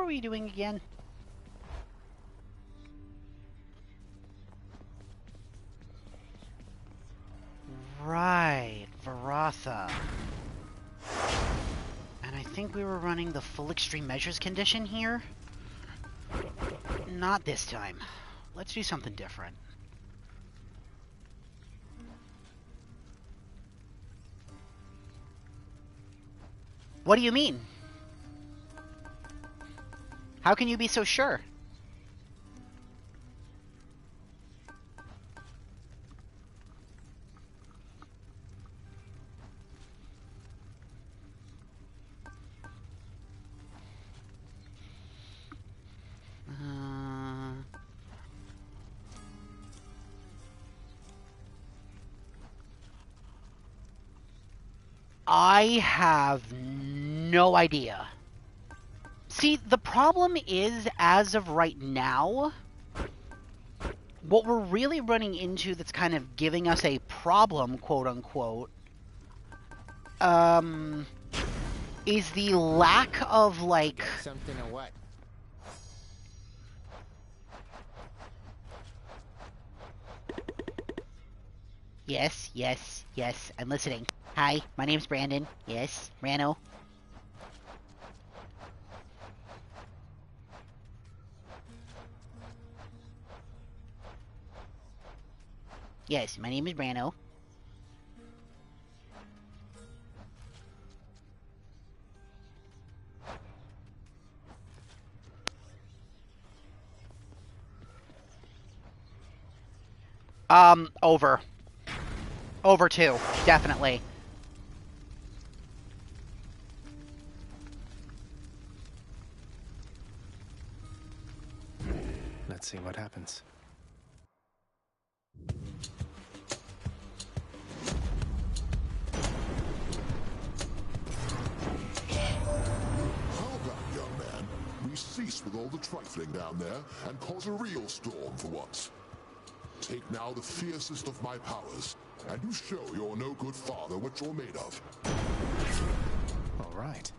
we doing again? Right, Varatha. And I think we were running the full extreme measures condition here. Not this time. Let's do something different. What do you mean? How can you be so sure? I have no idea. See, the problem is, as of right now, what we're really running into that's kind of giving us a problem, quote-unquote, is the lack of, like... Something or what? Yes, yes, yes, I'm listening. Hi, my name's Brandon. Yes, Rano. Yes, my name is Brano. Over. Over 2, definitely. Let's see what happens. How about, young man, we cease with all the trifling down there and cause a real storm for once? Take now the fiercest of my powers, and you show your no-good father what you're made of. All right.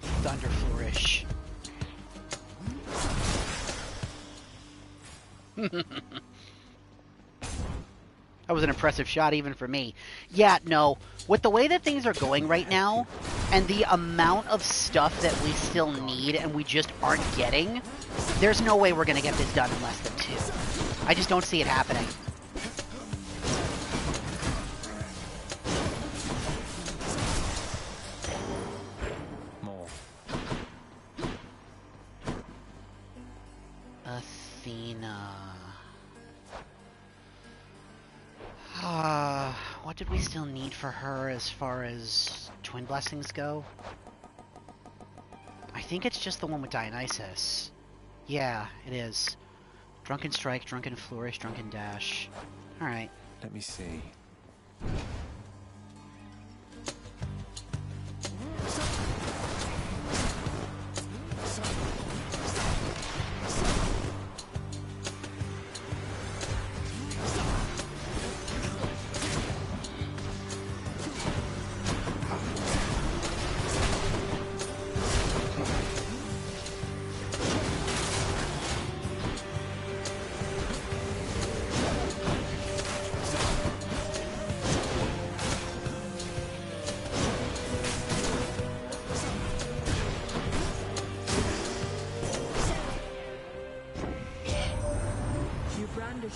Thunder Flourish. That was an impressive shot even for me. Yeah, no. With the way that things are going right now, and the amount of stuff that we still need and we just aren't getting, there's no way we're going to get this done in less than 2. I just don't see it happening. More. Athena. What did we still need for her as far as Twin Blessings go? I think it's just the one with Dionysus. Yeah, it is. Drunken Strike, Drunken Flourish, Drunken Dash. Alright. Let me see.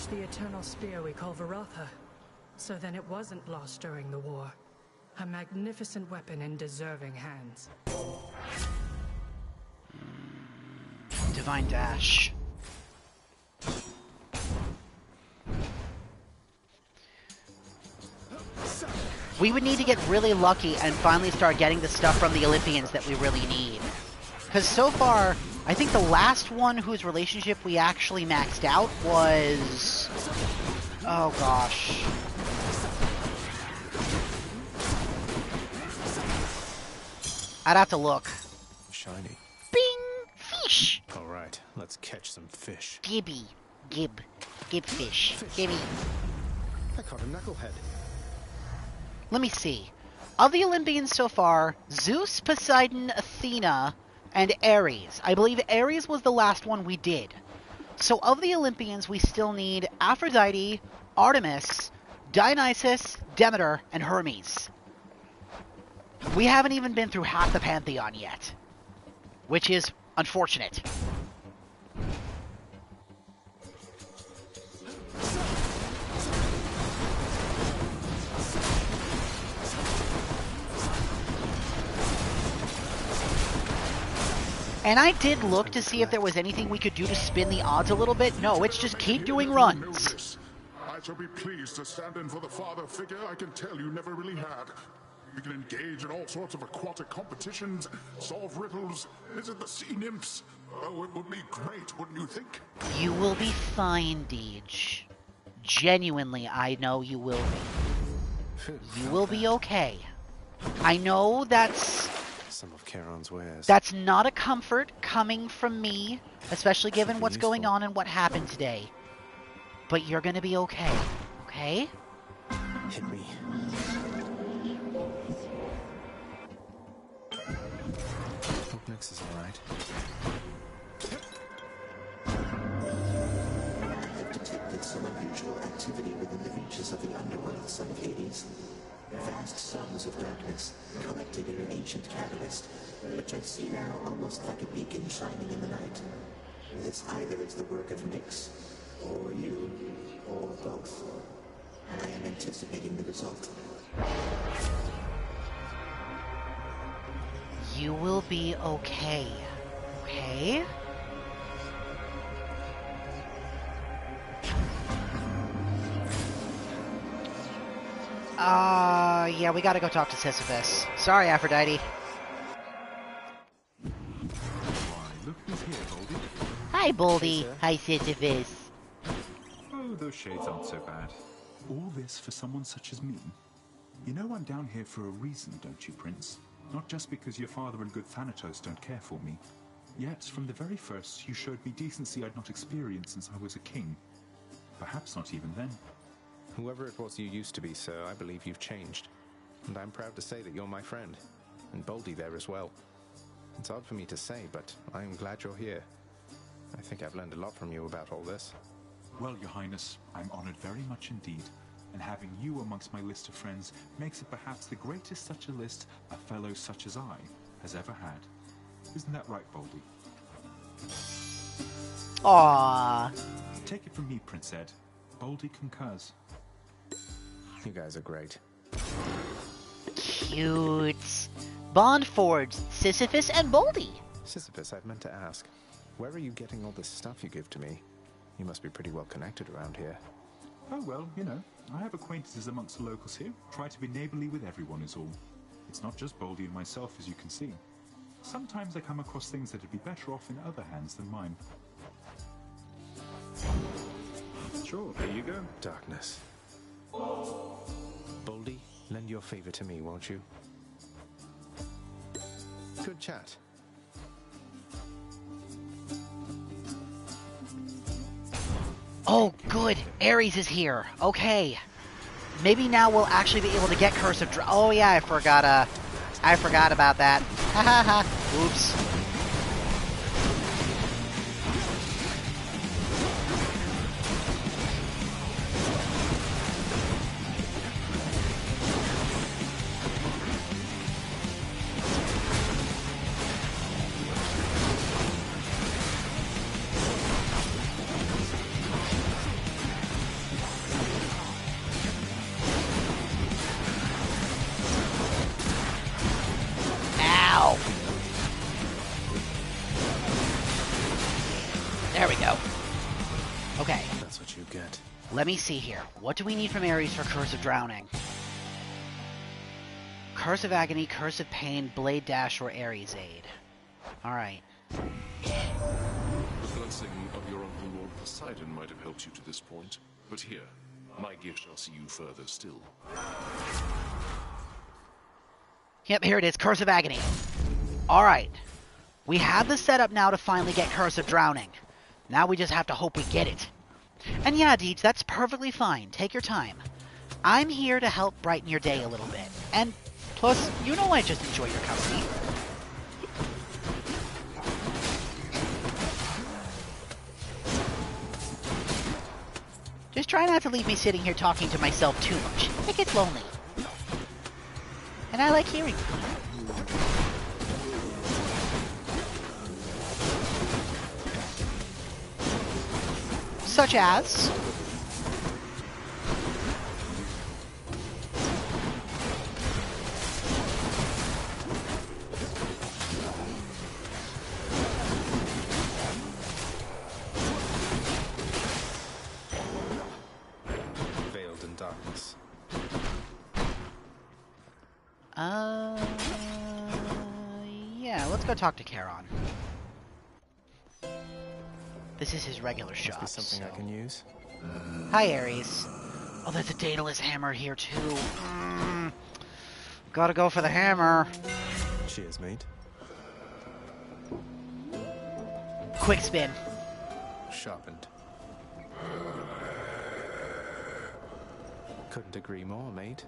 The eternal spear we call Varatha. So then it wasn't lost during the war. A magnificent weapon in deserving hands. Divine Dash. We would need to get really lucky and finally start getting the stuff from the Olympians that we really need. Because so far, I think the last one whose relationship we actually maxed out was... Oh gosh. I'd have to look. Shiny. Bing! Fish! Alright, let's catch some fish. Gibby. Gib fish. Gibby. I caught a knucklehead. let me see. Of the Olympians so far, Zeus, Poseidon, Athena, and Ares. I believe Ares was the last one we did. So of the Olympians, we still need Aphrodite, Artemis, Dionysus, Demeter, and Hermes. We haven't even been through half the Pantheon yet, which is unfortunate. And I did look to see if there was anything we could do to spin the odds a little bit. No, it's just keep doing runs. I shall be pleased to stand in for the father figure I can tell you never really had. You can engage in all sorts of aquatic competitions, solve riddles, visit the sea nymphs. Oh, it would be great, wouldn't you think? You will be fine, Deej. Genuinely, I know you will be. You will be okay. I know that's... Some of Charon's wares. That's not a comfort coming from me, especially given what's going on and what happened today. But you're gonna be okay, okay? Hit me. Hope Nyx is alright. I have detected some unusual activity within the reaches of the underworld, son of Hades. Vast sums of darkness collected in an ancient catalyst, which I see now almost like a beacon shining in the night. This either is the work of Nyx, or you, or both. And I am anticipating the result. You will be okay, okay? Yeah, we gotta go talk to Sisyphus. Sorry, Aphrodite. Why, look who's here, Baldy. Hi, Boldy. Hi, Sisyphus. Oh, those shades aren't so bad. All this for someone such as me? You know I'm down here for a reason, don't you, Prince? Not just because your father and good Thanatos don't care for me. Yet, from the very first, you showed me decency I'd not experienced since I was a king. Perhaps not even then. Whoever it was you used to be, sir, I believe you've changed. And I'm proud to say that you're my friend. And Boldy there as well. It's odd for me to say, but I am glad you're here. I think I've learned a lot from you about all this. Well, Your Highness, I'm honored very much indeed. And having you amongst my list of friends makes it perhaps the greatest such a list a fellow such as I has ever had. Isn't that right, Boldy? Aww. Take it from me, Prince Ed. Boldy concurs. You guys are great. Cute. Bond forged, Sisyphus and Boldy. Sisyphus, I've meant to ask, where are you getting all this stuff you give to me? You must be pretty well connected around here. Oh, well, you know, I have acquaintances amongst the locals here. Try to be neighborly with everyone is all. It's not just Boldy and myself, as you can see. Sometimes I come across things that'd be better off in other hands than mine. Sure, here you go. Darkness. Boldy, lend your favor to me, won't you? Good chat. Oh, good. Ares is here. Okay. Maybe now we'll actually be able to get Curse of Oh, yeah, I forgot about that. Ha ha ha. Oops. There we go. Okay. That's what you get. Let me see here. What do we need from Ares for Curse of Drowning? Curse of Agony, Curse of Pain, Blade Dash, or Ares Aid. Alright. The blessing of your uncle Lord Poseidon might have helped you to this point, but here, my gift shall see you further still. Yep, here it is. Curse of Agony. Alright. We have the setup now to finally get Curse of Drowning. Now we just have to hope we get it. And yeah, Deej, that's perfectly fine. Take your time. I'm here to help brighten your day a little bit. And plus, you know I just enjoy your company. Just try not to leave me sitting here talking to myself too much. It gets lonely. And I like hearing from you. Such as... Veiled in darkness. Yeah, let's go talk to Charon. This is his regular shop. Must be something I can use. Hi, Ares. Oh, there's a Daedalus hammer here, too. Gotta go for the hammer. Cheers, mate. Quick spin. Sharpened. Couldn't agree more, mate.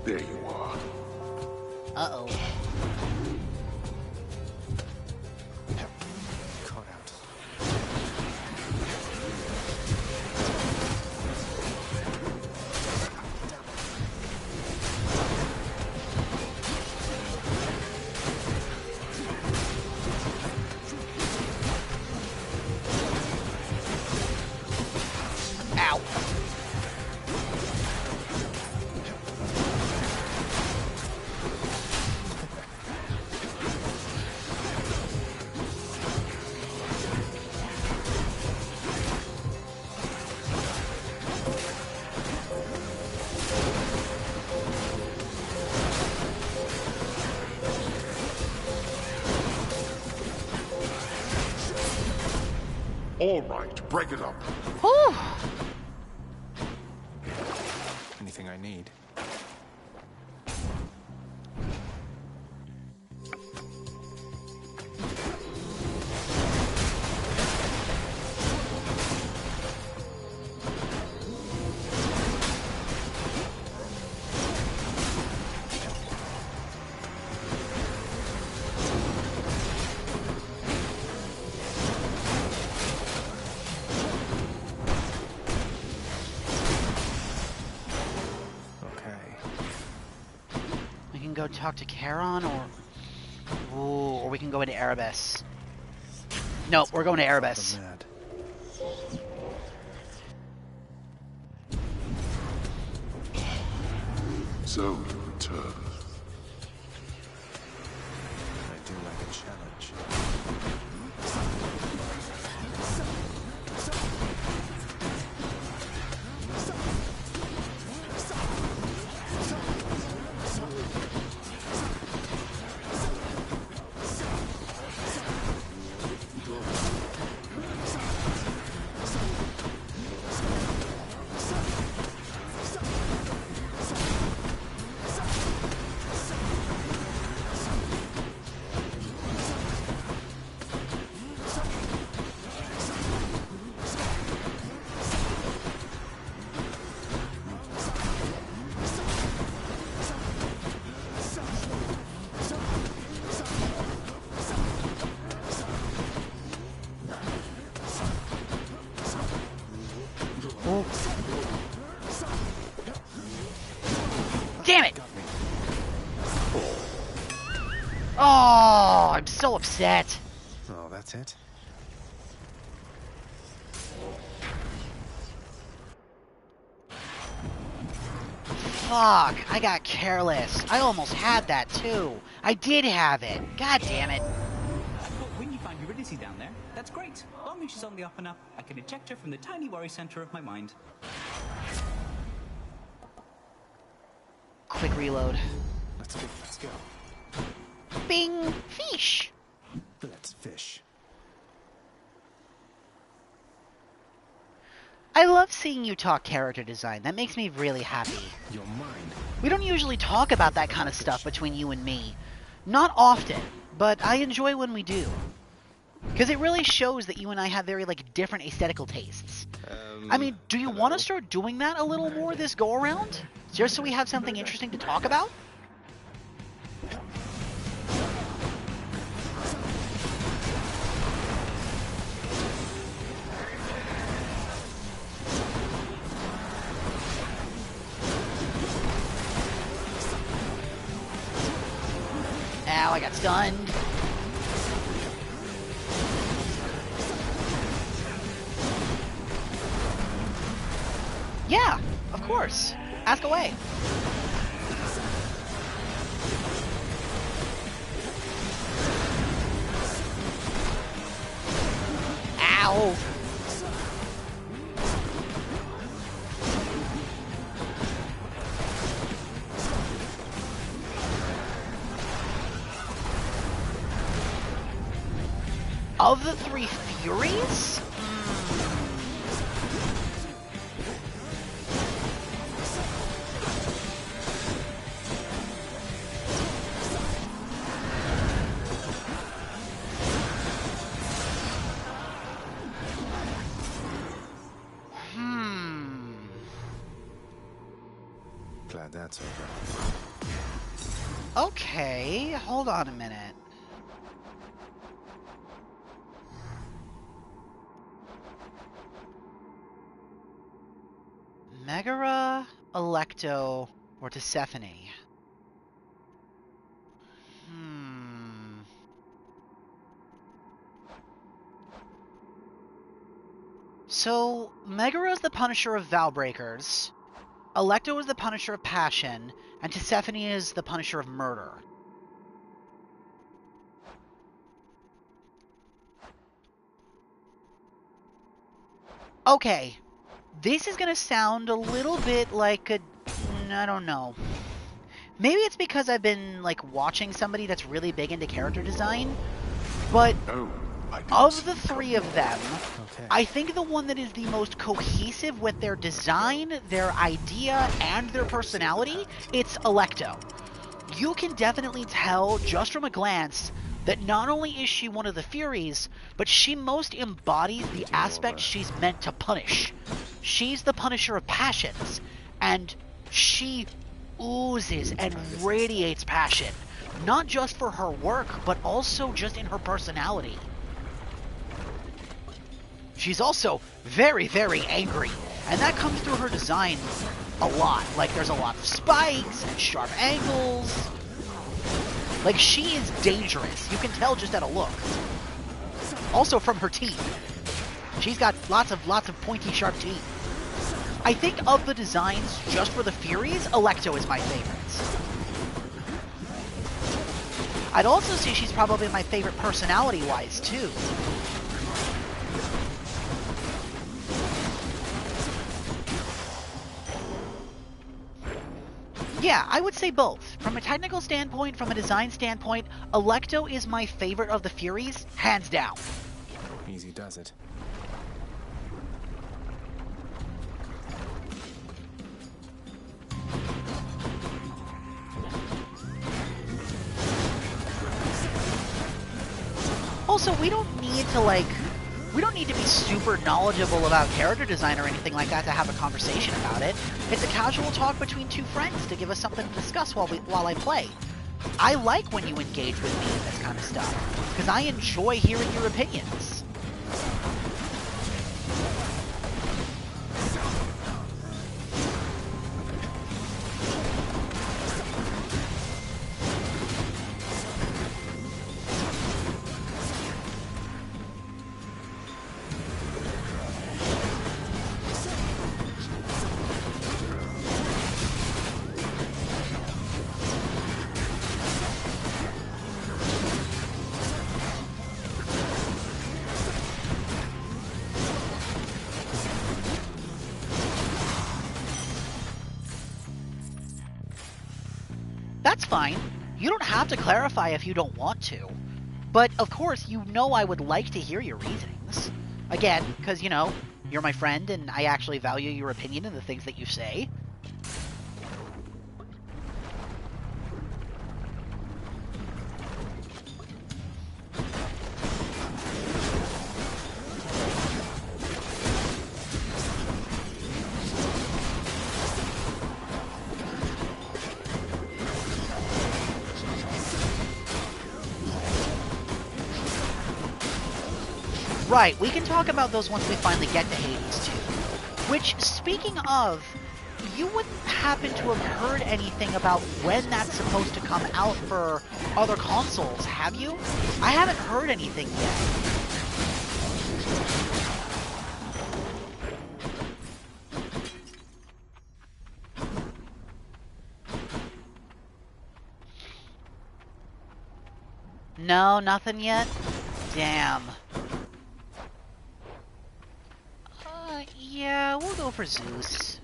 There you are. Uh-oh. Caught out. Ow. All right, break it up. Whew. Anything I need. Go talk to Charon, or we can go into Erebus. Nope, we're going to Erebus. Mad. So you return. I do like a challenge. Damn it! Oh, I'm so upset. Oh, that's it? Fuck, I got careless. I almost had that too. I did have it. God damn it. But when you find Eurydice down there, that's great. Long as she's on the up and up, I can eject her from the tiny worry center of my mind. Quick reload. Let's go. Bing! Fish! Let's fish. I love seeing you talk character design. That makes me really happy. You're mine. We don't usually talk about that kind of stuff between you and me. Not often, but I enjoy when we do. Because it really shows that you and I have very, like, different aesthetical tastes. I mean, do you want to start doing that a little more this go-around? Just so we have something interesting to talk about? Ow, I got stunned. Yeah, of course. Ask away. Ow. Of the three Furies? Glad that's over. Okay, hold on a minute. Megara, Electo, or Tisiphone? So, Megara is the Punisher of Vow-breakers, Electo is the Punisher of Passion, and Tisiphone is the Punisher of Murder. Okay, this is gonna sound a little bit like a... I don't know. Maybe it's because I've been, like, watching somebody that's really big into character design, but of the three of them, I think the one that is the most cohesive with their design, their idea, and their personality, it's Electo. You can definitely tell, just from a glance, that not only is she one of the Furies, but she most embodies the aspect she's meant to punish. She's the Punisher of passions, and she oozes and radiates passion, not just for her work, but also just in her personality. She's also very, very angry, and that comes through her design a lot. Like, there's a lot of spikes and sharp angles. Like, she is dangerous. You can tell just at a look. Also from her teeth. She's got lots of pointy, sharp teeth. I think of the designs just for the Furies, Electo is my favorite. I'd also say she's probably my favorite personality-wise, too. Yeah, I would say both. From a technical standpoint, from a design standpoint, Electo is my favorite of the Furies, hands down. Easy does it. Also, we don't need to be super knowledgeable about character design or anything like that to have a conversation about it. It's a casual talk between two friends to give us something to discuss while I play. I like when you engage with me in this kind of stuff, because I enjoy hearing your opinions. That's fine. You don't have to clarify if you don't want to. But, of course, you know I would like to hear your reasonings. Again, because, you know, you're my friend and I actually value your opinion and the things that you say. Right, we can talk about those once we finally get to Hades too. Which, speaking of, you wouldn't happen to have heard anything about when that's supposed to come out for other consoles, have you? I haven't heard anything yet. No, nothing yet? Damn. Yeah, we'll go for Zeus.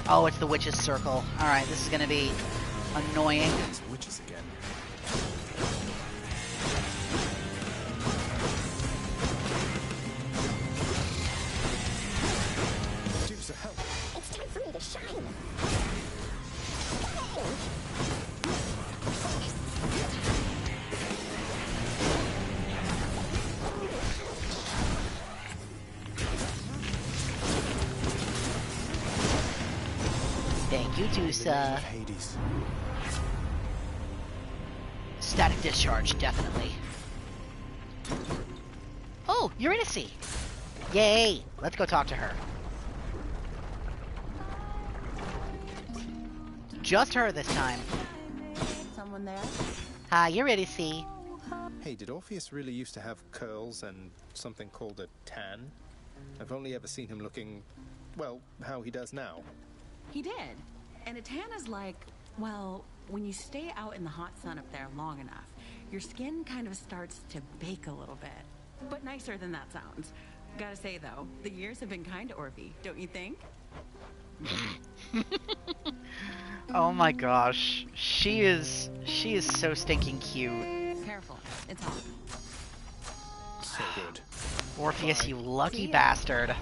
Oh, it's the Witch's Circle. Alright, this is gonna be annoying. It's witches again. Deuce of hell. It's time for me to shine. Thank you, Tusa. Hades. Static discharge, definitely. Oh, Eurydice! Yay! Let's go talk to her. Just her this time. Someone there? Hi, Eurydice. Hey, did Orpheus really used to have curls and something called a tan? I've only ever seen him looking, well, how he does now. He did. And a tan is like, well, when you stay out in the hot sun up there long enough, your skin kind of starts to bake a little bit. But nicer than that sounds. Gotta say, though, the years have been kind to Orphe, don't you think? Oh my gosh. She is so stinking cute. Careful, it's hot. So good. Orpheus, you lucky See ya. bastard.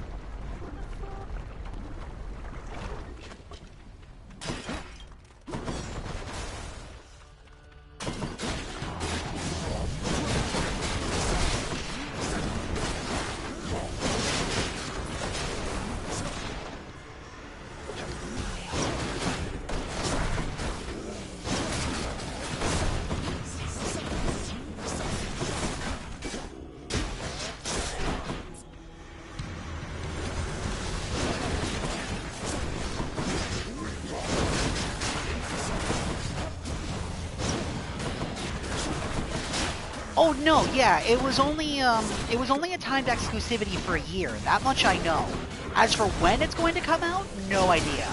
Oh no, yeah, it was only a timed exclusivity for a year. That much I know. As for when it's going to come out, no idea.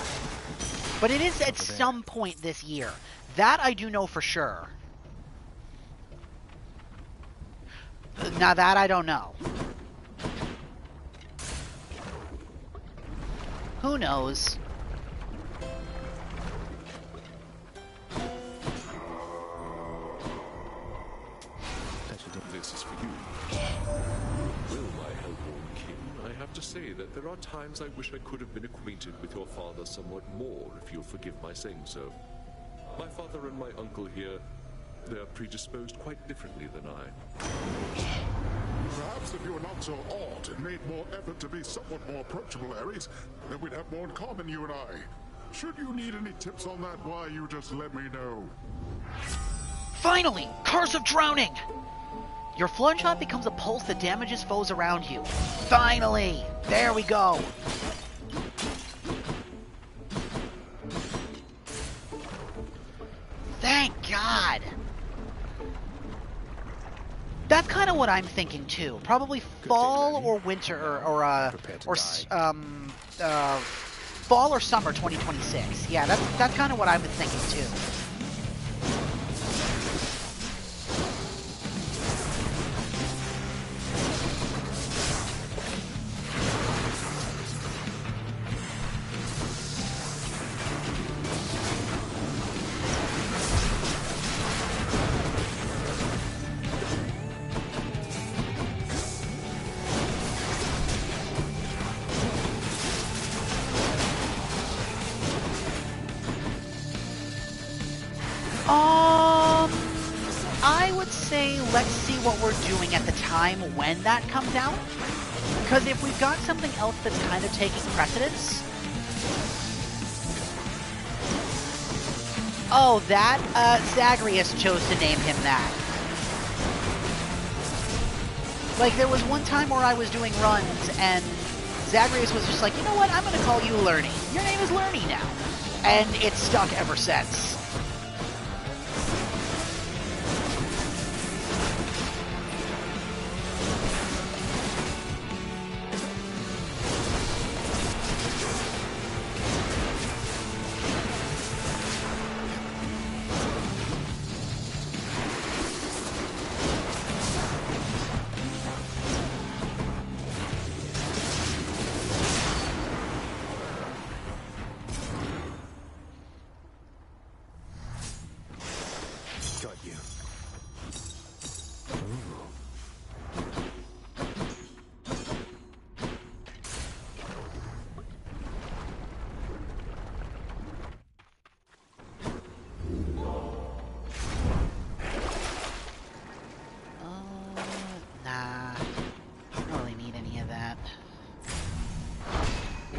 But it is at some point this year. That I do know for sure. Now that I don't know. Who knows? This is for you. Well, my hellborn king, I have to say that there are times I wish I could have been acquainted with your father somewhat more, if you'll forgive my saying so. My father and my uncle here, they are predisposed quite differently than I. Perhaps if you were not so odd and made more effort to be somewhat more approachable, Ares, then we'd have more in common, you and I. Should you need any tips on that, why, you just let me know. Finally! Curse of Drowning! Your Flood Shot becomes a pulse that damages foes around you. Finally! There we go! Thank God! That's kind of what I'm thinking too. Probably fall or winter fall or summer 2026. Yeah, that's kind of what I've been thinking too. I would say let's see what we're doing at the time when that comes out. Because if we've got something else that's kind of taking precedence... Oh, that? Zagreus chose to name him that. Like, there was one time where I was doing runs, and Zagreus was just like, you know what, I'm going to call you Lerny. Your name is Lerny now. And it's stuck ever since. Got you. Nah. I don't really need any of that.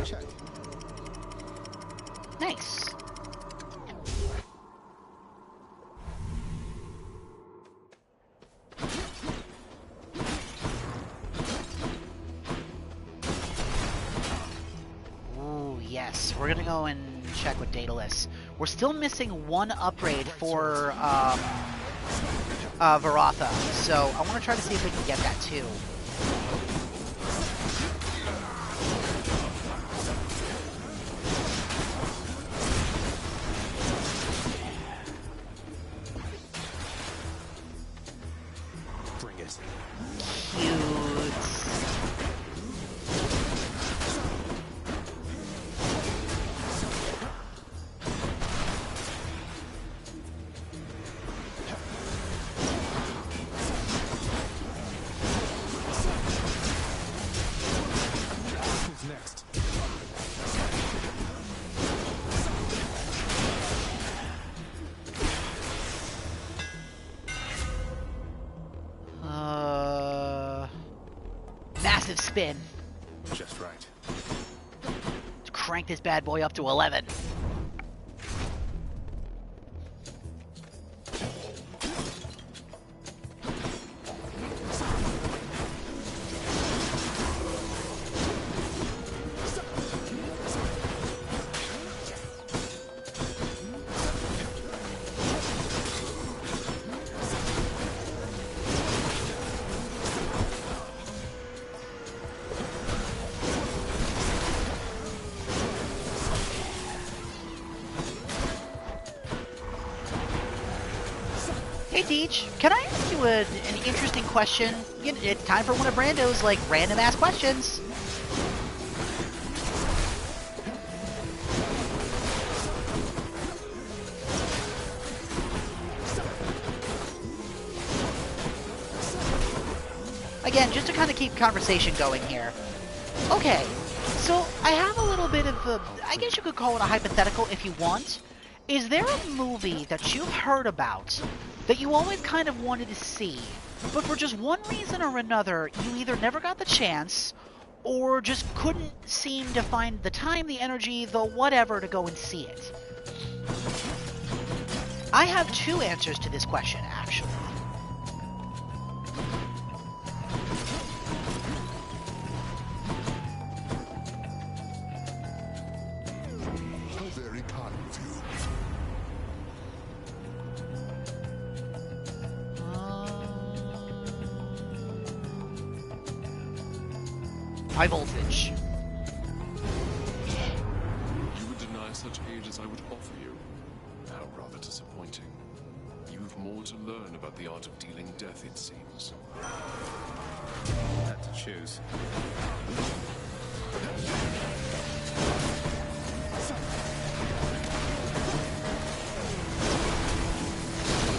Check. Nice. Ooh, yes. We're gonna go and check with Daedalus. We're still missing one upgrade for Varatha, so I want to try to see if we can get that too. Bring it. Cute. Who's next? Massive spin. Just right. Let's crank this bad boy up to 11. Hey Deej, can I ask you an interesting question? It's time for one of Brando's, like, random-ass questions. Again, just to kind of keep conversation going here. Okay, so I have a little bit of a, I guess you could call it a hypothetical if you want. Is there a movie that you've heard about that you always kind of wanted to see, but for just one reason or another, you either never got the chance, or just couldn't seem to find the time, the energy, the whatever to go and see it? I have two answers to this question, actually. How very kind of you. High voltage. You would deny such aid as I would offer you. How rather disappointing. You've more to learn about the art of dealing death, it seems. Had to choose.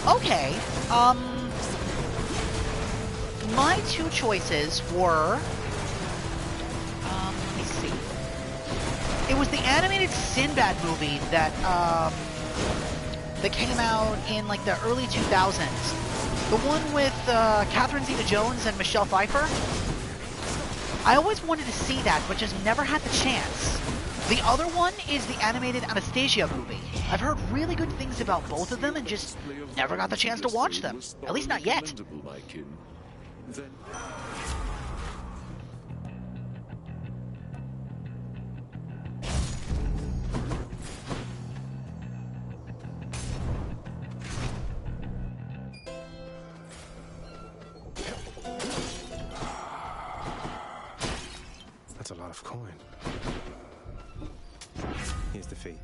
Okay, my two choices were, let me see. It was the animated Sinbad movie that, that came out in, like, the early 2000s. The one with, Catherine Zeta-Jones and Michelle Pfeiffer. I always wanted to see that, but just never had the chance. The other one is the animated Anastasia movie. I've heard really good things about both of them and just never got the chance to watch them. At least not yet. Then... That's a lot of coin. Here's the fee.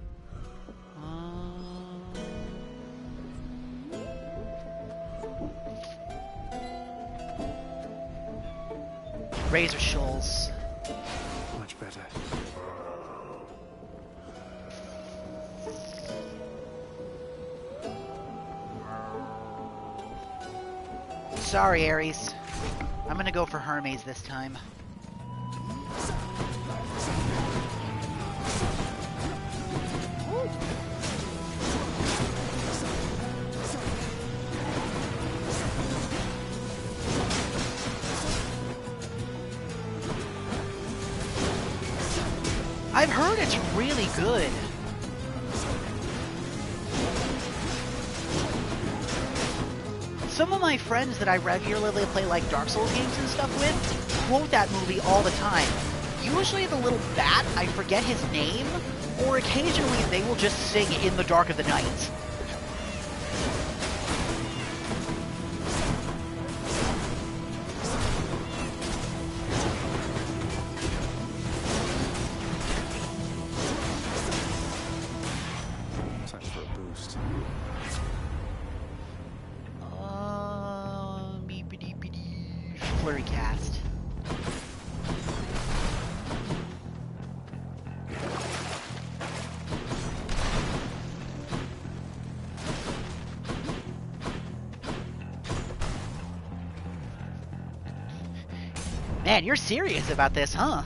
Razor shoals. Much better. Sorry, Ares. I'm gonna go for Hermes this time. I've heard it's really good. Some of my friends that I regularly play like Dark Souls games and stuff with quote that movie all the time. Usually the little bat, I forget his name, or occasionally they will just sing In the Dark of the Night. Time for a boost. Flurry cast. Man, you're serious about this, huh?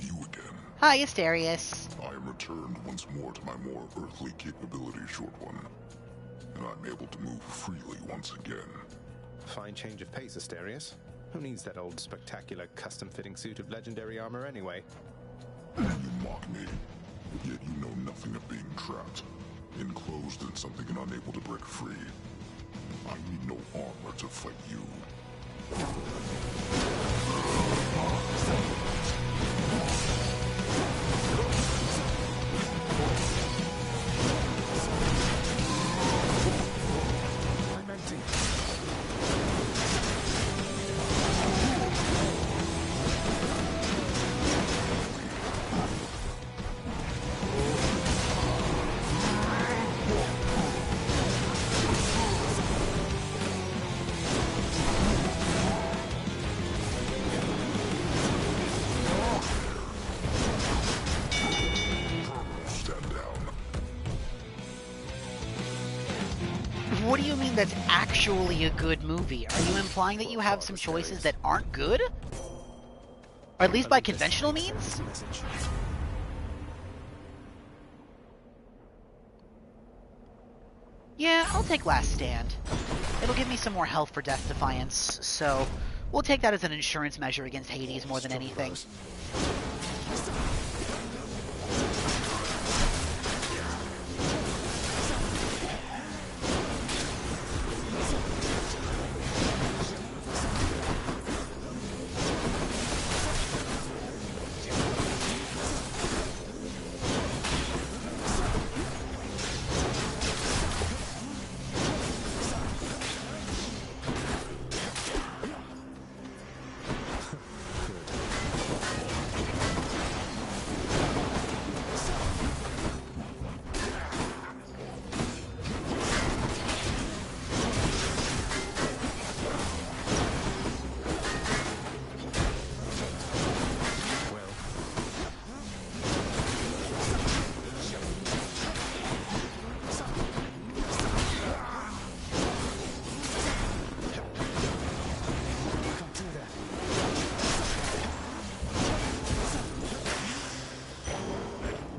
You again. Hi, Asterius. I am returned once more to my more earthly capability, Short One. And I'm able to move freely once again. Fine change of pace, Asterius. Who needs that old spectacular custom-fitting suit of legendary armor anyway? You mock me, yet you know nothing of being trapped, enclosed in something and unable to break free. I need no armor to fight you. I'm empty. Stand down. What do you mean that's actually a good movie? Are you implying that you have some choices that aren't good? Or at least by conventional means? Message. Yeah, I'll take Last Stand. It'll give me some more health for Death Defiance, so we'll take that as an insurance measure against Hades more than anything.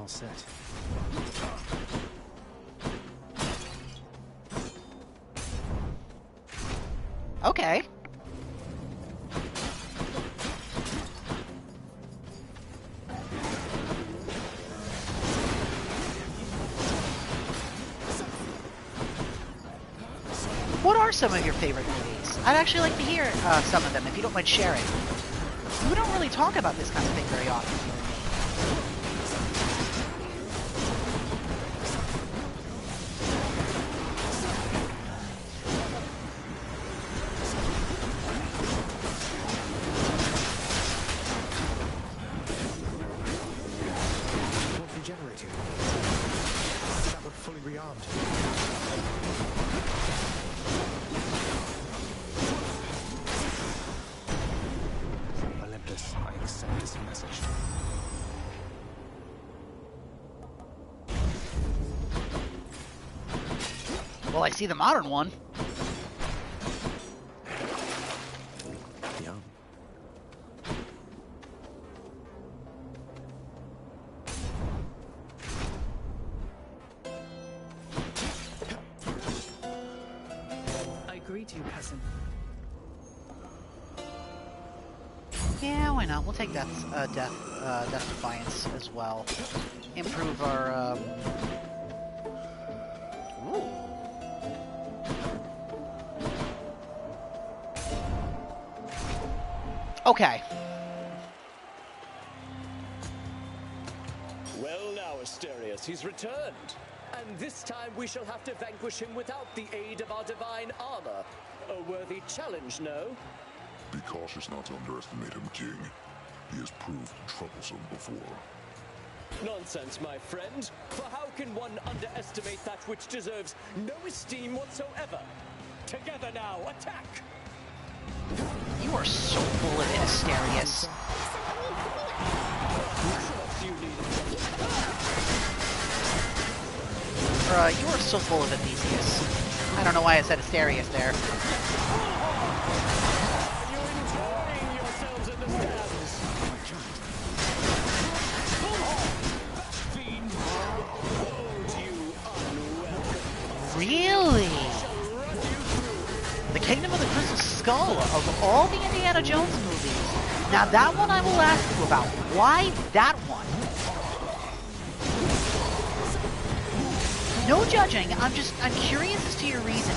Set. Okay. What are are some of your favorite movies? I'd actually like to hear some of them, if you don't mind sharing. We don't really talk about this kind of thing very often. Well, I see the modern one. Yum. I greet you, cousin. Yeah, why not? We'll take Death Defiance as well. Improve our, Ooh. Okay. Well now, Asterius, he's returned. And this time we shall have to vanquish him without the aid of our divine armor. A worthy challenge, no? Be cautious not to underestimate him, King. He has proved troublesome before. Nonsense, my friend. For how can one underestimate that which deserves no esteem whatsoever? Together now, attack! You are so full of it, Asterius. You are so full of it, Theseus. I don't know why I said Asterius there. Really? The Kingdom of the Crystal Skull, of all the Indiana Jones movies. Now that one I will ask you about. Why that one? No judging, I'm curious as to your reasoning.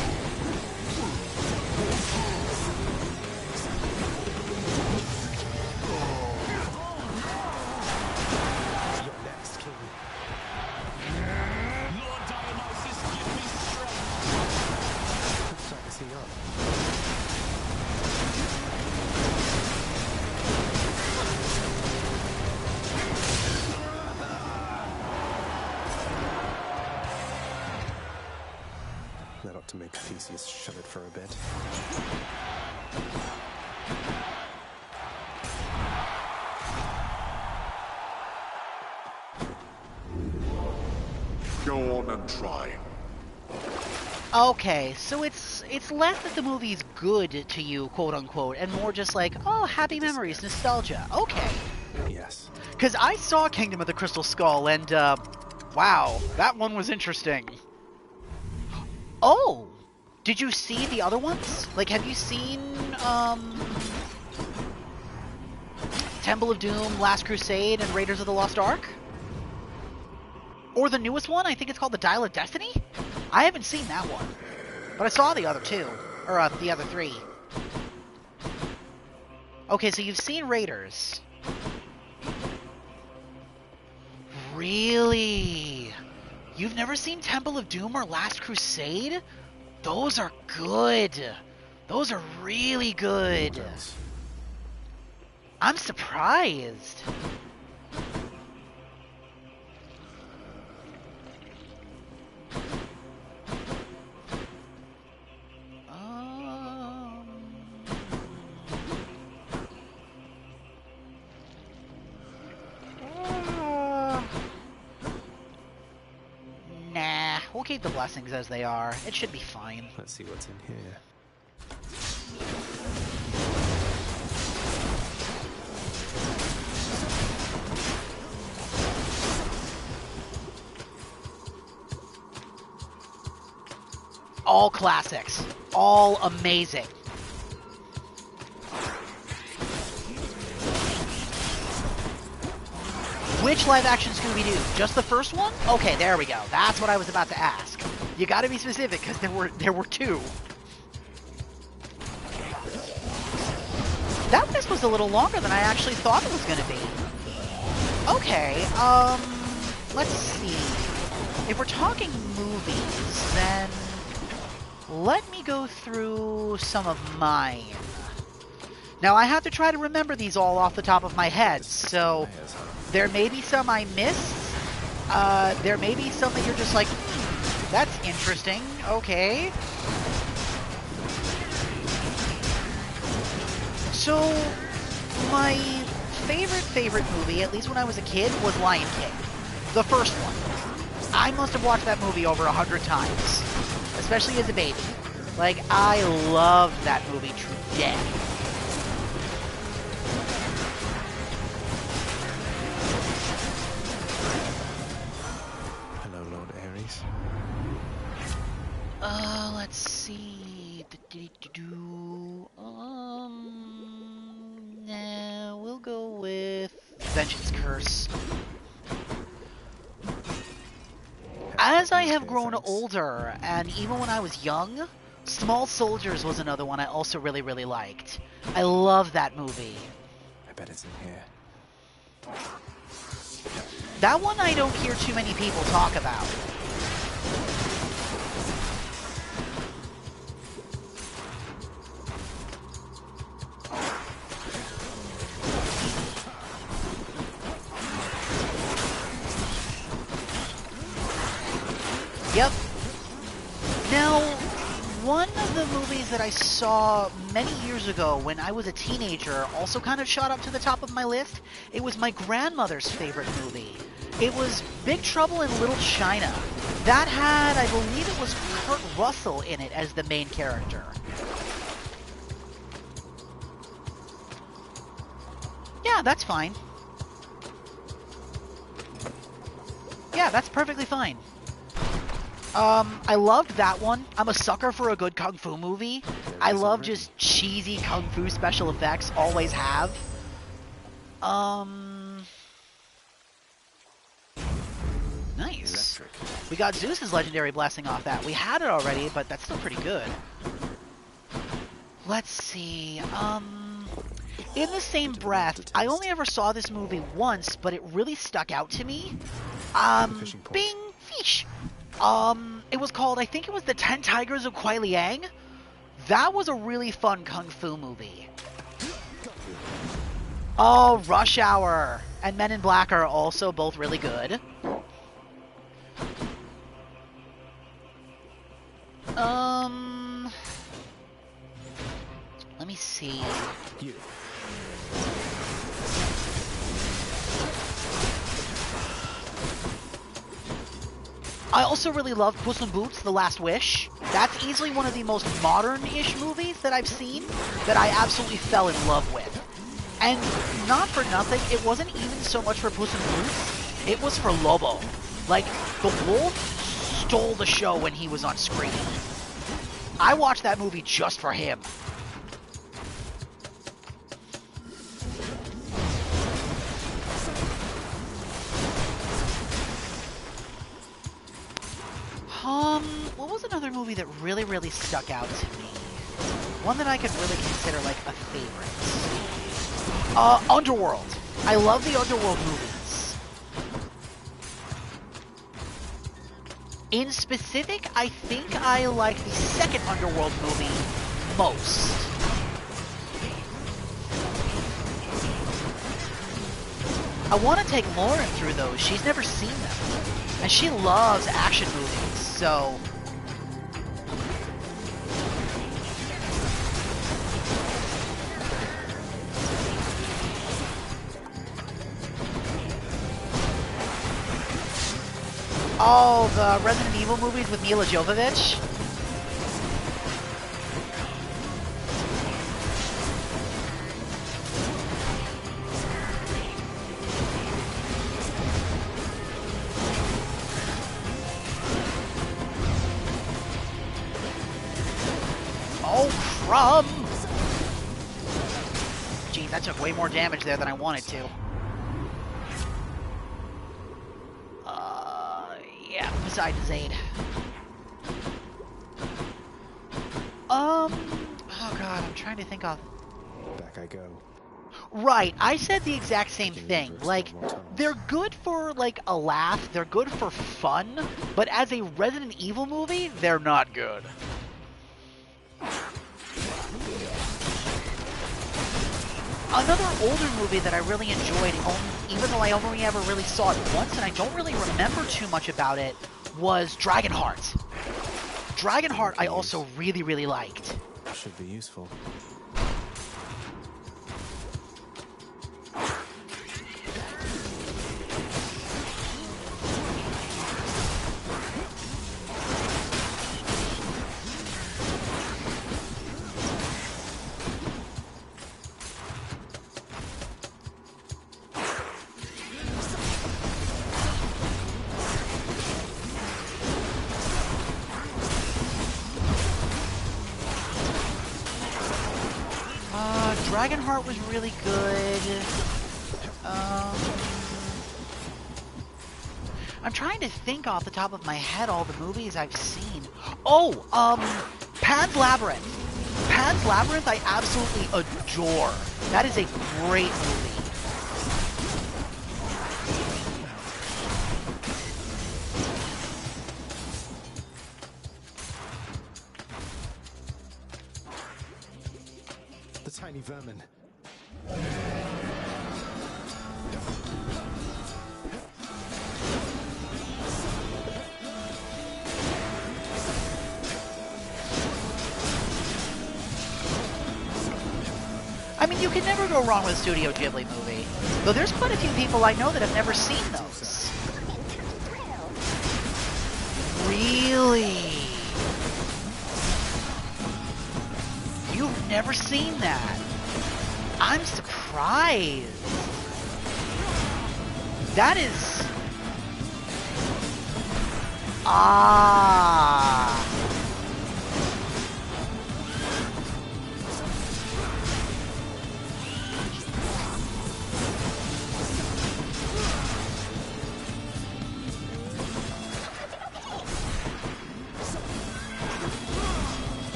That ought to make Theseus shut it for a bit. Go on and try. Okay, so it's less that the movie's good to you, quote unquote, and more just like, oh, happy memories, nostalgia. Okay. Yes. Because I saw Kingdom of the Crystal Skull, and, wow, that one was interesting. Oh! Did you see the other ones? Like, have you seen, Temple of Doom, Last Crusade, and Raiders of the Lost Ark? Or the newest one? I think it's called The Dial of Destiny? I haven't seen that one. But I saw the other two. Or, the other three. Okay, so you've seen Raiders. Really? You've never seen Temple of Doom or Last Crusade? Those are good. Those are really good. I'm surprised. Nah, we'll keep the blessings as they are. It should be fine. Let's see what's in here. All classics. All amazing. Which live-action Scooby-Doo? Just the first one? Okay, there we go. That's what I was about to ask. You gotta be specific, because there were two. That list was a little longer than I actually thought it was going to be. Okay, let's see. If we're talking movies, then let me go through some of mine. Now, I have to try to remember these all off the top of my head, so there may be some I missed. There may be some that you're just like, that's interesting, okay. So, my favorite movie, at least when I was a kid, was Lion King. The first one. I must have watched that movie over 100 times. Especially as a baby. Like, I loved that movie to death. Hello, Lord Ares. Let's see. Nah, we'll go with Vengeance Curse. As I have grown older, and even when I was young, Small Soldiers was another one I also really, really liked. I love that movie. I bet it's in here. That one I don't hear too many people talk about. Yep. Now, one of the movies that I saw many years ago when I was a teenager also kind of shot up to the top of my list. It was my grandmother's favorite movie. It was Big Trouble in Little China. That had, I believe it was Kurt Russell in it as the main character. Yeah, that's fine. Yeah, that's perfectly fine. I loved that one. I'm a sucker for a good kung fu movie. I love just cheesy kung fu special effects. Always have. Nice. We got Zeus's legendary blessing off that. We had it already, but that's still pretty good. Let's see. In the same breath, I only ever saw this movie once, but it really stuck out to me. Bing Fish. It was called, I think it was The 10 Tigers of Kuai Liang. That was a really fun kung fu movie. Oh, Rush Hour and Men in Black are also both really good. Let me see. I also really loved Puss in Boots: The Last Wish. That's easily one of the most modern-ish movies that I've seen that I absolutely fell in love with. And not for nothing, it wasn't even so much for Puss in Boots, it was for Lobo. Like, the wolf stole the show when he was on screen. I watched that movie just for him. What was another movie that really, really stuck out to me? One that I could really consider, like, a favorite. Underworld. I love the Underworld movies. In specific, I think I like the second Underworld movie most. I want to take Lauren through those. She's never seen them. And she loves action movies, so... Oh, the Resident Evil movies with Mila Jovovich? Oh, crumb! Geez, that took way more damage there than I wanted to. Yeah, Poseidon's Aid. Oh god, I'm trying to think of... Back I go. Right, I said the exact same thing. Like, they're good for, like, a laugh, they're good for fun, but as a Resident Evil movie, they're not good. Another older movie that I really enjoyed, even though I only ever really saw it once and I don't really remember too much about it, was Dragonheart. Dragonheart I also really, really liked. Should be useful. Dragonheart was really good. I'm trying to think off the top of my head all the movies I've seen. Oh, Pan's Labyrinth. Pan's Labyrinth I absolutely adore. That is a great movie. Tiny vermin. I mean, you can never go wrong with a Studio Ghibli movie. Though there's quite a few people I know that have never seen those. Really? You've never seen that? I'm surprised. That is... Ah...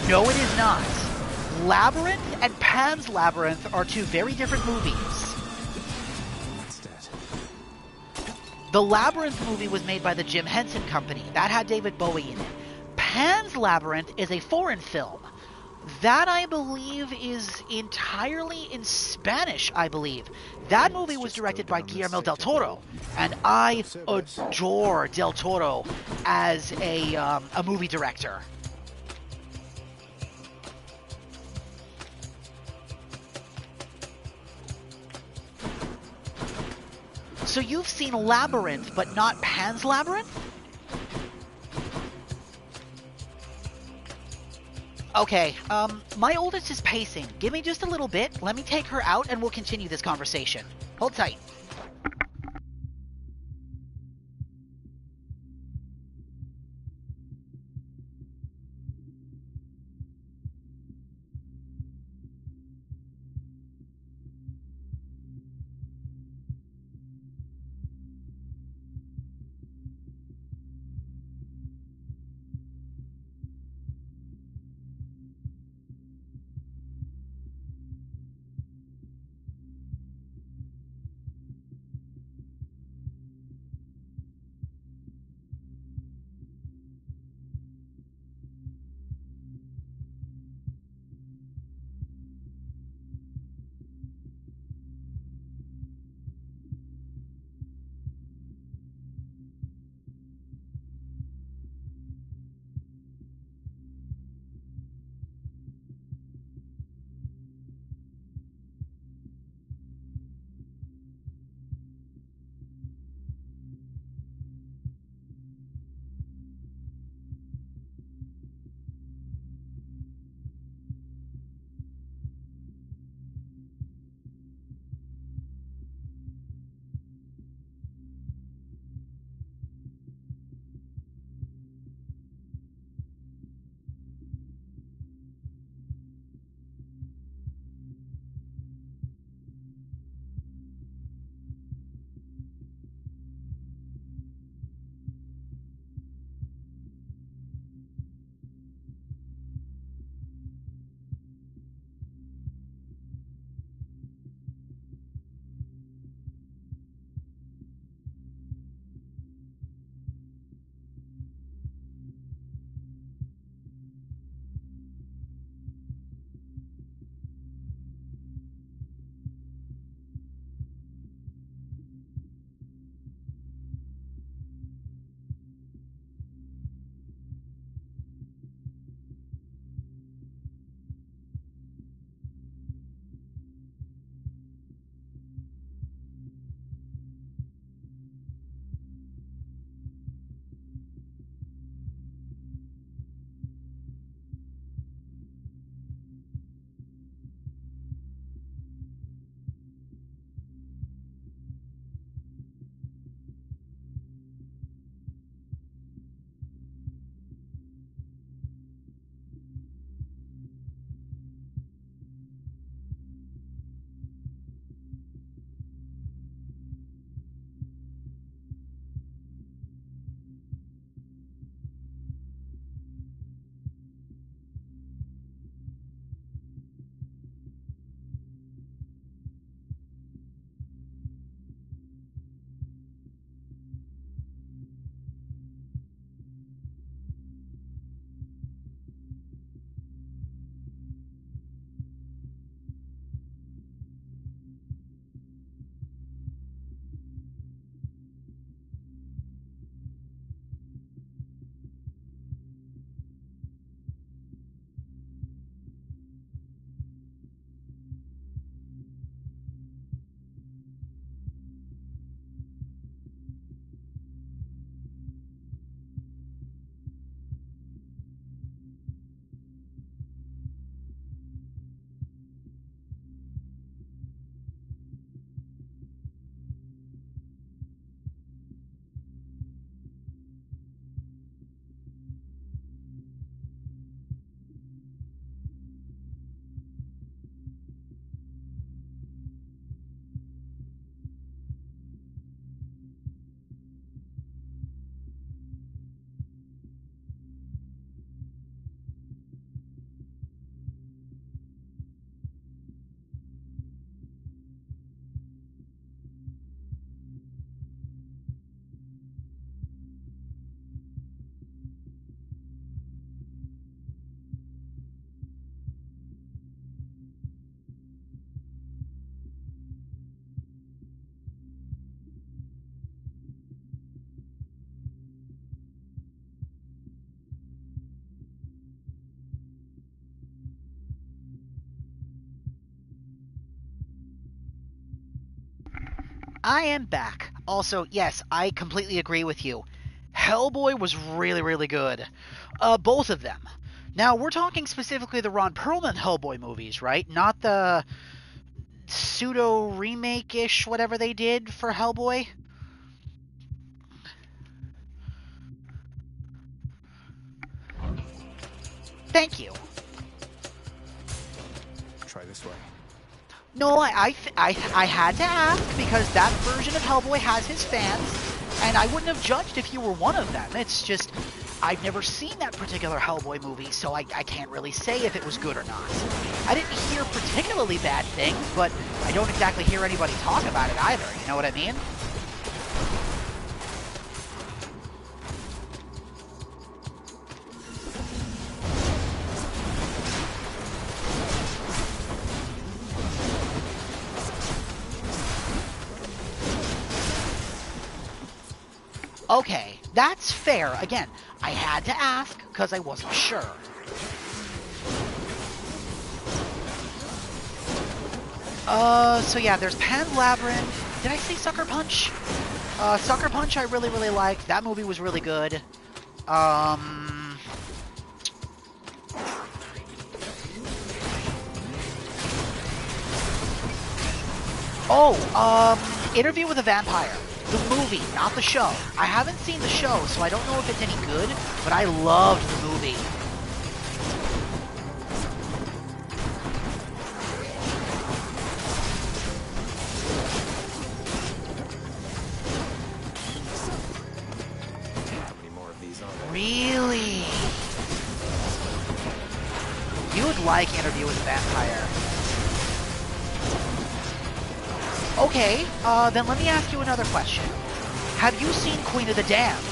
No, it is not. Labyrinth and Pan's Labyrinth are two very different movies. The Labyrinth movie was made by the Jim Henson Company. That had David Bowie in it. Pan's Labyrinth is a foreign film. That, I believe, is entirely in Spanish, I believe. That movie was directed by Guillermo del Toro. And I adore del Toro as a movie director. So you've seen Labyrinth, but not Pan's Labyrinth? Okay, my oldest is pacing. Give me just a little bit, let me take her out, and we'll continue this conversation. Hold tight. I am back. Also, yes, I completely agree with you. Hellboy was really, really good. Both of them. Now, we're talking specifically the Ron Perlman Hellboy movies, right? Not the pseudo-remake-ish whatever they did for Hellboy. Thank you. Try this way. No, I had to ask because that version of Hellboy has his fans, and I wouldn't have judged if you were one of them. It's just, I've never seen that particular Hellboy movie, so I can't really say if it was good or not. I didn't hear particularly bad things, but I don't exactly hear anybody talk about it either, you know what I mean? Okay, that's fair. Again, I had to ask because I wasn't sure. So yeah, there's Pan's Labyrinth. Did I say Sucker Punch? Sucker Punch I really, really liked. That movie was really good. Interview with a Vampire. The movie, not the show. I haven't seen the show, so I don't know if it's any good, but I loved the movie. How many more of these are there? Really? You would like Interview with a Vampire. Okay, then let me ask you another question. Have you seen Queen of the Damned?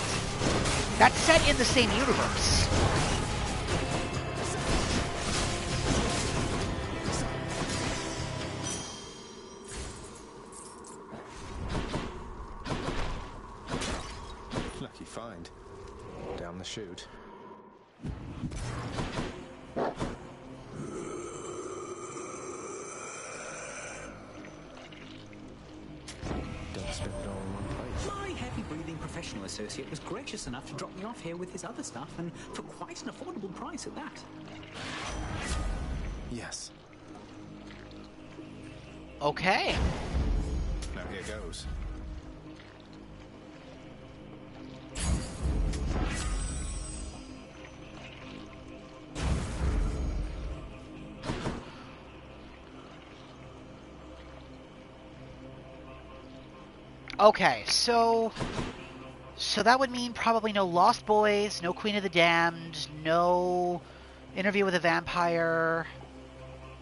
That's set in the same universe. Lucky find. Down the chute. My heavy-breathing professional associate was gracious enough to drop me off here with his other stuff, and for quite an affordable price at that. Yes. Okay. Now here goes. Okay, so that would mean probably no Lost Boys, no Queen of the Damned, no Interview with a Vampire.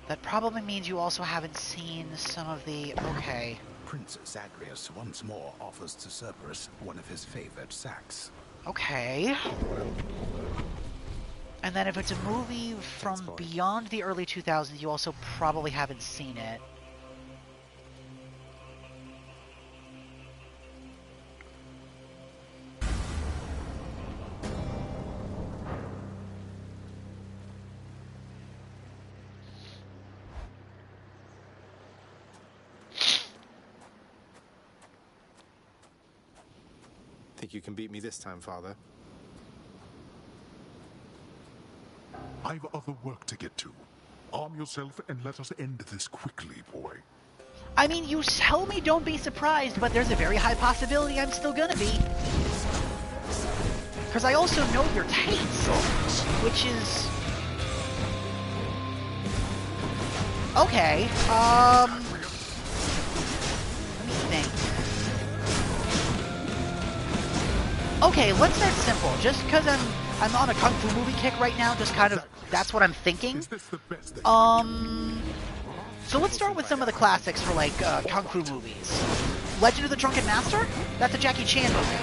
That probably means you also haven't seen some of the... Okay. Princess Agrius once more offers to Cerberus one of his favored sacks. Okay. And then if it's a movie from beyond the early 2000s, you also probably haven't seen it. Think you can beat me this time, Father? I've other work to get to. Arm yourself and let us end this quickly, boy. I mean, you tell me don't be surprised, but there's a very high possibility I'm still gonna be. Because I also know your taste, which is... Okay, let me think. Okay, let's start simple. Just because I'm on a kung fu movie kick right now, just kind of, that's what I'm thinking. So let's start with some of the classics for, like, kung fu movies. Legend of the Drunken Master? That's a Jackie Chan movie.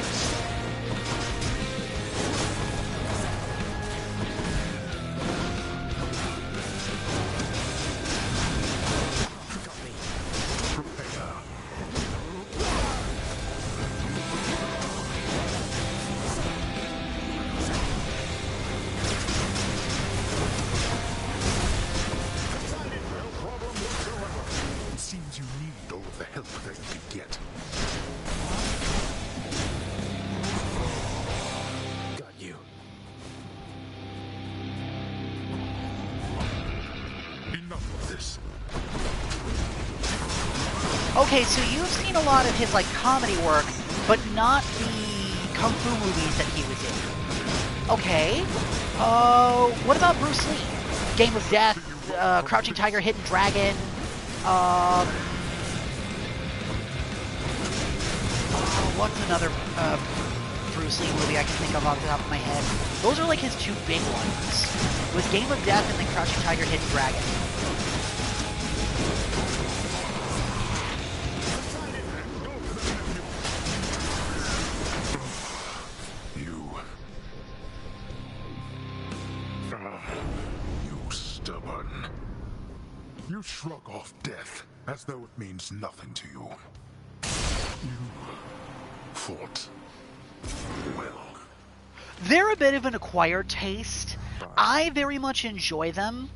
It seems you need all of the help that you can get. Okay, so you've seen a lot of his, like, comedy work, but not the kung fu movies that he was in. Okay. What about Bruce Lee? Game of Death, Crouching Tiger, Hidden Dragon, what's another, Bruce Lee movie I can think of off the top of my head? Those are, like, his two big ones. With Game of Death and then Crouching Tiger, Hidden Dragon. You stubborn. You shrug off death as though it means nothing to you. You fought well. They're a bit of an acquired taste. I very much enjoy them.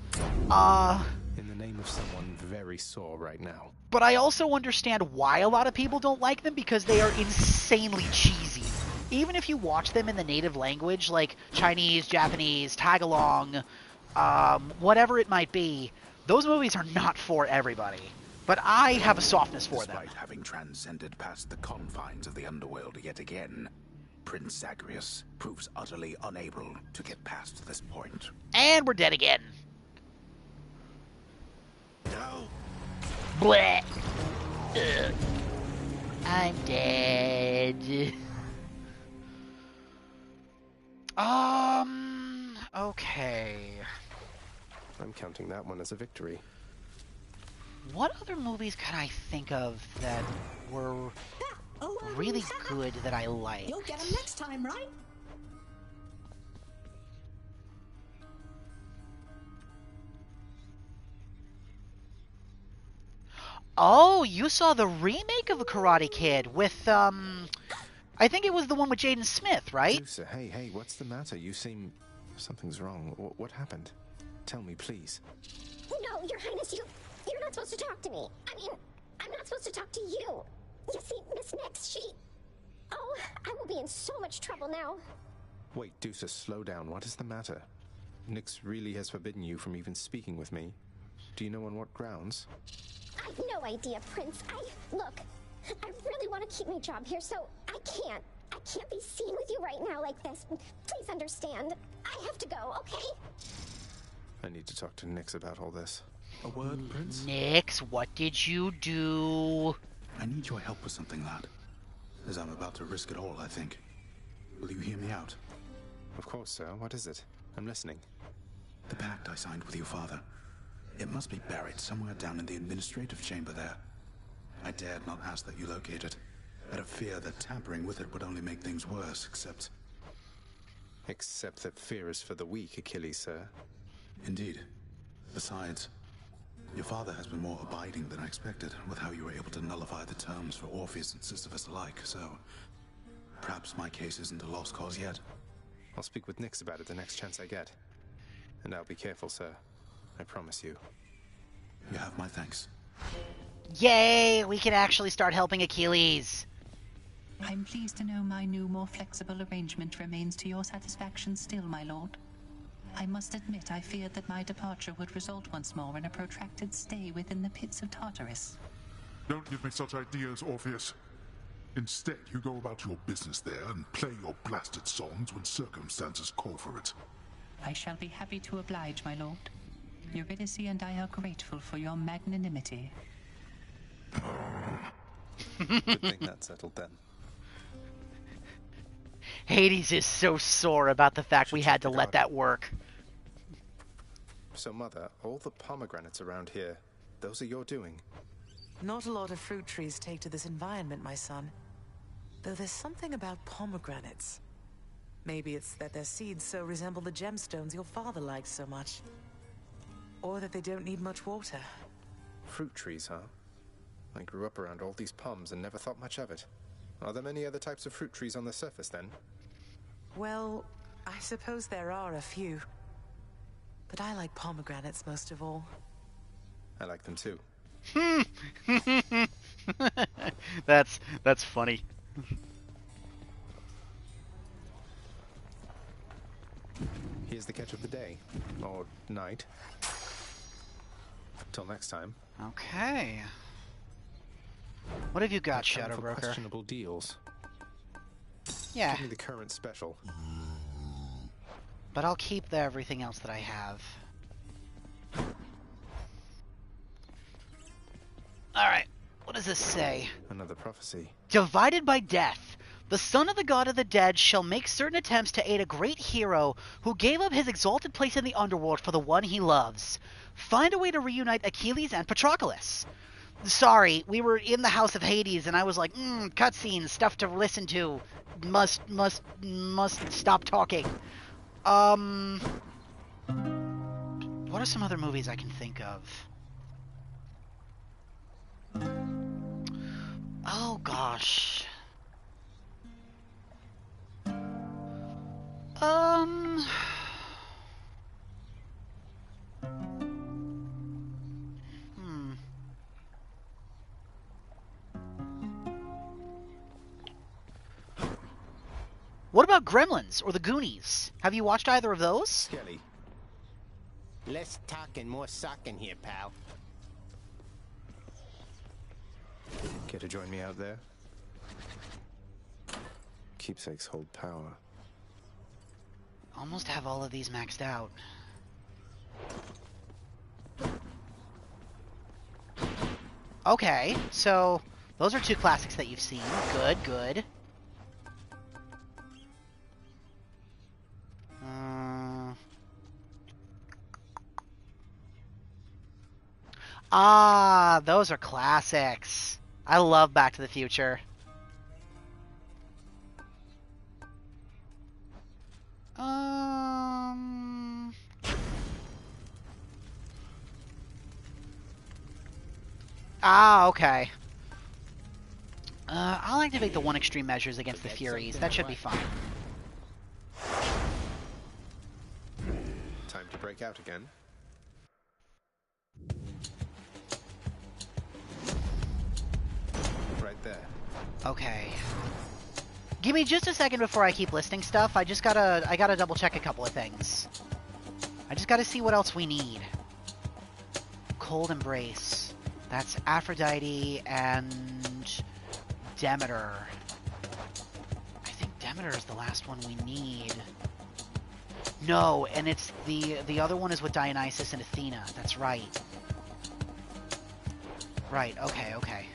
In the name of someone very sore right now. But I also understand why a lot of people don't like them, because they are insanely cheesy. Even if you watch them in the native language, like Chinese, Japanese, Tagalong, whatever it might be, those movies are not for everybody. But I have a softness for them. Despite having transcended past the confines of the underworld yet again, Prince Zagreus proves utterly unable to get past this point. And we're dead again. No. Blech. Ugh. I'm dead. Okay. I'm counting that one as a victory. What other movies can I think of that were really good that I liked? You'll get them next time, right? Oh, you saw the remake of The Karate Kid with, I think it was the one with Jaden Smith, right? Deucer, hey, what's the matter? You seem... Something's wrong. What happened? Tell me, please. No, Your Highness, you're not supposed to talk to me. I mean, I'm not supposed to talk to you. You see, Miss Nix, she... Oh, I will be in so much trouble now. Wait, Deucer, slow down. What is the matter? Nix really has forbidden you from even speaking with me. Do you know on what grounds? I've no idea, Prince. Look, I really want to keep my job here, so I can't be seen with you right now like this. Please understand. I have to go, okay? I need to talk to Nix about all this. A word, Prince? Nix, what did you do? I need your help with something, lad. As I'm about to risk it all, I think. Will you hear me out? Of course, sir. What is it? I'm listening. The pact I signed with your father. It must be buried somewhere down in the administrative chamber there. I dared not ask that you locate it, out of fear that tampering with it would only make things worse, except... Except that fear is for the weak, Achilles, sir. Indeed. Besides, your father has been more abiding than I expected with how you were able to nullify the terms for Orpheus and Sisyphus alike, so... Perhaps my case isn't a lost cause yet. I'll speak with Nix about it the next chance I get. And I'll be careful, sir. I promise you. You have my thanks. Yay! We can actually start helping Achilles. I'm pleased to know my new, more flexible arrangement remains to your satisfaction still, my lord. I must admit I feared that my departure would result once more in a protracted stay within the pits of Tartarus. Don't give me such ideas, Orpheus. Instead, you go about your business there and play your blasted songs when circumstances call for it. I shall be happy to oblige, my lord. Eurydice and I are grateful for your magnanimity. Good thing that's settled then. Hades is so sore about the fact we had to let that work. So, Mother, all the pomegranates around here, those are your doing? Not a lot of fruit trees take to this environment, my son. Though there's something about pomegranates. Maybe it's that their seeds so resemble the gemstones your father likes so much. Or that they don't need much water. Fruit trees, huh? I grew up around all these palms and never thought much of it. Are there many other types of fruit trees on the surface, then? Well, I suppose there are a few. But I like pomegranates most of all. I like them too. That's funny. Here's the catch of the day. Or night. Till next time. Okay. What have you got, I've come Shadow for Broker? questionable deals. Yeah. Give me the current special. But I'll keep everything else that I have. Alright, what does this say? Another prophecy. Divided by death, the son of the god of the dead shall make certain attempts to aid a great hero who gave up his exalted place in the underworld for the one he loves. Find a way to reunite Achilles and Patroclus. Sorry, we were in the House of Hades and I was like, cutscenes, stuff to listen to. Must stop talking. What are some other movies I can think of? Oh gosh. What about Gremlins or The Goonies? Have you watched either of those? Skelly. Less talking, more socking here, pal. Care to join me out there? Keepsakes hold power. Almost have all of these maxed out. Okay, so those are two classics that you've seen. Good, good. Those are classics. I love Back to the Future. Okay. I'll activate the one extreme measures against the Furies. That should be fine. Time to break out again. Right there. Okay. Give me just a second before I keep listing stuff. I gotta double check a couple of things. I just gotta see what else we need. Cold Embrace. That's Aphrodite and Demeter. I think Demeter is the last one we need. No, and it's the other one is with Dionysus and Athena. That's right. Right, okay, okay.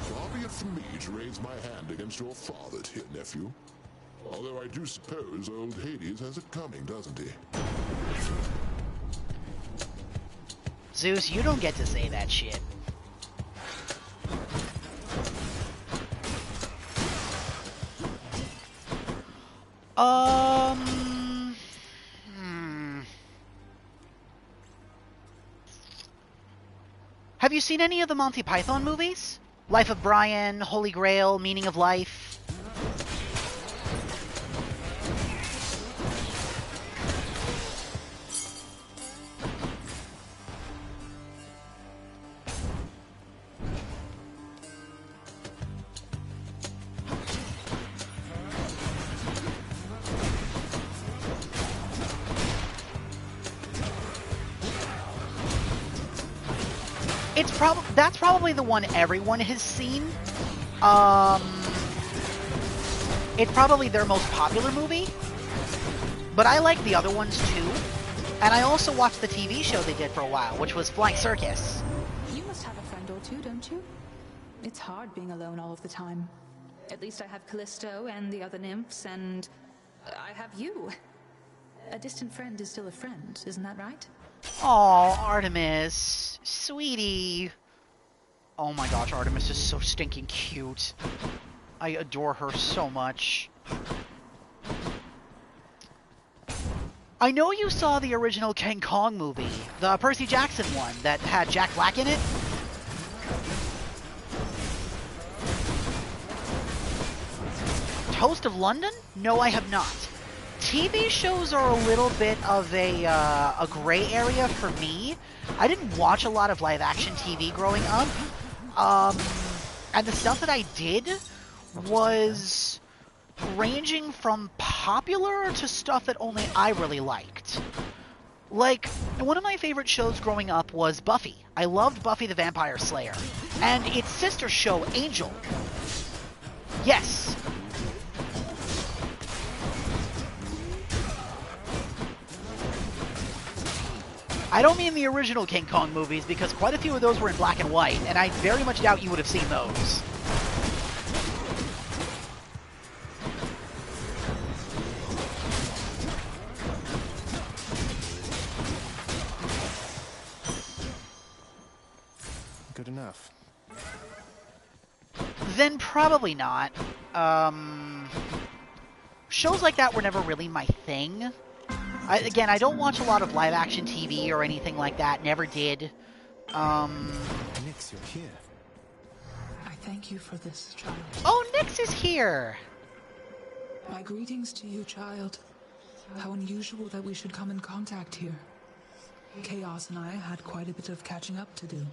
Far be it from me to raise my hand against your father, dear nephew. Although I do suppose old Hades has it coming, doesn't he? Zeus, you don't get to say that shit. Have you seen any of the Monty Python movies? Life of Brian, Holy Grail, Meaning of Life? That's probably the one everyone has seen. It's probably their most popular movie. But I like the other ones too. And I also watched the TV show they did for a while, which was Flying Circus. You must have a friend or two, don't you? It's hard being alone all of the time. At least I have Callisto and the other nymphs, and I have you. A distant friend is still a friend, isn't that right? Aw, Artemis. Sweetie. Oh my gosh, Artemis is so stinking cute. I adore her so much. I know you saw the original King Kong movie, the Percy Jackson one that had Jack Black in it. Toast of London? No, I have not. TV shows are a little bit of a gray area for me. I didn't watch a lot of live-action TV growing up. And the stuff that I did was ranging from popular to stuff that only I really liked. Like, one of my favorite shows growing up was Buffy. I loved Buffy the Vampire Slayer. And its sister show, Angel. Yes. I don't mean the original King Kong movies, because quite a few of those were in black and white, and I very much doubt you would have seen those. Good enough. Then probably not. Shows like that were never really my thing. Again, I don't watch a lot of live-action TV or anything like that. Never did. Nix, you're here. I thank you for this, child. Oh, Nix is here! My greetings to you, child. How unusual that we should come in contact here. Chaos and I had quite a bit of catching up to do.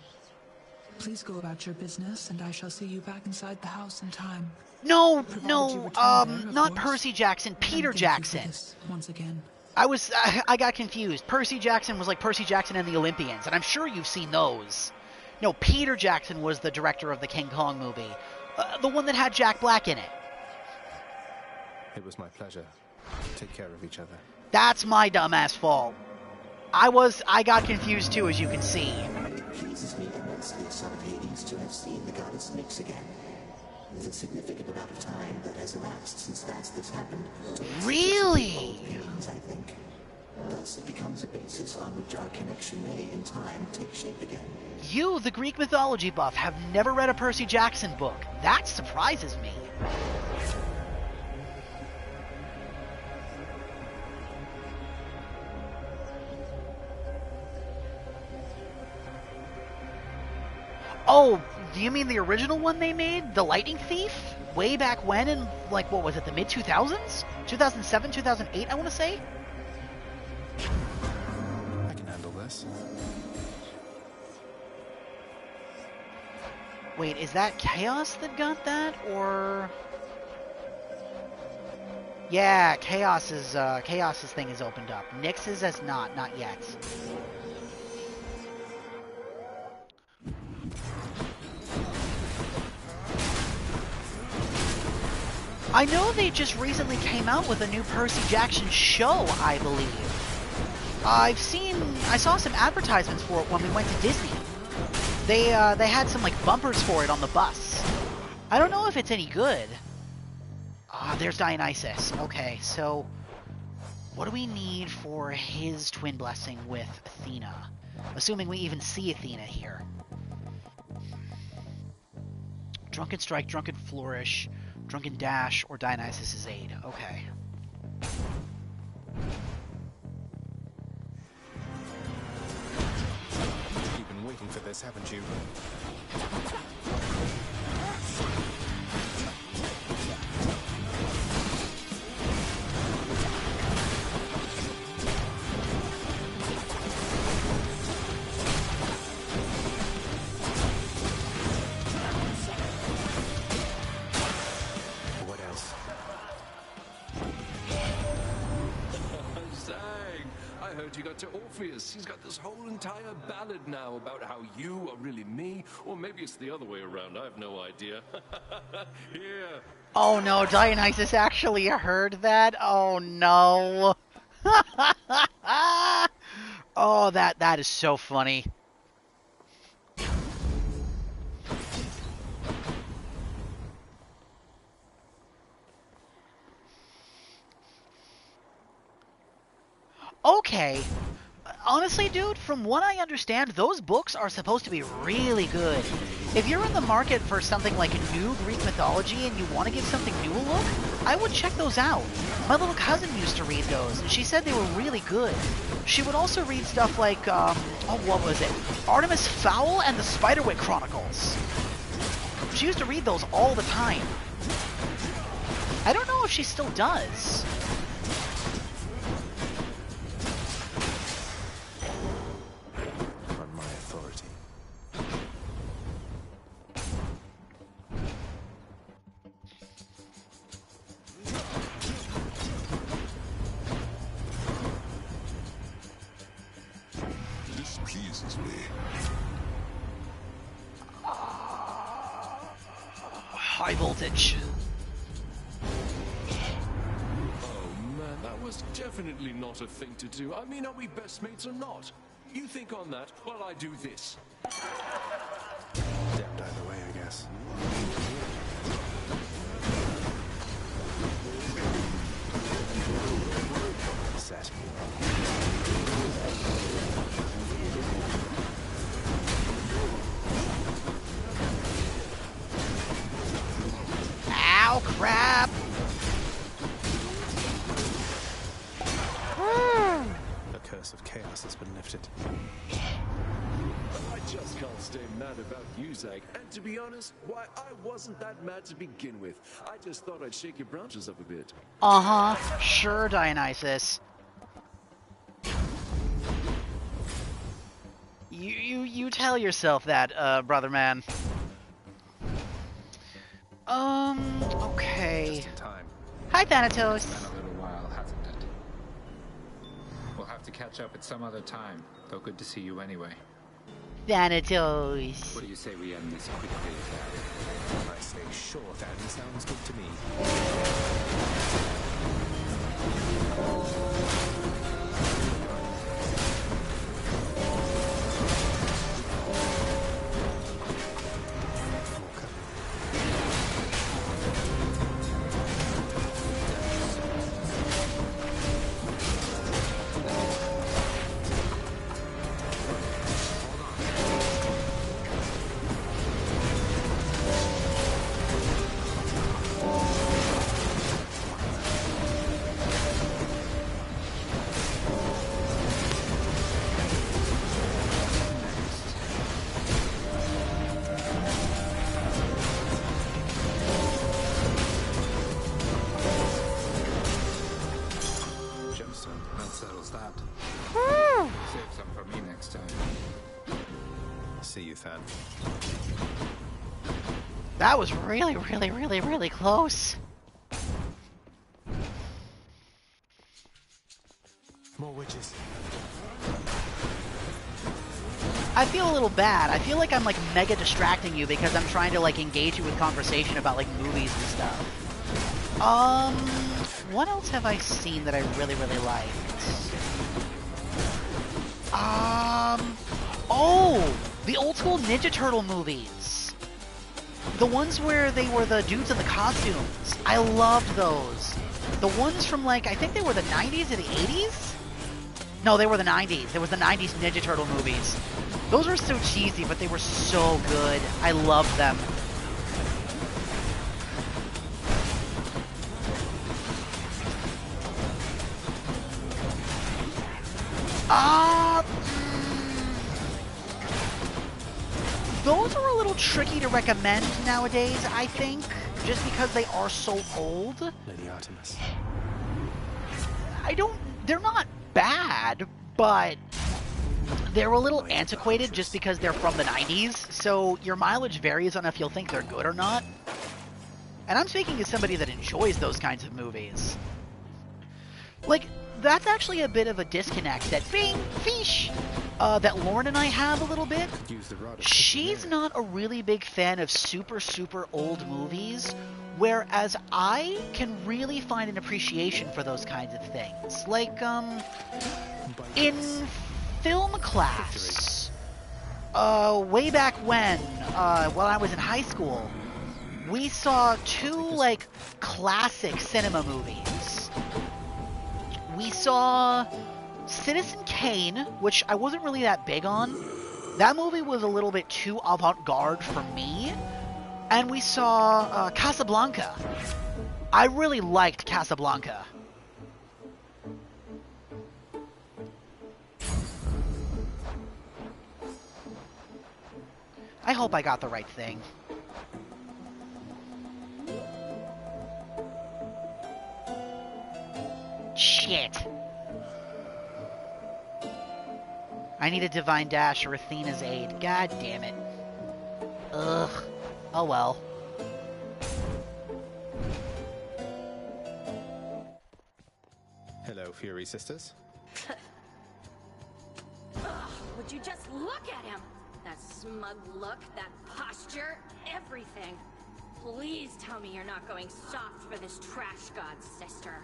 Please go about your business, and I shall see you back inside the house in time. No, there, not course. Percy Jackson, Peter Jackson. Once again. I got confused. Percy Jackson was like Percy Jackson and the Olympians, and I'm sure you've seen those. No, Peter Jackson was the director of the King Kong movie. The one that had Jack Black in it. It was my pleasure. Take care of each other. That's my dumbass fault. I got confused too, as you can see. It pleases me immensely, son of Hades, to have seen the goddess Nyx again. There's a significant amount of time that has elapsed since last this happened. Really? Pains, I think. Thus, it becomes a basis on which our connection may, in time, take shape again. You, the Greek mythology buff, have never read a Percy Jackson book. That surprises me. Oh, do you mean the original one they made? The Lightning Thief? Way back when in, like, what was it, the mid-2000s? 2007, 2008, I want to say? I can handle this. Wait, is that Chaos that got that, or... Yeah, Chaos's thing is opened up. Nyx's has not yet. I know they just recently came out with a new Percy Jackson show, I believe. I saw some advertisements for it when we went to Disney. They had some, like, bumpers for it on the bus. I don't know if it's any good. Ah, there's Dionysus. Okay, so what do we need for his twin blessing with Athena? Assuming we even see Athena here. Drunken Strike, Drunken Flourish, Drunken Dash, or Dionysus' Aid. Okay. You've been waiting for this, haven't you? You got to Orpheus. He's got this whole entire ballad now about how you are really me, or maybe it's the other way around. I have no idea. Here. Oh no, Dionysus actually heard that? Oh no. Oh, that is so funny. Okay. Honestly, dude, from what I understand, those books are supposed to be really good. If you're in the market for something like new Greek mythology and you want to give something new a look, I would check those out. My little cousin used to read those, and she said they were really good. She would also read stuff like, what was it? Artemis Fowl and the Spiderwick Chronicles. She used to read those all the time. I don't know if she still does. high voltage. Oh man, that was definitely not a thing to do. I mean, are we best mates or not? You think on that while I do this. Adept either way, I guess. Set. Ow, crap! The curse of chaos has been lifted. I just can't stay mad about you, Zach. And to be honest, why, I wasn't that mad to begin with. I just thought I'd shake your branches up a bit. Uh-huh. Sure, Dionysus. You tell yourself that, brother man. Okay. Just in time. Hi, Thanatos. It's been a little while, hasn't it? We'll have to catch up at some other time, though good to see you anyway. Thanatos. What do you say we end this quickly, Dad? I say sure, that sounds good to me. That was really, really, really, really close. More witches. I feel a little bad. I feel like I'm like mega distracting you because I'm trying to like engage you with conversation about like movies and stuff. What else have I seen that I really, really liked? Oh, the old school Ninja Turtle movies. The ones where they were the dudes in the costumes. I loved those. The ones from like, I think they were the 90s or the 80s? No, they were the 90s. It was the 90s Ninja Turtle movies. Those were so cheesy, but they were so good. I loved them. Those are a little tricky to recommend nowadays, I think, just because they are so old. Lady Artemis. They're not bad, but they're a little antiquated just because they're from the 90s, so your mileage varies on if you'll think they're good or not. And I'm speaking as somebody that enjoys those kinds of movies. Like, that's actually a bit of a disconnect that that Lauren and I have a little bit. She's not a really big fan of super, super old movies, whereas I can really find an appreciation for those kinds of things. Like, in film class, way back when, while I was in high school, we saw two, like, classic cinema movies. We saw Citizen Kane, which I wasn't really that big on. That movie was a little bit too avant-garde for me. And we saw Casablanca. I really liked Casablanca. I hope I got the right thing. Shit. I need a Divine Dash or Athena's aid. God damn it. Ugh. Oh well. Hello, Fury Sisters. Ugh, would you just look at him? That smug look, that posture, everything. Please tell me you're not going soft for this trash god's sister.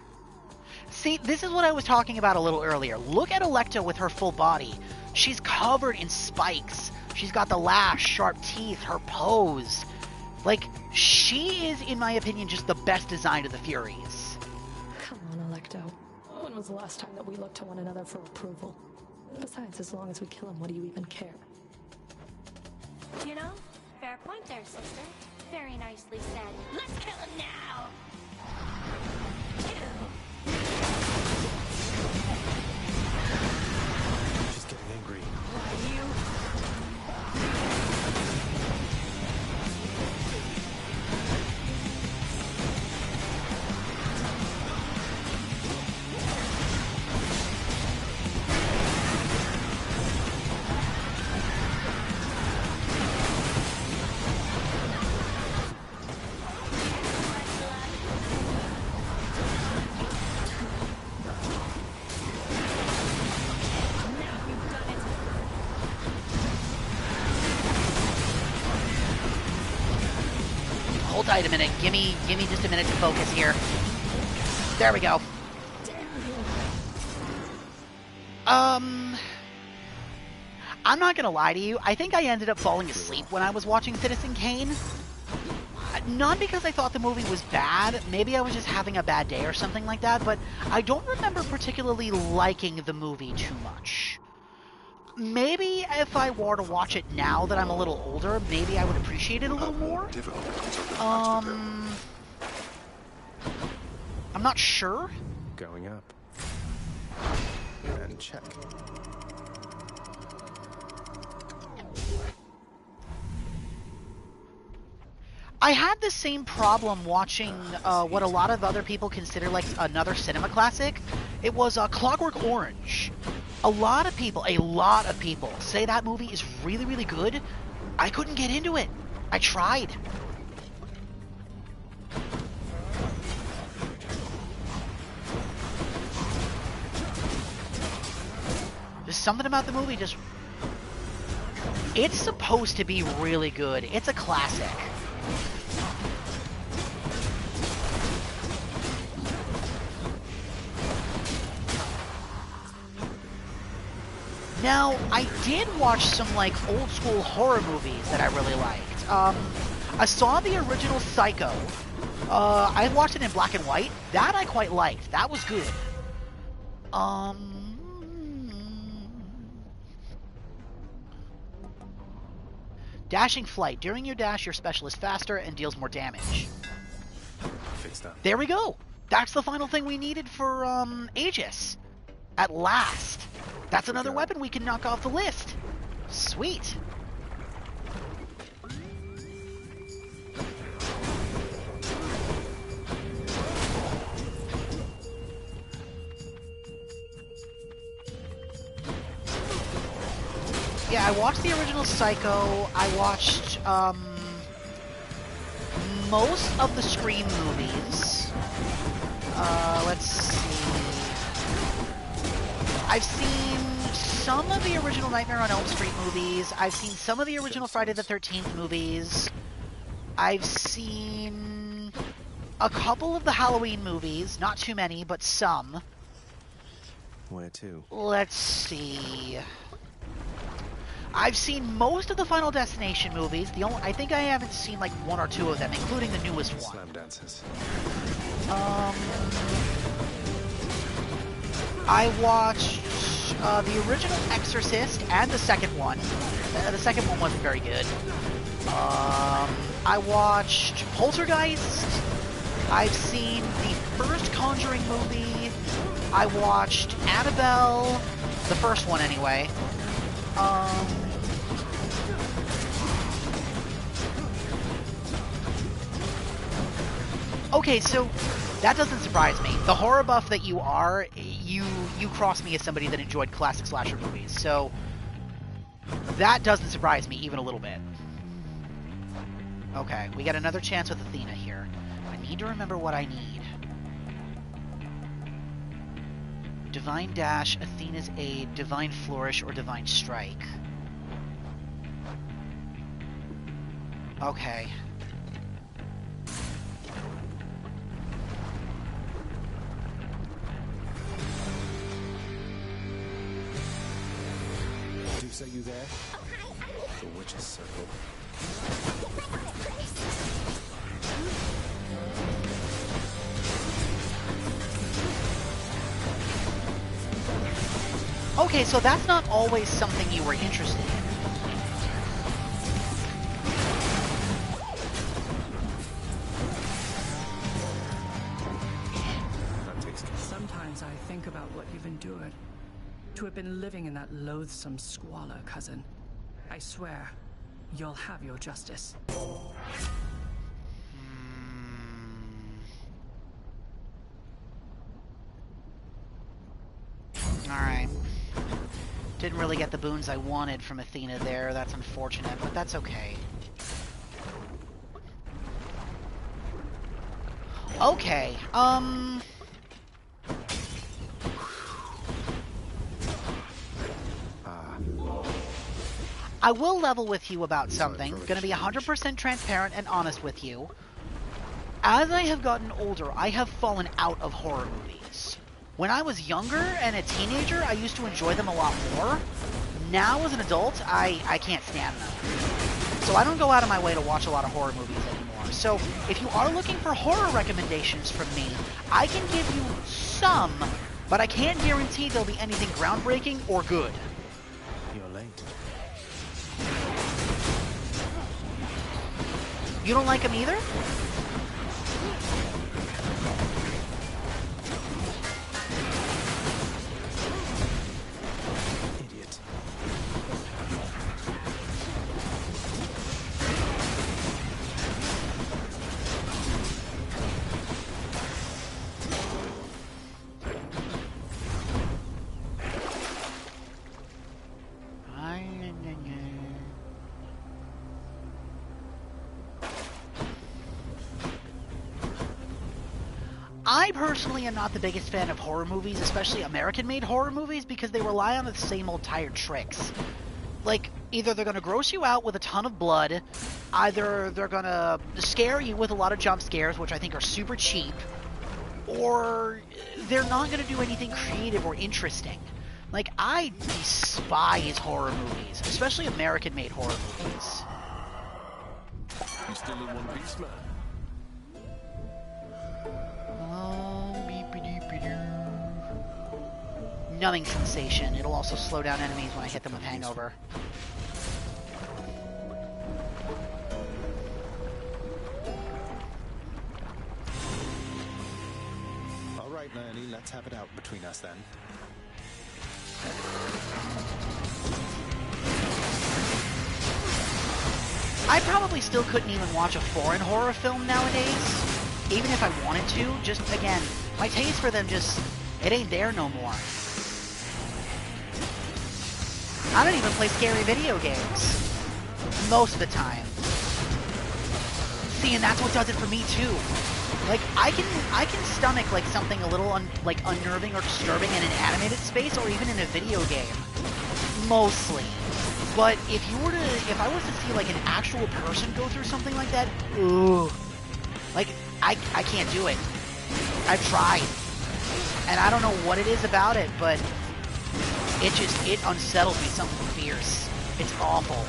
See, this is what I was talking about a little earlier. Look at Electa with her full body. She's covered in spikes. She's got the lash, sharp teeth, her pose. Like, she is, in my opinion, just the best design of the Furies. Come on, Electo. When was the last time that we looked to one another for approval? Besides, as long as we kill him, what do you even care? You know, fair point there, sister. Very nicely said. Let's kill him now! She's getting angry. You... Hold tight a minute. Give me just a minute to focus here. There we go. I'm not gonna lie to you. I think I ended up falling asleep when I was watching Citizen Kane. Not because I thought the movie was bad. Maybe I was just having a bad day or something like that, but I don't remember particularly liking the movie too much. Maybe if I were to watch it now that I'm a little older, maybe I would appreciate it a little more. I'm not sure. Going up. And check. I had the same problem watching what a lot of other people consider like another cinema classic. It was Clockwork Orange. A lot of people say that movie is really, really good. I couldn't get into it. I tried. There's something about the movie just... It's supposed to be really good. It's a classic. Now, I did watch some, like, old-school horror movies that I really liked. I saw the original Psycho. I watched it in black and white. That I quite liked. That was good. Dashing Flight. During your dash, your special is faster and deals more damage. Fix that. There we go. That's the final thing we needed for, Aegis. At last. That's another weapon we can knock off the list. Sweet. Yeah, I watched the original Psycho. I watched, most of the Scream movies. Let's see. I've seen some of the original Nightmare on Elm Street movies. I've seen some of the original Friday the 13th movies. I've seen a couple of the Halloween movies. Not too many, but some. Where to? Let's see. I've seen most of the Final Destination movies. I think I haven't seen like one or two of them, including the newest one. Slam dances. I watched the original Exorcist and the second one. The second one wasn't very good. I watched Poltergeist. I've seen the first Conjuring movie. I watched Annabelle, the first one anyway. Okay, so that doesn't surprise me. The horror buff that you are, you cross me as somebody that enjoyed classic slasher movies, so that doesn't surprise me even a little bit. Okay, we got another chance with Athena here. I need to remember what I need. Divine Dash, Athena's Aid, Divine Flourish, or Divine Strike. Okay. Graves, are you there? The Witch's Circle. Okay, so that's not always something you were interested in. Sometimes I think about what you've endured. To have been living in that loathsome squalor, cousin. I swear, you'll have your justice. Alright. Didn't really get the boons I wanted from Athena there. That's unfortunate, but that's okay. Okay, I will level with you about something. Gonna be 100% transparent and honest with you. As I have gotten older, I have fallen out of horror movies. When I was younger and a teenager, I used to enjoy them a lot more. Now, as an adult, I can't stand them. So I don't go out of my way to watch a lot of horror movies anymore. So if you are looking for horror recommendations from me, I can give you some, but I can't guarantee there'll be anything groundbreaking or good. You're late. You don't like them either? Idiot. I personally am not the biggest fan of horror movies, especially American-made horror movies, because they rely on the same old tired tricks. Like, either they're going to gross you out with a ton of blood, either they're going to scare you with a lot of jump scares, which I think are super cheap, or they're not going to do anything creative or interesting. Like, I despise horror movies, especially American-made horror movies. You still in one piece, man? Numbing sensation. It'll also slow down enemies when I hit them with hangover. All right, Leonie, let's have it out between us then. I probably still couldn't even watch a foreign horror film nowadays, even if I wanted to. Just, again, my taste for them just, it ain't there no more. I don't even play scary video games. Most of the time. See, and that's what does it for me too. Like, I can stomach like something a little unnerving or disturbing in an animated space or even in a video game. Mostly. But if I was to see like an actual person go through something like that, ooh. Like, I can't do it. I've tried. And I don't know what it is about it, but it unsettles me something fierce. It's awful.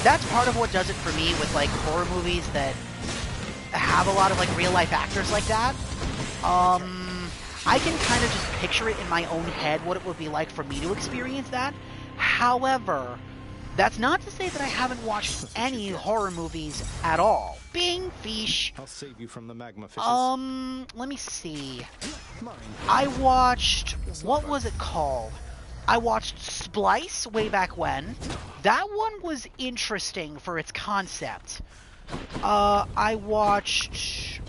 That's part of what does it for me with like horror movies that have a lot of like real life actors like that. I can kind of just picture it in my own head what it would be like for me to experience that. However, That's not to say that I haven't watched any horror movies at all. Bing, fish. I'll save you from the magma fishes. Let me see. Mine. I watched, what was it called? I watched Splice way back when. That one was interesting for its concept. I watched,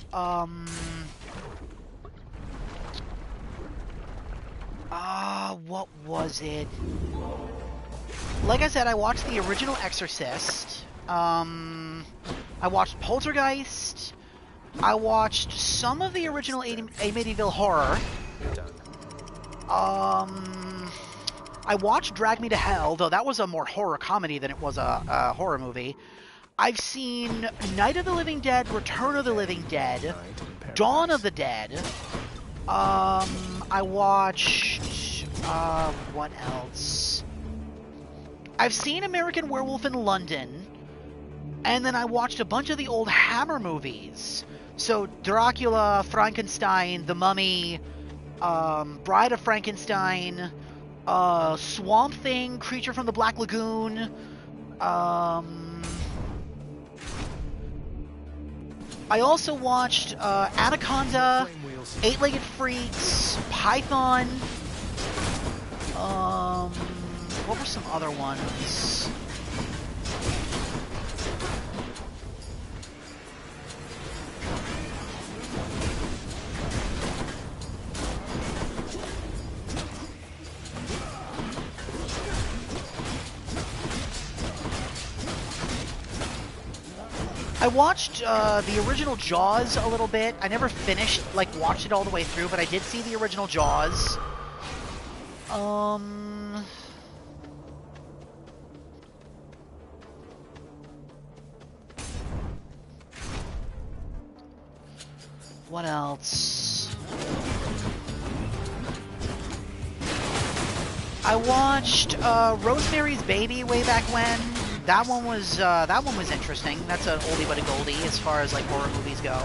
what was it? Like I said, I watched the original Exorcist. I watched Poltergeist. I watched some of the original Amityville Horror. I watched Drag Me to Hell, though that was a more horror comedy than it was a horror movie. I've seen Night of the Living Dead, Return of the Living Dead, Dawn of the Dead. I watched, what else? I've seen American Werewolf in London, and then I watched a bunch of the old Hammer movies. So Dracula, Frankenstein, The Mummy, Bride of Frankenstein, Swamp Thing, Creature from the Black Lagoon, I also watched Anaconda, Eight-Legged Freaks, Python. What were some other ones? I watched the original Jaws a little bit. I never finished, watched it all the way through, but I did see the original Jaws. What else? I watched Rosemary's Baby way back when. That one was interesting. That's an oldie but a goldie as far as horror movies go.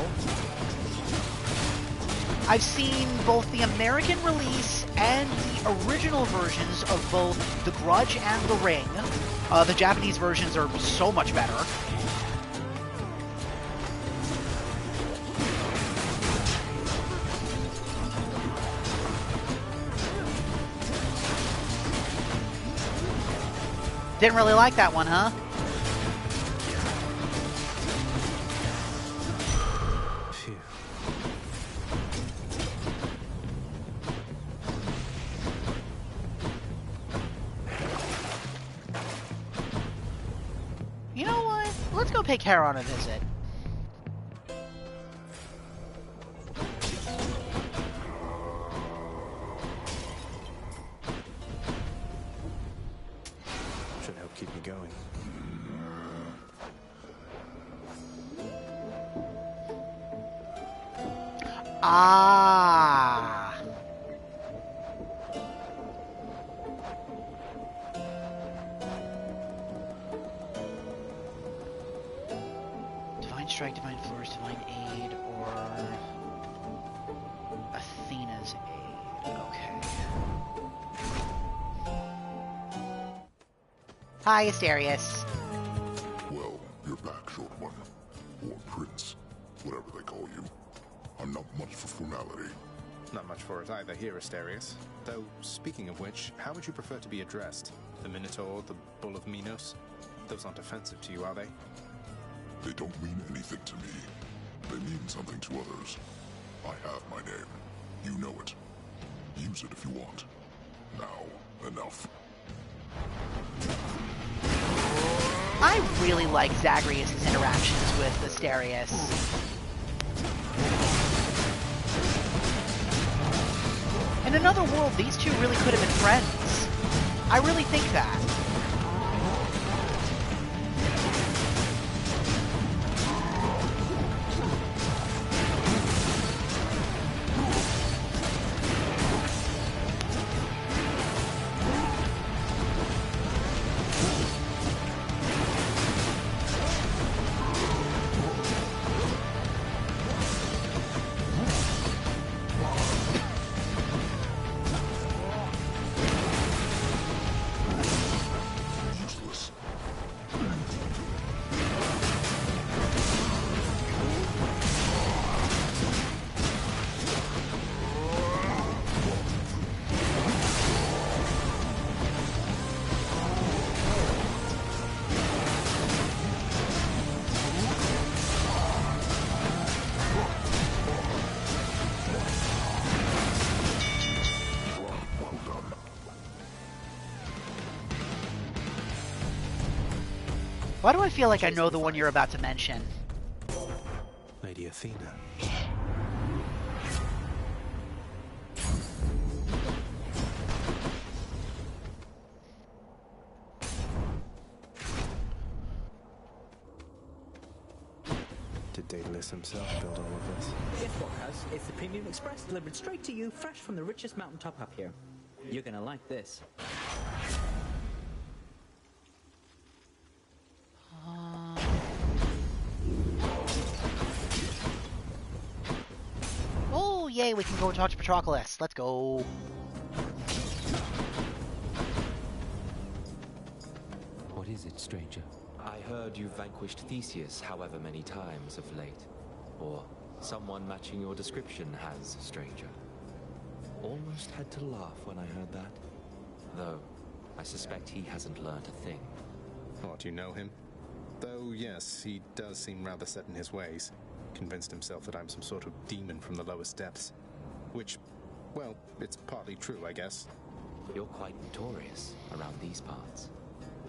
I've seen both the American release and the original versions of both The Grudge and The Ring. The Japanese versions are so much better. Didn't really like that one, huh? Phew. You know what? Let's go pay Charon a visit. Should help keep me going. Ah. Divine Strike, Divine Flourish, Divine Aid, or Athena's Aid. Okay. Hi, Asterius. Well, you're back, short one. Or prince. Whatever they call you. I'm not much for formality. Not much for it either here, Asterius. Though, speaking of which, how would you prefer to be addressed? The Minotaur, the Bull of Minos? Those aren't offensive to you, are they? They don't mean anything to me. They mean something to others. I have my name. You know it. Use it if you want. Now, enough. I really like Zagreus' interactions with Asterius. In another world, these two really could have been friends. I really think that. Why do I feel like I know the one you're about to mention? Lady Athena. Did Daedalus himself build all of this? Guess what, Cuz? It's the Premium Express delivered straight to you, fresh from the richest mountaintop up here. You're gonna like this. Oh, yay, we can go and talk to Patroclus. Let's go. What is it, stranger? I heard you vanquished Theseus however many times of late. Or someone matching your description has, stranger. Almost had to laugh when I heard that. Though, I suspect he hasn't learned a thing. What, you know him? Though, yes, he does seem rather set in his ways. Convinced himself that I'm some sort of demon from the lowest depths. Which, well, it's partly true, I guess. You're quite notorious around these parts.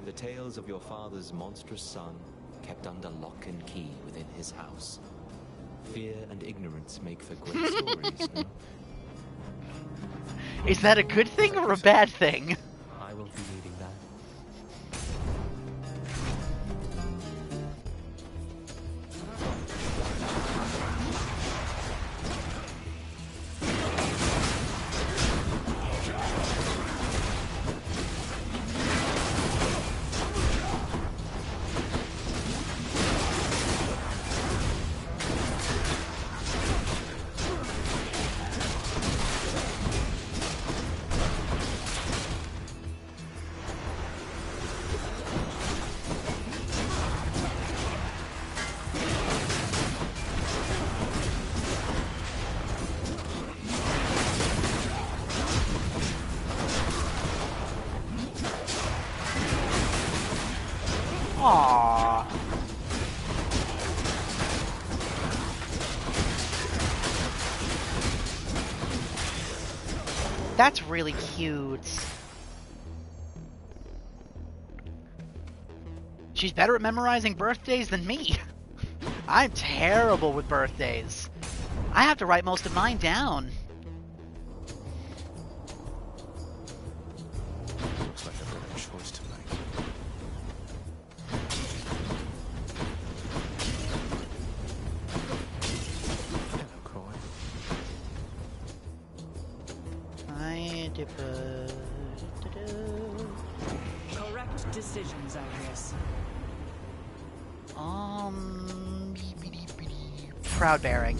The tales of your father's monstrous son kept under lock and key within his house. Fear and ignorance make for great stories, no? Is that a good thing or a bad thing? I will be needing that. Aww. That's really cute. She's better at memorizing birthdays than me. I'm terrible with birthdays. I have to write most of mine down. Looks like I've got a choice to make. Hello, Croy. Correct decisions, I guess. Proud bearing.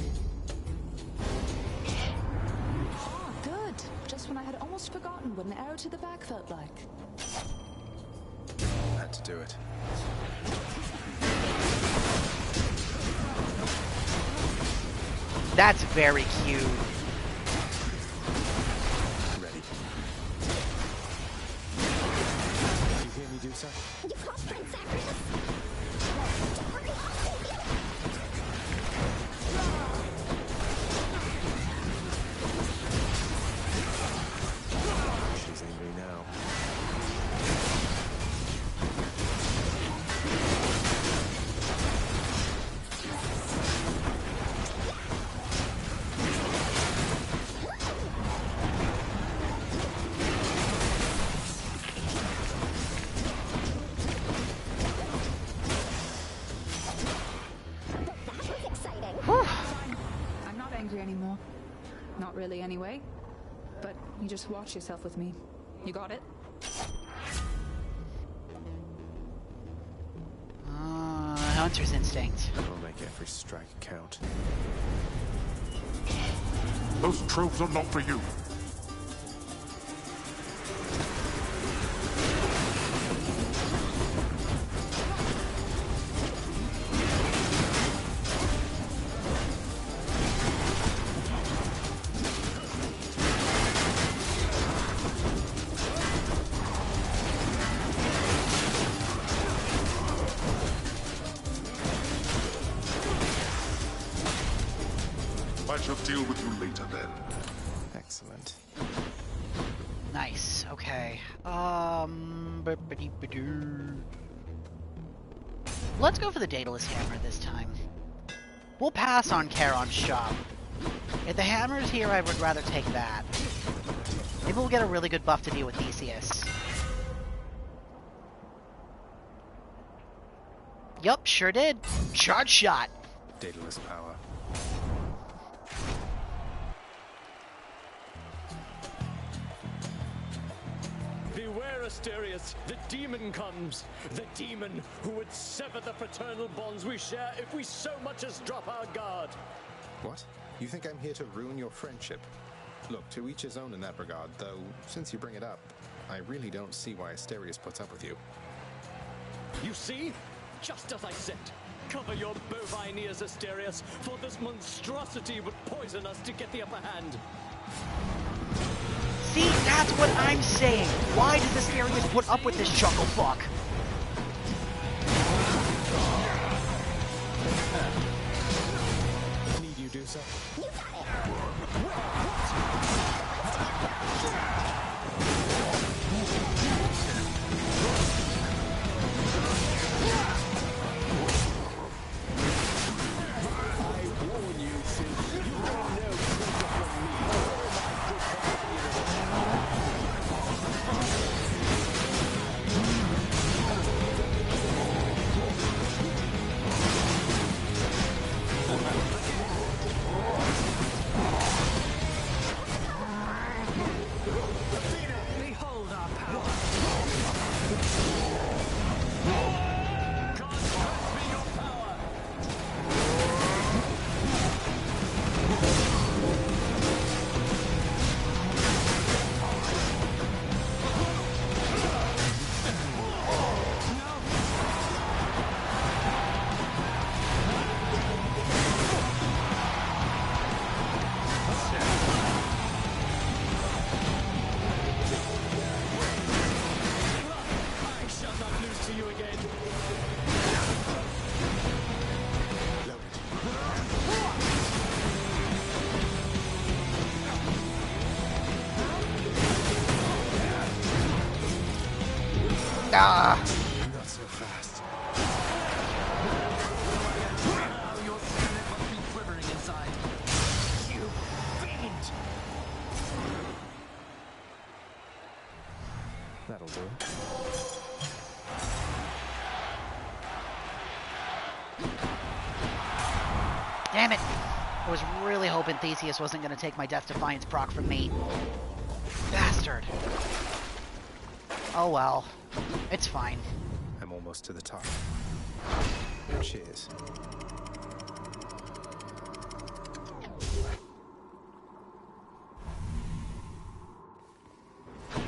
Ah, good. Just when I had almost forgotten what an arrow to the back felt like. Had to do it. That's very cute. Ready. You hear me, Dusa? You crossed Prince Zacharias. Don't worry, I'll save you. She's angry now. That was exciting. Fine. I'm not angry anymore. Not really, anyway. But you just watch yourself with me. You got it? Hunter's instinct. I'll make every strike count. Those tropes are not for you. I shall deal with you later then. Excellent. Nice. Okay. let's go for the Daedalus Hammer this time. We'll pass on Charon's shop. If the hammer's here, I would rather take that. Maybe we'll get a really good buff to deal with Theseus. Yup, sure did. Charge shot! Daedalus power. Beware, Asterius! The demon comes! The demon who would sever the fraternal bonds we share if we so much as drop our guard! What? You think I'm here to ruin your friendship? Look, to each his own in that regard, though, since you bring it up, I really don't see why Asterius puts up with you. You see? Just as I said. Cover your bovine ears, Asterius, for this monstrosity would poison us to get the upper hand. See, that's what I'm saying! Why does Asterius put up with this chuckle fuck? Need you do so? Ah! Not so fast. Now your spirit must be quivering inside. You fiend! That'll do. Damn it! I was really hoping Theseus wasn't going to take my Death Defiance proc from me. Bastard! Oh well. It's fine. I'm almost to the top. Cheers.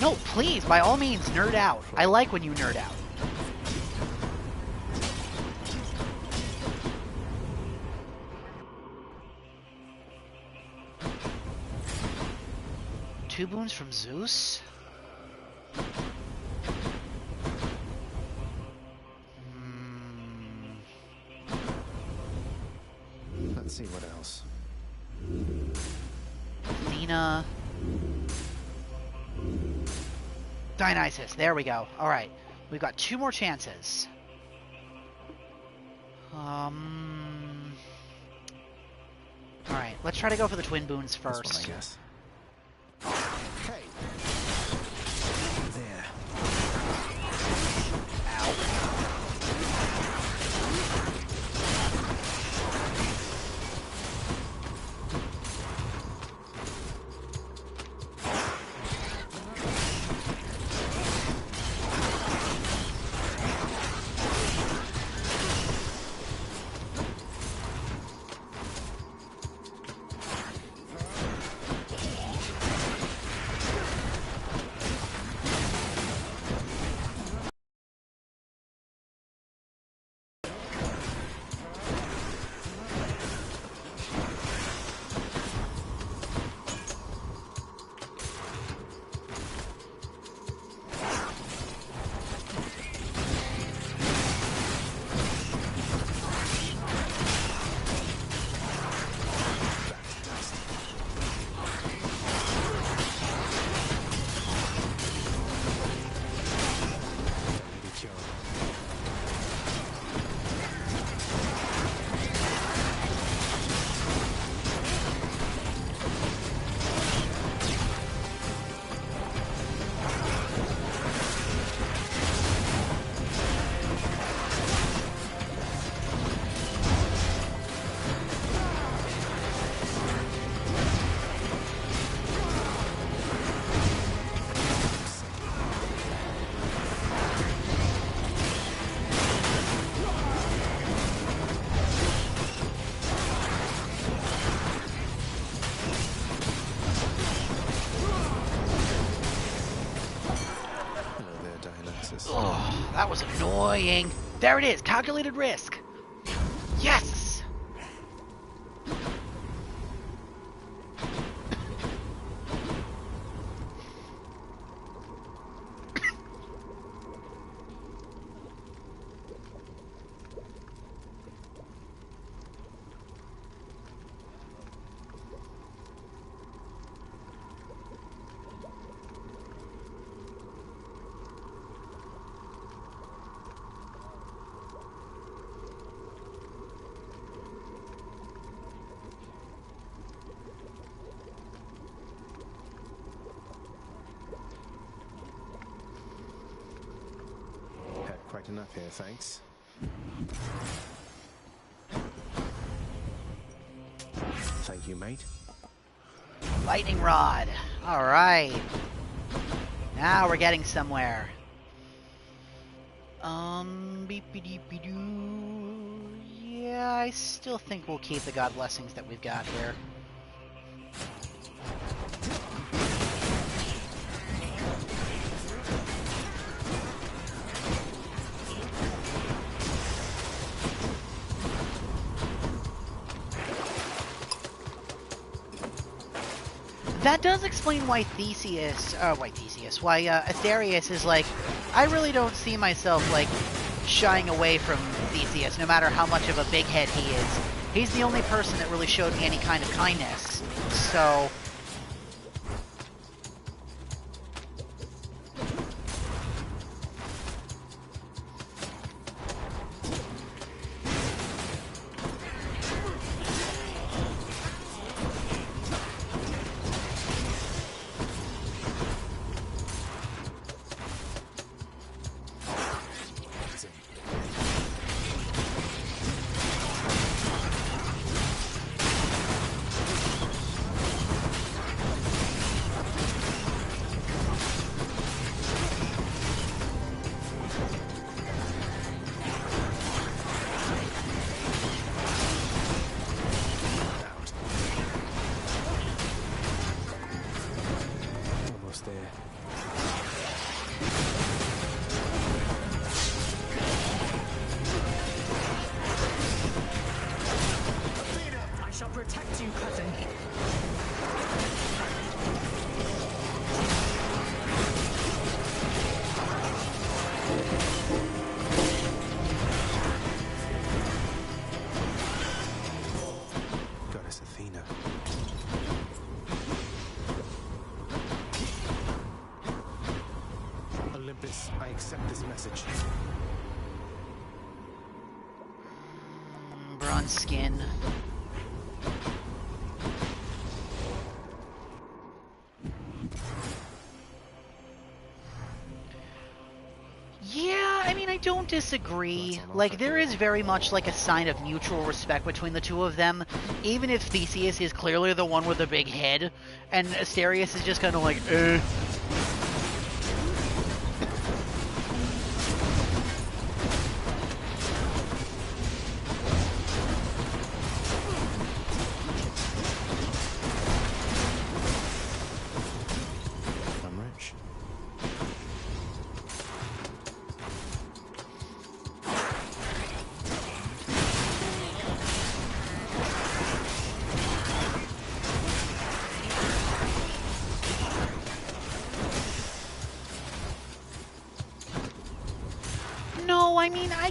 No, please, by all means, nerd out. I like when you nerd out. Two boons from Zeus? Let's see what else. Athena. Dionysus, there we go. Alright, we've got 2 more chances. Alright, let's try to go for the twin boons first. This one, I guess. Hey! There. Oh, that was annoying. There it is, calculated risk. Yes! Quite enough here, thanks. Thank you, mate. Lightning rod. Alright. Now we're getting somewhere. Beep-a-deep-a-doo. Yeah, I still think we'll keep the god blessings that we've got here. That does explain why why Asterius is like, I really don't see myself, like, shying away from Theseus, no matter how much of a big head he is. He's the only person that really showed me any kind of kindness, so... Protect you, cousin. Goddess Athena. Olympus, I accept this message. Bronze skin. I don't disagree. Like, there is very much like a sign of mutual respect between the two of them, even if Theseus is clearly the one with the big head, and Asterius is just kind of like, eh.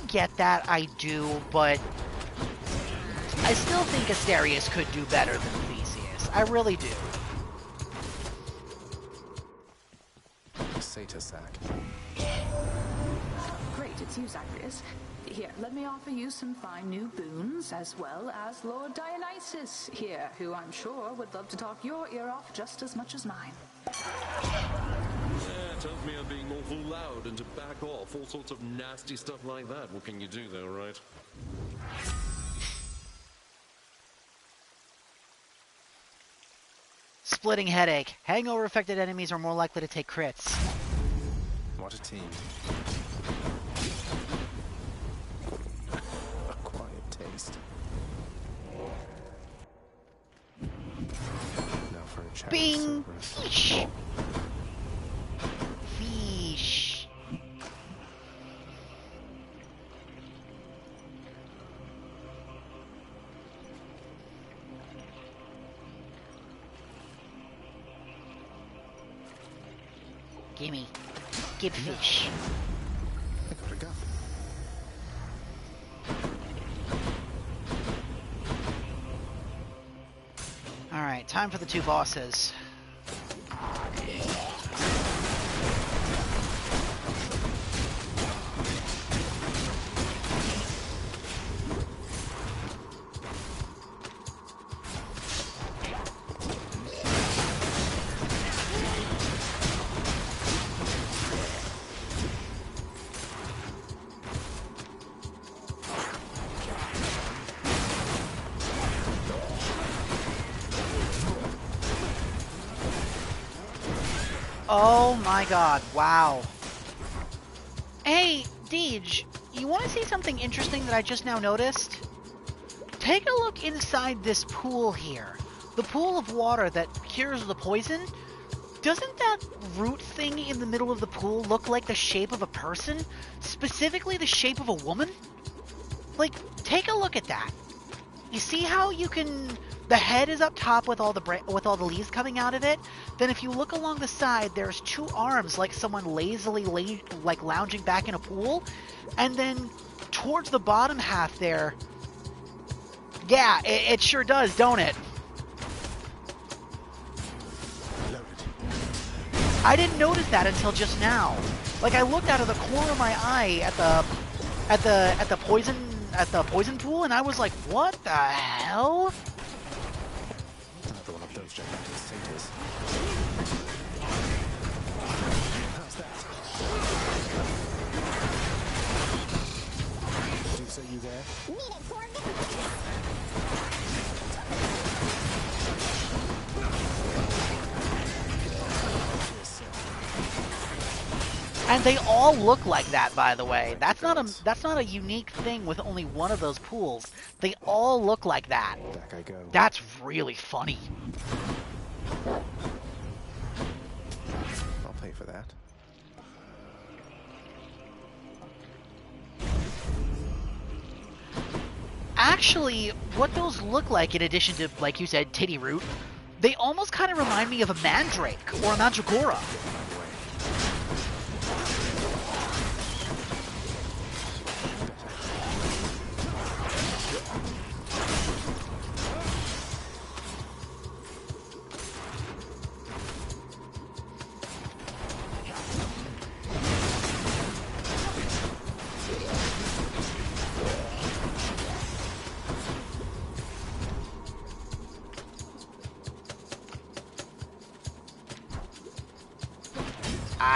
Get that, I do, but I still think Asterius could do better than Theseus. I really do. Satyr sack. Great, it's you, Zagreus. Here, let me offer you some fine new boons, as well as Lord Dionysus here, who I'm sure would love to talk your ear off just as much as mine. Tells me I'm being awful loud and to back off, all sorts of nasty stuff like that. What can you do though, right? Splitting headache. Hangover-affected enemies are more likely to take crits. What a team. A quiet taste. Now for a chat. Bing! Fish! Gimme. Give fish. I gotta go. Alright, time for the two bosses. Oh my god, wow. Hey, Deej, you want to see something interesting that I just now noticed? Take a look inside this pool here. The pool of water that cures the poison. Doesn't that root thing in the middle of the pool look like the shape of a person? Specifically the shape of a woman? Like, take a look at that. You see how you can... The head is up top with all the leaves coming out of it. Then if you look along the side, there's two arms like someone lazily lounging back in a pool. And then towards the bottom half there... Yeah, it sure does, don't it? I didn't notice that until just now. Like, I looked out of the corner of my eye at the poison pool, and I was like, what the hell? Another one of those gigantic satyrs. How's that? Did you say you there? And they all look like that, by the way. That's not a unique thing with only one of those pools. They all look like that. Back I go. That's really funny. I'll pay for that. Actually, what those look like, in addition to, like you said, titty root, they almost kind of remind me of a mandrake or a mandragora.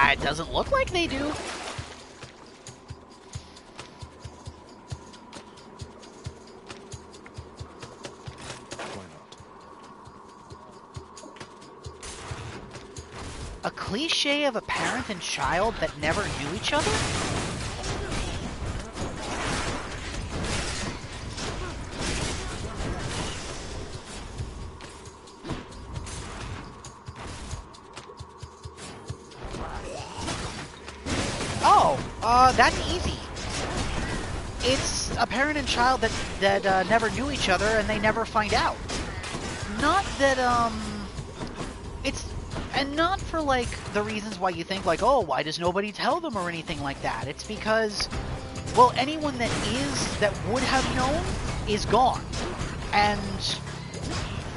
It doesn't look like they do. Why not? A cliche of a parent and child that never knew each other? That's easy. It's a parent and child that never knew each other and they never find out. Not that, and not for, like, the reasons why you think, like, oh, why does nobody tell them or anything like that. It's because, well, anyone that would have known is gone. And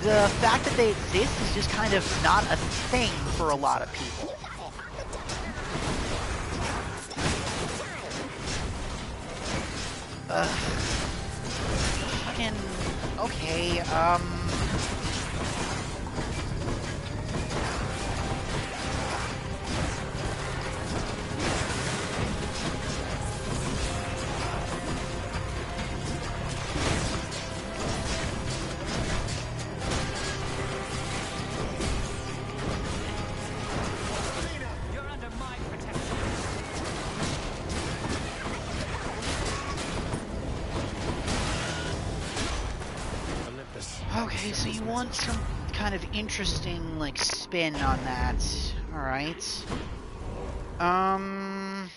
the fact that they exist is just kind of not a thing for a lot of people. Fucking... Okay, Okay, so you want some kind of interesting, like, spin on that. Alright. Chow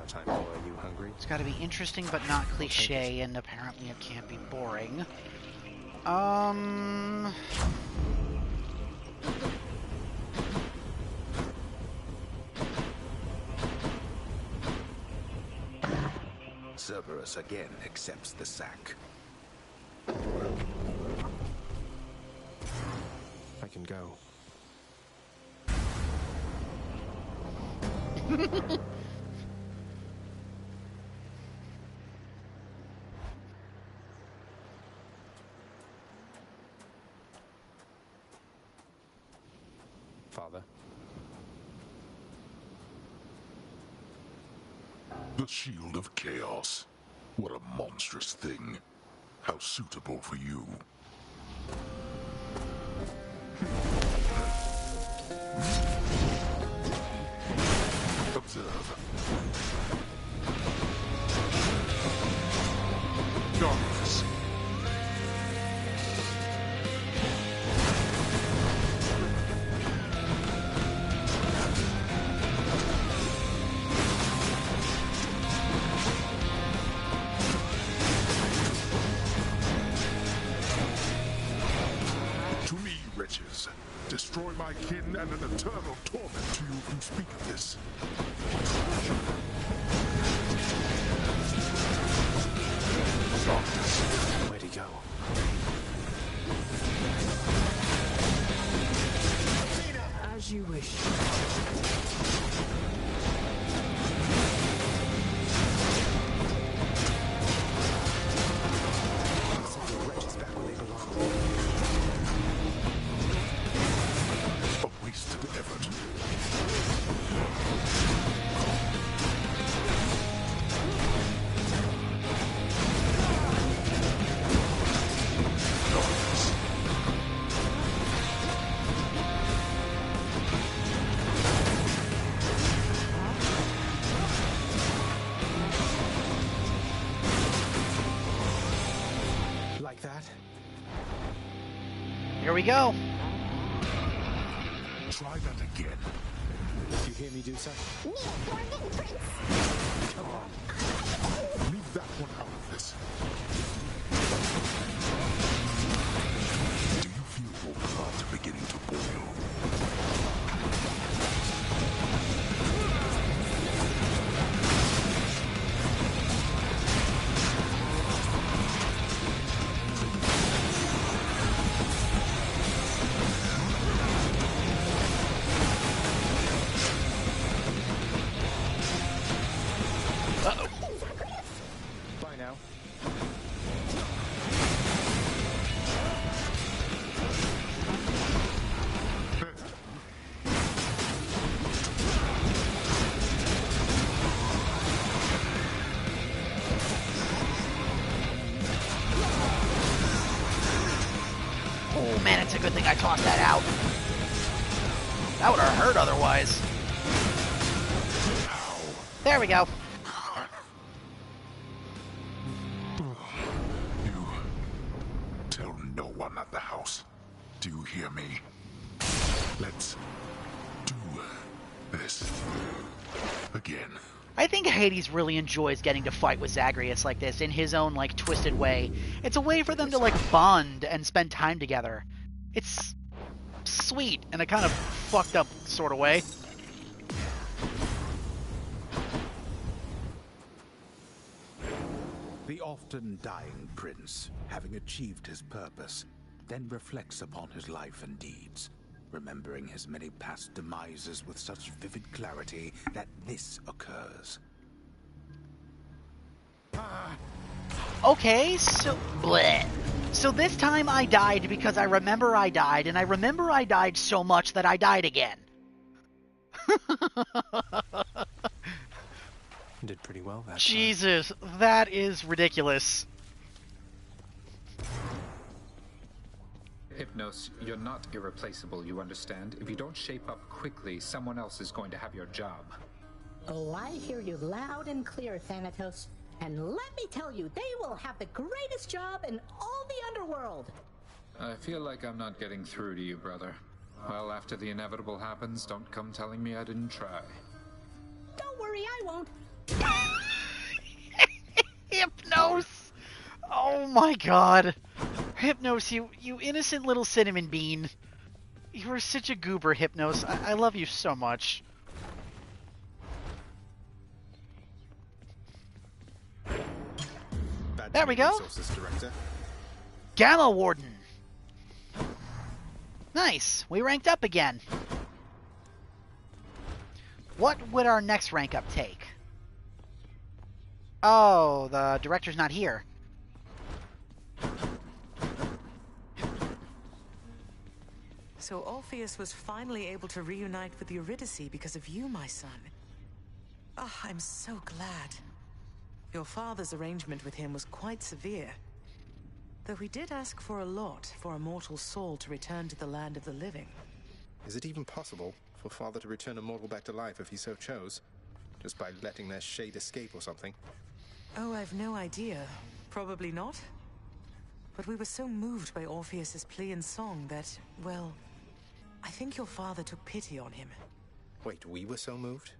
time, boy, are you hungry? It's gotta be interesting but not cliche, and apparently it can't be boring. Cerberus again accepts the sack. I can go. Father. The Shield of Chaos. What a monstrous thing. How suitable for you. Observe. Darkness. To me, wretches, destroy my kin and an eternal torment to you who speak of this. Darkness. Where'd he go? As you wish. Send the wretches back where they belong. A wasted effort. Like that? Here we go. Try that again. You hear me, Dusa? Come on. Leave that one out of this. Do you feel your blood beginning to boil? Bye now. Oh man, it's a good thing I tossed that out. That would have hurt otherwise. There we go. You tell no one at the house. Do you hear me? Let's do this again. I think Hades really enjoys getting to fight with Zagreus like this in his own, like, twisted way. It's a way for them to, like, bond and spend time together. It's sweet in a kind of fucked up sort of way. The often dying prince, having achieved his purpose, then reflects upon his life and deeds, remembering his many past demises with such vivid clarity that this occurs. Okay, so... bleh. So this time I died because I remember I died, and I remember I died so much that I died again. Did pretty well that Jesus, that is ridiculous. Hypnos, you're not irreplaceable, you understand? If you don't shape up quickly, someone else is going to have your job. Oh, I hear you loud and clear, Thanatos. And let me tell you, they will have the greatest job in all the underworld. I feel like I'm not getting through to you, brother. Well, after the inevitable happens, don't come telling me I didn't try. Don't worry, I won't. Hypnos! Oh my god. Hypnos, you innocent little cinnamon bean. You are such a goober, Hypnos. I love you so much. There we go. Resources Director. Gamma Warden. Nice. We ranked up again. What would our next rank up take? Oh, the director's not here. So Orpheus was finally able to reunite with Eurydice because of you, my son. Oh, I'm so glad. Your father's arrangement with him was quite severe. Though he did ask for a lot for a mortal soul to return to the land of the living. Is it even possible for Father to return a mortal back to life if he so chose? Just by letting their shade escape or something? Oh, I've no idea. Probably not. But we were so moved by Orpheus's plea and song that, well, I think your father took pity on him. Wait, we were so moved?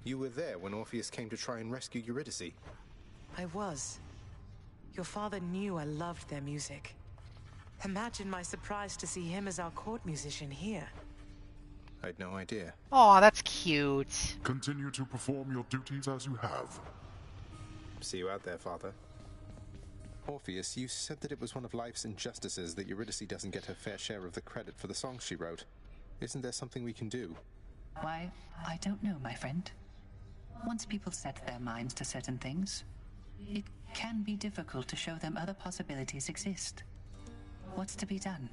You were there when Orpheus came to try and rescue Eurydice. I was. Your father knew I loved their music. Imagine my surprise to see him as our court musician here. I had no idea. Aw, that's cute. Continue to perform your duties as you have. See you out there, Father. Orpheus, you said that it was one of life's injustices that Eurydice doesn't get her fair share of the credit for the songs she wrote. Isn't there something we can do? Why, I don't know, my friend. Once people set their minds to certain things, it can be difficult to show them other possibilities exist. What's to be done?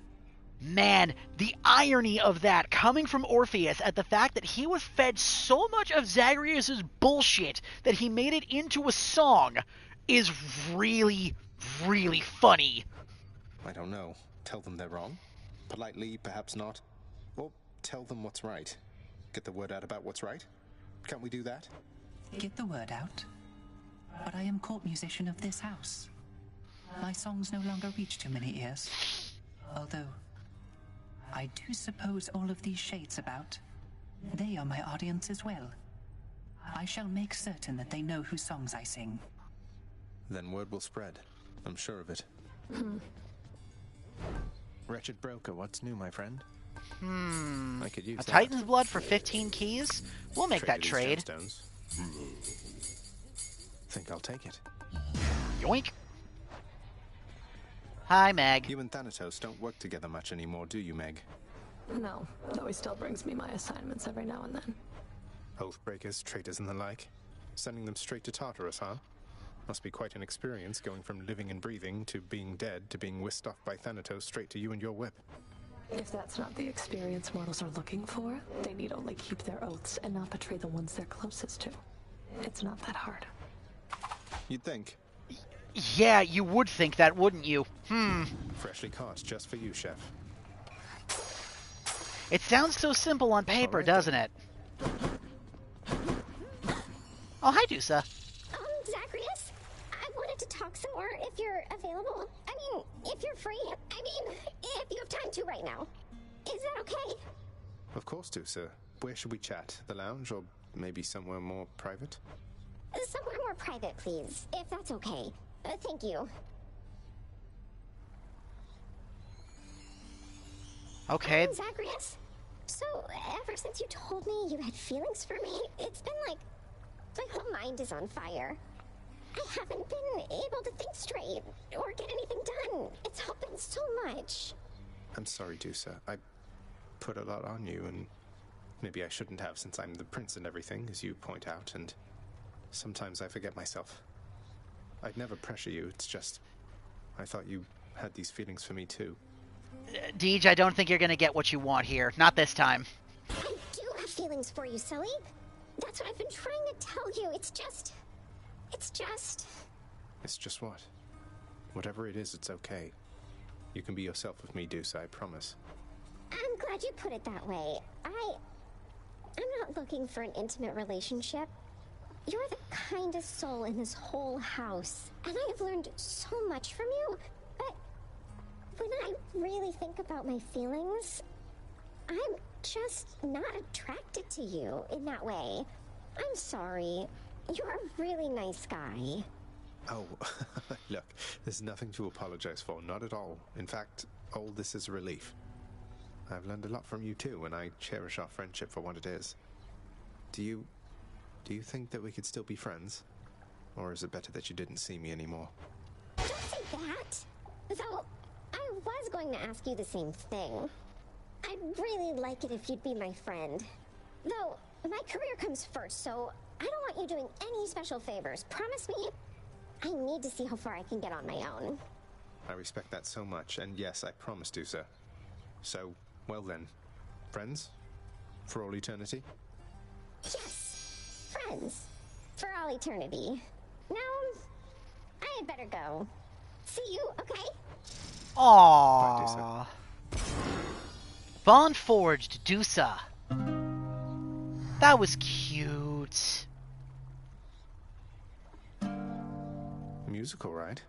Man, the irony of that coming from Orpheus at the fact that he was fed so much of Zagreus' bullshit that he made it into a song is really, really funny. I don't know. Tell them they're wrong? Politely, perhaps not. Or tell them what's right. Get the word out about what's right? Can't we do that? Get the word out. But I am court musician of this house. My songs no longer reach too many ears. Although, I do suppose all of these shades about, they are my audience as well. I shall make certain that they know whose songs I sing. Then word will spread. I'm sure of it. Wretched broker, what's new, my friend? I could use A that. Titan's Blood for 15 keys? We'll make that trade. Think I'll take it. Yoink. Hi, Meg. You and Thanatos don't work together much anymore, do you, Meg? No, though he still brings me my assignments every now and then. Oathbreakers, traitors, and the like? Sending them straight to Tartarus, huh? Must be quite an experience going from living and breathing to being dead to being whisked off by Thanatos straight to you and your whip. If that's not the experience mortals are looking for, they need only keep their oaths and not betray the ones they're closest to. It's not that hard. You'd think. Yeah, you would think that, wouldn't you? Freshly caught, just for you, Chef. It sounds so simple on paper, doesn't it? Oh, hi, Dusa. Zagreus, I wanted to talk some more if you're available. I mean, if you're free. I mean, if you have time to right now. Is that okay? Of course, Dusa. Where should we chat? The lounge, or maybe somewhere more private? Somewhere more private, please, if that's okay. Thank you. Okay. Zagreus, so ever since you told me you had feelings for me, it's been like my whole mind is on fire. I haven't been able to think straight or get anything done. It's all been so much. I'm sorry, Dusa. I put a lot on you, and maybe I shouldn't have since I'm the prince and everything, as you point out, and sometimes I forget myself. I'd never pressure you, it's just I thought you had these feelings for me too. Deej, I don't think you're gonna get what you want here. Not this time. I do have feelings for you, Sully. That's what I've been trying to tell you. It's just... It's just what? Whatever it is, it's okay. You can be yourself with me, Dusa, I promise. I'm glad you put it that way. I'm not looking for an intimate relationship. You're the kindest soul in this whole house, and I have learned so much from you, but when I really think about my feelings, I'm just not attracted to you in that way. I'm sorry. You're a really nice guy. Oh, look, there's nothing to apologize for, not at all. In fact, all this is a relief. I've learned a lot from you too, and I cherish our friendship for what it is. Do you think that we could still be friends? Or is it better that you didn't see me anymore? Don't that? Though, I was going to ask you the same thing. I'd really like it if you'd be my friend. Though, my career comes first, so I don't want you doing any special favors. Promise me? I need to see how far I can get on my own. I respect that so much, and yes, I promise to, sir. So, well then, friends? For all eternity? Yes, friends. For all eternity. Now, I had better go. See you, okay? Aww. Bond forged, Dusa. That was cute. Musical, right?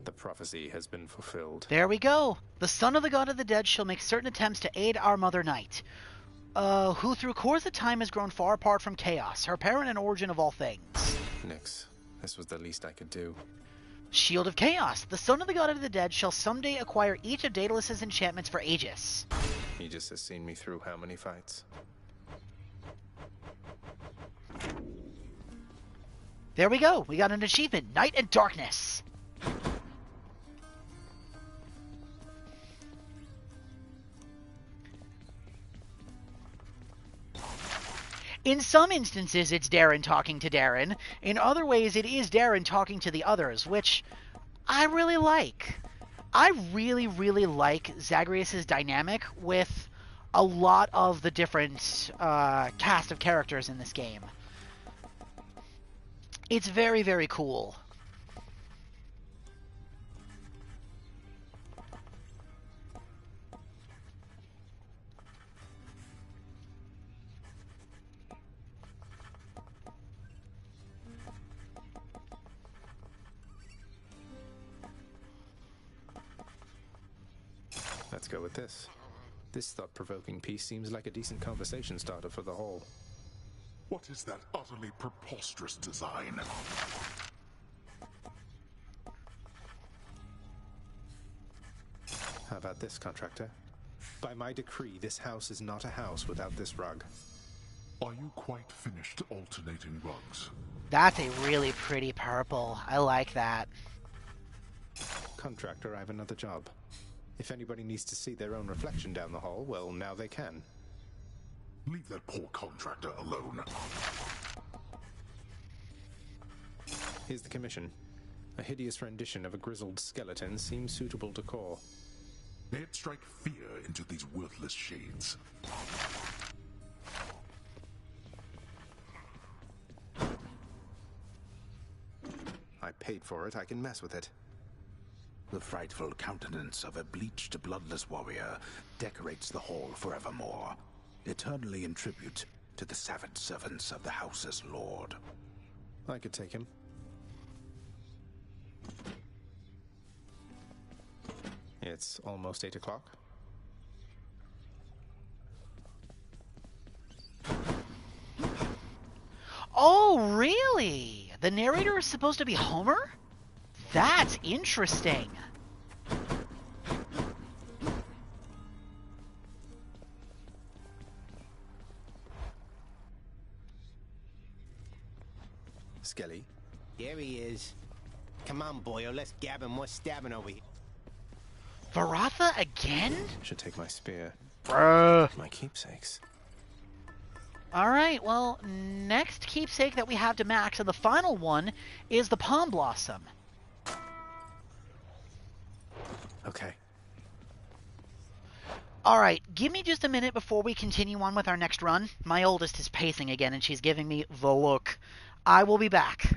The prophecy has been fulfilled. There we go. The son of the god of the dead shall make certain attempts to aid our mother night, who through course of time has grown far apart from chaos, her parent and origin of all things. Nix, this was the least I could do. Shield of Chaos. The son of the god of the dead shall someday acquire each of Daedalus's enchantments for Aegis. Aegis has seen me through how many fights? There we go. We got an achievement. Night and Darkness. In some instances, it's Darren talking to Darren. In other ways, it is Darren talking to the others, which I really like. I really, really like Zagreus' dynamic with a lot of the different cast of characters in this game. It's very, very cool. Let's go with this. This thought-provoking piece seems like a decent conversation starter for the whole. What is that utterly preposterous design? How about this, contractor? By my decree, this house is not a house without this rug. Are you quite finished alternating rugs? That's a really pretty purple. I like that. Contractor, I have another job. If anybody needs to see their own reflection down the hall, well, now they can. Leave that poor contractor alone. Here's the commission. A hideous rendition of a grizzled skeleton seems suitable to core. May it strike fear into these worthless shades. I paid for it, I can mess with it. The frightful countenance of a bleached, bloodless warrior decorates the hall forevermore, eternally in tribute to the savage servants of the house's lord. I could take him. It's almost 8 o'clock. Oh, really? The narrator is supposed to be Homer? That's interesting. Skelly? There he is. Come on, boyo, let's gabbing more stabbing over here. Varatha again? Should take my spear. Bruh. My keepsakes. Alright, well, next keepsake that we have to max, and the final one, is the Palm Blossom. Okay. Alright, give me just a minute before we continue on with our next run. My oldest is pacing again, and she's giving me the look. I will be back.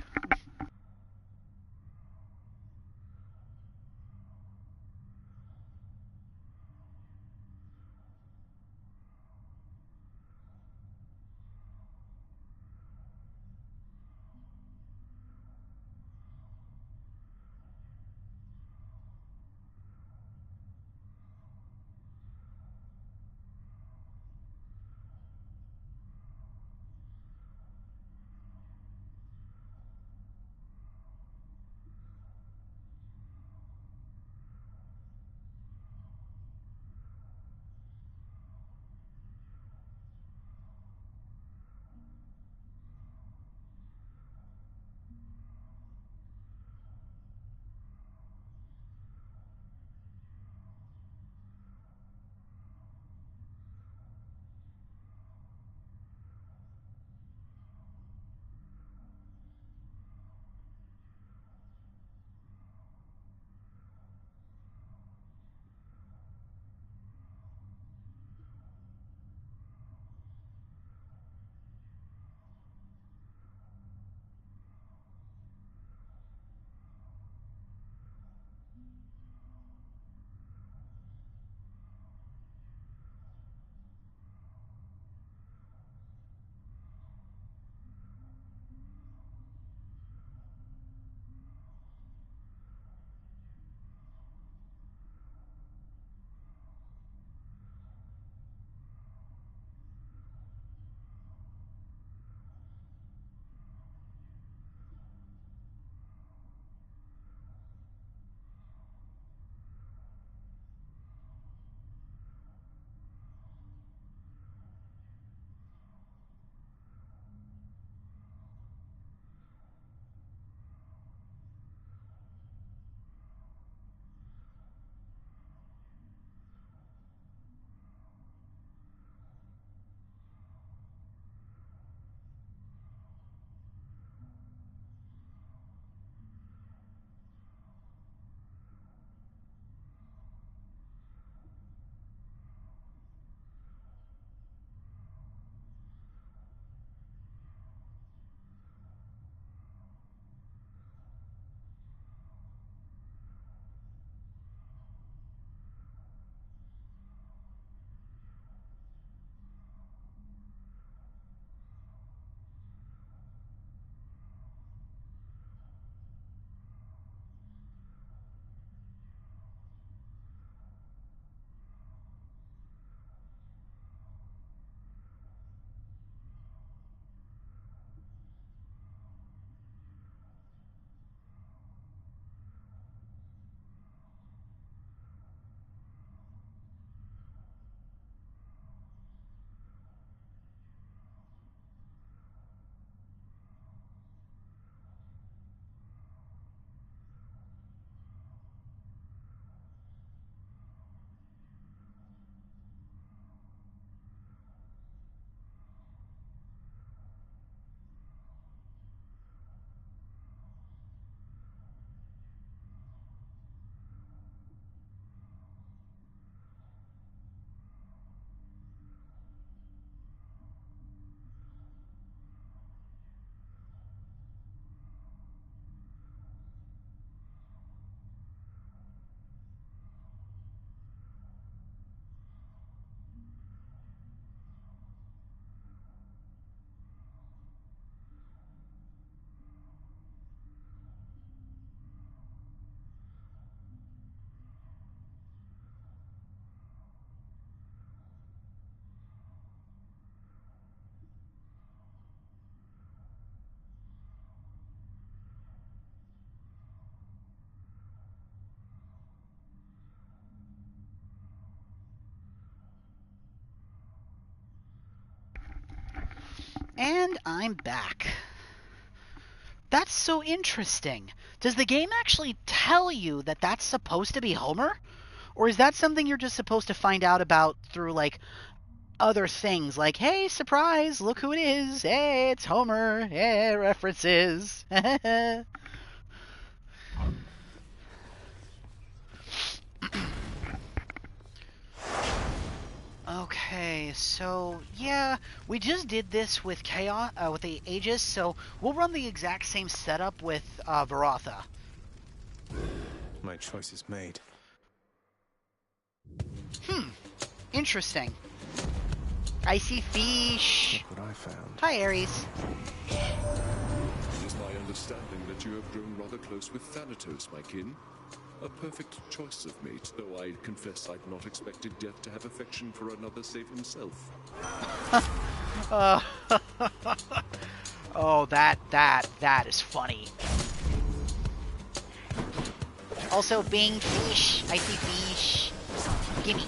I'm back. That's so interesting. Does the game actually tell you that that's supposed to be Homer? Or is that something you're just supposed to find out about through, like, other things? Like, hey, surprise, look who it is. Hey, it's Homer. Hey, references. Okay, so yeah, we just did this with Chaos, with the Aegis, so we'll run the exact same setup with Varatha. My choice is made. Interesting. Icy fish. Look what I found. Hi, Ares. It is my understanding that you have grown rather close with Thanatos, my kin. A perfect choice of mate, though I confess I'd not expected Death to have affection for another save himself. Oh, that is funny. Also, Bing fish. I see fish. Gimme.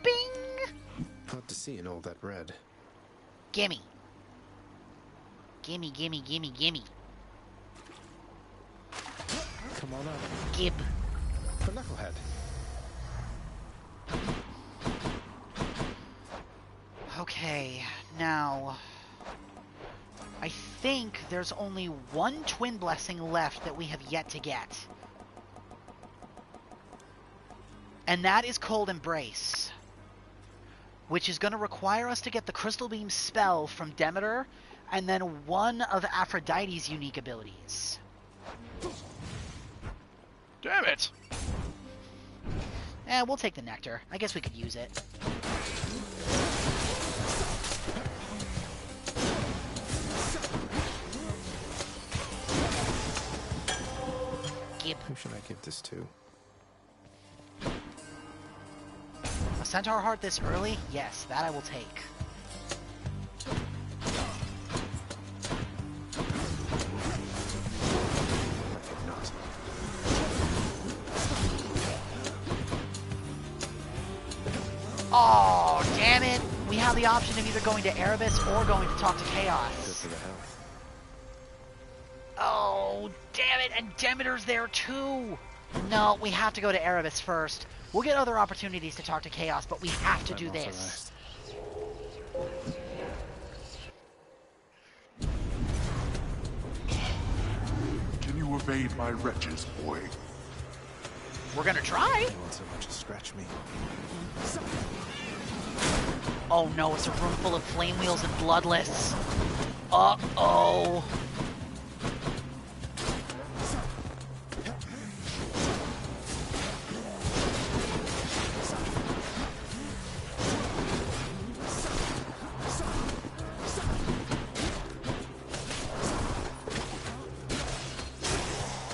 Bing. Hard to see in all that red. Gimme. Gimme, gimme, gimme, gimme. Come on up. Gib. For Knucklehead. Okay, now... I think there's only one twin blessing left that we have yet to get. And that is Cold Embrace. Which is going to require us to get the Crystal Beam spell from Demeter, and then one of Aphrodite's unique abilities. Damn it! We'll take the Nectar. I guess we could use it. Gib. Who should I give this to? A Centaur Heart this early? Yes, that I will take. Oh, damn it! We have the option of either going to Erebus or going to talk to Chaos. Good for the health. Oh, damn it! And Demeter's there too! No, we have to go to Erebus first. We'll get other opportunities to talk to Chaos, but we have to do this. Can you evade my wretches, boy? We're gonna try. You want so much to scratch me. Oh no, it's a room full of flame wheels and bloodless. Uh-oh.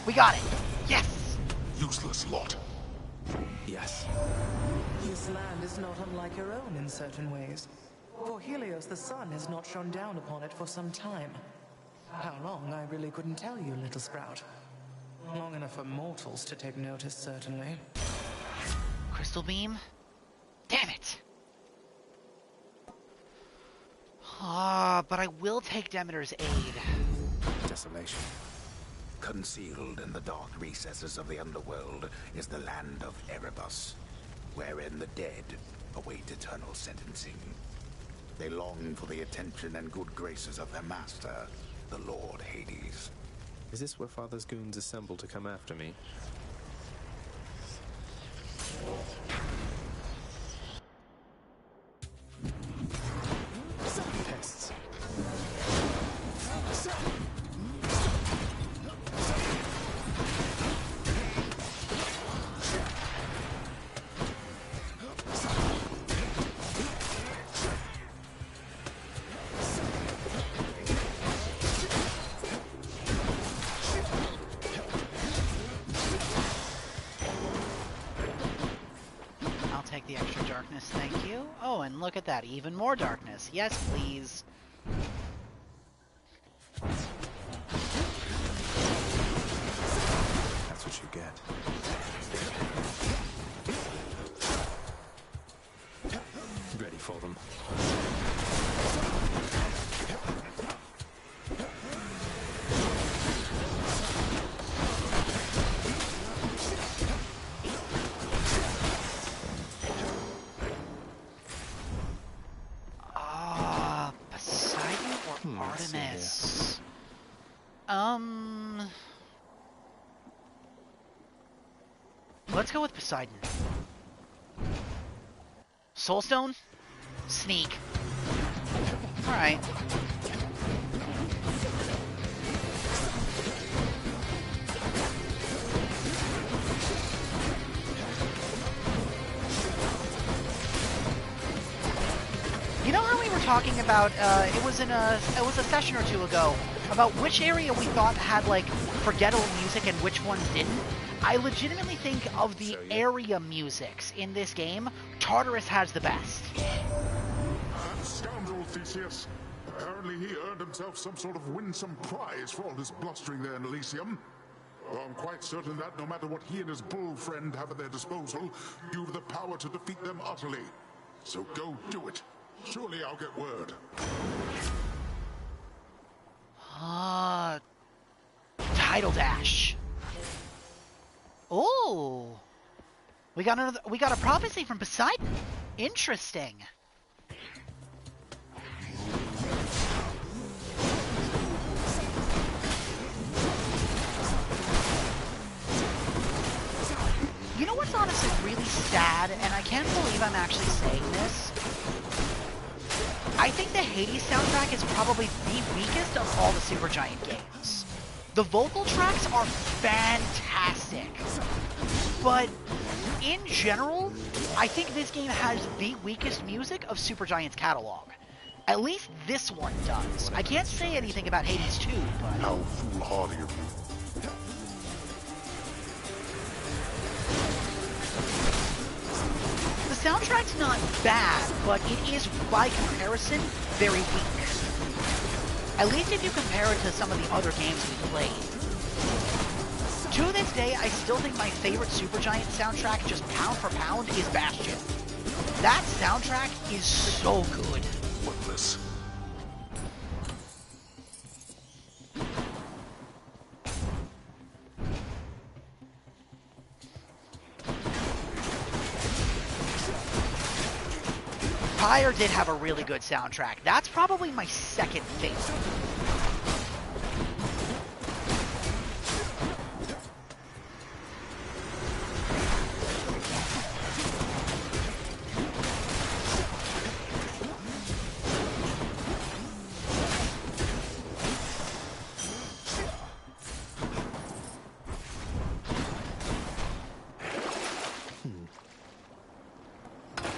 We got it. Yes. Useless lot. Yes. This land is not unlike your own in certain ways. For Helios, the sun has not shone down upon it for some time. How long, I really couldn't tell you, little sprout. Long enough for mortals to take notice, certainly. Crystal Beam? Damn it! But I will take Demeter's aid. Desolation. Concealed in the dark recesses of the underworld is the land of Erebus, wherein the dead await eternal sentencing. They long for the attention and good graces of their master, the Lord Hades. Is this where Father's goons assemble to come after me? Pests. I'll take the extra darkness, thank you. Oh, and look at that, even more darkness. Yes, please. That's what you get. Ready for them. let's go with Poseidon. Soulstone? Sneak. Alright. You know how we were talking about, it was a session or two ago, about which area we thought had, like, forgettable music and which ones didn't? I legitimately think of the area musics in this game, Tartarus has the best. That scoundrel Theseus. Apparently he earned himself some sort of winsome prize for all his blustering there in Elysium. Well, I'm quite certain that no matter what he and his bull friend have at their disposal, you've the power to defeat them utterly. So go do it. Surely I'll get word. Tidal Dash. Oh, we got a prophecy from Poseidon. Interesting. You know what's honestly really sad, and I can't believe I'm actually saying this? I think the Hades soundtrack is probably the weakest of all the Supergiant games. The vocal tracks are fantastic, but in general, I think this game has the weakest music of Supergiant's catalog. At least this one does. I can't say anything about Hades 2, but... How foolhardy of you. The soundtrack's not bad, but it is, by comparison, very weak. At least if you compare it to some of the other games we played. To this day, I still think my favorite Supergiant soundtrack, just pound for pound, is Bastion. That soundtrack is so good. What's this? Pyre did have a really good soundtrack. That's probably my second favorite.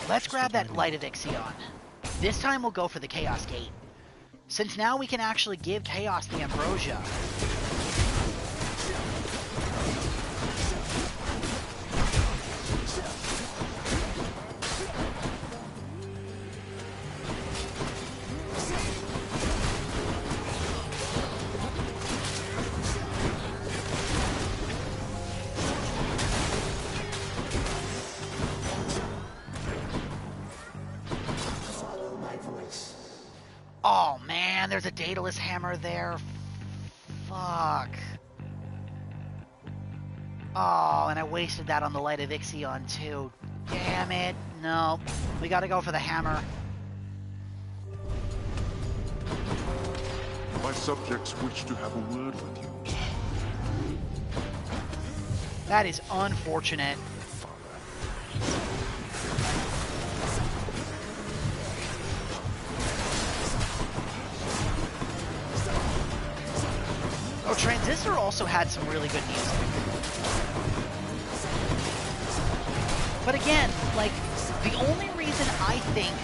Let's grab that Light of Ixion. This time we'll go for the Chaos Gate. Since now we can actually give Chaos the Ambrosia. Oh man, there's a Daedalus hammer there. Fuck. Oh, and I wasted that on the Light of Ixion too. Damn it. No, we gotta go for the hammer. My subjects wish to have a word with you. That is unfortunate. Oh, Transistor also had some really good music. But again, like, the only reason I think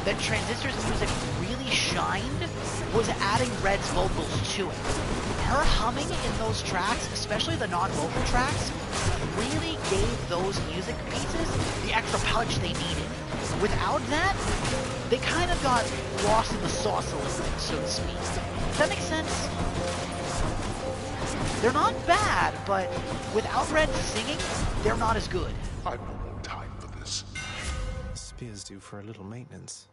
that Transistor's music really shined was adding Red's vocals to it. Her humming in those tracks, especially the non-vocal tracks, really gave those music pieces the extra punch they needed. Without that, they kind of got lost in the sauce a little bit, so to speak. Does that make sense? They're not bad, but without Red singing, they're not as good. I've no more time for this. Spear's due for a little maintenance.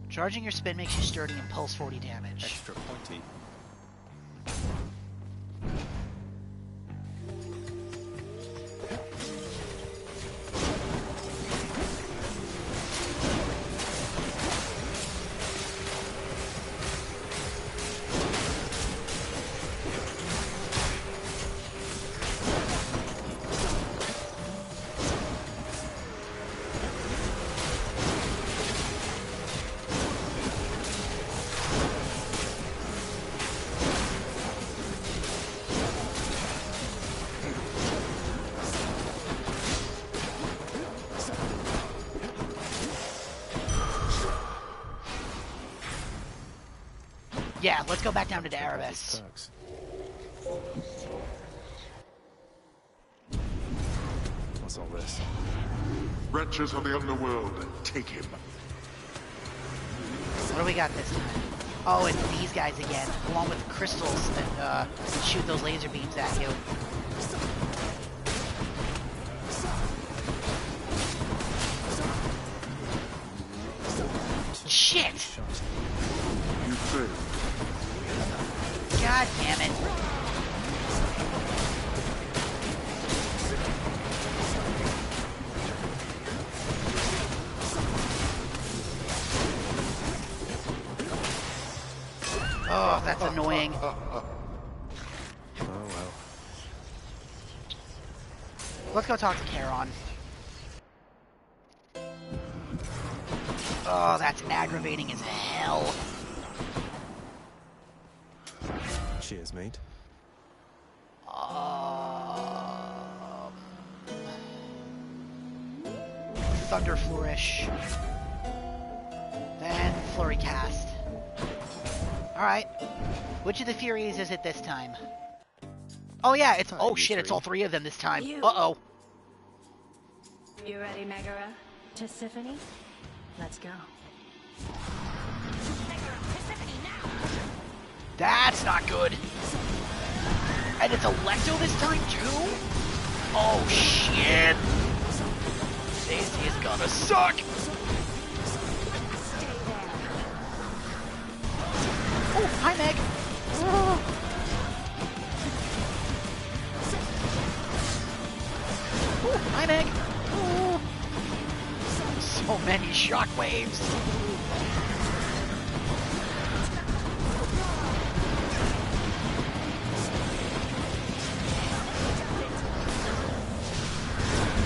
Charging your spin makes you sturdy and pulse 40 damage. Extra pointy. Yeah, let's go back down to the Erebus. What's all this? Wretches of the underworld, take him. What do we got this time? Oh, it's these guys again, along with the crystals that shoot those laser beams at you. Shit! You failed. God damn it. Oh, that's annoying. Oh well. Let's go talk to Charon. Oh, that's aggravating as hell. Cheers, mate. Thunder Flourish. Then Flurry Cast. Alright. Which of the Furies is it this time? Oh yeah, it's... Oh shit, it's all three of them this time. Uh-oh. You ready, Megara? To Symphony? Let's go. That's not good. And it's Electo this time too? Oh shit. This is gonna suck. Oh, hi Meg. Oh, hi Meg. Oh. So many shockwaves.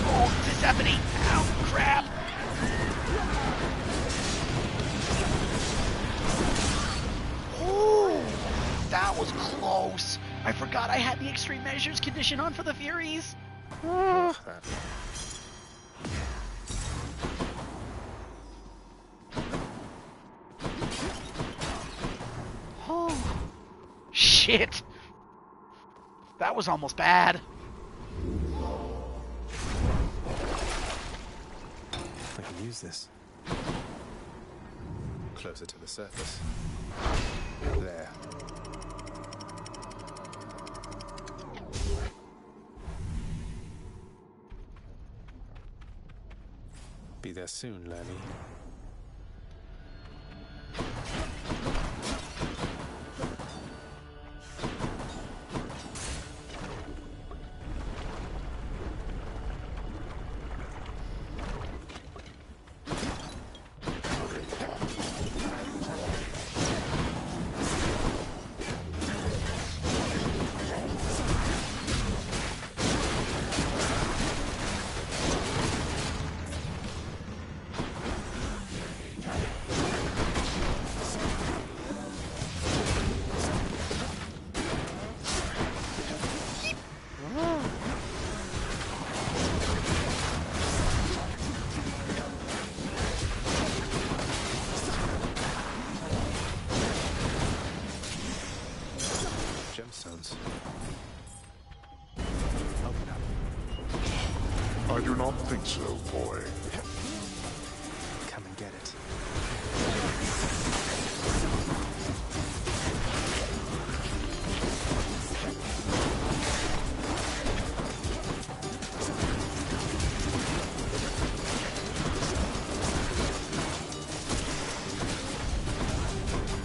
Oh, Persephone! Ow, crap! Ooh, that was close. I forgot I had the extreme measures condition on for the Furies. Oh, shit. That was almost bad. I can use this. Closer to the surface. There. Be there soon, Lenny. Gemstones. Open up. I do not think so, boy. Come and get it.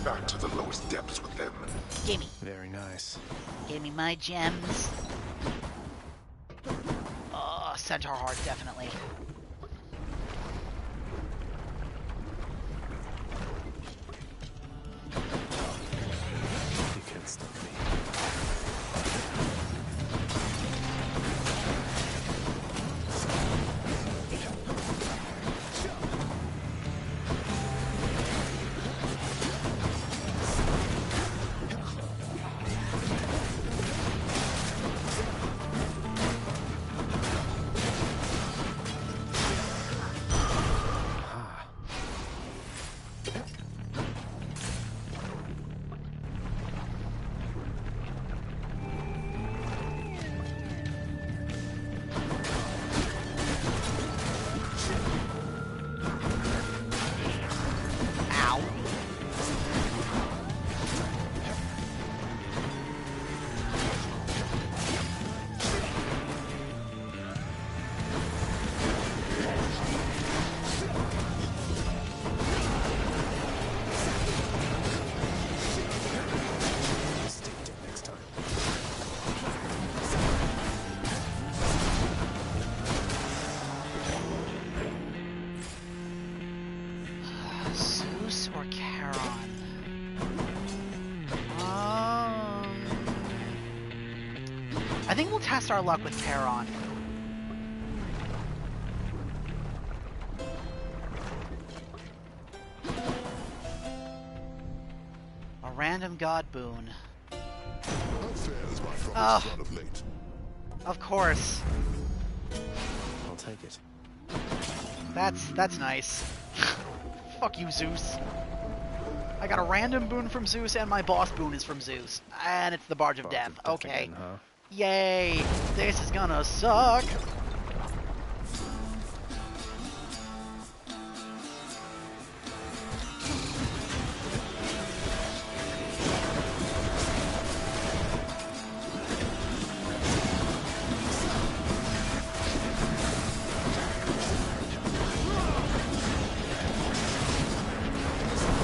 Back to the lowest depths with them. Gimme. Very nice. Give me my gems. Oh, Centaur Heart, definitely. You can't stop me. I think we'll test our luck with Terron. A random god boon. How fair is my promise Oh. run of late? Of course. I'll take it. That's nice. Fuck you, Zeus. I got a random boon from Zeus, and my boss boon is from Zeus. And it's the Barge of Death. Okay. Again, huh? Yay! This is gonna suck!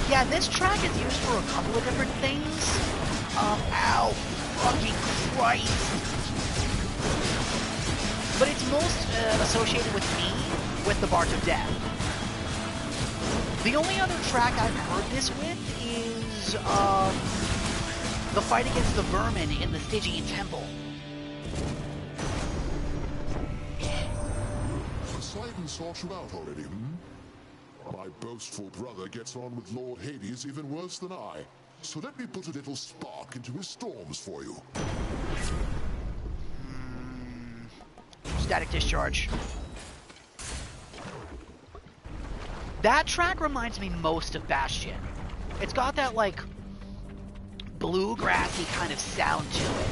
Yeah, this track is used for a couple of different things. Ow! Fucking Christ! But it's most associated with me, with the Barge of Death. The only other track I've heard this with is, the fight against the vermin in the Stygian Temple. Poseidon sought you out already, My boastful brother gets on with Lord Hades even worse than I. So let me put a little spark into his storms for you. Static discharge. That track reminds me most of Bastion. It's got that, like, bluegrassy kind of sound to it.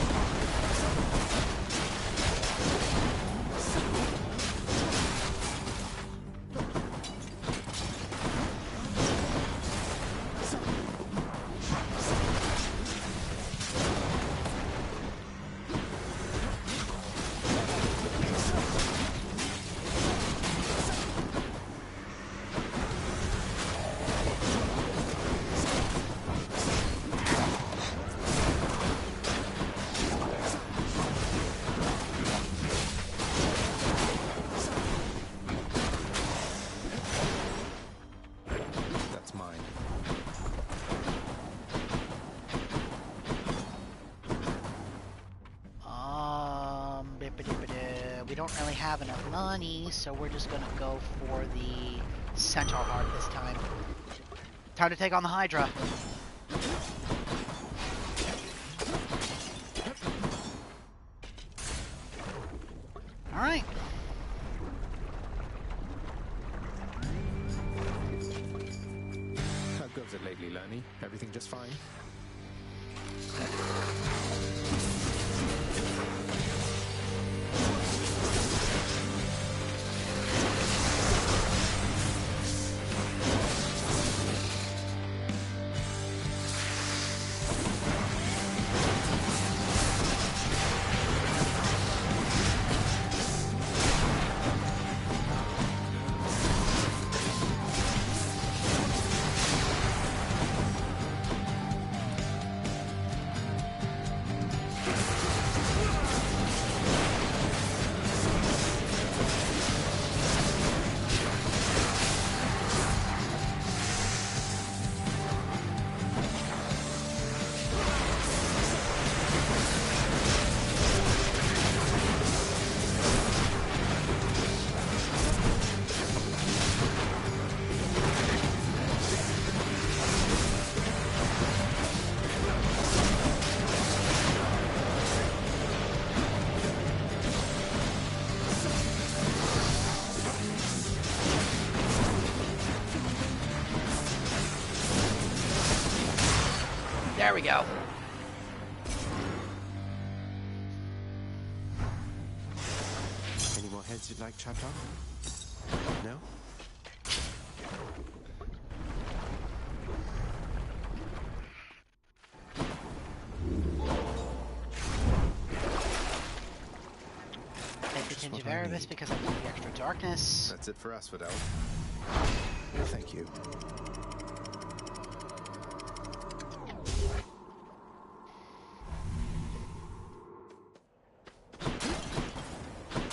We don't really have enough money, so we're just gonna go for the Centaur Heart this time. Time to take on the Hydra. Alright. How goes it lately, Lenny? Everything just fine? There we go. Any more heads you'd like chopped off? No? Take the Tinge of Erebus because I want the extra darkness. That's it for us, Fidel. Thank you.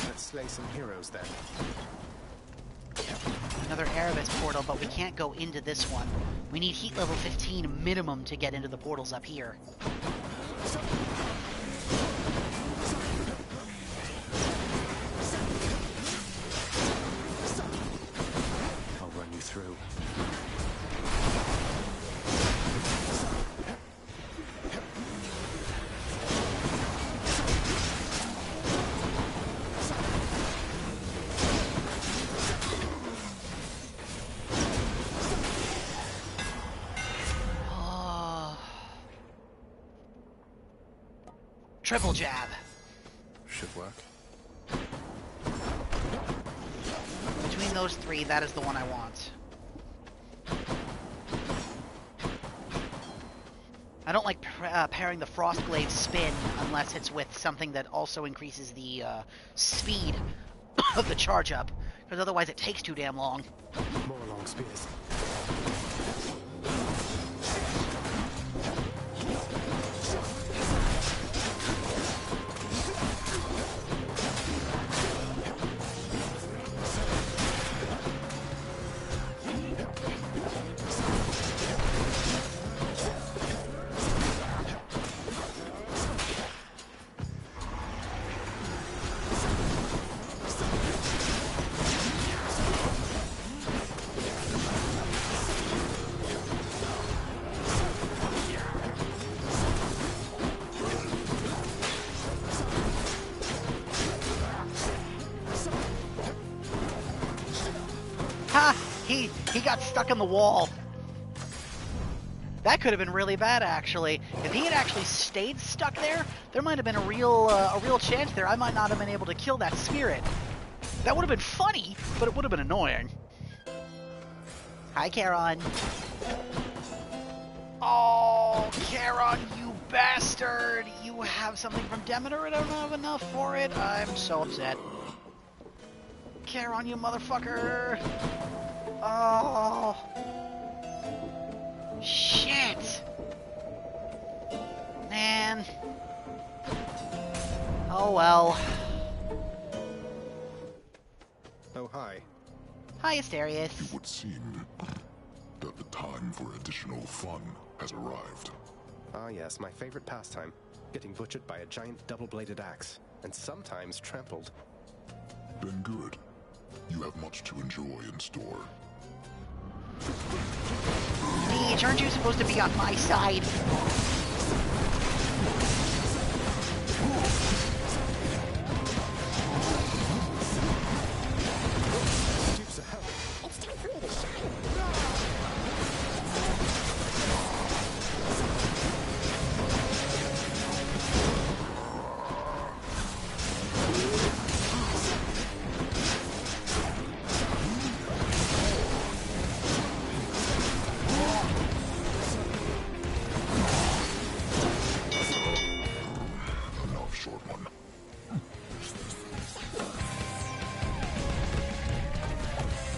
Let's slay some heroes then. Another Erebus portal, but we can't go into this one. We need heat level 15 minimum to get into the portals up here. Triple jab. Should work. Between those three, that is the one I want. I don't like pairing the Frostglaive spin unless it's with something that also increases the speed of the charge up, because otherwise it takes too damn long. More long spears. Ha! He got stuck in the wall. That could have been really bad, actually. If he had actually stayed stuck there, there might have been a real chance there. I might not have been able to kill that spirit. That would have been funny, but it would have been annoying. Hi, Charon. Oh, Charon, you bastard! You have something from Demeter and I don't have enough for it? I'm so upset. Charon, you motherfucker! Oh... Shit! Man. Oh well. Oh, hi. Hi, Asterius. It would seem that the time for additional fun has arrived. Ah yes, my favorite pastime. Getting butchered by a giant double-bladed axe. And sometimes trampled. Then good. You have much to enjoy in store. Hey, aren't you supposed to be on my side? It's time for me to shine. Enough, short one.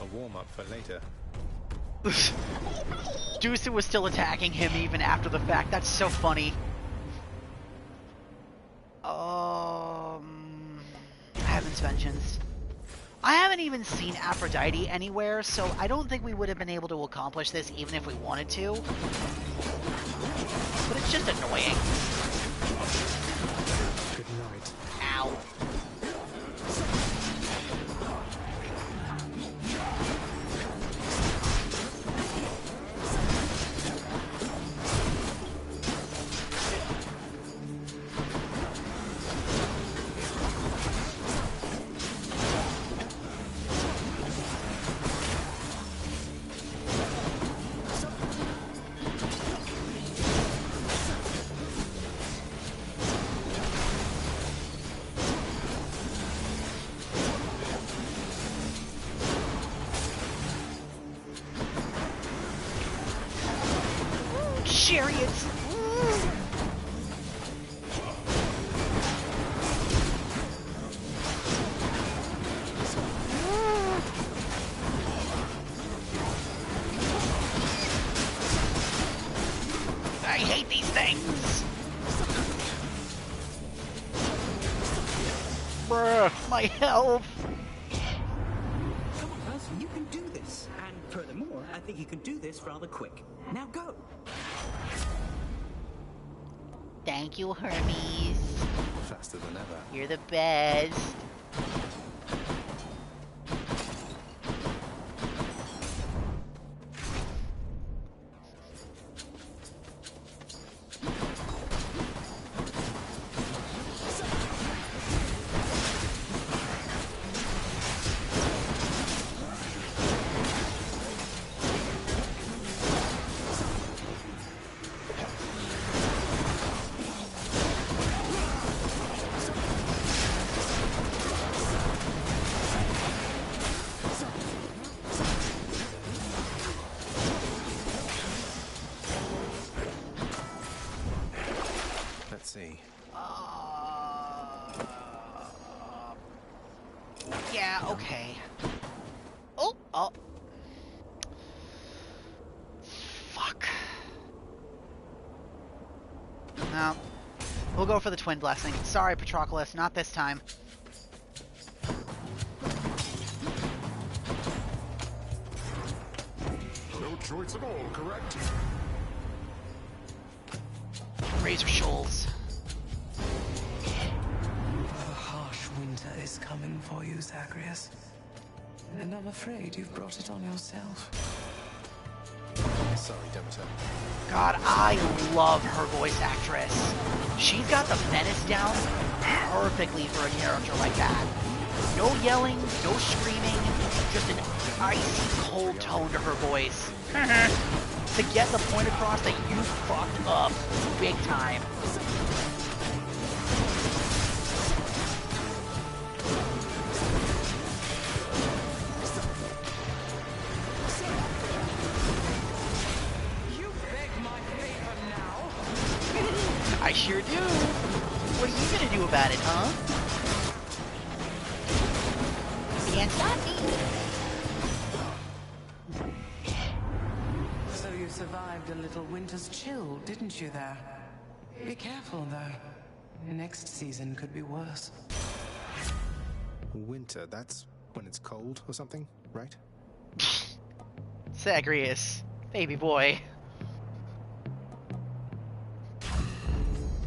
A warm-up for later. Dusu was still attacking him even after the fact. That's so funny. Heaven's Vengeance. I haven't even seen Aphrodite anywhere, so I don't think we would have been able to accomplish this even if we wanted to. But it's just annoying. Good night. Ow. Chariots! I hate these things! Bruh, my health! Come on, Percy, you can do this. And furthermore, I think you can do this rather quick. Now go! Thank you, Hermes. Faster than ever. You're the best. Yeah, okay. Oh, oh. Fuck. No. We'll go for the twin blessing. Sorry, Patroclus, not this time. No choice at all, correct? Razor Shoals. A harsh winter is coming for you, Zagreus. And I'm afraid you've brought it on yourself. Sorry, Demeter. God, I love her voice actress. She's got the menace down perfectly for a character like that. No yelling, no screaming, just an icy cold tone to her voice. To get the point across that you fucked up big time. I sure do. What are you gonna do about it, huh? Can't stop me. So you survived a little winter's chill, didn't you there? Be careful, though. The next season could be worse. Winter, that's when it's cold or something, right? Zagreus, baby boy.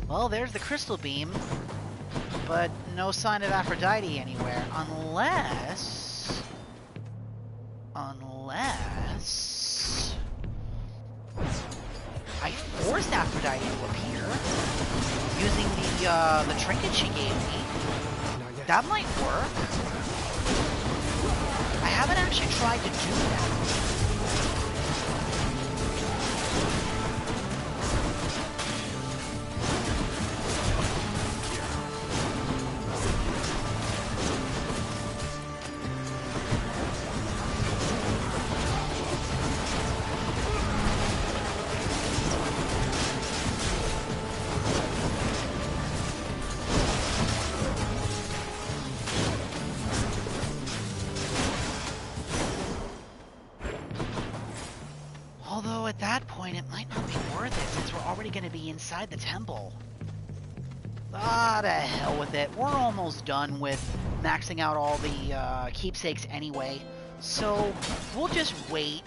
Well, there's the crystal beam, but no sign of Aphrodite anywhere, unless I forced Aphrodite to appear using the trinket she gave me. That might work. I haven't actually tried to do that. Although at that point it might not be worth it since we're already going to be inside the temple. Ah, to hell with it. We're almost done with maxing out all the keepsakes anyway. So we'll just wait.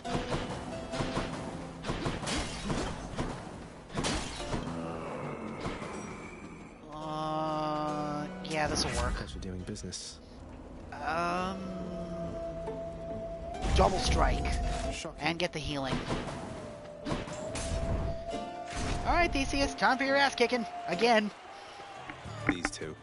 Yeah, this'll work. As you're doing business. Double strike. And get the healing. Alright, Theseus, time for your ass kicking. Again. These two.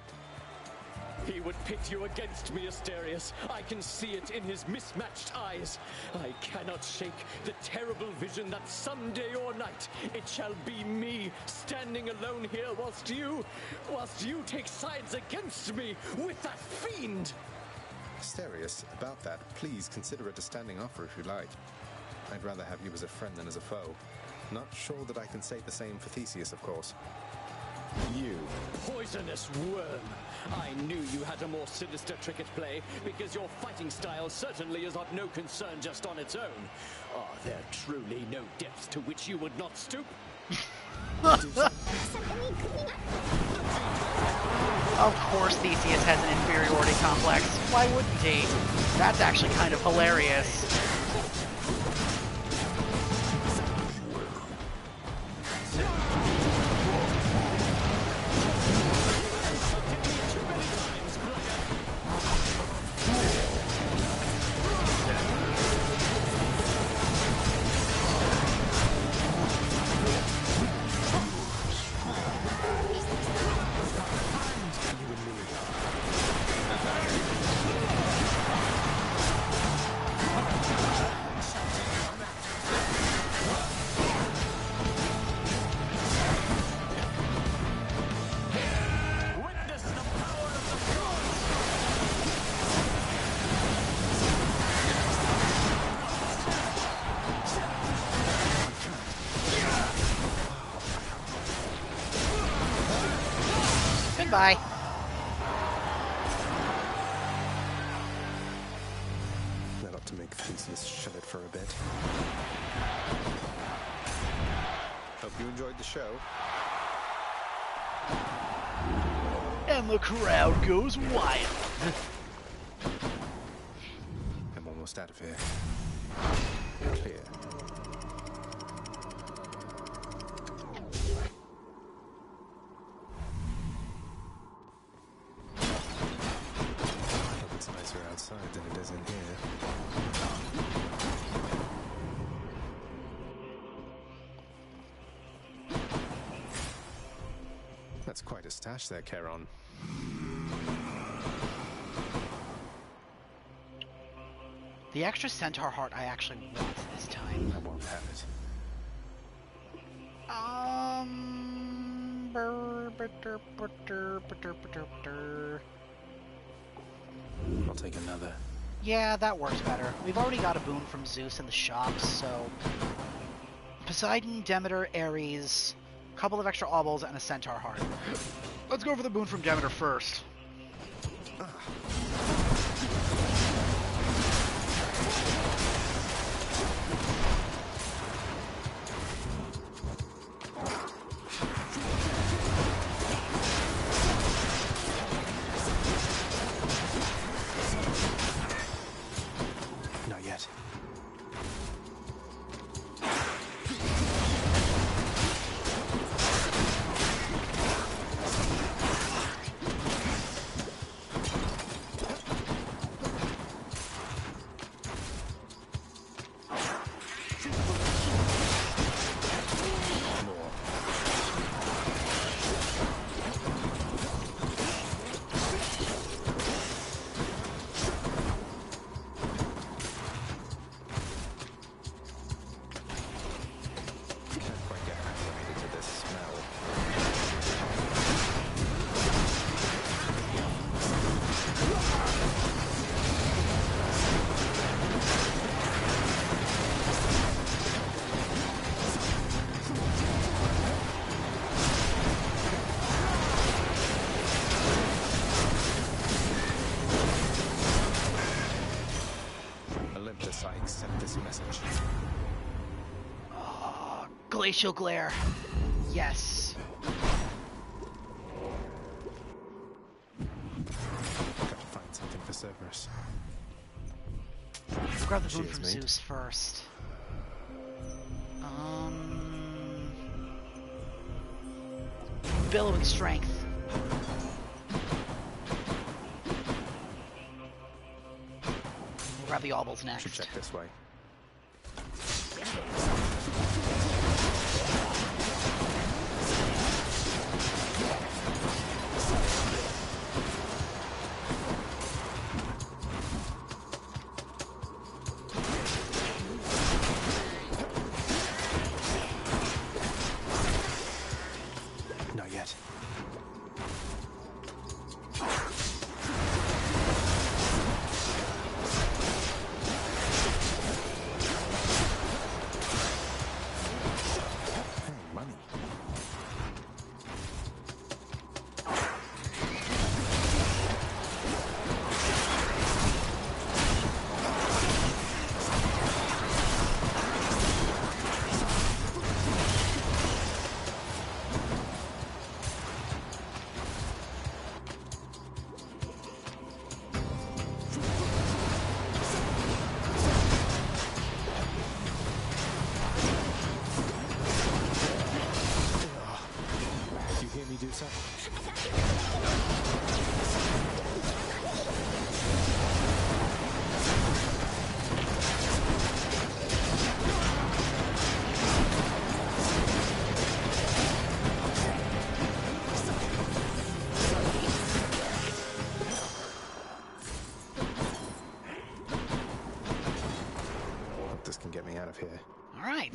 He would pit you against me, Asterius. I can see it in his mismatched eyes. I cannot shake the terrible vision that someday or night it shall be me standing alone here whilst you take sides against me with that fiend. Asterius, about that, please consider it a standing offer if you like. I'd rather have you as a friend than as a foe. Not sure that I can say the same for Theseus, of course. You poisonous worm! I knew you had a more sinister trick at play, because your fighting style certainly is of no concern just on its own. Are there truly no depths to which you would not stoop? Of course Theseus has an inferiority complex. Why wouldn't he? That's actually kind of hilarious. Goodbye. to make Theseus shut it for a bit. Hope you enjoyed the show. And the crowd goes wild. I'm almost out of here. Clear. It's nicer outside than it is in here. That's quite a stash there, Charon. The extra centaur heart I actually want this time. I won't have it. I'll take another. Yeah, that works better. We've already got a boon from Zeus in the shops, so... Poseidon, Demeter, Ares, a couple of extra obols, and a centaur heart. Let's go for the boon from Demeter first. Not yet. I accept this message. Glacial glare. Yes. Gotta find something for Cerberus. Let's grab the boon from Zeus first. Billowing strength. We'll grab the obols next. Should check this way. Not yet. Money. You hear me do so? Hope this can get me out of here. All right.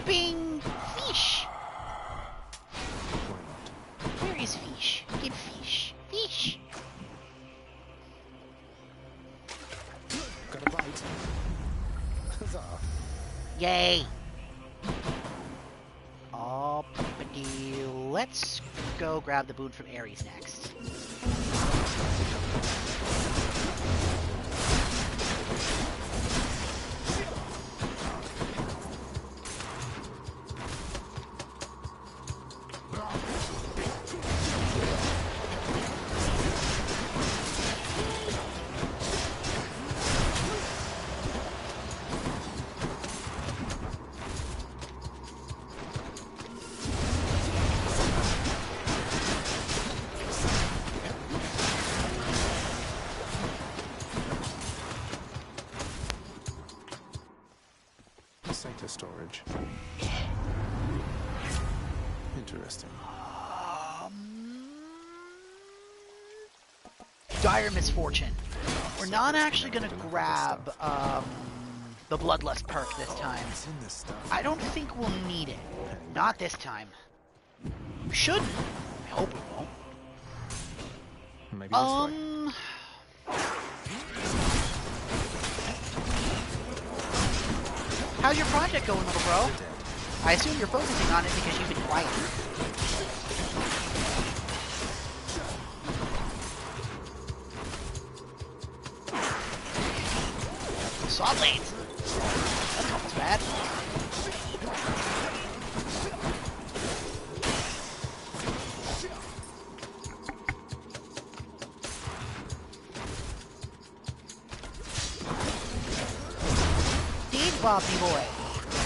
Bing! Fish! Where is fish? Get fish. Fish! Got a bite. Huzzah. Yay! Uppity. Let's go grab the boon from Ares next. SATA storage. Interesting. Dire misfortune. We're not actually going to grab the Bloodlust perk this time. I don't think we'll need it. Not this time. We should. I hope we won't. Maybe this way. How's your project going, little bro? I assume you're focusing on it because you've been quiet. Saw blades. That's almost bad. Steve Bobby boy.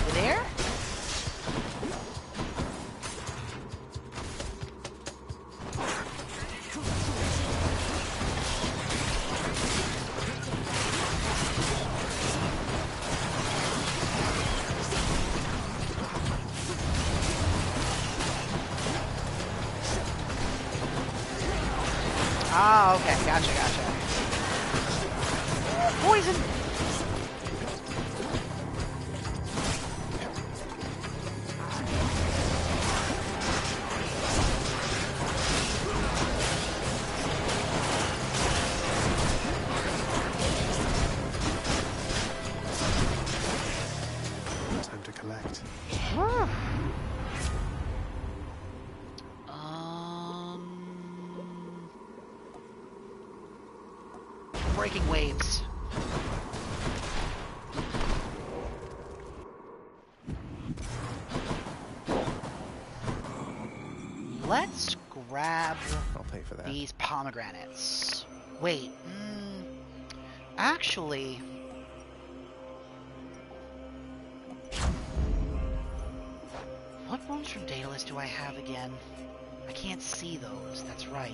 You there? Ah, okay, gotcha. Poison! Time to collect. Breaking waves. Let's grab I'll pay for that. these pomegranates. Wait, actually, what runes from Daedalus do I have again? I can't see those, that's right.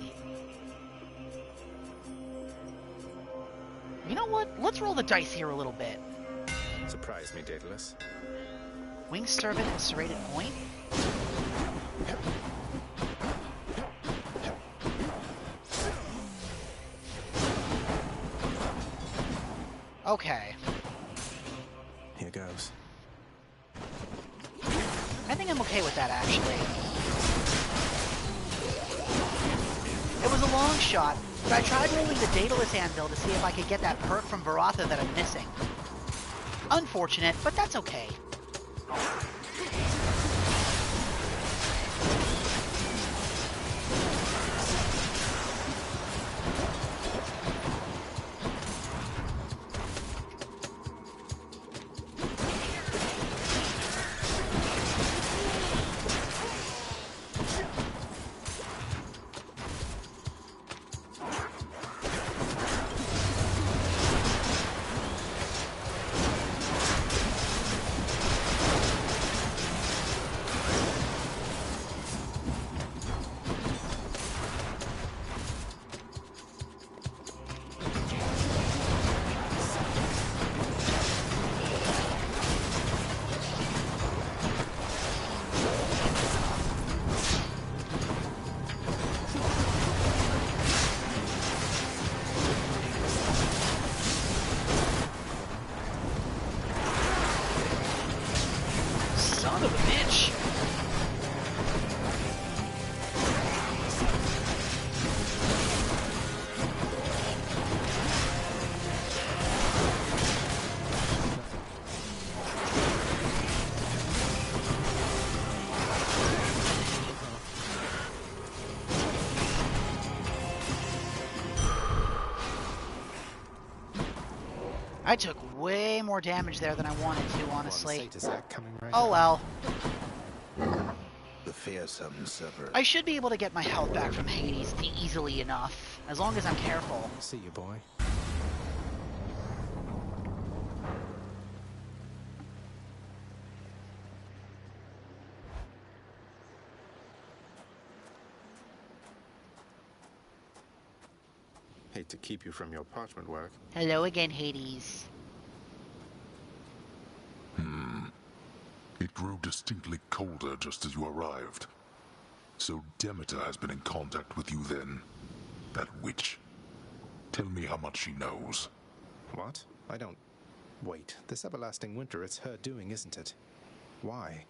You know what? Let's roll the dice here a little bit. Surprise me, Daedalus. Winged Servant and Serrated Point? Okay. Here goes. I think I'm okay with that, actually. It was a long shot, but I tried rolling the Daedalus Anvil to see if I could get that perk from Varatha that I'm missing. Unfortunate, but that's okay. Son of a bitch. I took way more damage there than I wanted to, honestly. Oh well. The fearsome Cerberus. I should be able to get my health back from Hades easily enough, as long as I'm careful. See you, boy. Hate to keep you from your parchment work. Hello again, Hades. It grew distinctly colder just as you arrived. So Demeter has been in contact with you then. That witch. Tell me how much she knows. What? I don't... Wait, this everlasting winter, it's her doing, isn't it? Why?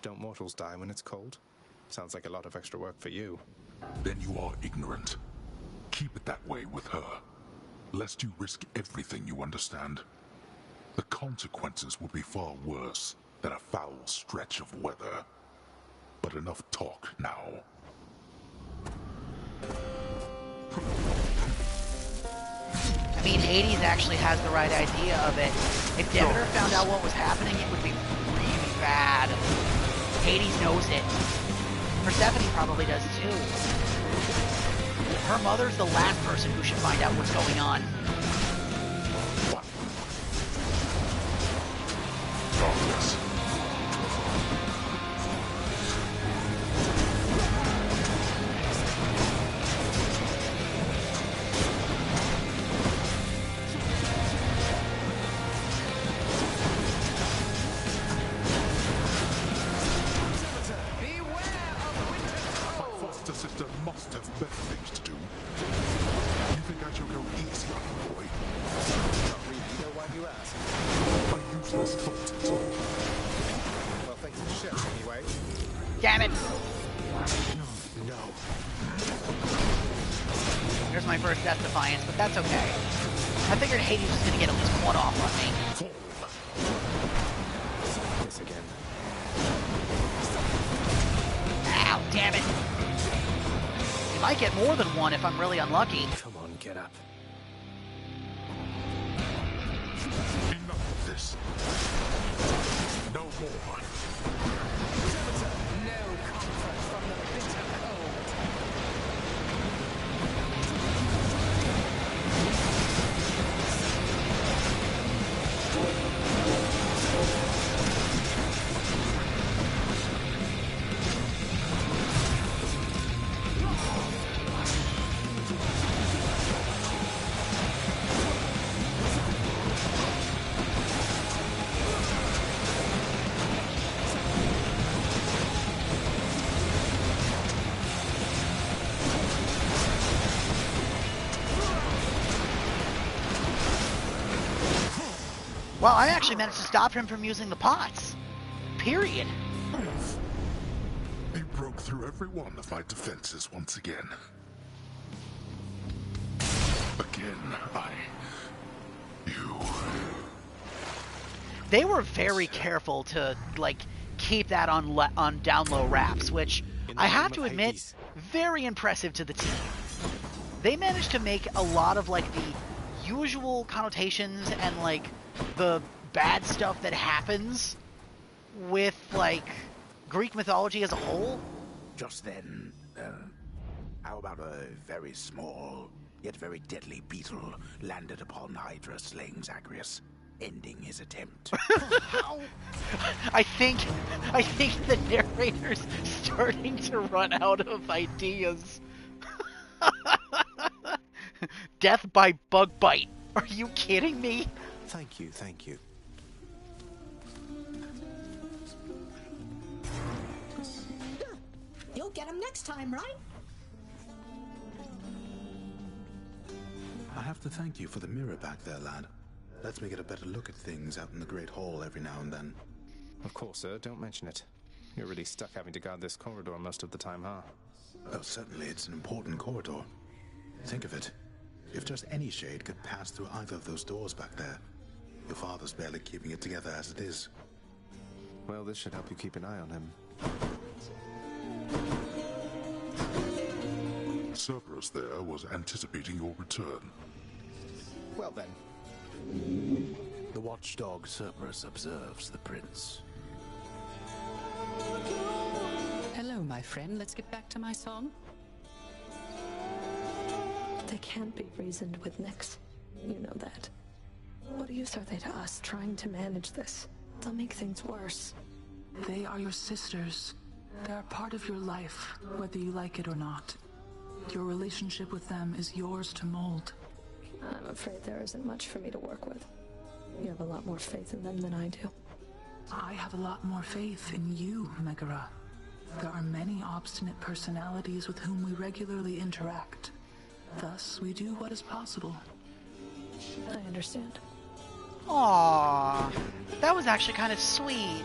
Don't mortals die when it's cold? Sounds like a lot of extra work for you. Then you are ignorant. Keep it that way with her, lest you risk everything, you understand. The consequences would be far worse than a foul stretch of weather. But enough talk now. I mean, Hades actually has the right idea of it. If Demeter found out what was happening, it would be really bad. Hades knows it. Persephone probably does too. Her mother's the last person who should find out what's going on. Darkness. Damn it! No. There's my first Death Defiance, but that's okay. I figured Hades was gonna get at least one off on me. This again. Ow, damn it! You might get more than one if I'm really unlucky. Come on, get up. Enough of this. No more. Well, I actually managed to stop him from using the pots. Period. They broke through every one of my defenses once again. You. They were very careful to, like, keep that on down low wraps, which I have to admit, very impressive to the team. They managed to make a lot of, like, the usual connotations and, like, the bad stuff that happens with, like, Greek mythology as a whole. Just then, how about a very small, yet very deadly beetle landed upon Hydra, slaying Zagreus, ending his attempt? I think the narrator's starting to run out of ideas. Death by bug bite. Are you kidding me? Thank you, thank you. You'll get him next time, right? I have to thank you for the mirror back there, lad. Lets me get a better look at things out in the Great Hall every now and then. Of course, sir. Don't mention it. You're really stuck having to guard this corridor most of the time, huh? Oh, certainly. It's an important corridor. Think of it. If just any shade could pass through either of those doors back there, your father's barely keeping it together as it is. Well, this should help you keep an eye on him. Cerberus there was anticipating your return. Well then. The watchdog Cerberus observes the prince. Hello, my friend. Let's get back to my song. They can't be reasoned with, Nyx. You know that. What use are they to us trying to manage this? They'll make things worse. They are your sisters. They are part of your life, whether you like it or not. Your relationship with them is yours to mold. I'm afraid there isn't much for me to work with. You have a lot more faith in them than I do. I have a lot more faith in you, Megara. There are many obstinate personalities with whom we regularly interact. Thus, we do what is possible. I understand. Aww, that was actually kind of sweet.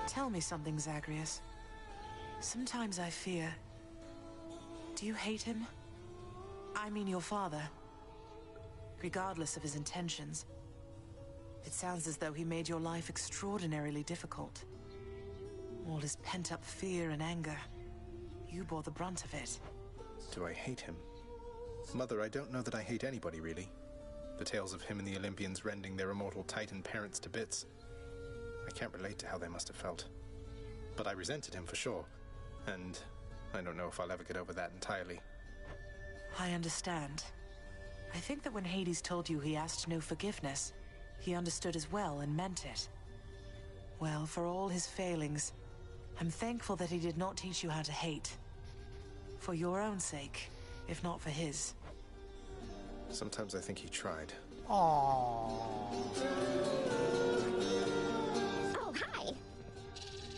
Tell me something, Zagreus. Sometimes I fear. Do you hate him? I mean your father. Regardless of his intentions. It sounds as though he made your life extraordinarily difficult. All his pent-up fear and anger. You bore the brunt of it. Do I hate him? Mother, I don't know that I hate anybody, really. The tales of him and the Olympians rending their immortal Titan parents to bits. I can't relate to how they must have felt. But I resented him for sure. And I don't know if I'll ever get over that entirely. I understand. I think that when Hades told you he asked no forgiveness, he understood as well and meant it. Well, for all his failings, I'm thankful that he did not teach you how to hate. For your own sake, if not for his. Sometimes I think he tried. Aww. Oh, hi.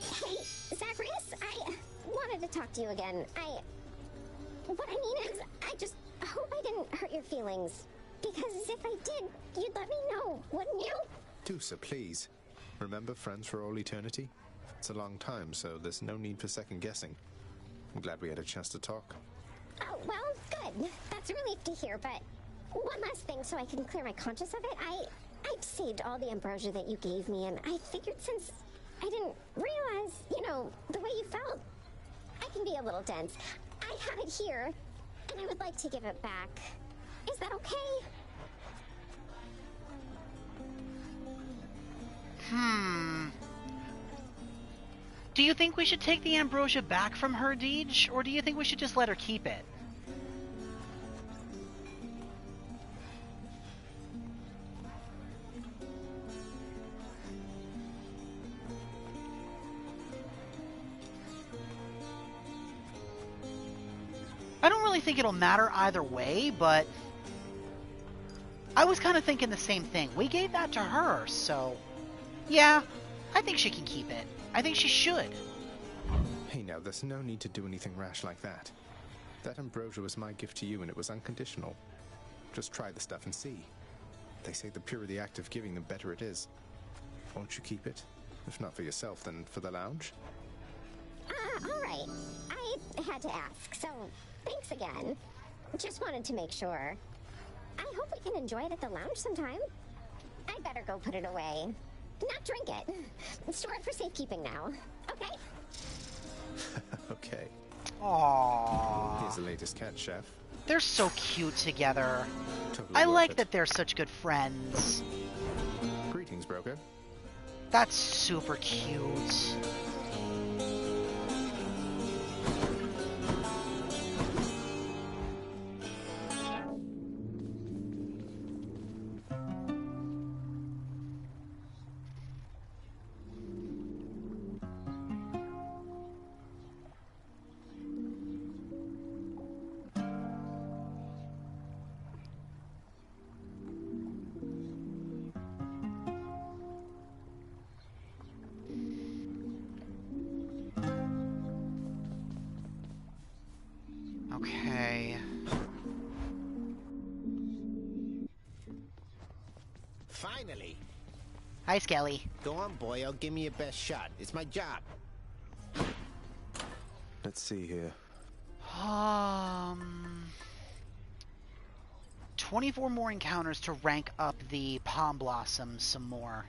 Hey, Zagreus, I wanted to talk to you again. What I mean is, I just hope I didn't hurt your feelings. Because if I did, you'd let me know, wouldn't you? Tusa, please. Remember friends for all eternity? It's a long time, so there's no need for second guessing. I'm glad we had a chance to talk. Oh, well, good. That's a relief to hear, but one last thing so I can clear my conscience of it. I'd saved all the ambrosia that you gave me, and I figured since I didn't realize, the way you felt, I can be a little dense. I have it here, and I would like to give it back. Is that okay? Do you think we should take the ambrosia back from her, Deej? Or do you think we should just let her keep it? I don't really think it'll matter either way, but I was kind of thinking the same thing. We gave that to her, so yeah, I think she can keep it. I think she should. Hey now, there's no need to do anything rash like that. That ambrosia was my gift to you and it was unconditional. Just try the stuff and see. They say the purer the act of giving, the better it is. Won't you keep it? If not for yourself, then for the lounge? Alright. I had to ask, so thanks again. Just wanted to make sure. I hope we can enjoy it at the lounge sometime. I better go put it away. Not drink it. Store it for safekeeping now. Okay? Okay. Aww. Here's the latest cat, Chef. They're so cute together. Totally I worth like it. that they're such good friends. Greetings, broker. That's super cute. Okay. Finally. Hi, Skelly. Go on, boyo. Give me your best shot. It's my job. Let's see here. 24 more encounters to rank up the Palm Blossom some more.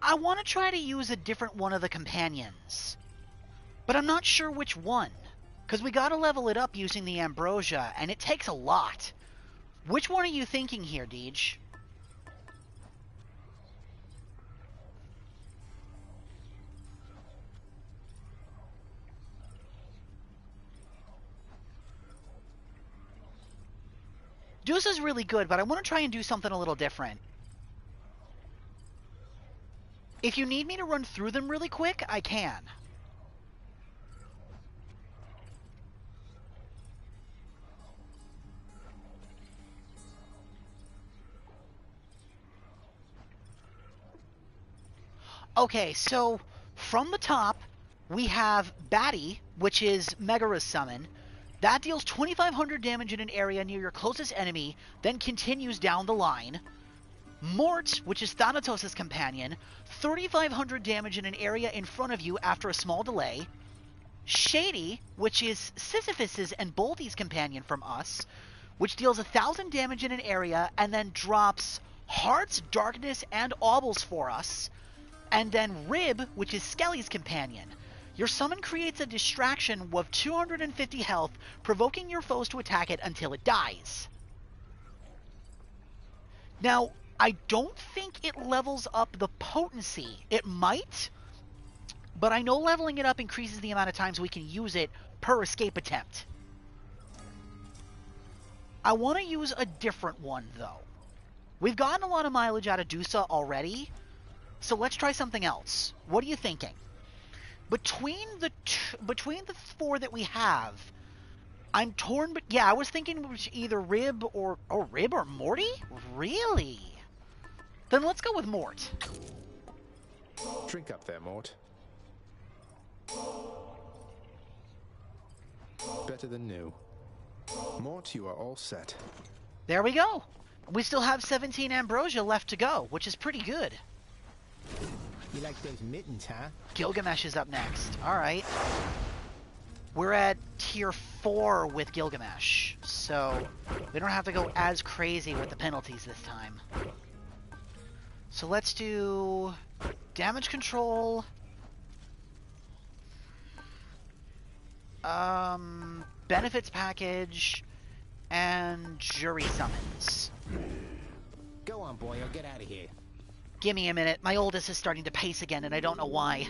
I want to try to use a different one of the companions, but I'm not sure which one, because we got to level it up using the ambrosia, and it takes a lot. Which one are you thinking here, Deej? Medusa's really good, but I want to try and do something a little different. If you need me to run through them really quick, I can. Okay, so from the top, we have Batty, which is Megara's summon. That deals 2,500 damage in an area near your closest enemy, then continues down the line. Mort, which is Thanatos' companion, 3,500 damage in an area in front of you after a small delay. Shady, which is Sisyphus' and Bolty's companion from us, which deals 1,000 damage in an area and then drops Hearts, Darkness, and Aubles for us. And then Rib, which is Skelly's companion. Your summon creates a distraction of 250 health, provoking your foes to attack it until it dies. Now, I don't think it levels up the potency. It might, but I know leveling it up increases the amount of times we can use it per escape attempt. I want to use a different one, though. We've gotten a lot of mileage out of Dusa already, so let's try something else. What are you thinking? Between the four that we have, I'm torn, but yeah, I was thinking either Rib or Morty? Really? Then let's go with Mort. Drink up there, Mort. Better than new. Mort, you are all set. There we go. We still have 17 Ambrosia left to go, which is pretty good. You like those mittens, huh? Gilgamesh is up next. Alright. We're at tier 4 with Gilgamesh, so we don't have to go as crazy with the penalties this time. So let's do damage control, benefits package, and jury summons. Go on, boy, or get out of here. Give me a minute. My oldest is starting to pace again, and I don't know why.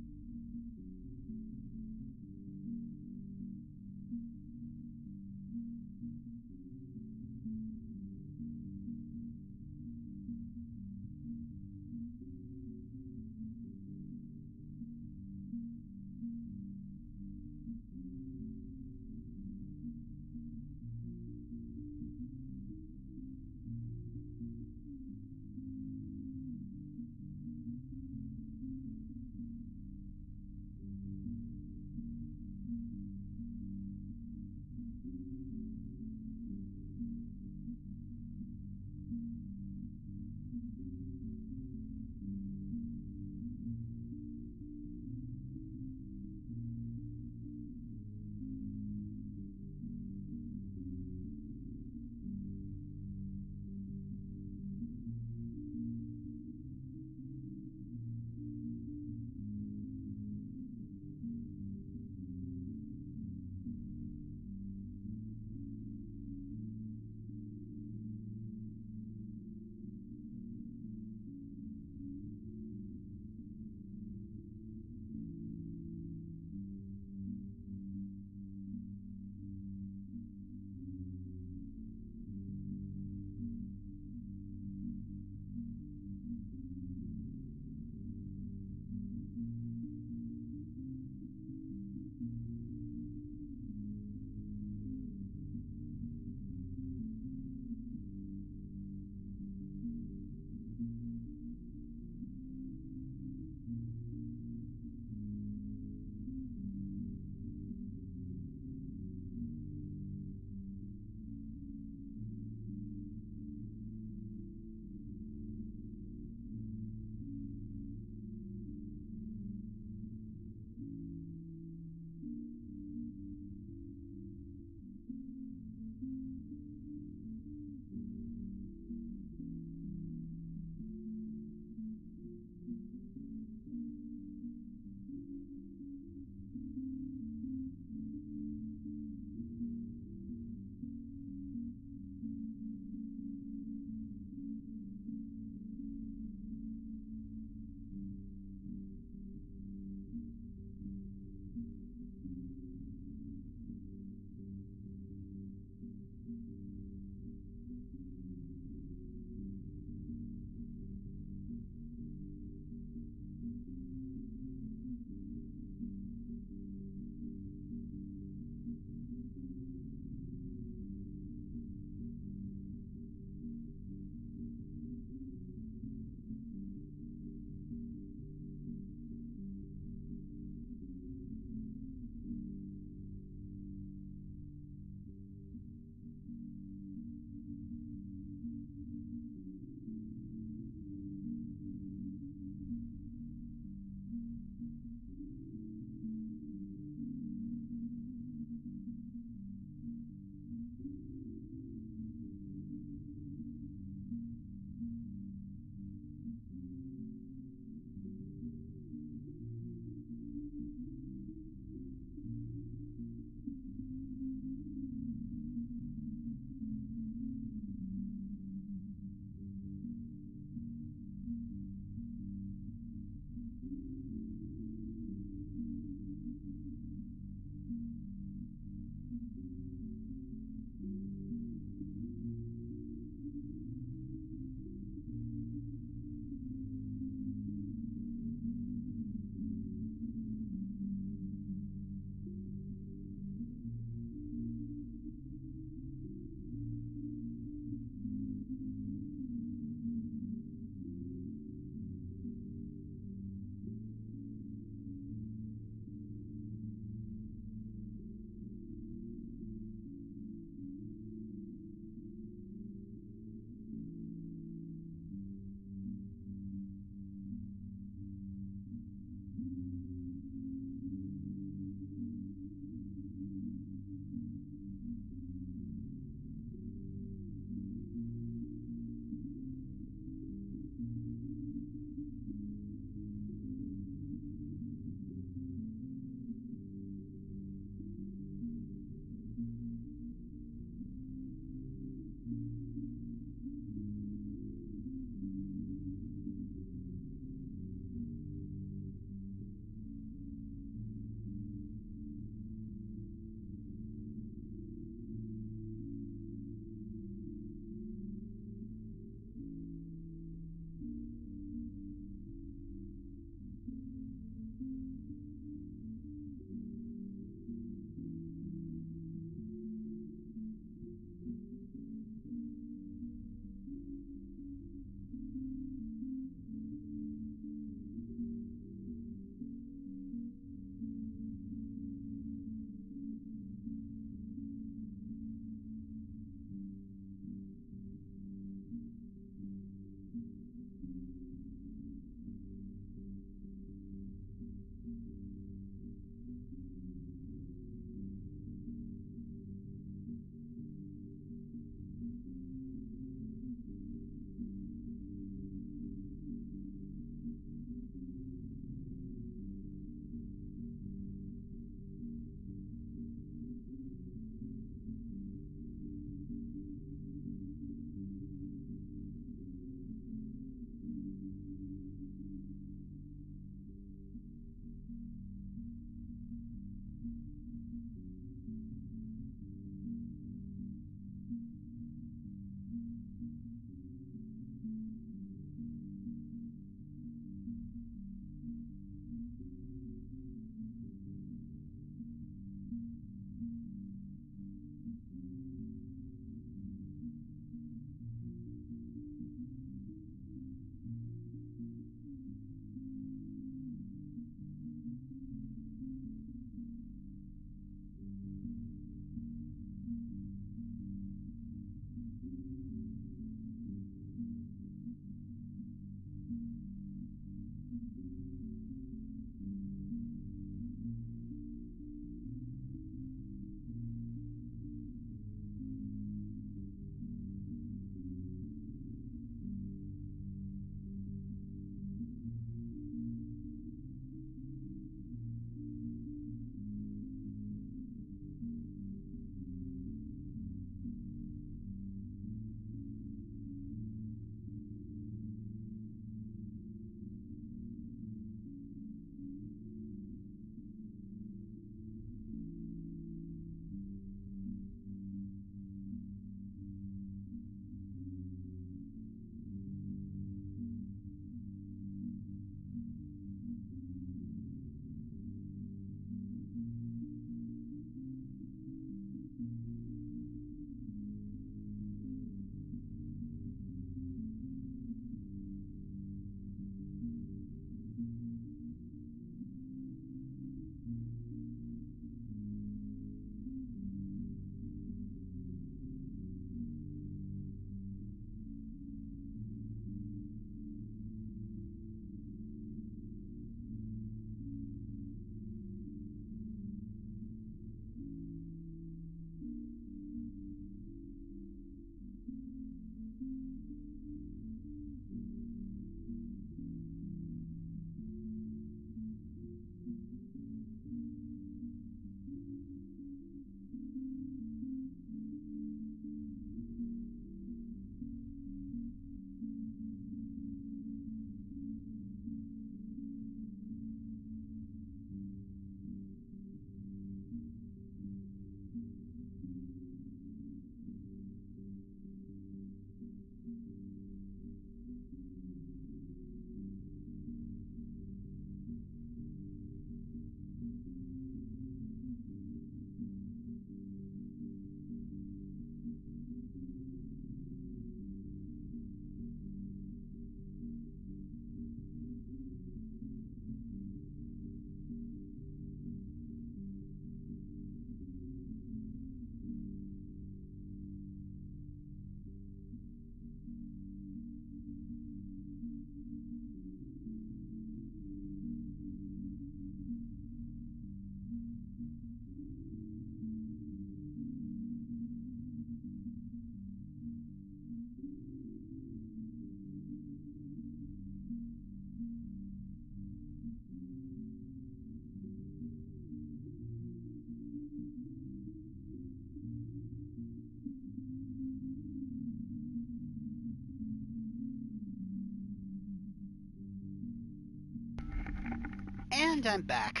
And I'm back.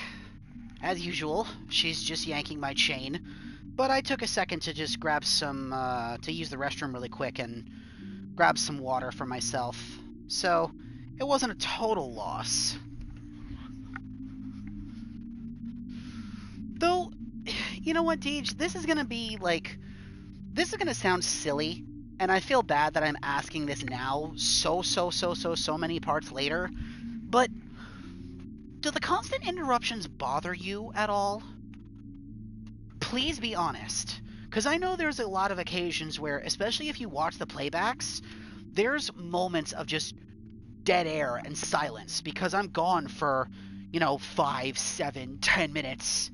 As usual, she's just yanking my chain, but I took a second to just grab some, to use the restroom really quick and grab some water for myself. So, it wasn't a total loss. Though, you know what, Deej? This is gonna be, like, this is gonna sound silly, and I feel bad that I'm asking this now so many parts later, but do the constant interruptions bother you at all? Please be honest, because I know there's a lot of occasions where, especially if you watch the playbacks, there's moments of just dead air and silence because I'm gone for, 5, 7, 10 minutes.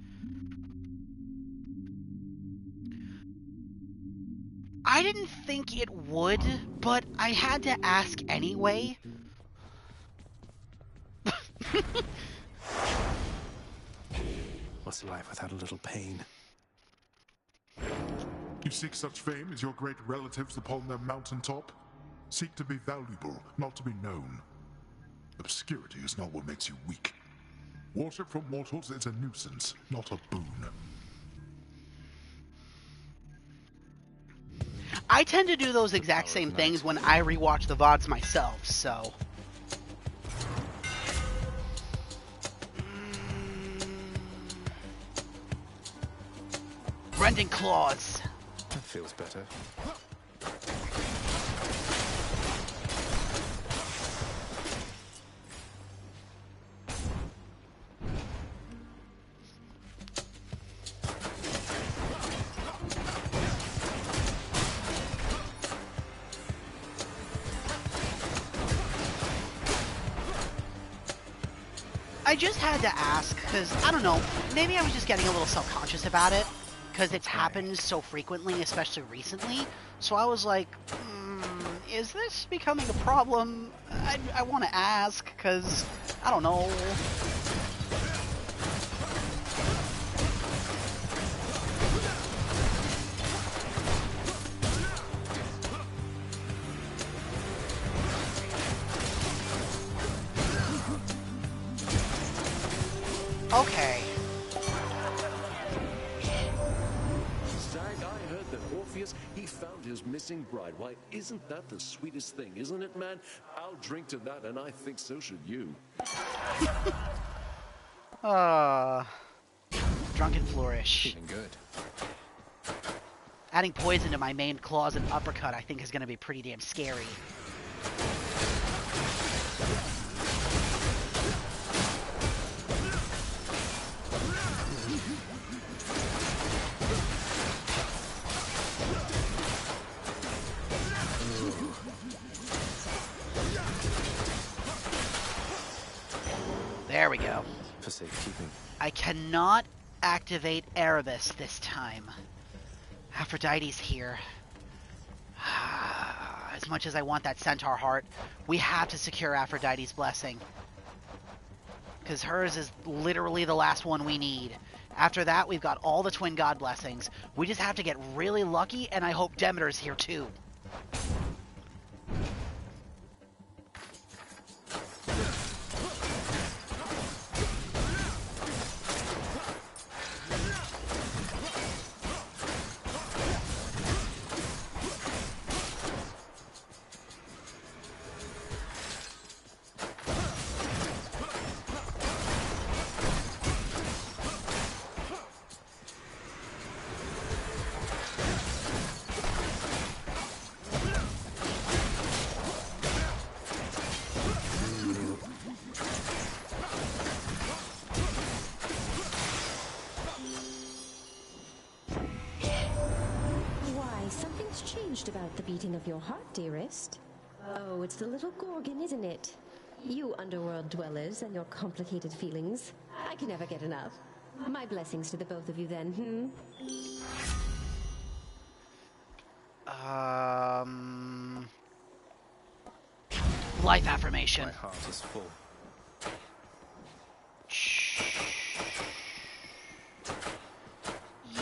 I didn't think it would, but I had to ask anyway. What's life without a little pain? You seek such fame as your great relatives upon their mountaintop? Seek to be valuable, not to be known. Obscurity is not what makes you weak. Worship from mortals is a nuisance, not a boon. I tend to do those exact same things when I rewatch the VODs myself, so... Rending claws. That feels better. I just had to ask, because, I don't know, maybe I was just getting a little self-conscious about it, because it's happened so frequently, especially recently, so I was like, is this becoming a problem? I want to ask, because, I don't know. Okay. Zag, I heard that Orpheus, he found his missing bride. Why, isn't that the sweetest thing, isn't it, man? I'll drink to that, and I think so should you. Drunken flourish. Feeling good. Adding poison to my main claws and uppercut I think is going to be pretty damn scary. There we go. For safekeeping. I cannot activate Erebus this time. Aphrodite's here. As much as I want that centaur heart, we have to secure Aphrodite's blessing. Because hers is literally the last one we need. After that, we've got all the twin god blessings. We just have to get really lucky, and I hope Demeter's here too. About the beating of your heart, dearest. Oh, it's the little Gorgon, isn't it? You underworld dwellers and your complicated feelings. I can never get enough. My blessings to the both of you then, Life affirmation. My heart is full.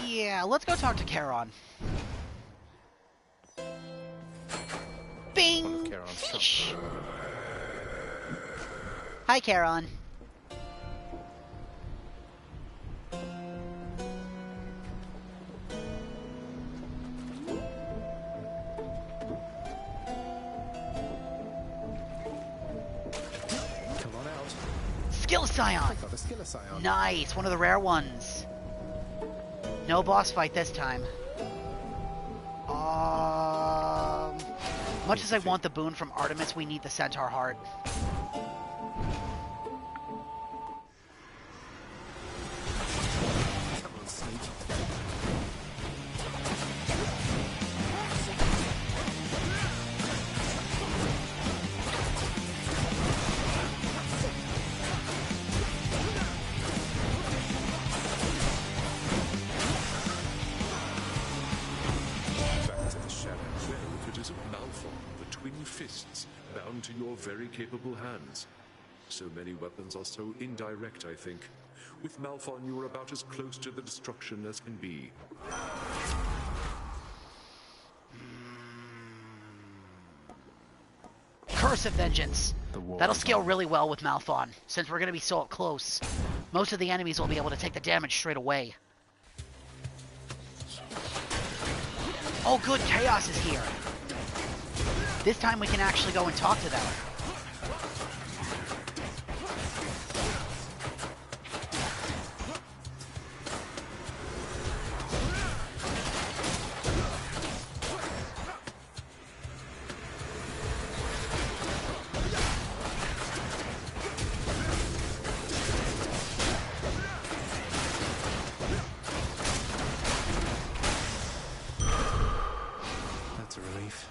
Yeah, let's go talk to Charon. Bing! Hi, Charon. Scion. Got a Skiller Scion. Nice, one of the rare ones. No boss fight this time. Much as I want the boon from Artemis, we need the Centaur Heart. Bound to your very capable hands. So many weapons are so indirect, I think. With Malphon, you are about as close to the destruction as can be. Curse of Vengeance. That'll scale really well with Malphon, since we're going to be so up close. Most of the enemies will be able to take the damage straight away. Oh good, Chaos is here. This time we can actually go and talk to them. That's a relief.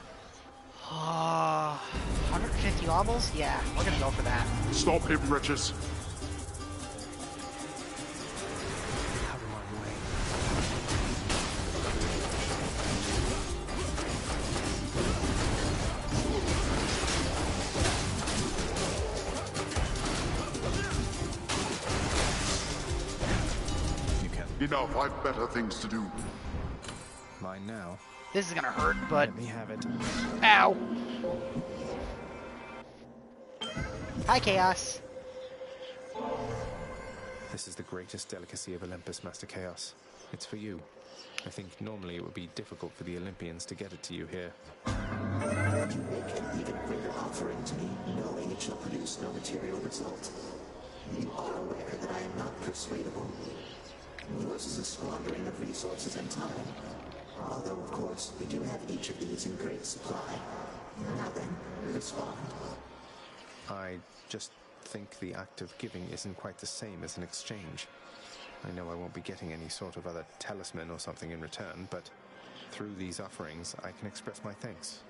150 obels? Yeah, we're gonna go for that. Stop him, wretches. Out of my way. You can. Enough, I've better things to do. Mine now. This is gonna hurt, but... Let me have it. Ow! Hi, Chaos. This is the greatest delicacy of Olympus, Master Chaos. It's for you. I think normally it would be difficult for the Olympians to get it to you here. Would you make an even greater offering to me, knowing it shall produce no material result? You are aware that I am not persuadable. Yours is a squandering of resources and time. Although, of course, we do have each of these in great supply. Now then, respond. I just think the act of giving isn't quite the same as an exchange. I know I won't be getting any sort of other talisman or something in return, but through these offerings, I can express my thanks.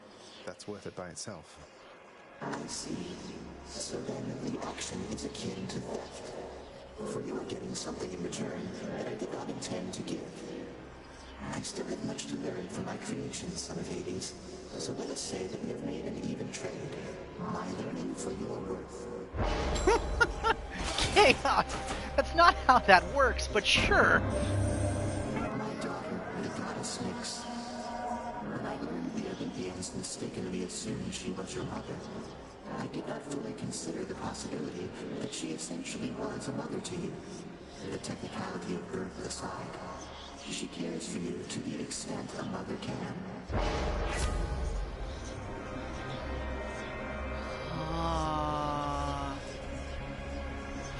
That's worth it by itself. I see. So then the action is akin to theft. For you are getting something in return that I did not intend to give. I still have much to learn from my creations, son of Hades. So let us say that we have made an even trade. My learning for your worth. Chaos! That's not how that works, but sure. My daughter, the goddess Nyx. When I learned the Olympians mistakenly assumed she was your mother, I did not fully consider the possibility that she essentially was a mother to you. The technicality of birth aside, she cares for you to the extent a mother can.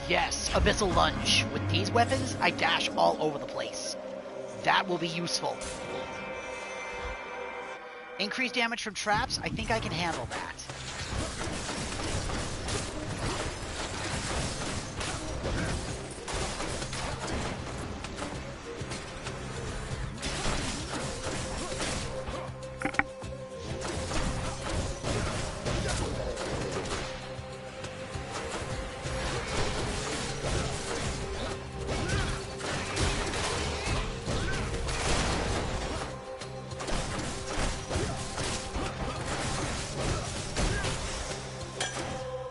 Yes, Abyssal Lunge. With these weapons, I dash all over the place. That will be useful. Increased damage from traps, I think I can handle that.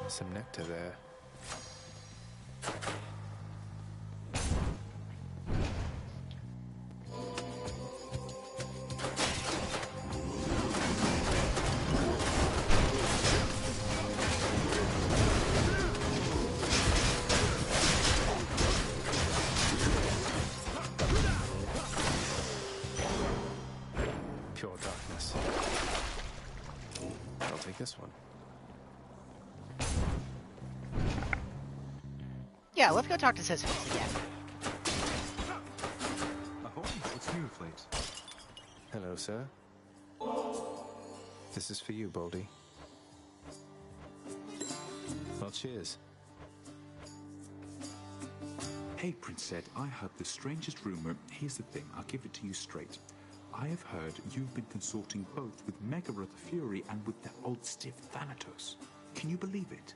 Some nectar there. Pure darkness. I'll take this one. Yeah, let's go talk to Sisyphus again. Ahoy, what's new, Flakes? Hello, sir. This is for you, Baldy. Well, cheers. Hey, Princess, I heard the strangest rumor. Here's the thing, I'll give it to you straight. I have heard you've been consorting both with Megara the Fury and with that old stiff Thanatos. Can you believe it?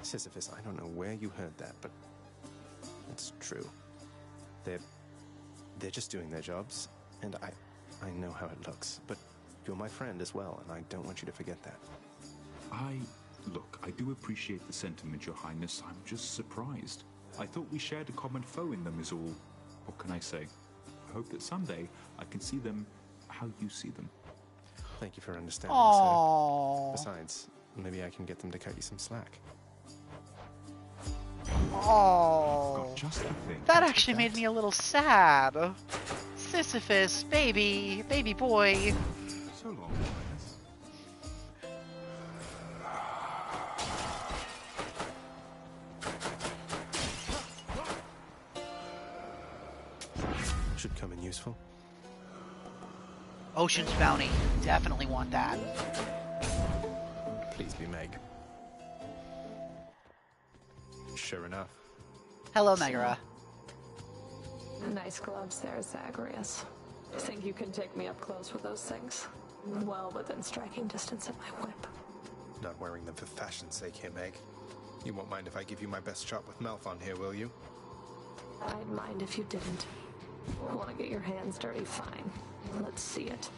Sisyphus, I don't know where you heard that, but it's true. They're just doing their jobs, and I know how it looks, but you're my friend as well, and I don't want you to forget that. Look, I do appreciate the sentiment, Your Highness. I'm just surprised. I thought we shared a common foe in them is all. What can I say? I hope that someday I can see them how you see them. Thank you for understanding, Aww. sir. Besides, maybe I can get them to cut you some slack. Oh, just the thing. That actually made me a little sad. Sisyphus, baby boy. So long, Highness. Should come in useful. Ocean's Bounty. Definitely want that. Please be Meg. Sure enough. Hello, Megara. Nice gloves there, Zagreus. Think you can take me up close with those things? Well within striking distance of my whip. Not wearing them for fashion's sake here, Meg. You won't mind if I give you my best shot with Malphon here, will you? I'd mind if you didn't. Want to get your hands dirty? Fine. Let's see it.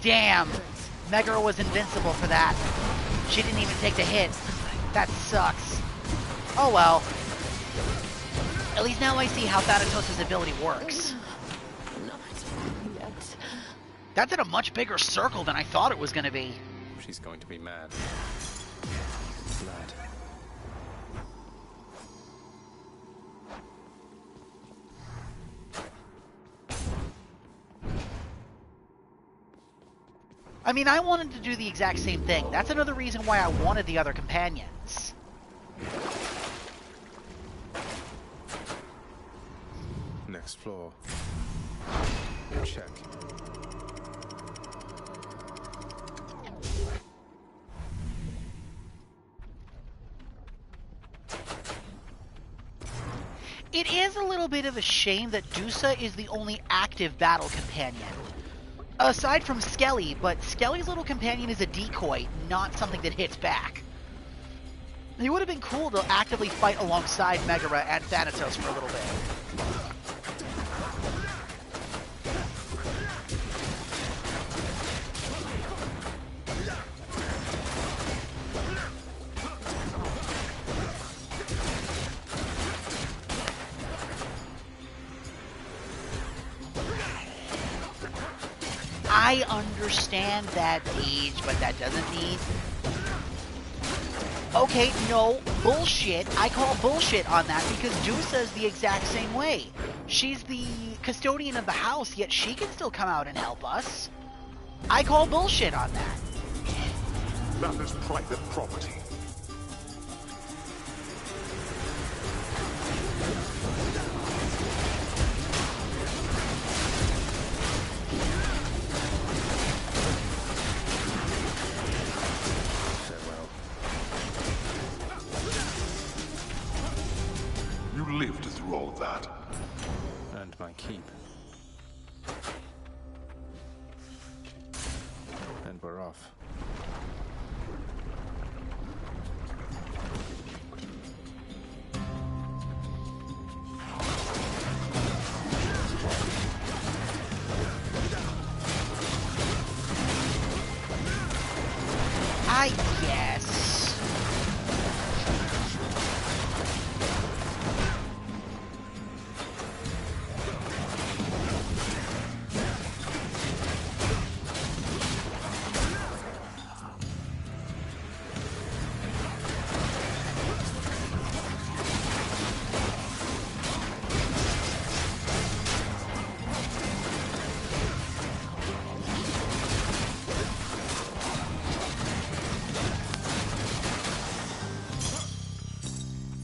Damn! Megara was invincible for that. She didn't even take the hit. That sucks. Oh well. At least now I see how Thanatos' ability works. That's in a much bigger circle than I thought it was going to be. She's going to be mad. Glad. I mean, I wanted to do the exact same thing. That's another reason why I wanted the other companions. Next floor. Check. It is a little bit of a shame that Dusa is the only active battle companion. Aside from Skelly, but Skelly's little companion is a decoy, not something that hits back. It would have been cool to actively fight alongside Megara and Thanatos for a little bit. I understand that age, but that doesn't mean... Okay, no, bullshit. I call bullshit on that because Dusa's the exact same way. She's the custodian of the house, yet she can still come out and help us. I call bullshit on that. That is private property. Lived through all of that. And my keep. And we're off. I guess.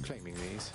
Claiming these.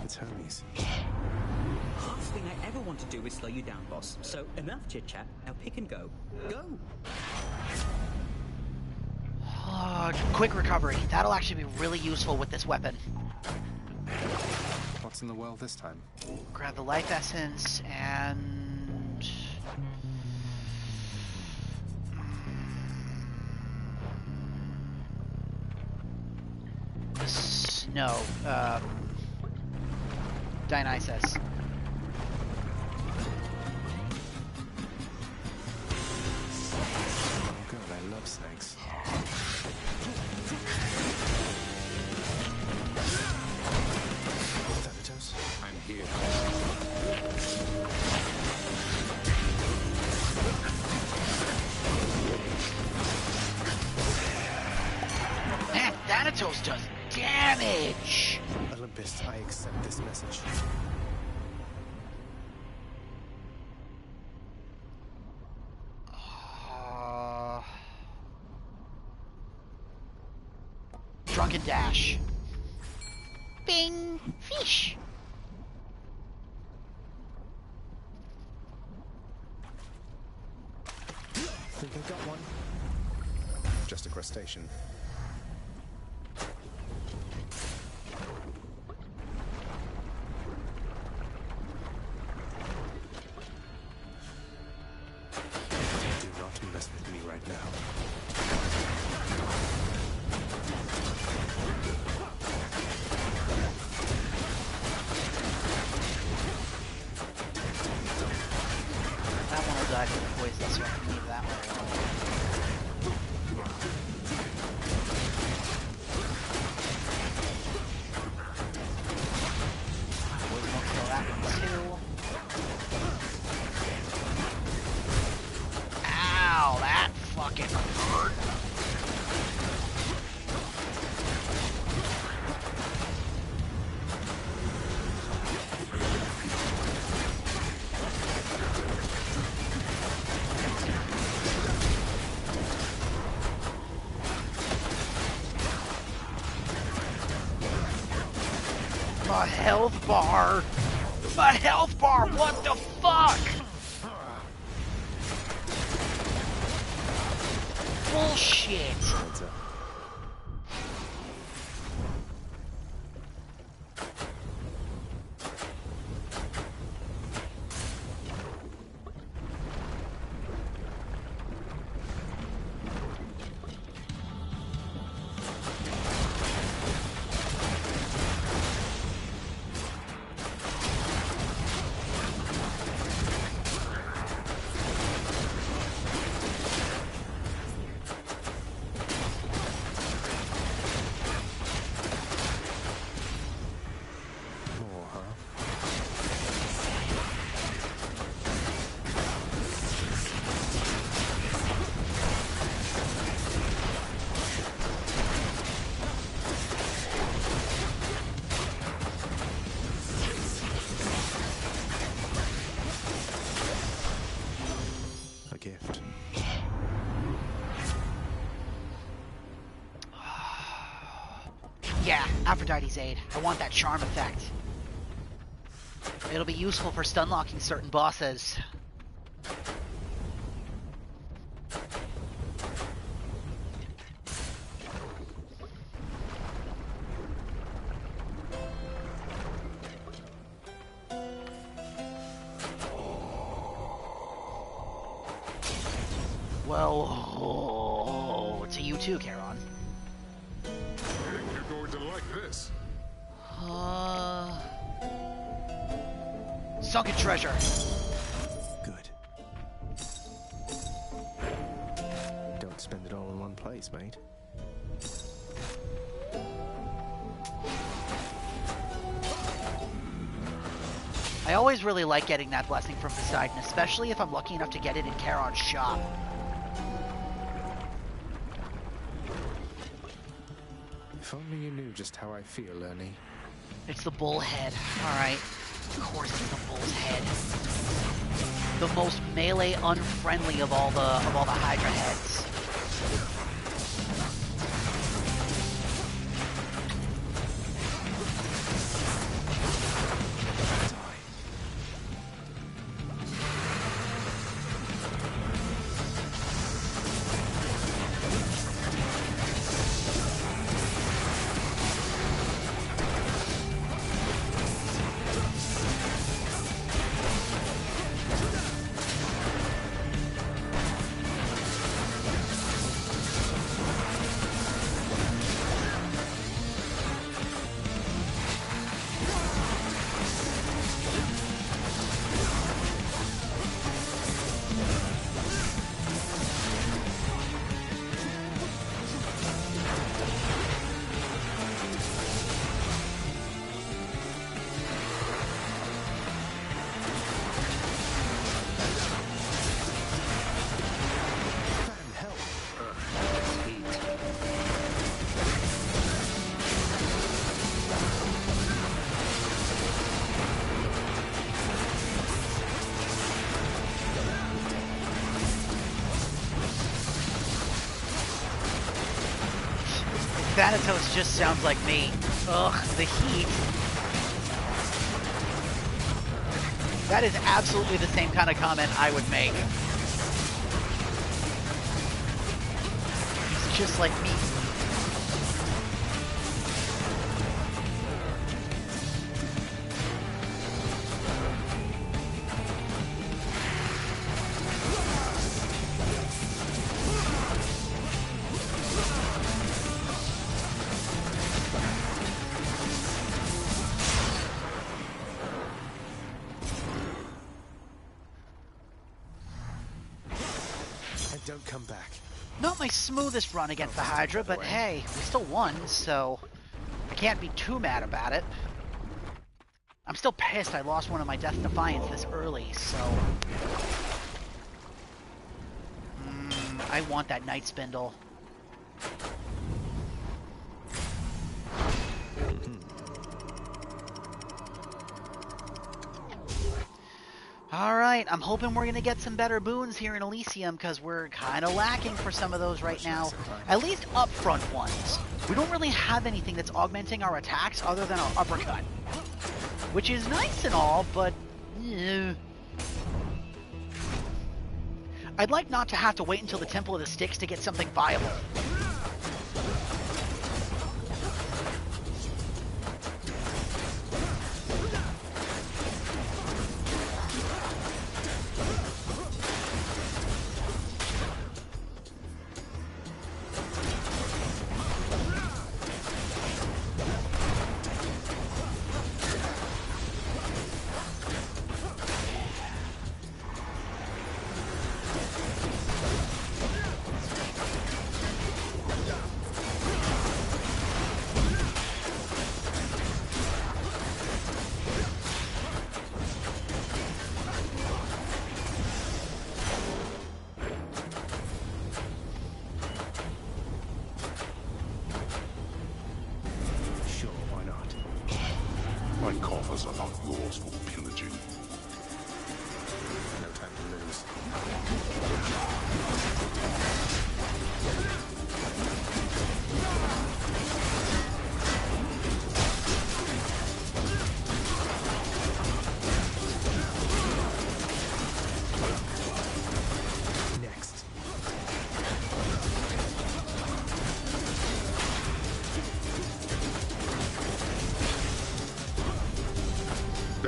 It's Hermes. Last thing I ever want to do is slow you down, boss. So enough chit-chat, now pick and go. Go! Quick recovery. That'll actually be really useful with this weapon. What's in the well this time? Grab the life essence and... No, Dionysus. Oh god, I love snakes. Thanatos? I'm here. Man, Thanatos does damage! Olympus, I accept this message. Drunken dash. Bing! Fish! Think I got one? Just a crustacean. Do not mess with me right now. That one will die from poison, so I can leave that one alone. Poison will kill that one too. Ow, that fucking hurt. My health bar! My health bar! What the fuck? Bullshit! gift. Yeah, Aphrodite's Aid. I want that charm effect. It'll be useful for stun locking certain bosses. Well, to you too, Charon. You're going to like this. Sunken treasure. Good. Don't spend it all in one place, mate. I always really like getting that blessing from Poseidon, especially if I'm lucky enough to get it in Charon's shop. If only you knew just how I feel, Ernie. It's the bull head. Alright. Of course it's the bull's head. The most melee unfriendly of all the Hydra heads. Thanatos just sounds like me. Ugh, the heat. That is absolutely the same kind of comment I would make. He's just like me. Don't come back. Not my smoothest run against the Hydra, but hey, we still won, so I can't be too mad about it. I'm still pissed I lost one of my Death Defiance this early, so... I want that Night Spindle. Alright, I'm hoping we're going to get some better boons here in Elysium, because we're kind of lacking for some of those right now. At least upfront ones. We don't really have anything that's augmenting our attacks other than our uppercut. Which is nice and all, but... I'd like not to have to wait until the Temple of the Styx to get something viable.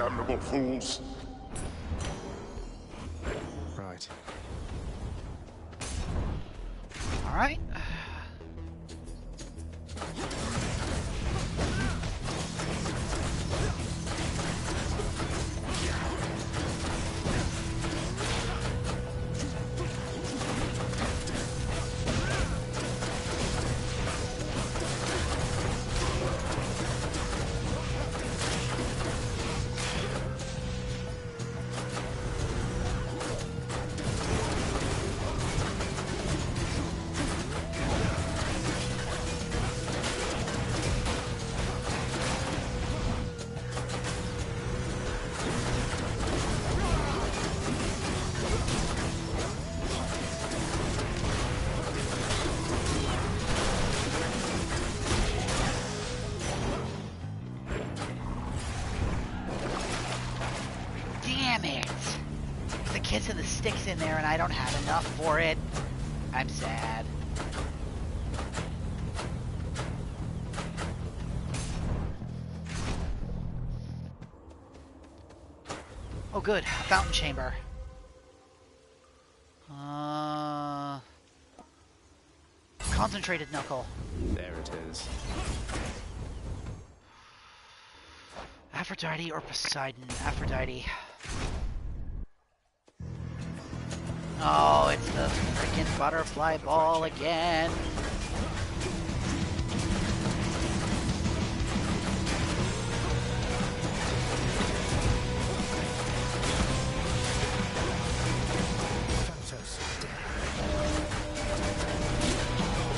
damnable fools! Right. All right. Damn it! The kiss of the sticks in there and I don't have enough for it. I'm sad. Oh good, a fountain chamber. Concentrated knuckle. There it is. Aphrodite or Poseidon? Aphrodite. Oh, it's the freaking butterfly ball again.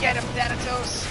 Get him, Thanatos!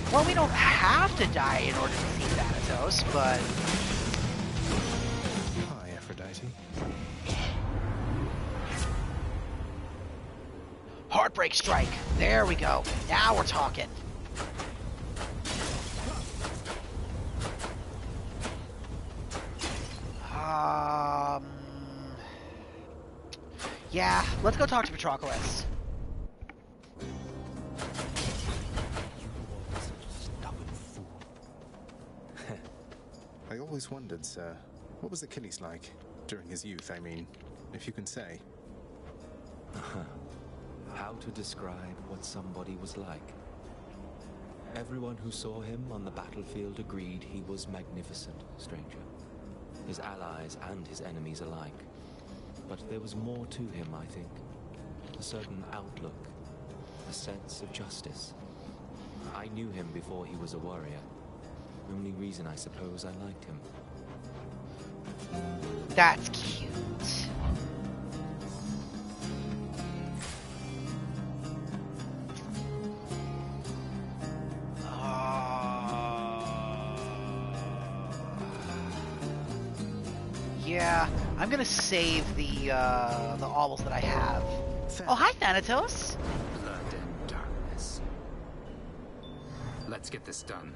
Well, we don't have to die in order to see Thanatos, but... Hi, Aphrodite. Heartbreak strike! There we go. Now we're talking. Yeah, let's go talk to Patroclus. I always wondered, sir, what was Achilles like? During his youth, I mean, if you can say. How to describe what somebody was like? Everyone who saw him on the battlefield agreed he was magnificent, stranger. His allies and his enemies alike. But there was more to him, I think. A certain outlook, a sense of justice. I knew him before he was a warrior. The only reason I suppose I liked him. That's cute. Yeah, I'm gonna save the aubles that I have. Oh, hi, Thanatos. Blood and darkness. Let's get this done.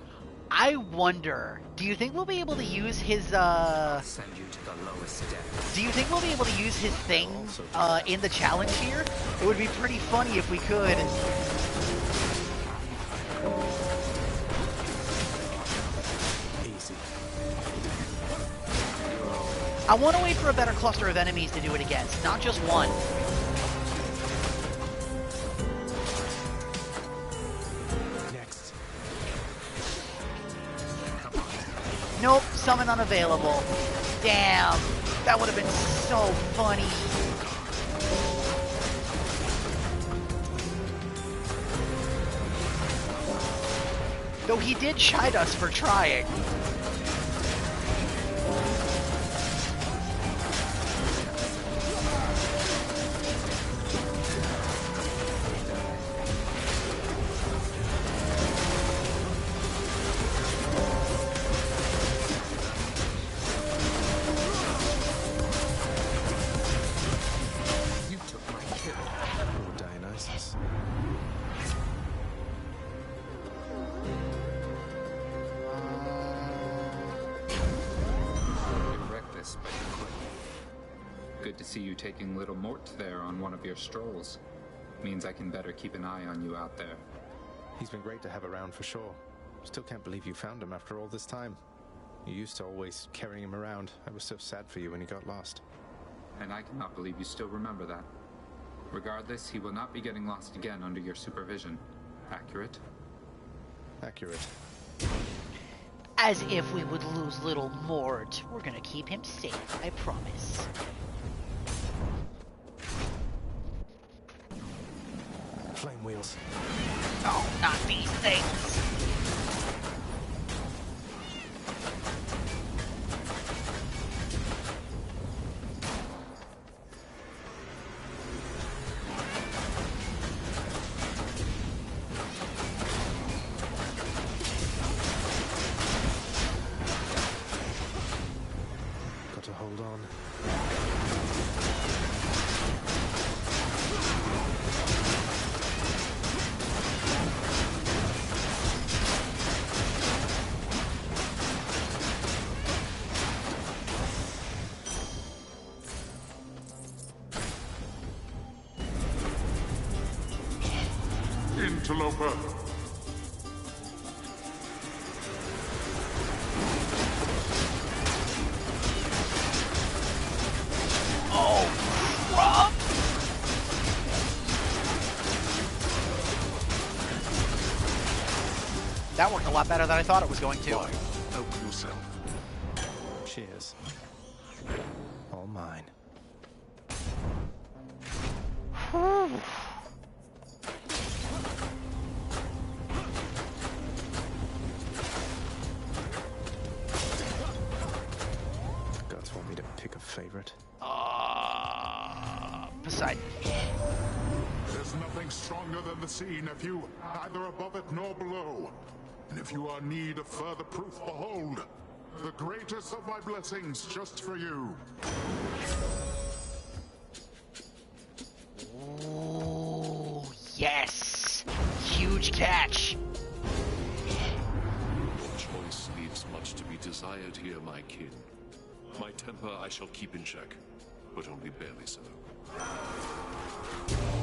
I wonder, do you think we'll be able to use his, I'll send you to the lowest depth. do you think we'll be able to use his thing, in the challenge here? It would be pretty funny if we could. Easy. I want to wait for a better cluster of enemies to do it against, not just one. Nope, summon unavailable. Damn, that would have been so funny. Though he did chide us for trying. good to see you taking little Mort there on one of your strolls. Means I can better keep an eye on you out there. He's been great to have around for sure. Still can't believe you found him after all this time. You used to always carry him around. I was so sad for you when he got lost. And I cannot believe you still remember that. Regardless, he will not be getting lost again under your supervision. Accurate? Accurate. As if we would lose little Mort. We're gonna keep him safe, I promise. Flame wheels. Oh, not these things! Got to hold on. Interloper. Oh, crap! That worked a lot better than I thought it was going to. Help yourself. Cheers. All mine. Gods want me to pick a favorite. Poseidon. There's nothing stronger than the sea, nephew, neither above it nor below. And if you are in need of further proof, behold, the greatest of my blessings just for you. Ooh, yes! Huge catch! Your choice leaves much to be desired here, my kin. My temper I shall keep in check, but only barely so.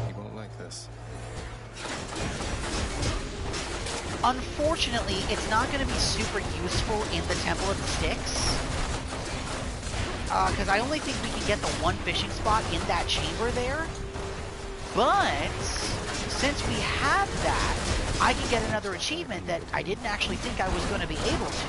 He won't like this. Unfortunately, it's not going to be super useful in the Temple of the Styx. Because I only think we can get the one fishing spot in that chamber there. But, since we have that, I can get another achievement that I didn't actually think I was going to be able to.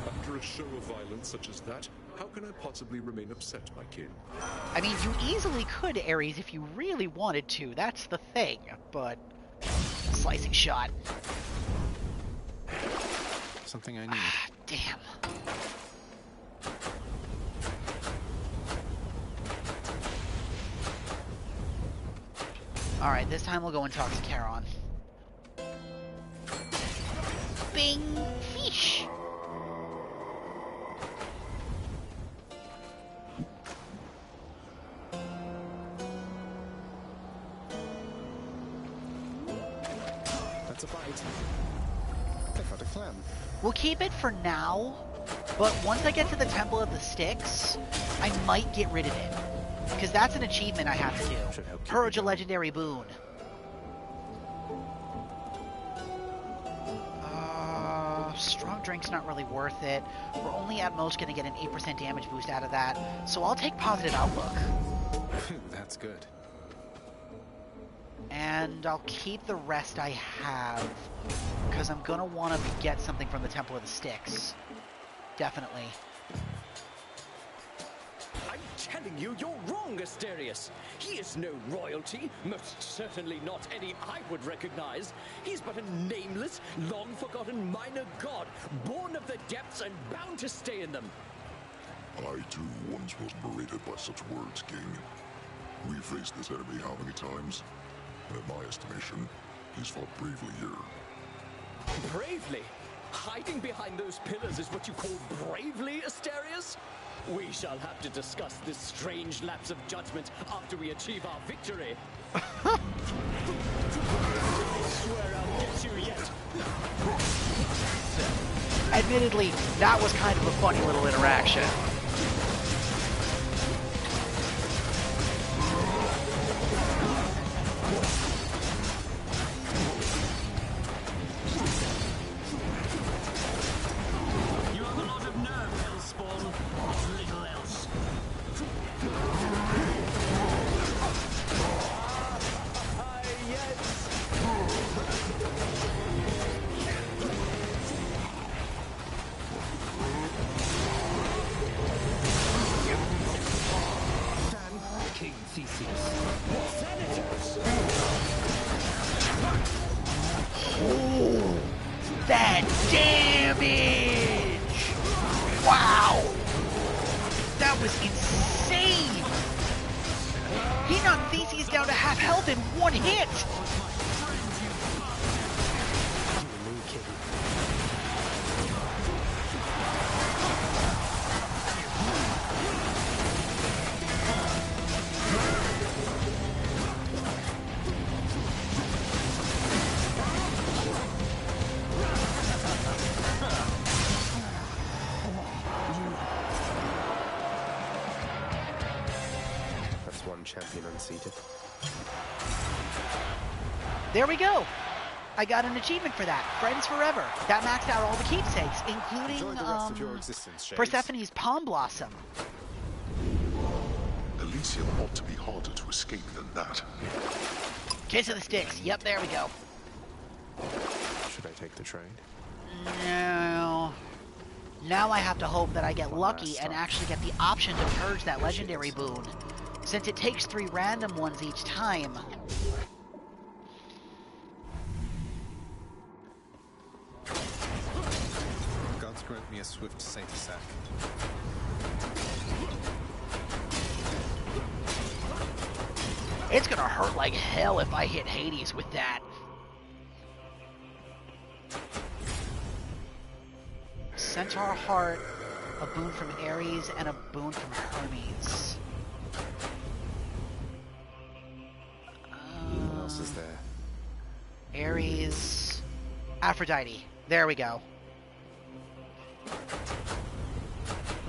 After a show of violence such as that, how can I possibly remain upset, my kin? I mean, you easily could, Ares, if you really wanted to. That's the thing. But, slicing shot. Something I need. Damn. Alright, this time we'll go and talk to Charon. Bing! Fish! That's a bite. I got a clam. We'll keep it for now, but once I get to the Temple of the Styx, I might get rid of it. Because that's an achievement I have to do. Purge a legendary boon. Strong drink's not really worth it. We're only at most going to get an 8% damage boost out of that, so I'll take positive outlook. That's good. And I'll keep the rest I have, because I'm going to want to get something from the Temple of the Styx. Definitely. I'm telling you, you're wrong, Asterius. He is no royalty, most certainly not any I would recognize. He's but a nameless, long-forgotten minor god, born of the depths and bound to stay in them. I, too, once was berated by such words, King. We faced this enemy how many times? And in my estimation, he's fought bravely here. Bravely? Hiding behind those pillars is what you call bravely, Asterius? We shall have to discuss this strange lapse of judgment after we achieve our victory. I swear I'll get you yet. Admittedly, that was kind of a funny little interaction. You have a lot of nerve, Hellspawn. Little else. King Theseus. Senators! Oh, that damage! Wow! That was insane! He knocked Theseus down to half health in one hit! That's one champion unseated. There we go! I got an achievement for that. Friends Forever. That maxed out all the keepsakes, including, Enjoy the rest of your existence, Shades. Persephone's Palm Blossom. Elysium ought to be harder to escape than that. Kiss of the Sticks. Yep, there we go. Should I take the trade? No. Now I have to hope that I get lucky and actually get the option to purge that legendary boon, since it takes 3 random ones each time. Gods grant me a swift safe sack. It's gonna hurt like hell if I hit Hades with that. Centaur Heart, a boon from Ares, and a boon from Hermes. What else is there? Ares, Aphrodite. There we go.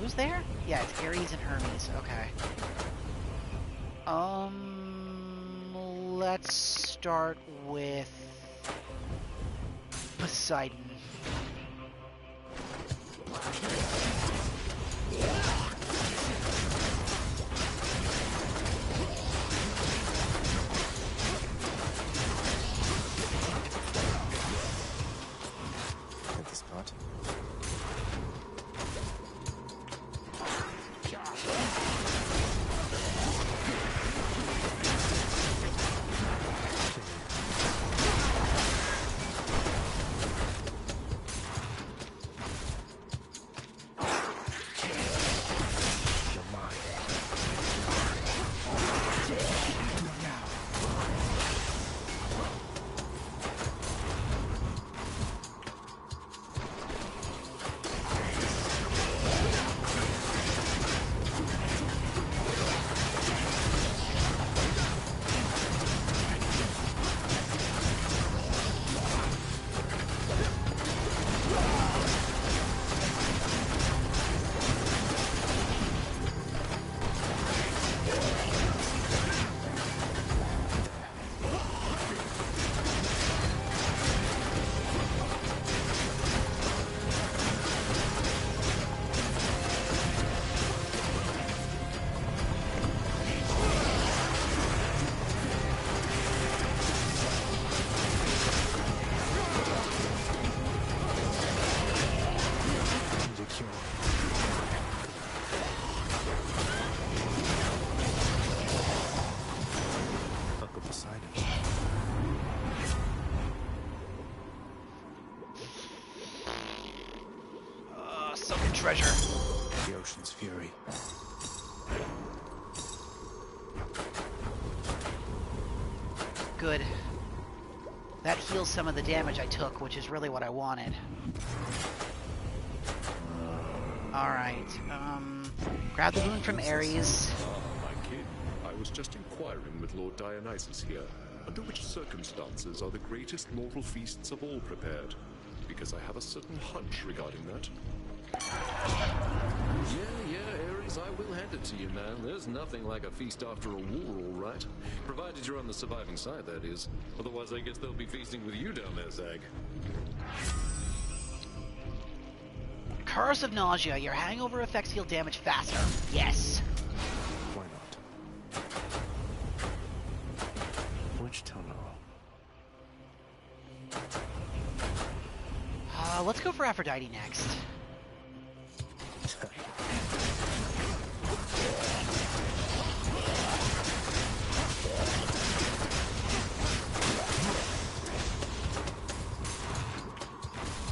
Who's there? Yeah, it's Ares and Hermes. Okay. Let's start with Poseidon. Hit the spot. Uncle Poseidon. Sunken treasure. The ocean's fury. Good. That heals some of the damage I took, which is really what I wanted. Alright, Grab the boon from Ares. Ah, my kid. I was just inquiring with Lord Dionysus here. Under which circumstances are the greatest mortal feasts of all prepared? Because I have a certain hunch regarding that. Yeah, Ares, I will hand it to you, man. There's nothing like a feast after a war, all right? Provided you're on the surviving side, that is. Otherwise, I guess they'll be feasting with you down there, Zag. Curse of Nausea. Your hangover effects heal damage faster. Yes. Why not? Which tunnel? Let's go for Aphrodite next.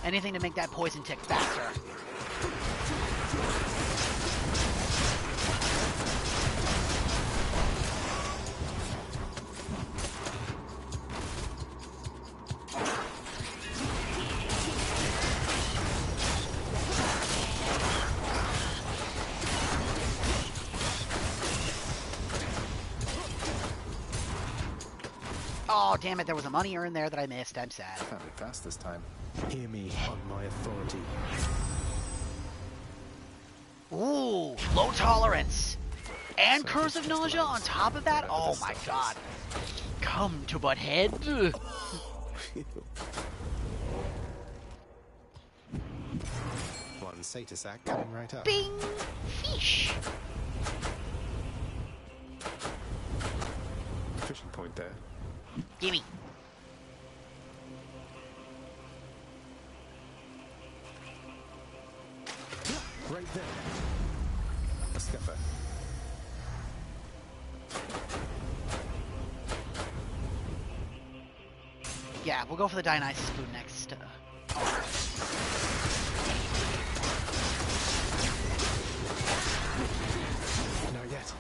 Anything to make that poison tick faster. Oh, damn it, there was a money urn there that I missed. I'm sad. I found it fast this time. Hear me on my authority. Ooh, low tolerance. And Curse of Nausea on top of that? Oh my god. Come to Butthead. One Satasac coming right up. Bing! Fish! Fishing point there. Gimme. Right there. A skipper. Yeah, we'll go for the Dionysus spoon next. Not yet.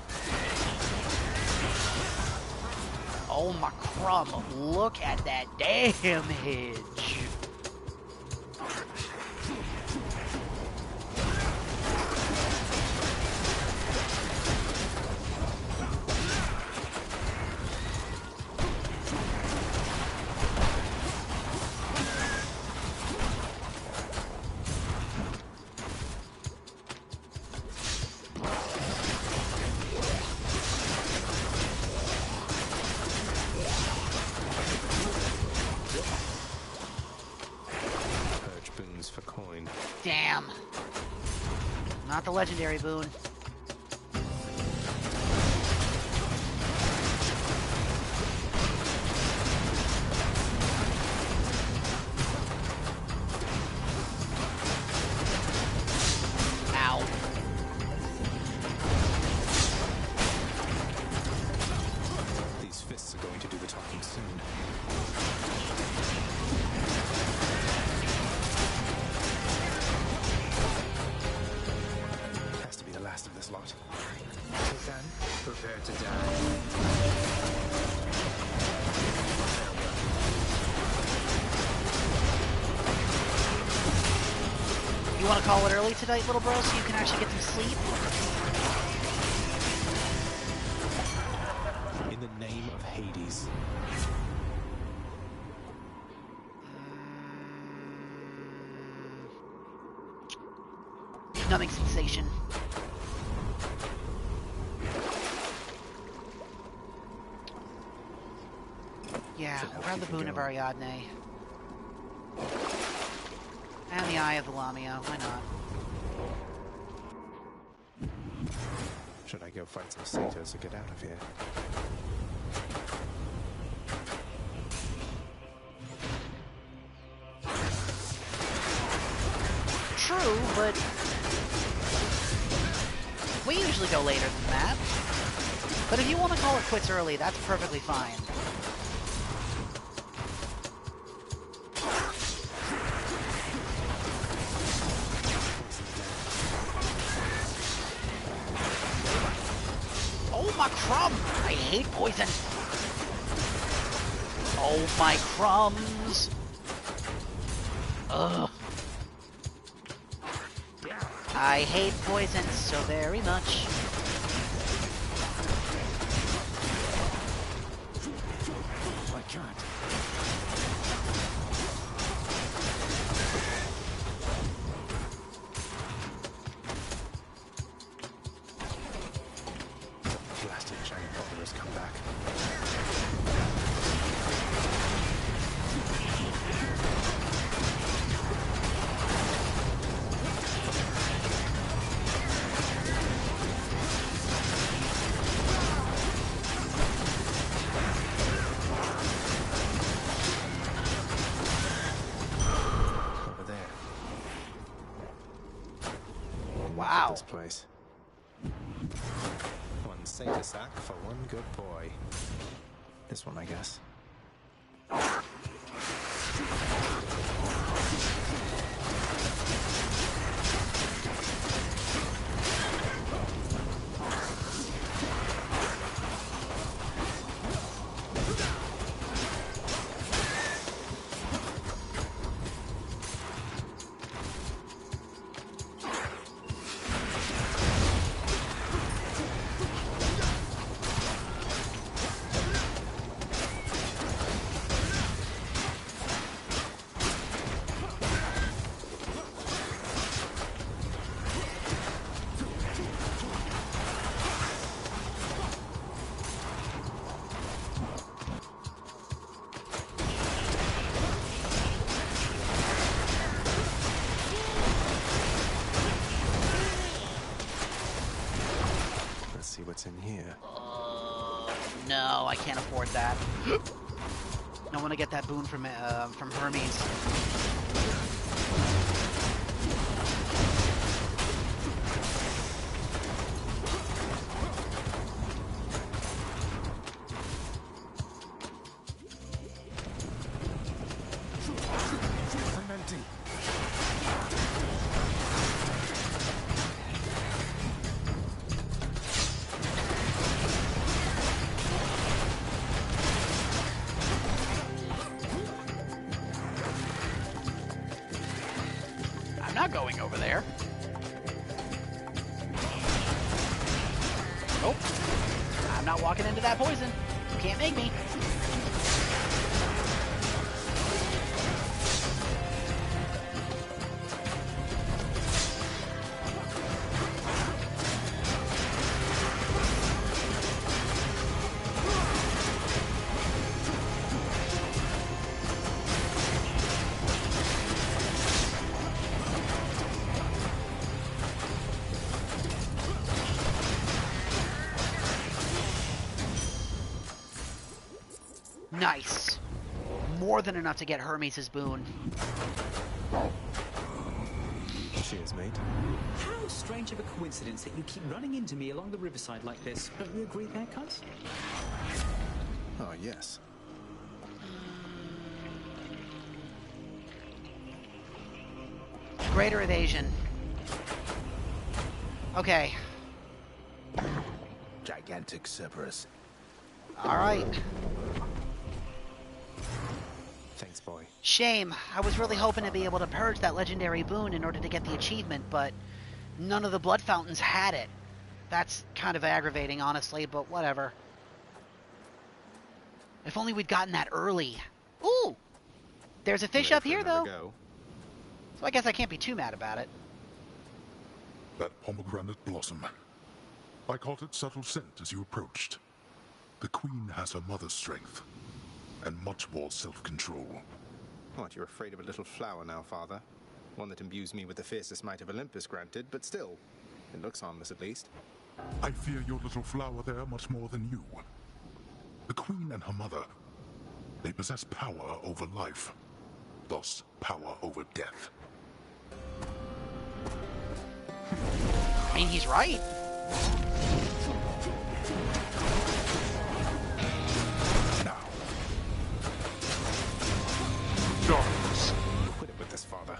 Oh my crumb, look at that damage. Damn. Not the legendary boon. Ow. These fists are going to do the talking soon. Of this lot. Titan, prepare to die. You want to call it early tonight, little bro, so you can actually get some sleep? In the name of Hades. Numbing sensation. Yeah, we'll grab the Boon of Ariadne. And the Eye of the Lamia, why not? Should I go fight some satyrs to get out of here? True, but we usually go later than that. But if you want to call it quits early, that's perfectly fine. Oh my crumb! I hate poison! Oh my crumbs! Ugh. I hate poison so very much. I can't. The blasted giant bother has come back. Wow. This place. One satyr sack for one good boy. This one, I guess. See what's in here. No, I can't afford that. I want to get that boon from Hermes. I'm empty. I'm not going over there. Nope. I'm not walking into that poison. You can't make me. Nice. More than enough to get Hermes' boon. Cheers, mate. How strange of a coincidence that you keep running into me along the riverside like this. Don't you agree there, cuz? Oh, yes. Greater evasion. Okay. Gigantic Cerberus. Alright. Thanks, boy. Shame. I was really hoping to be able to purge that legendary boon in order to get the achievement, but none of the blood fountains had it. That's kind of aggravating, honestly, but whatever. If only we'd gotten that early. Ooh! There's a fish up here, though. So I guess I can't be too mad about it. That pomegranate blossom. I caught its subtle scent as you approached. The Queen has her mother's strength, and much more self-control. What, you're afraid of a little flower now, Father? One that imbues me with the fiercest might of Olympus, granted, but still. It looks harmless, at least. I fear your little flower there much more than you. The Queen and her mother, they possess power over life, thus power over death. I mean, he's right. Now. Darkness. Quit it with this, Father.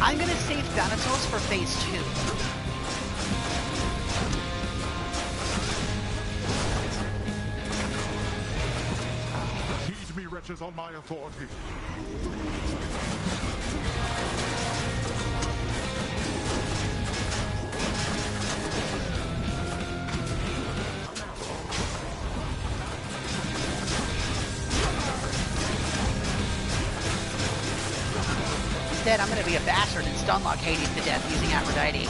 I'm gonna save Thanatos for phase 2. Heed me, stretches on my authority. Instead, I'm gonna be a bastard and stunlock Hades to death using Aphrodite.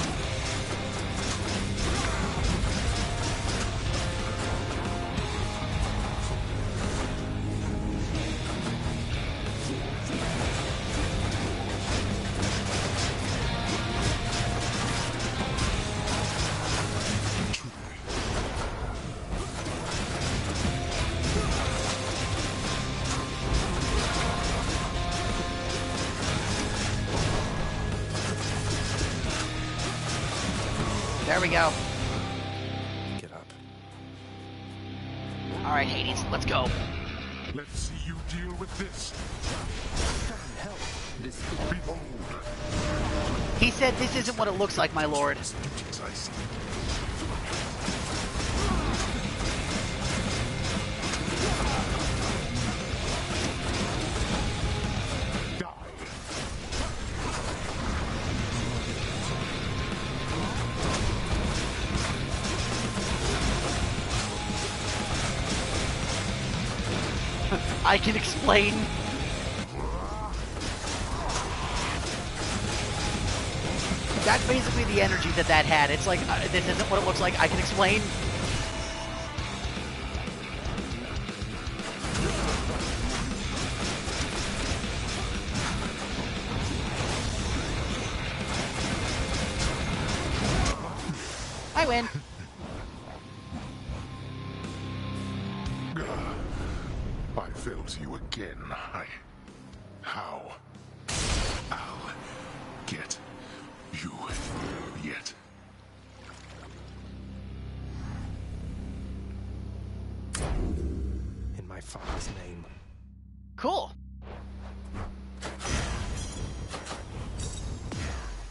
There we go. Get up. All right, Hades, let's go. Let's see you deal with this. Help. This Behold. He said this isn't what it looks like, my lord. I can explain. That's basically the energy that had. It's like, this isn't what it looks like. I can explain. I win. I failed to you again. How? I'll get you yet. In my father's name. Cool.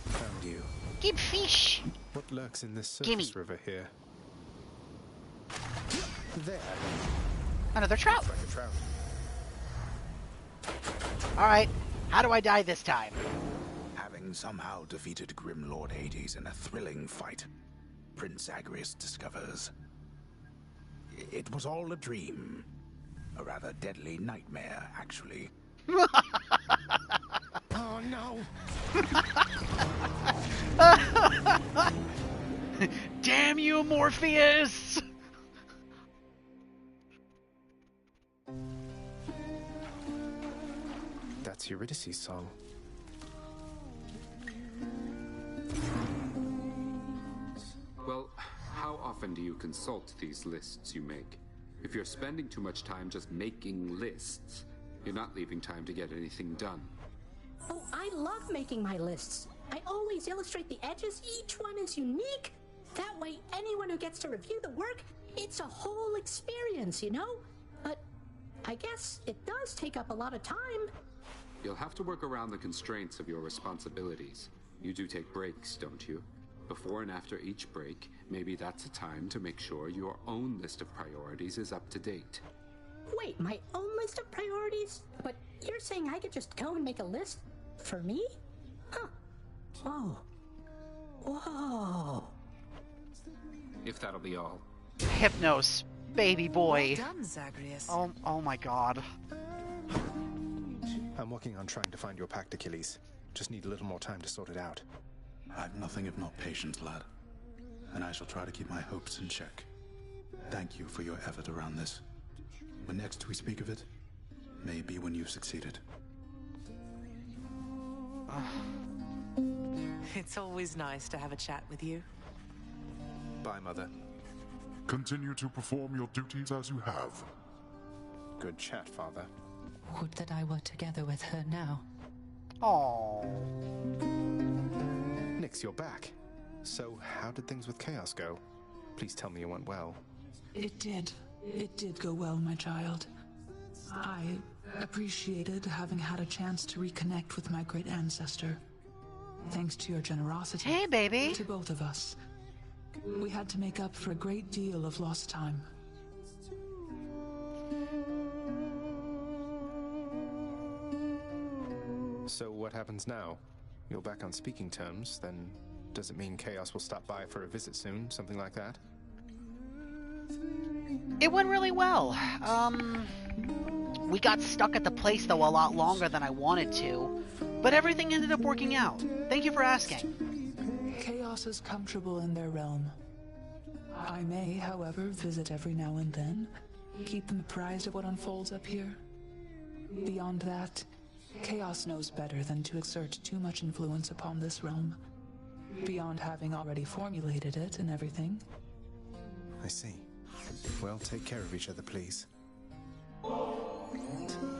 Found you. Give fish. What lurks in this Gimme. surface river here? There. Another trout. Looks like a trout. Alright, how do I die this time? Having somehow defeated Grim Lord Hades in a thrilling fight, Prince Agrius discovers it was all a dream. A rather deadly nightmare, actually. Oh no! Damn you, Morpheus! That's Eurydice's song. Well, how often do you consult these lists you make? If you're spending too much time just making lists, you're not leaving time to get anything done. Oh, I love making my lists. I always illustrate the edges. Each one is unique. That way, anyone who gets to review the work, it's a whole experience, you know? But I guess it does take up a lot of time. You'll have to work around the constraints of your responsibilities. You do take breaks, don't you? Before and after each break, maybe that's a time to make sure your own list of priorities is up to date. Wait, my own list of priorities? But you're saying I could just go and make a list for me? Huh. Whoa. Whoa. If that'll be all. Hypnos, baby boy. Well done, Zagreus. Oh my god. I'm working on trying to find your pact, Achilles. Just need a little more time to sort it out. I've nothing if not patience, lad. And I shall try to keep my hopes in check. Thank you for your effort around this. When next we speak of it, may be when you've succeeded. It's always nice to have a chat with you. Bye, Mother. Continue to perform your duties as you have. Good chat, Father. Would that I were together with her now. Oh. Nyx, you're back. So, how did things with Chaos go? Please tell me it went well. It did. It did go well, my child. I appreciated having had a chance to reconnect with my great ancestor. Thanks to your generosity. Hey, baby. To both of us. We had to make up for a great deal of lost time. So what happens now? You're back on speaking terms, then does it mean Chaos will stop by for a visit soon? Something like that? It went really well. We got stuck at the place, though, a lot longer than I wanted to. But everything ended up working out. Thank you for asking. Chaos is comfortable in their realm. I may, however, visit every now and then, keep them apprised of what unfolds up here. Beyond that, Chaos knows better than to exert too much influence upon this realm, beyond having already formulated it and everything. I see. Well, take care of each other, please.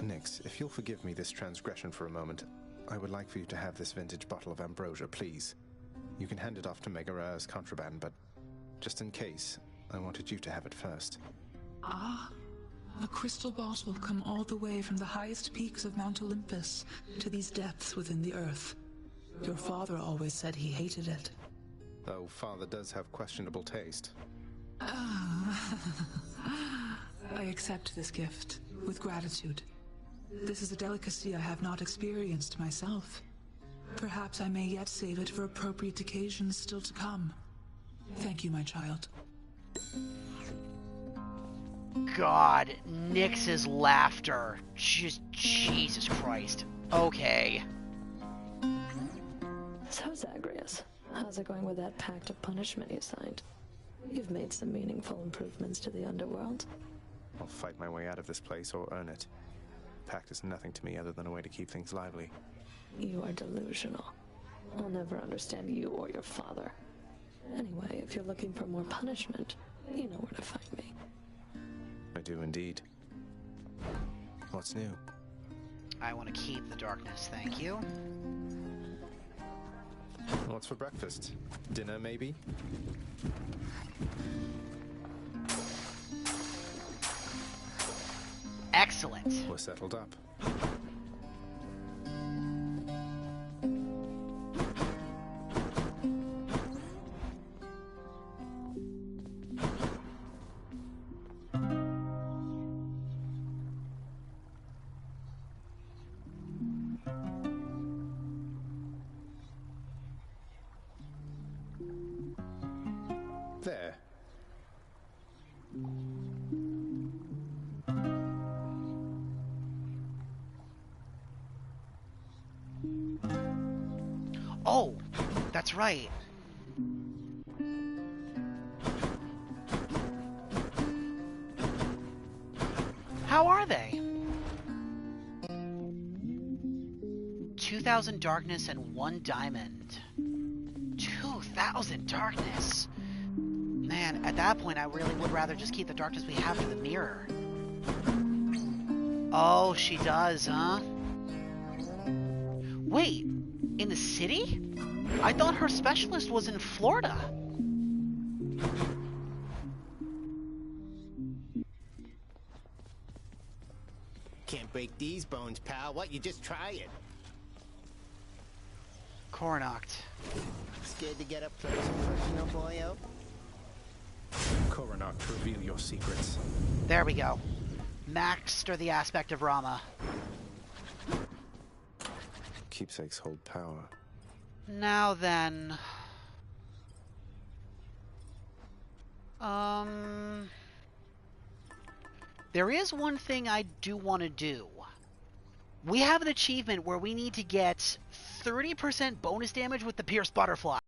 Nix, if you'll forgive me this transgression for a moment, I would like for you to have this vintage bottle of ambrosia, please. You can hand it off to Megara as contraband, but just in case, I wanted you to have it first. Ah, a crystal bottle come all the way from the highest peaks of Mount Olympus to these depths within the earth. Your father always said he hated it. Though father does have questionable taste. I accept this gift with gratitude. This is a delicacy I have not experienced myself. Perhaps I may yet save it for appropriate occasions still to come. Thank you, my child. God, Nix's laughter. Just Jesus Christ. Okay. So, Zagreus, how's it going with that pact of punishment you signed? You've made some meaningful improvements to the underworld. I'll fight my way out of this place or earn it. The pact is nothing to me other than a way to keep things lively. You are delusional. I'll never understand you or your father. Anyway, if you're looking for more punishment, you know where to find me. I do indeed. What's new? I want to keep the darkness, thank you. What's for breakfast? Dinner, maybe? Excellent. We're settled up. There. Oh, that's right. How are they? 2,000 darkness and 1 diamond. 2,000 darkness. Man, at that point, I really would rather just keep the darkness we have in the mirror. Oh, she does, huh? Wait, in the city? I thought her specialist was in Florida. Can't break these bones, pal. What, you just try it? Coronoct. Scared to get up close and personal, boyo? Coronoct, reveal your secrets. There we go. Master the aspect of Rama. Keepsakes hold power. Now then... There is one thing I do want to do. We have an achievement where we need to get 30% bonus damage with the Pierced Butterfly.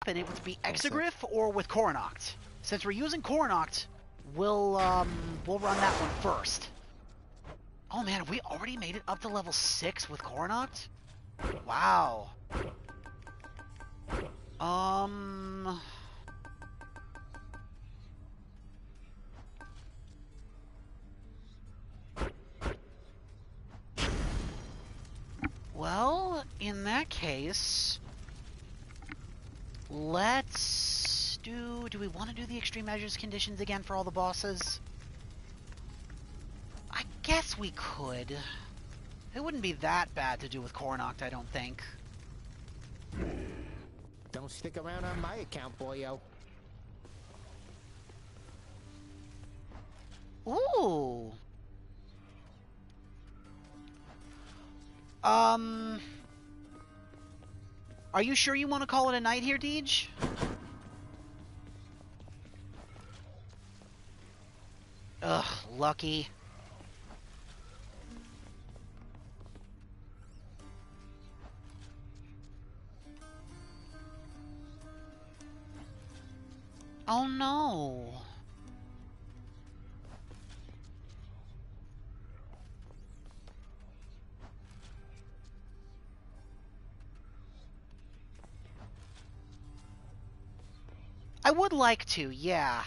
And it would be Exegriff or with Coronoct. Since we're using Coronoct, we'll run that one first. Oh man, have we already made it up to level 6 with Coronoct? Wow. Well, in that case, let's do we want to do the extreme measures conditions again for all the bosses? I guess we could. It wouldn't be that bad to do with Coronoct, I don't think. Don't stick around on my account, boyo. Ooh. Are you sure you want to call it a night here, Deej? Ugh, lucky. Oh no. I would like to, yeah.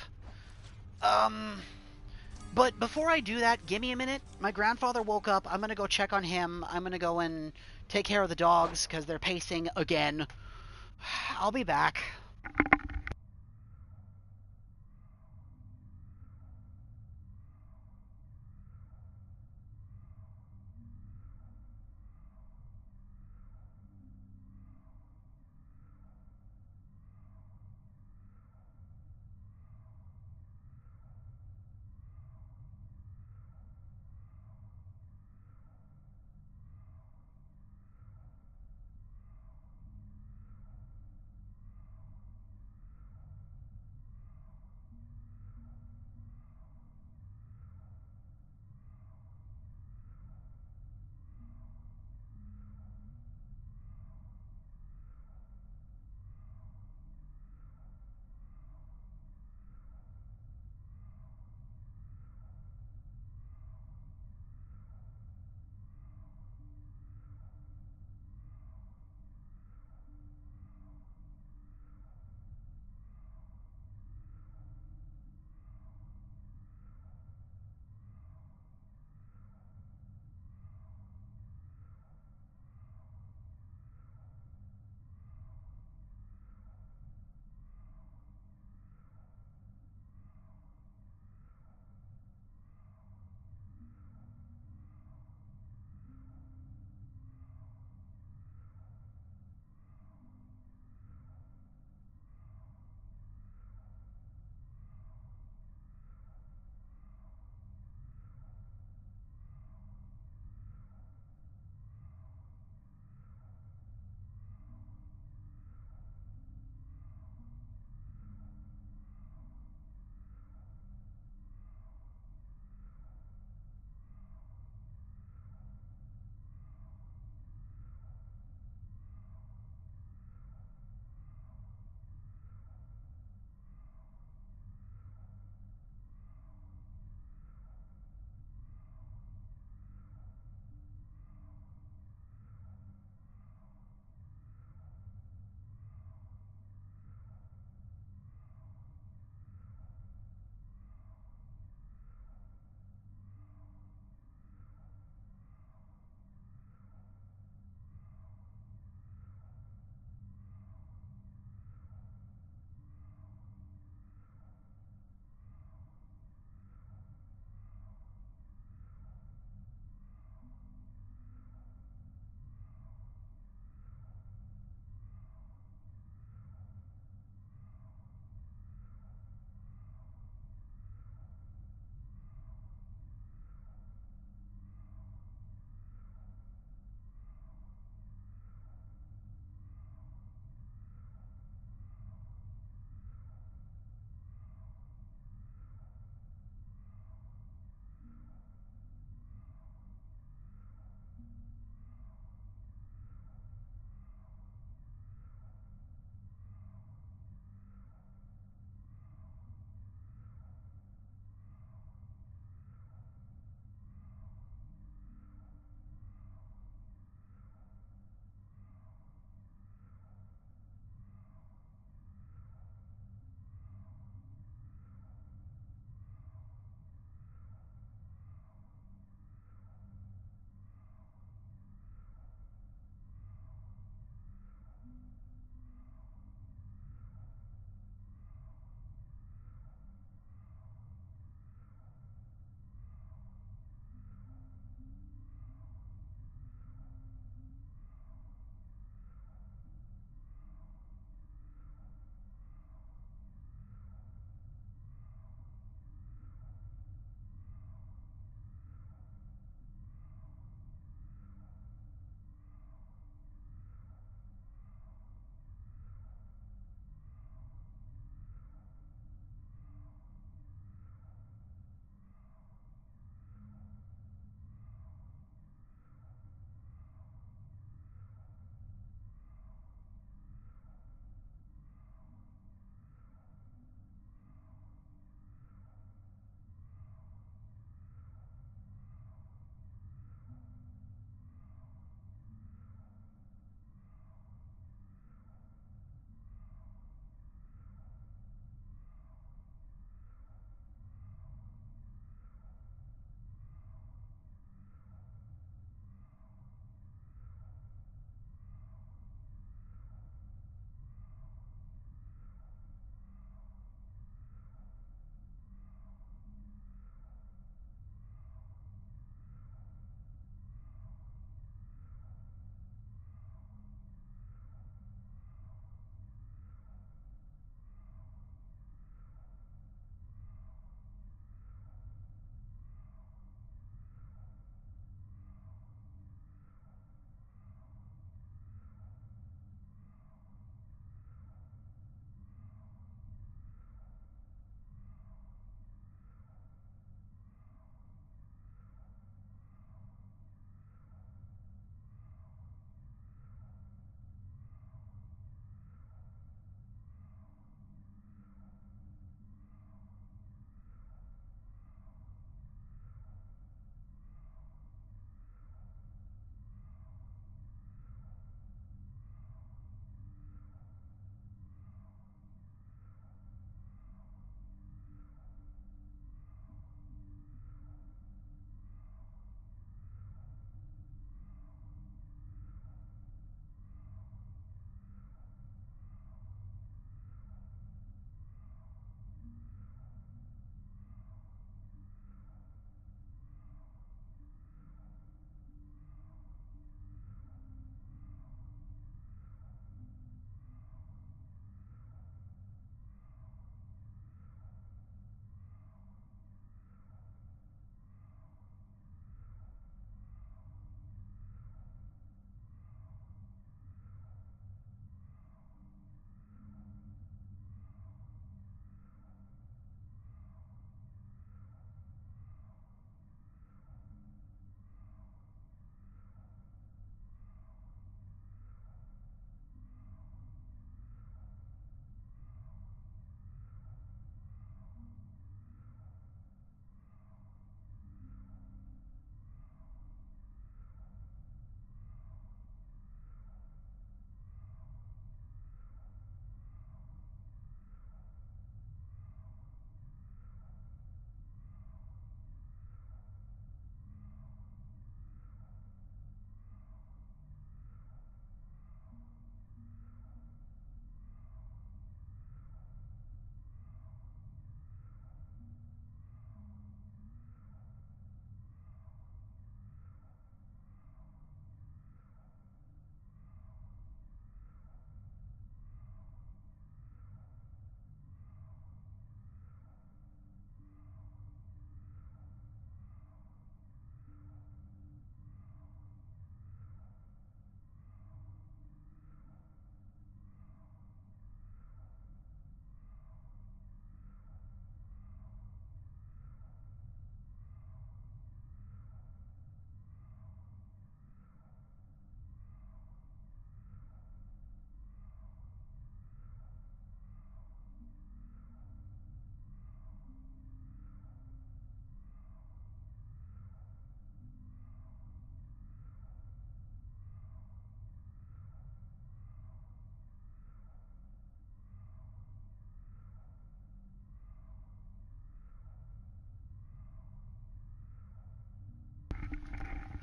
But before I do that, give me a minute. My grandfather woke up. I'm gonna go check on him. I'm gonna go and take care of the dogs because they're pacing again. I'll be back.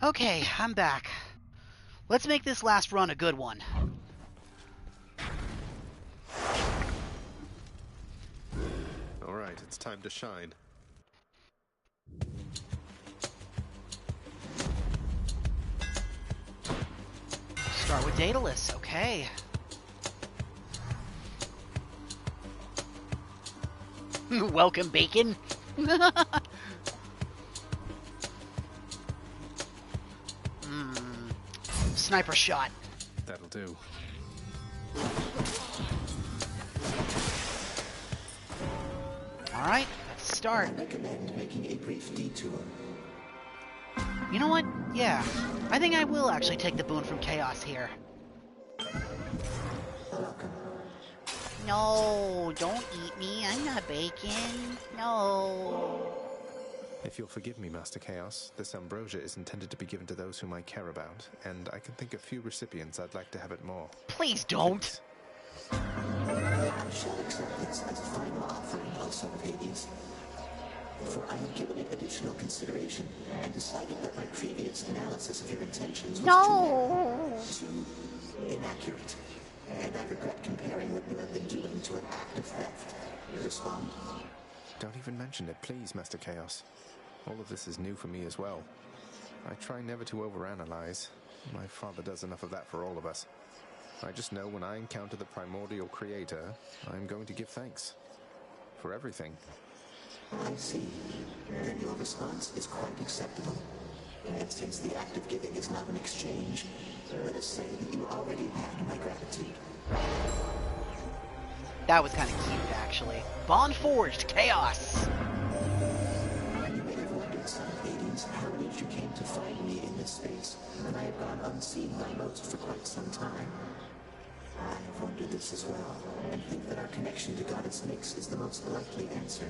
Okay, I'm back. Let's make this last run a good one. Alright, it's time to shine. Start with Daedalus, okay. Welcome, bacon. Sniper shot. That'll do. Alright, let's start. I recommend making a brief detour. You know what? Yeah. I think I will actually take the boon from Chaos here. No, don't eat me. I'm not bacon. No. If you'll forgive me, Master Chaos, this ambrosia is intended to be given to those whom I care about, and I can think of few recipients I'd like to have it more. Please don't. I shall accept this as a final offering, O son of Hades. For I have given it additional consideration and decided that my previous analysis of your intentions was too inaccurate. And I regret comparing what you have been doing to an act of theft. You respond? Don't even mention it, please, Master Chaos. All of this is new for me as well. I try never to overanalyze. My father does enough of that for all of us. I just know when I encounter the primordial creator, I'm going to give thanks. For everything. I see. Then your response is quite acceptable. And since the act of giving is not an exchange, let us say that you already have my gratitude. That was kind of cute, actually. Bond forged, Chaos! You may have wondered, son of Hades, how it is you came to find me in this space, and I have gone unseen by most for quite some time. I have wondered this as well, and think that our connection to Goddess Nyx is the most likely answer.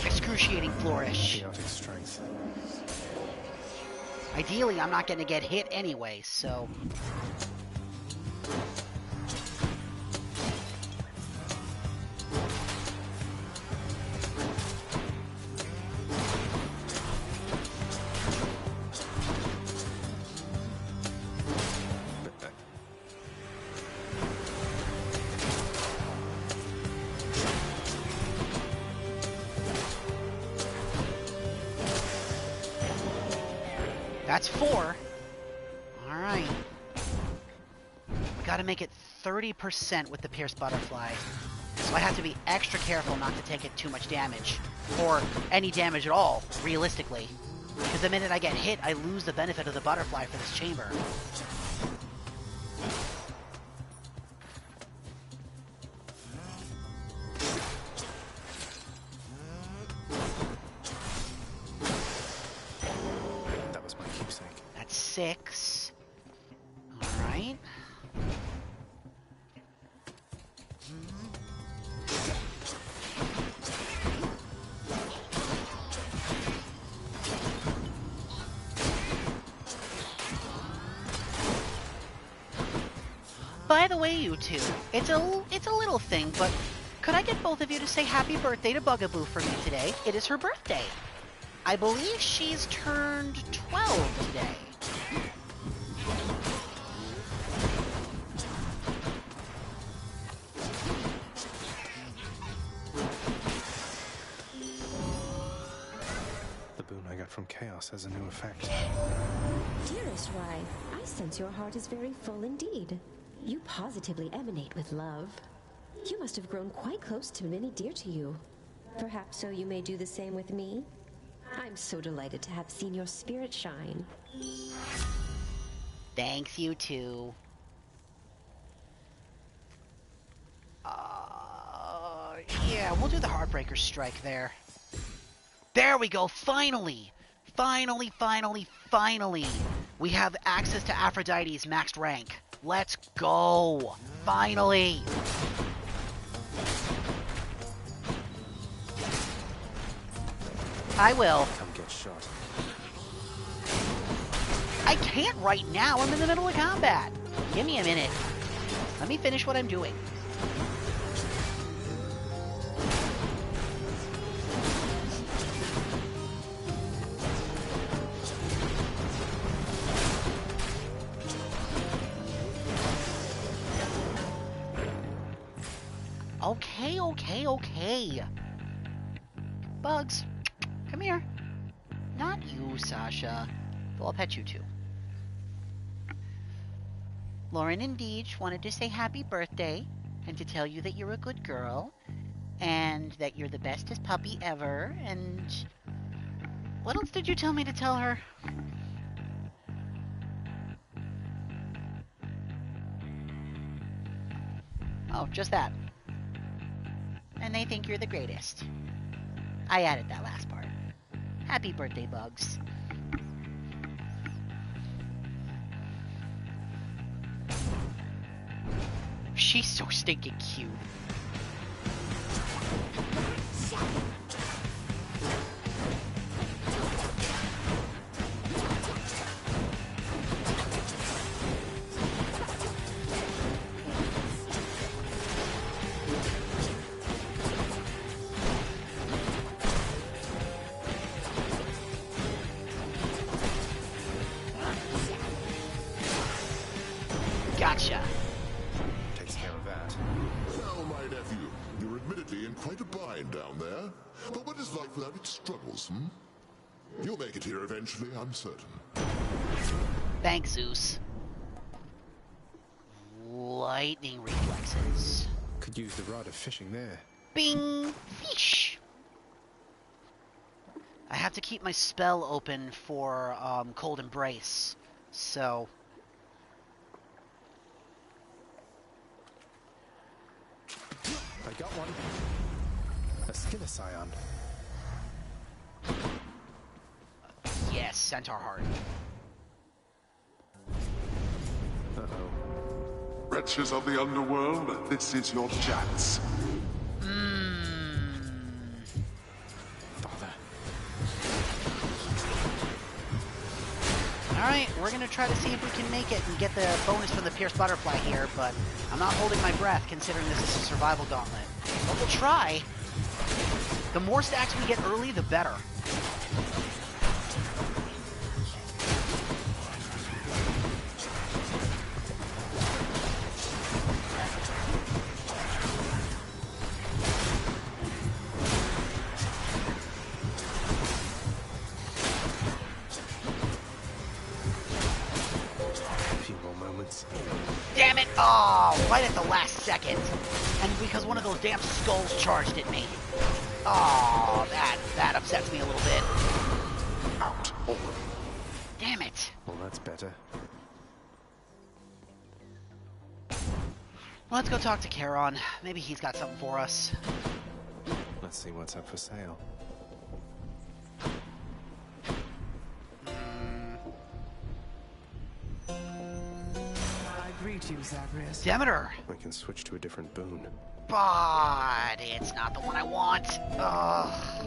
Excruciating flourish. Chaotic strength. Ideally, I'm not going to get hit anyway, so... That's 4. Alright. We gotta make it 30% with the Pierce Butterfly. So I have to be extra careful not to take it too much damage. Or any damage at all, realistically. Because the minute I get hit, I lose the benefit of the butterfly for this chamber. That's 6. Alright. By the way, you two, it's a little thing, but could I get both of you to say happy birthday to Bugaboo for me today? It is her birthday. I believe she's turned 12 today. The boon I got from Chaos has a new effect. Dearest wife, I sense your heart is very full indeed. You positively emanate with love. You must have grown quite close to many dear to you. Perhaps so you may do the same with me? I'm so delighted to have seen your spirit shine. Thanks, you too. Yeah, we'll do the Heartbreaker Strike there. There we go, finally! Finally, finally, finally! We have access to Aphrodite's maxed rank. Let's go! Finally! I will. Come get shot. I can't right now. I'm in the middle of combat. Give me a minute. Let me finish what I'm doing. Okay, okay, okay. Bugs, come here. Not you, Sasha. Though I'll pet you too. Lauren and Deej wanted to say happy birthday and to tell you that you're a good girl and that you're the bestest puppy ever. And what else did you tell me to tell her? Oh, just that. And they think you're the greatest. I added that last part. Happy birthday, Bugs. She's so stinking cute. Gotcha. Takes care of that. Well, my nephew, you're admittedly in quite a bind down there. But what is life without its struggles, hmm? You'll make it here eventually, I'm certain. Thanks, Zeus. Lightning reflexes. Could use the rod of fishing there. Bing! Fish! I have to keep my spell open for Cold Embrace, so... I got one. A Skilliscion. Yes, Centaur Heart. Uh-oh. Wretches of the underworld, this is your chance. Father. Alright, we're gonna try to see if we can make it and get the bonus from the Pierced Butterfly here, but I'm not holding my breath considering this is a survival gauntlet. But we'll try. The more stacks we get early, the better. Damn it! Oh, right at the last second. And because one of those damn skulls charged at me. Oh, that upsets me a little bit. Out. Damn it. Well, that's better. Well, let's go talk to Charon. Maybe he's got something for us. Let's see what's up for sale. Greet you, Zagreus. Demeter! I can switch to a different boon. But it's not the one I want. Ugh.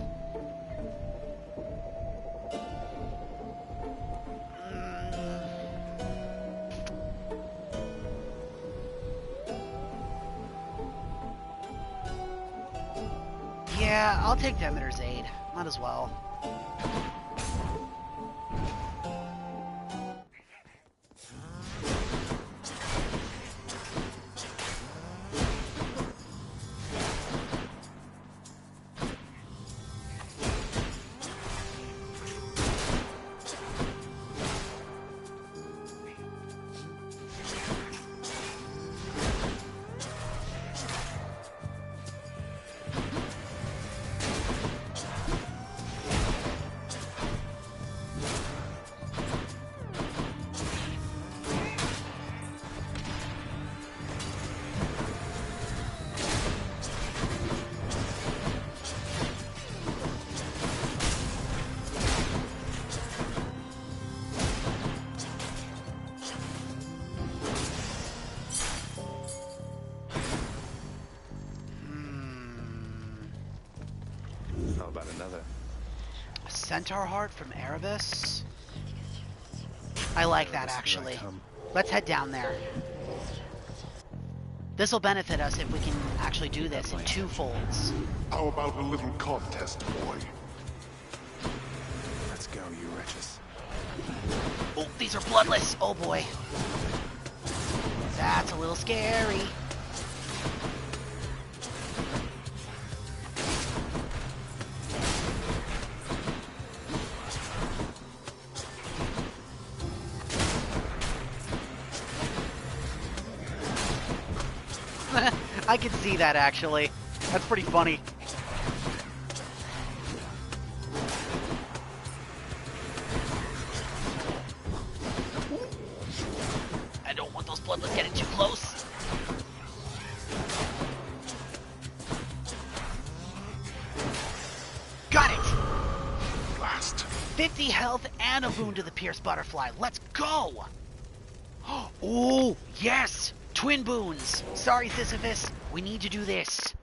Yeah, I'll take Demeter's aid. Might as well. How about another? A Centaur Heart from Erebus? I like that, actually. Let's head down there. This will benefit us if we can actually do this in two folds. How about a little contest, boy? Let's go, you wretches. Oh, these are bloodless. Oh boy. That's a little scary. I can see that, actually. That's pretty funny. I don't want those bloodlets getting too close. Got it! Blast. 50 health and a boon to the Pierce Butterfly. Let's go! Oh, yes! Twin boons! Sorry, Sisyphus. We need to do this.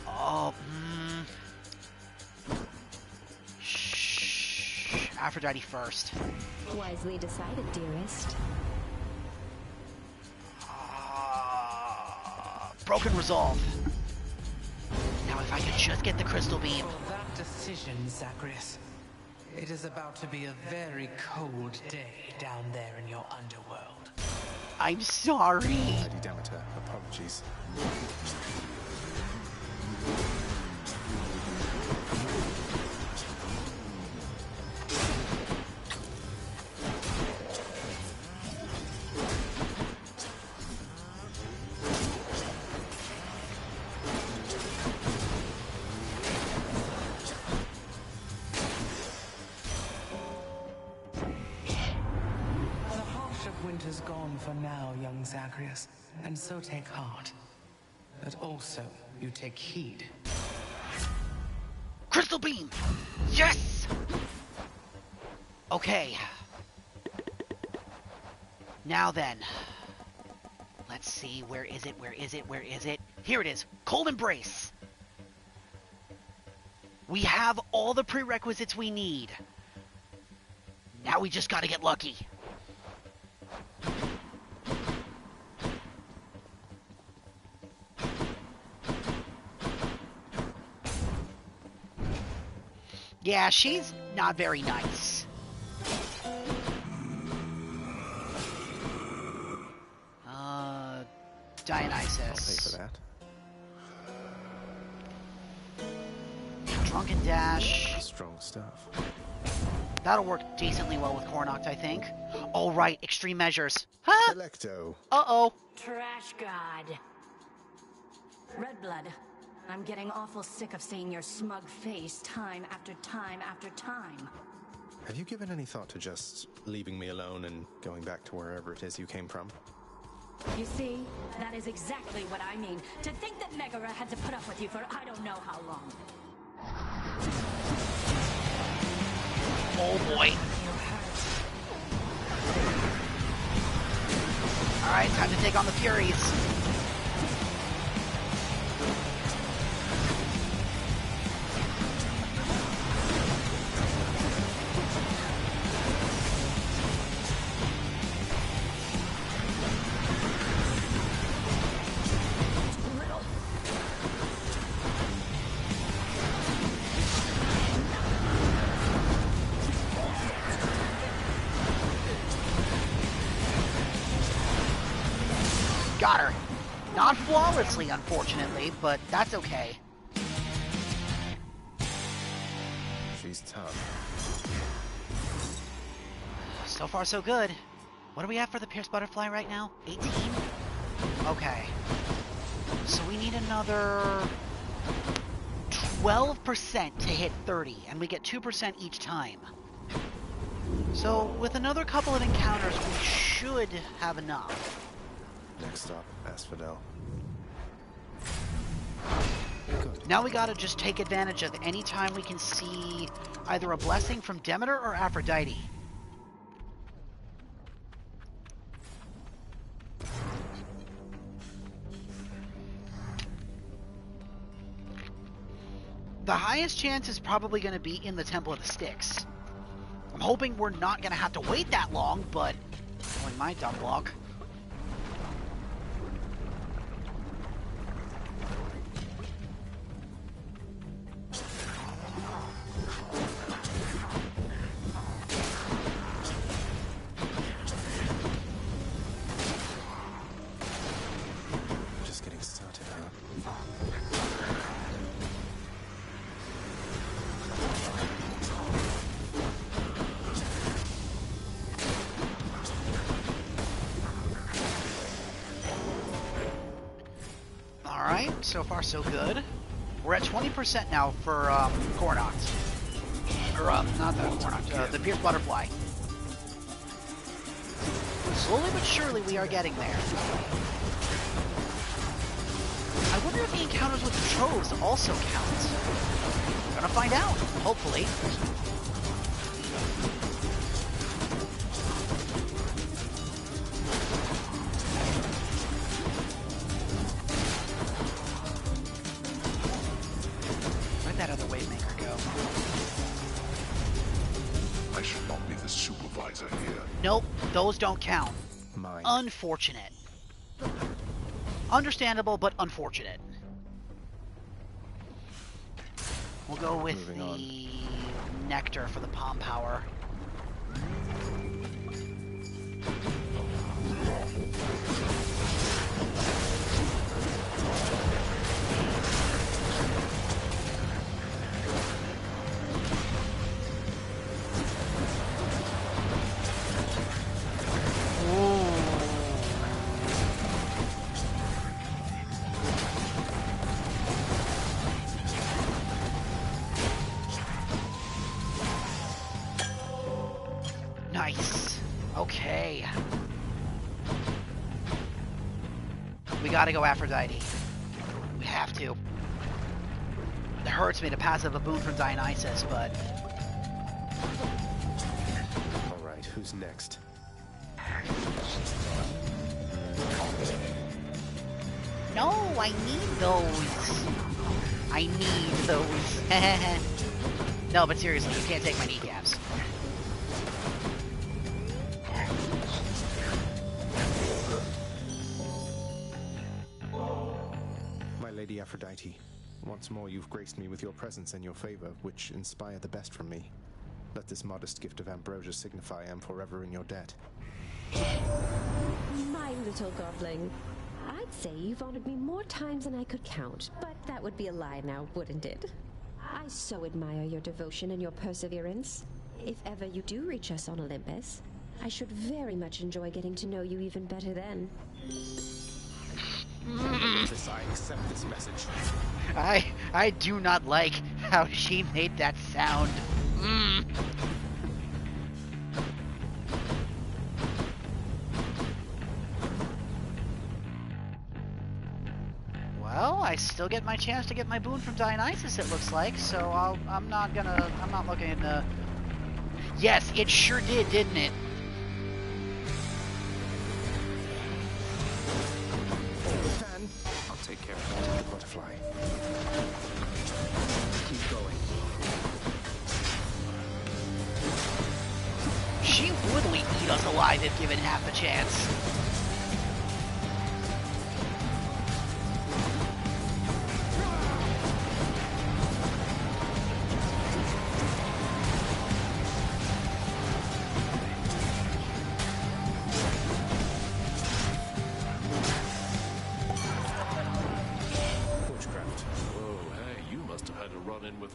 Oh, Shh. Aphrodite first. Wisely decided, dearest. Broken resolve. Now if I could just get the crystal beam. For that decision, Zacharias. It is about to be a very cold day down there in your underworld. I'm sorry. Lady Demeter, apologies. Winter's gone for now, young Zacharias, and so take heart. But also, you take heed. Crystal beam! Yes! Okay. Now then. Let's see, where is it, where is it, where is it? Here it is, Cold Embrace! We have all the prerequisites we need. Now we just gotta get lucky. Yeah, she's not very nice. Dionysus. I'll pay for that. Drunken Dash. Strong stuff. That'll work decently well with Cornoct, I think. All right, extreme measures. Huh? Electo. Uh-oh. Trash God. Redblood. I'm getting awful sick of seeing your smug face time after time after time. Have you given any thought to just leaving me alone and going back to wherever it is you came from? You see, that is exactly what I mean. To think that Megara had to put up with you for I don't know how long. Oh boy. Alright, time to take on the Furies. Got her. Not flawlessly, unfortunately, but that's okay. She's tough. So far, so good. What do we have for the Pierce Butterfly right now? 18? Okay. So we need another 12% to hit 30, and we get 2% each time. So with another couple of encounters, we should have enough. Next stop, Asphodel. Now we gotta just take advantage of any time we can see either a blessing from Demeter or Aphrodite. The highest chance is probably going to be in the Temple of the Styx. I'm hoping we're not going to have to wait that long, but knowing my dumb luck. Just getting started, huh? So far, so good. We're at 20% now for Cornox. Or, not the Cornox, the Pierce Butterfly. Slowly but surely, we are getting there. I wonder if the encounters with the troves also count. Gonna find out, hopefully. Where'd that other Wavemaker go? I should not be the supervisor here. Nope, those don't count. Mine. Unfortunate. Understandable, but unfortunate. We'll go with the Nectar for the Palm Power. Nice. Okay. We gotta go Aphrodite. We have to. It hurts me to pass up a boon from Dionysus, but... Alright, who's next? No, I need those. I need those. No, but seriously, you can't take my kneecaps. My Lady Aphrodite, once more you've graced me with your presence and your favor, which inspire the best from me. Let this modest gift of ambrosia signify I am forever in your debt. My little godling. I'd say you've honored me more times than I could count, but that would be a lie now, wouldn't it? I so admire your devotion and your perseverance. If ever you do reach us on Olympus, I should very much enjoy getting to know you even better then. I accept this message. I do not like how she made that sound. Well, I still get my chance to get my boon from Dionysus, it looks like, so I'm not looking to... Yes, it sure did, didn't it? I'll take care of that. The butterfly. Keep going. She would eat us alive if given half a chance.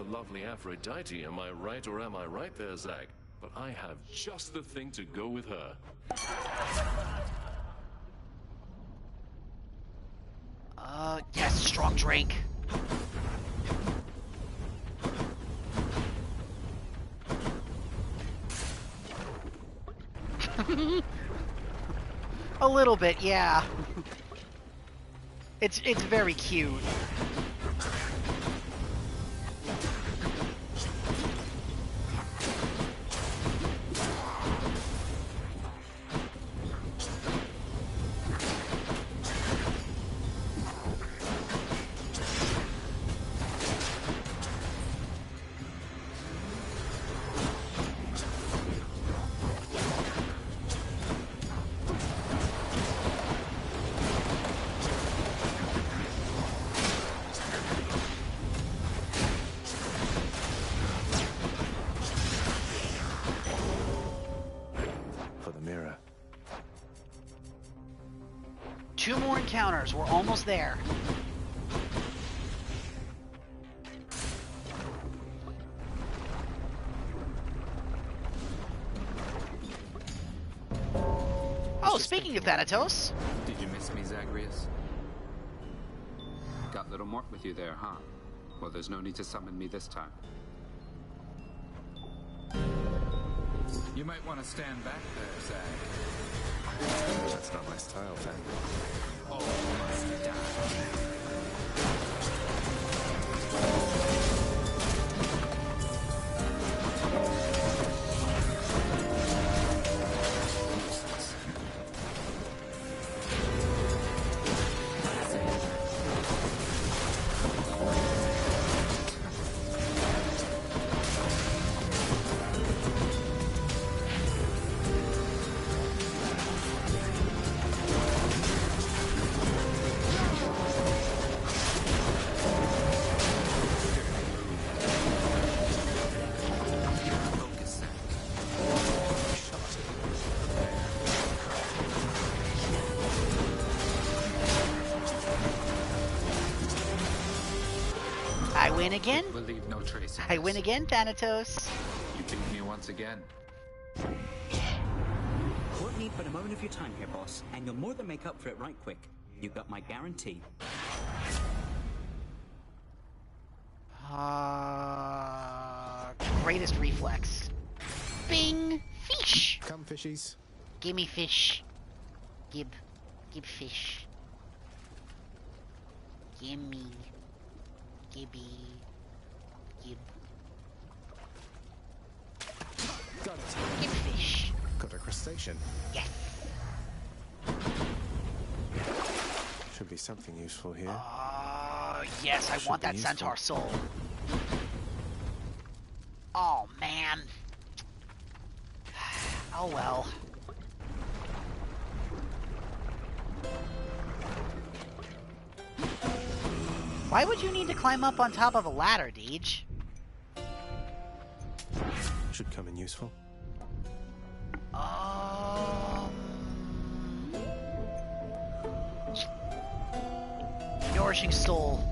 Lovely Aphrodite, am I right or am I right there, Zach? But I have just the thing to go with her. Yes, strong drink. A little bit, yeah. It's very cute. Two more encounters. We're almost there. Oh, speaking of Thanatos. Did you miss me, Zagreus? Got little Mort with you there, huh? Well, there's no need to summon me this time. You might want to stand back there, Zag. That's not my style, then. All must die. I win again? Will leave no trace. I win again, Thanatos. You beat me once again. Won't need but a moment of your time here, boss, and you'll more than make up for it right quick. You got my guarantee. Greatest reflex. Bing! Fish! Come, fishies. Gimme fish. Gib fish. Gimme. Gibby. Gib. Got it. Gib fish. Got a crustacean. Yes. Should be something useful here. Yes, I want that centaur soul. Oh, man. Oh, well. Why would you need to climb up on top of a ladder, Deej? Should come in useful. Nourishing soul.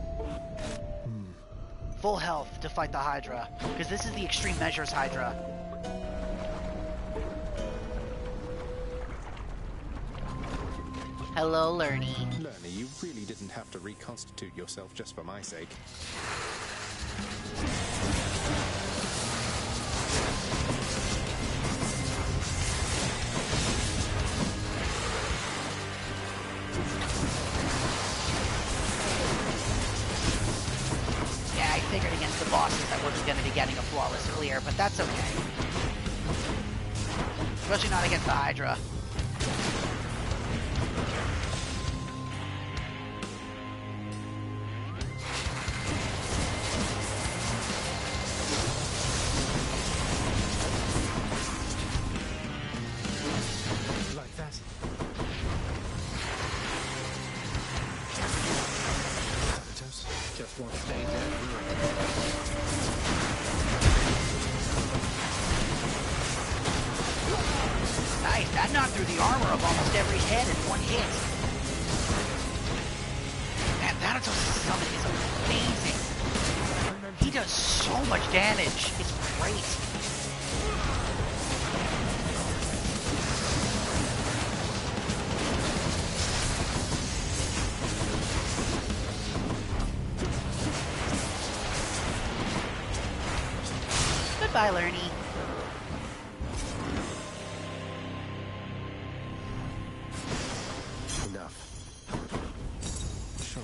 Full health to fight the Hydra. Because this is the extreme measures Hydra. Hello, Lerny. Lerny, you really didn't have to reconstitute yourself just for my sake. Yeah, I figured against the bosses I wasn't going to be getting a flawless clear, but that's okay. Especially not against the Hydra. Like that. Just won't stay dead, will it? Nice, that knocked through the armor of almost every head in one hit. Man, Thanatos' summon is amazing. He does so much damage. It's great. Goodbye, Lerny. Enough. Sure.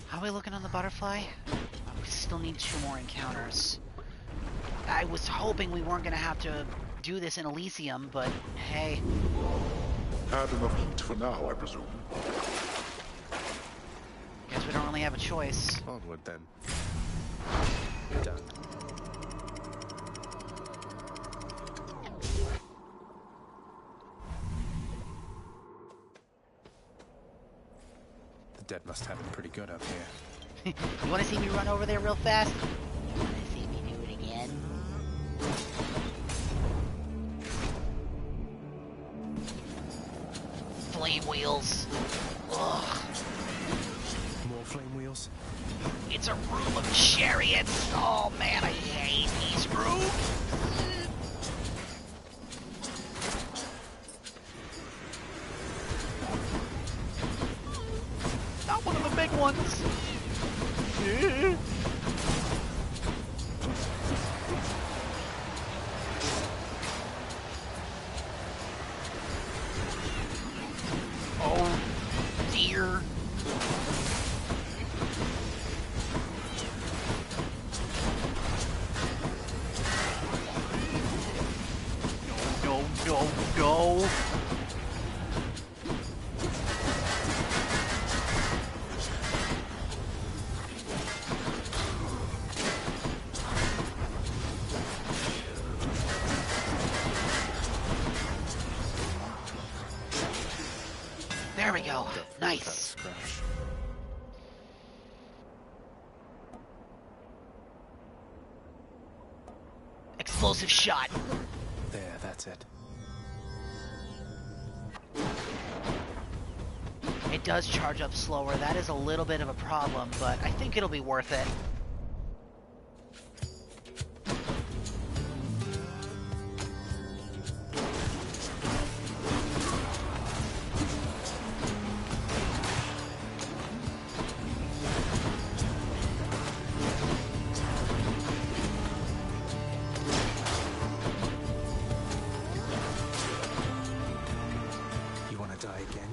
How are we looking on the butterfly? We still need 2 more encounters. I was hoping we weren't going to have to do this in Elysium, but hey. Had enough heat for now, I presume. Guess we don't really have a choice. Onward then. Done. The dead must have it pretty good up here. You want to see me run over there real fast? You want to see me do it again? Flame wheels. Ugh. More flame wheels? It's a room of chariots. Oh man, I hate these rooms. No, no. There we go. Nice. Explosive shot. There, that's it. It does charge up slower. That is a little bit of a problem, but I think it'll be worth it. You want to die again?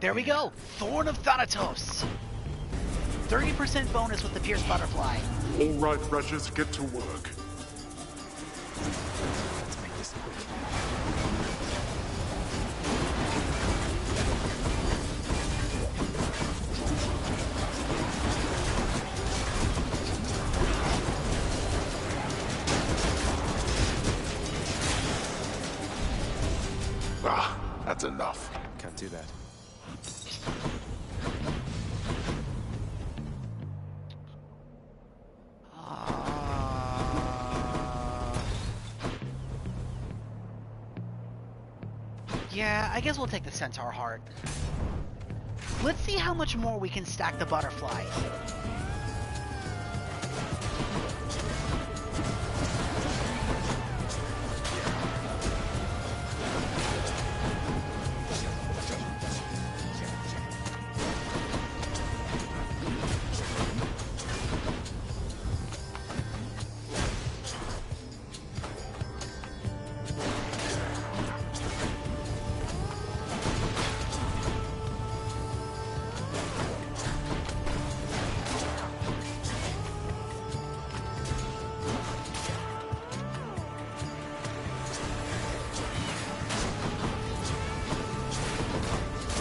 There we go! Thorn of Thanatos! 30% bonus with the Pierced Butterfly. All right, wretches, get to work. Let's make this quick. Ah, that's enough. Can't do that. Yeah, I guess we'll take the Centaur Heart. Let's see how much more we can stack the butterflies.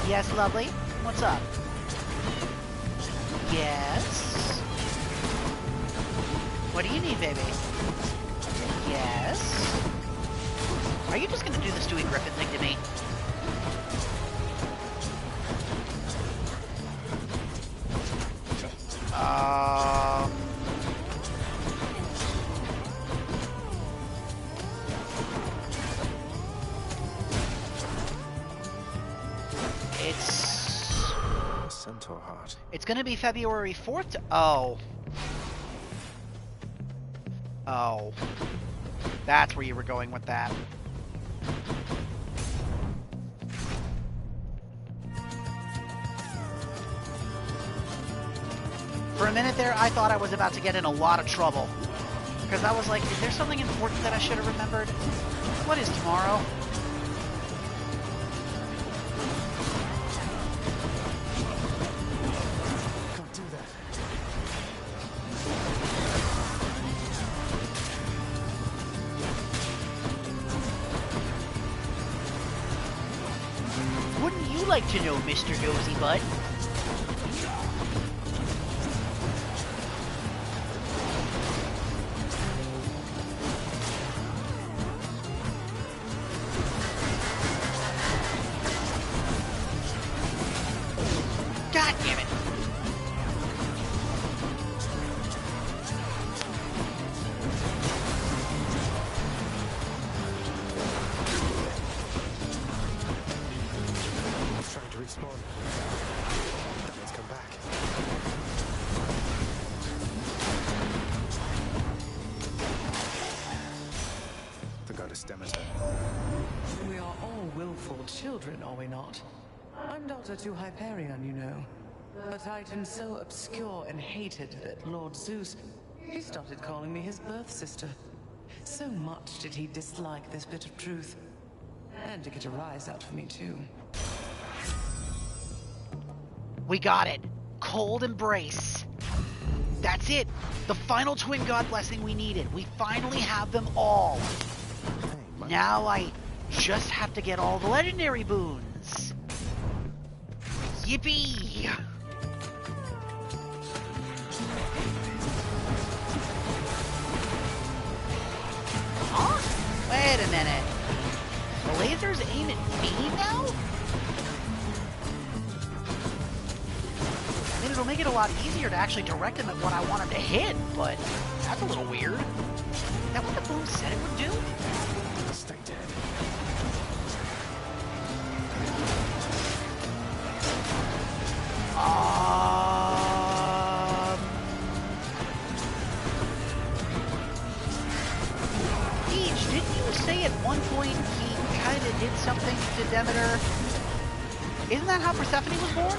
Yes, lovely. What's up? Yes? What do you need, baby? Yes? Are you just gonna do the Stewie Griffin thing to me? It's... Centaur Heart. It's gonna be February 4th? Oh. Oh. That's where you were going with that. For a minute there, I thought I was about to get in a lot of trouble. Because I was like, is there something important that I should have remembered? What is tomorrow? Can't do that. Wouldn't you like to know, Mr. Nosy Butt? God damn it! He's trying to respawn. Goddess Demeter. We are all willful children, are we not? I'm daughter to Hyperion, you know. A titan so obscure and hated that Lord Zeus, he started calling me his birth sister. So much did he dislike this bit of truth. And to get a rise out of me, too. We got it. Cold embrace. That's it. The final twin god blessing we needed. We finally have them all. Now I just have to get all the legendary boons. Yippee! Huh? Wait a minute. The lasers aim at me now? I mean, it'll make it a lot easier to actually direct them at what I want them to hit, but that's a little weird. Is that what the boom said it would do? Stay dead. Peach, didn't you say at one point he kind of did something to Demeter? Isn't that how Persephone was born?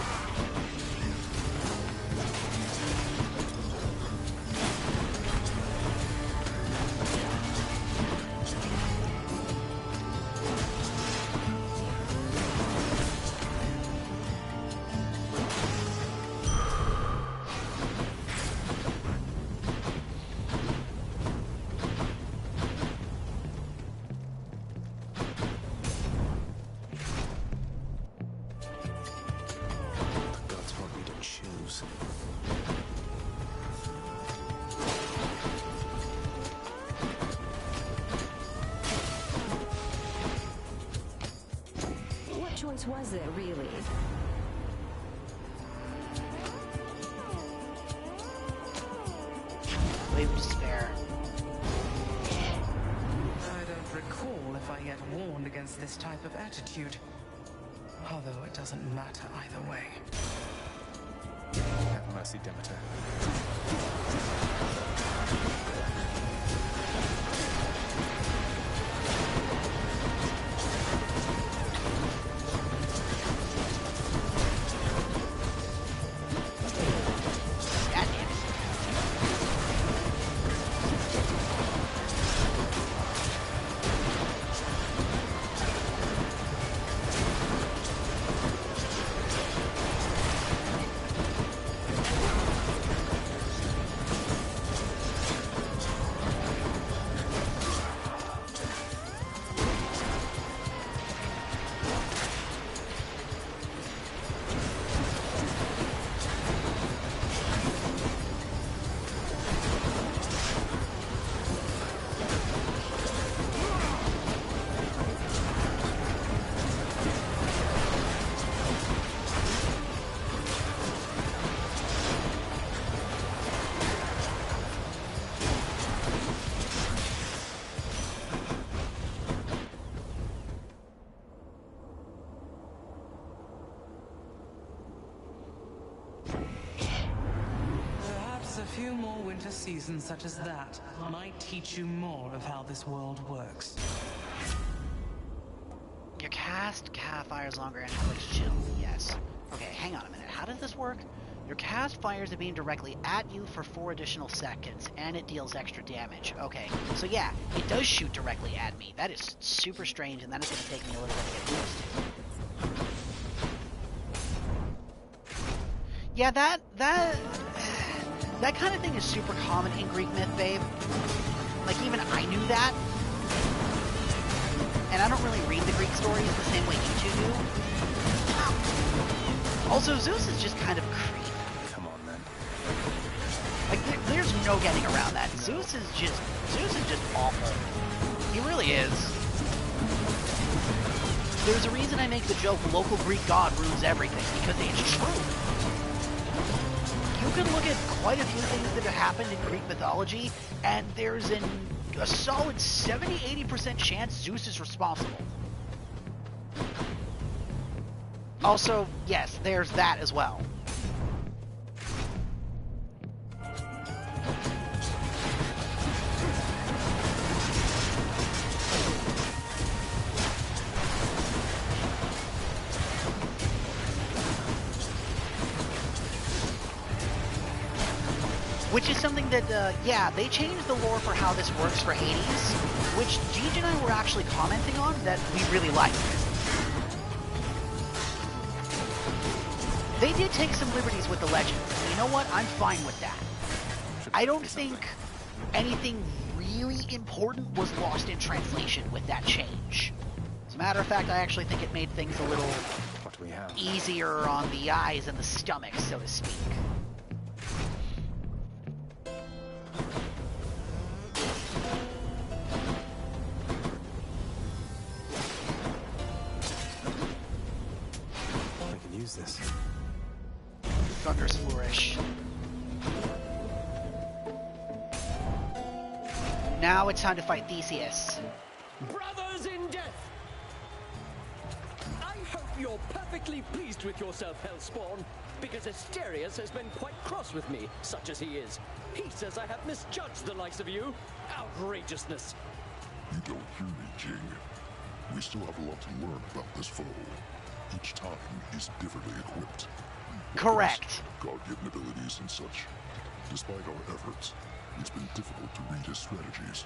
What choice was there, really? Wave of despair. I don't recall if I yet warned against this type of attitude. Although it doesn't matter either way. Have mercy, Demeter. A few more winter seasons such as that might teach you more of how this world works. Your cast fires longer and inflicts chill. Yes. Okay, hang on a minute. How does this work? Your cast fires a beam directly at you for 4 additional seconds, and it deals extra damage. Okay, so yeah, it does shoot directly at me. That is super strange, and that is going to take me a little bit to get used to. Yeah, that kind of thing is super common in Greek myth, babe. Like, even I knew that. And I don't really read the Greek stories the same way you two do. Also, Zeus is just kind of creepy. Come on, then. Like, there's no getting around that. Zeus is just awful. He really is. There's a reason I make the joke, local Greek god ruins everything, because it's true. You can look at quite a few things that have happened in Greek mythology, and there's a solid 70-80% chance Zeus is responsible. Also, yes, there's that as well. which is something that, yeah, they changed the lore for how this works for Hades, which Gigi and I were actually commenting on that we really liked. They did take some liberties with the legends, and you know what? I'm fine with that. I don't think anything really important was lost in translation with that change. As a matter of fact, I actually think it made things a little easier on the eyes and the stomach, so to speak. I can use this. Thunder's Flourish. Now it's time to fight Theseus. Brothers in death! I hope you're perfectly pleased with yourself, Hellspawn, because Asterius has been quite cross with me, such as he is. He says I have misjudged the likes of you. Outrageousness. You don't hear me, King. We still have a lot to learn about this foe. Each time, he's differently equipped. Correct. God-given abilities and such. Despite our efforts, it's been difficult to read his strategies.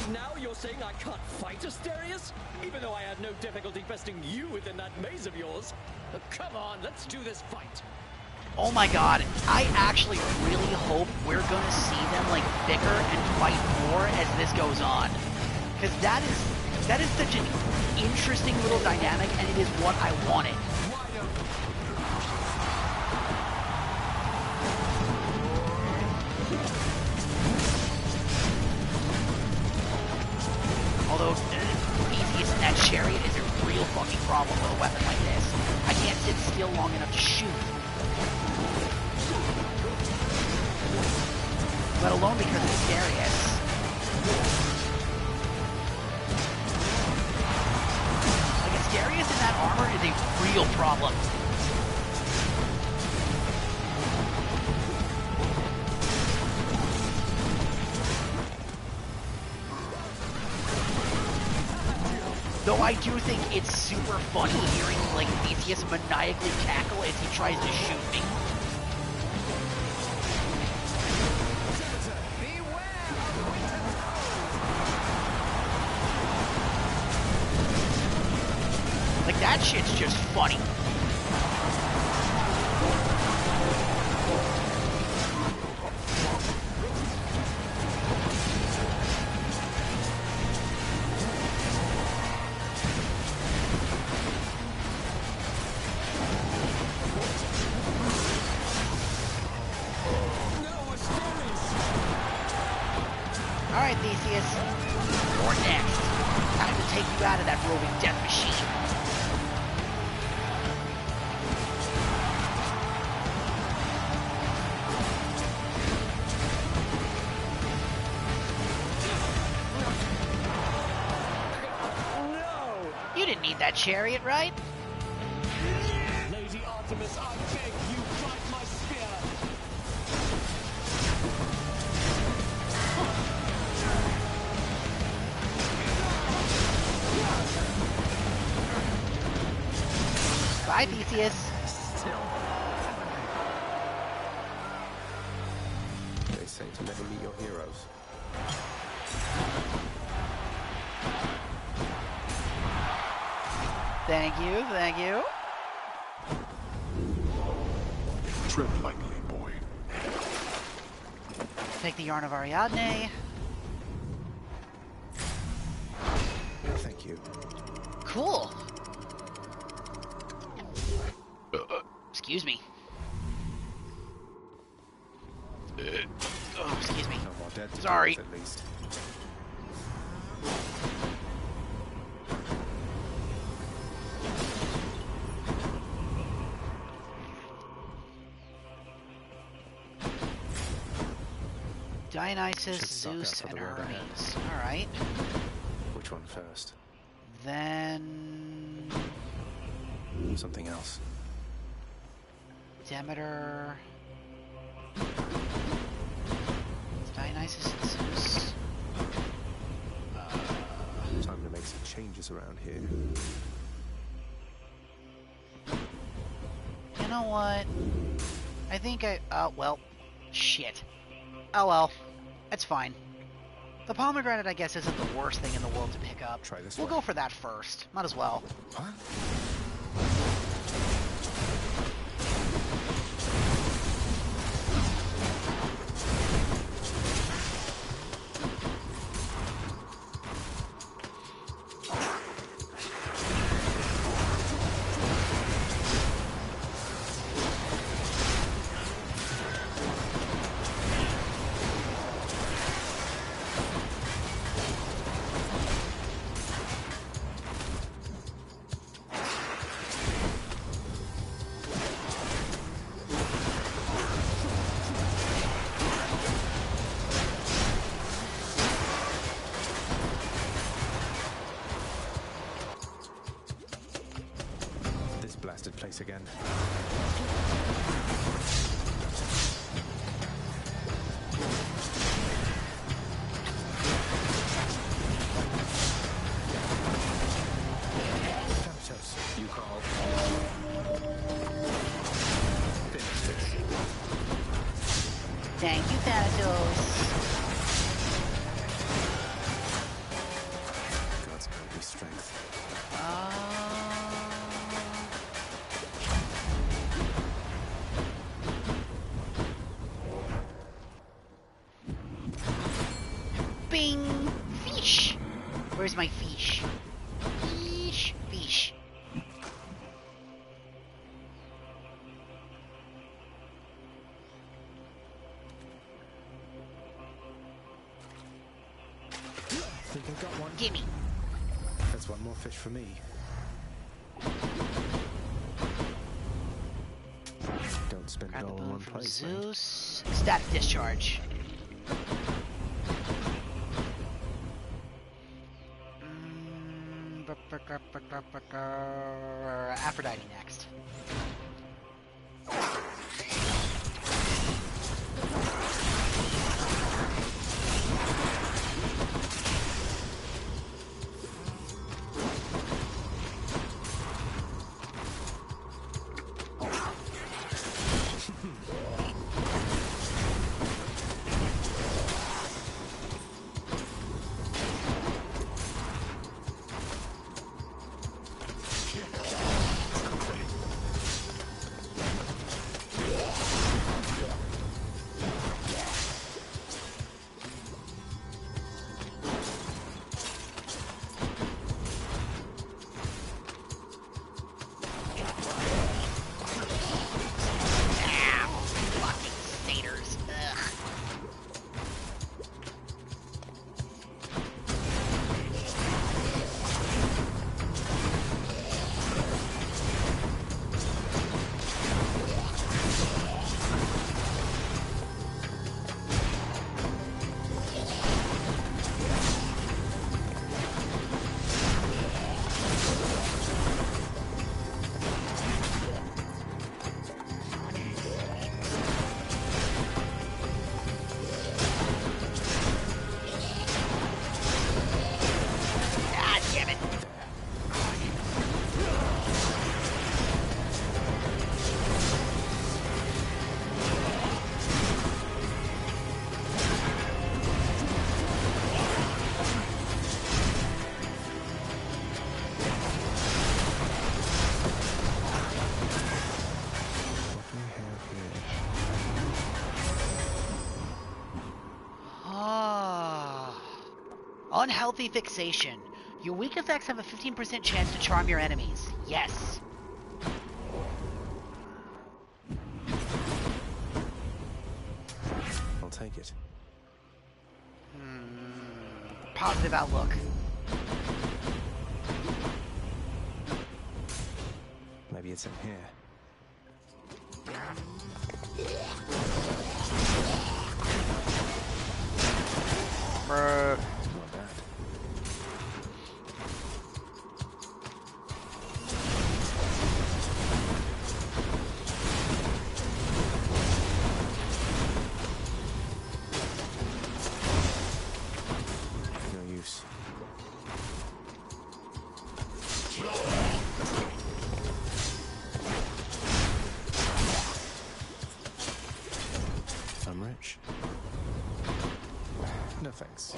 And now you're saying I can't fight Asterius? Even though I had no difficulty besting you within that maze of yours? Come on, let's do this fight. Oh my god, I actually really hope we're gonna see them like bicker and fight more as this goes on. Because that is such an interesting little dynamic, and it is what I wanted. Although Theseus in that chariot is a real fucking problem with a weapon like this. I can't sit still long enough to shoot. Let alone because of Asterius. Like, Asterius in that armor is a real problem. Though I do think it's super funny hearing, like, Theseus maniacally cackle as he tries to shoot me. Like, that shit's just funny. Alright, Theseus. You're next. Time to take you out of that roving death machine. No! You didn't need that chariot, right? Lady Artemis, I beg you, fight my spear! Bye, Theseus. They say to never meet your heroes. Thank you, thank you. Tread lightly, boy. Take the Yarn of Ariadne. Thank you. Cool. Excuse me. Oh, excuse me. No more dead to Sorry. deal with, at least. Dionysus, Should suck Zeus, up for and the road ahead. Hermes. Alright. Which one first? Then... Something else. Demeter... Dionysus and Zeus. Time to make some changes around here. You know what? I think well... Shit. Oh well. It's fine. The pomegranate, I guess, isn't the worst thing in the world to pick up. Try this We'll one. go for that first. Might as well. Huh? Blasted place again. You call. Finish this. Thank you, Thanatos. God's godly strength. Bing! Fish! Where's my fish? Fish! Fish. I think I got one. Gimme! That's one more fish for me. Don't spend it all in one place. Zeus. Static discharge. Aphrodite next. Unhealthy fixation. Your weak effects have a 15% chance to charm your enemies. Yes. I'll take it. Positive outlook. Maybe it's in here. Bruh. Not bad. No use. I'm rich. No thanks.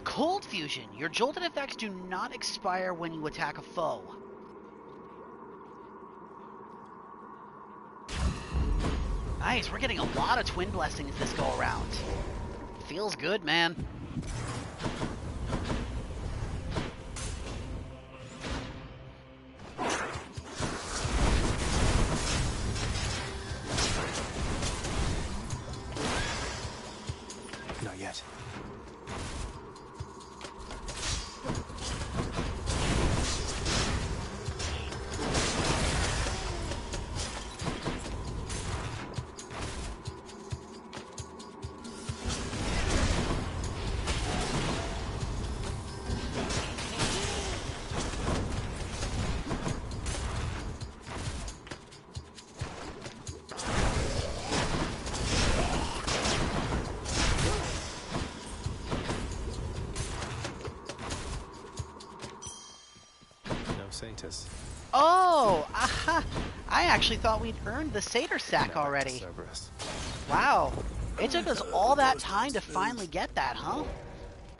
Cold Fusion. Your jolted effects do not expire when you attack a foe. Nice, we're getting a lot of twin blessings this go around. Feels good, man. Not yet. Satyrs. Oh, aha! I actually thought we'd earned the Satyr sack already. Wow. It took us all that time to finally get that, huh?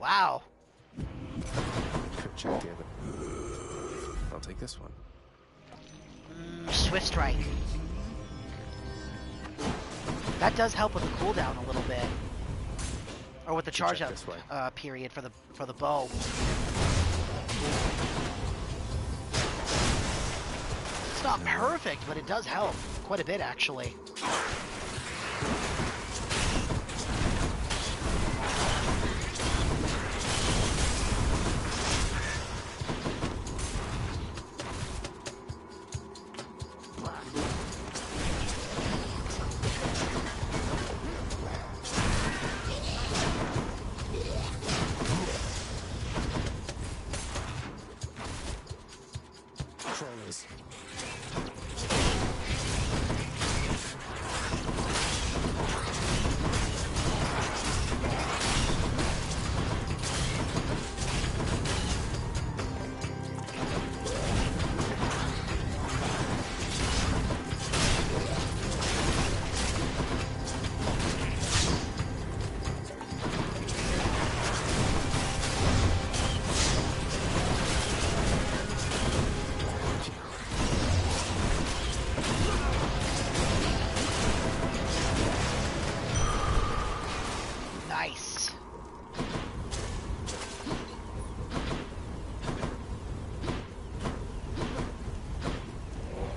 Wow. Could check the other. I'll take this one. Swift Strike. That does help with the cooldown a little bit. Or with the charge up period for the bow. It's not perfect, but it does help quite a bit, actually.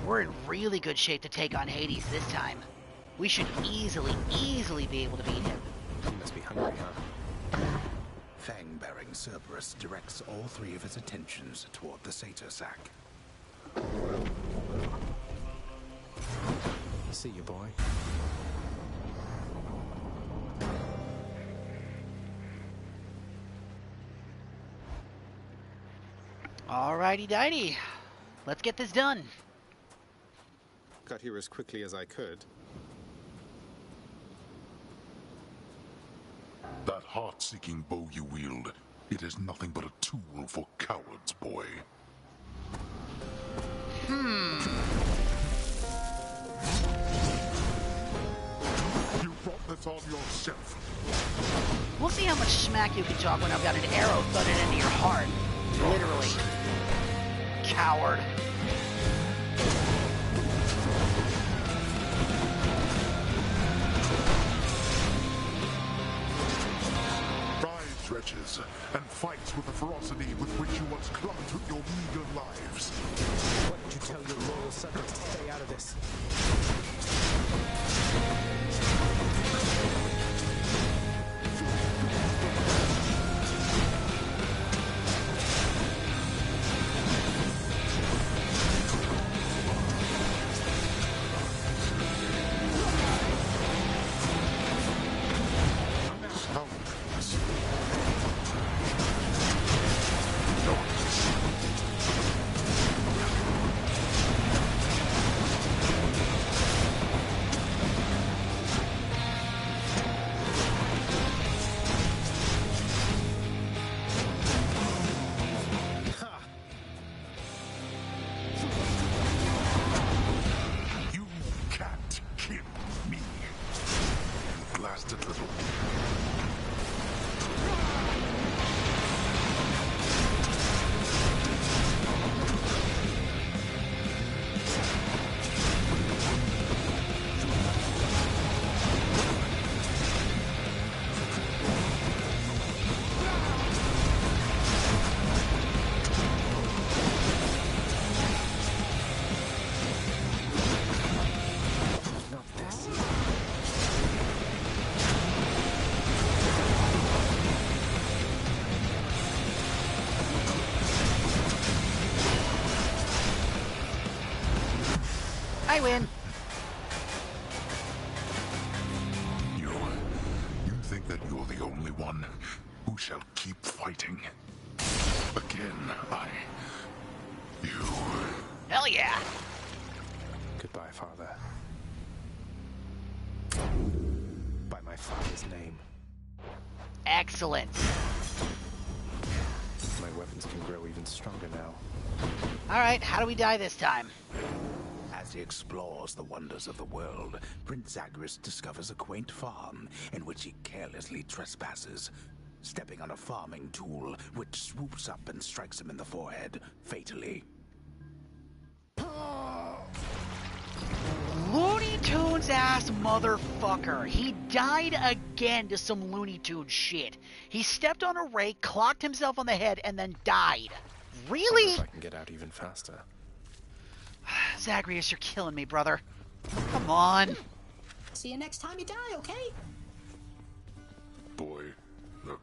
We're in really good shape to take on Hades this time. We should easily be able to beat him. He must be hungry, huh? Fang-bearing Cerberus directs all three of his attentions toward the Satyr sack. See you, boy. Alrighty-dighty. Let's get this done. Got here as quickly as I could. That heart-seeking bow you wield, it is nothing but a tool for cowards, boy. You brought this on yourself. We'll see how much smack you can talk when I've got an arrow thudded into your heart. Literally. Coward. urges and fights with the ferocity with which you once clung to your meager lives. Why don't you tell your loyal subjects to stay out of this? I win. You think that you're the only one who shall keep fighting? Again, you. Hell yeah. Goodbye, Father. By my father's name. Excellent. My weapons can grow even stronger now. Alright, how do we die this time? As he explores the wonders of the world, Prince Zagreus discovers a quaint farm in which he carelessly trespasses, stepping on a farming tool which swoops up and strikes him in the forehead, fatally. Looney Tunes ass motherfucker. He died again to some Looney Tunes shit. He stepped on a rake, clocked himself on the head, and then died. Really? If I can get out even faster. Zagreus, you're killing me, brother. Come on. See you next time you die, okay? Boy, look,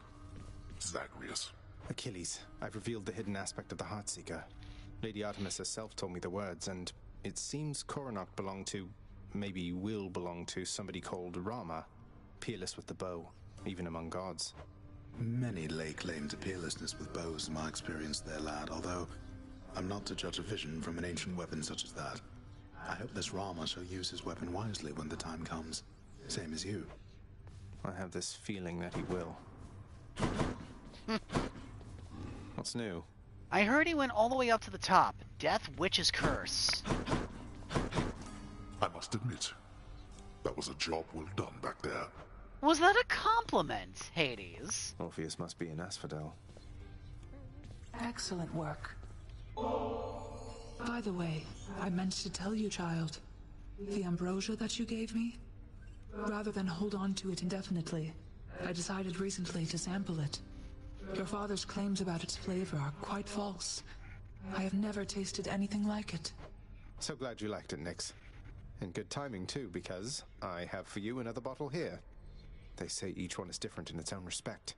Zagreus. Achilles, I've revealed the hidden aspect of the Heartseeker. Lady Artemis herself told me the words, and it seems Coronach belonged to, maybe will belong to, somebody called Rama, peerless with the bow, even among gods. Many lay claim to peerlessness with bows in my experience there, lad, although I'm not to judge a vision from an ancient weapon such as that. I hope this Rama shall use his weapon wisely when the time comes, same as you. I have this feeling that he will. What's new? I heard he went all the way up to the top. Death Witch's Curse. I must admit, that was a job well done back there. Was that a compliment, Hades? Orpheus must be an asphodel. Excellent work. By the way, I meant to tell you, child. The ambrosia that you gave me? Rather than hold on to it indefinitely, I decided recently to sample it. Your father's claims about its flavor are quite false. I have never tasted anything like it. So glad you liked it, Nyx. And good timing, too, because I have for you another bottle here. They say each one is different in its own respect.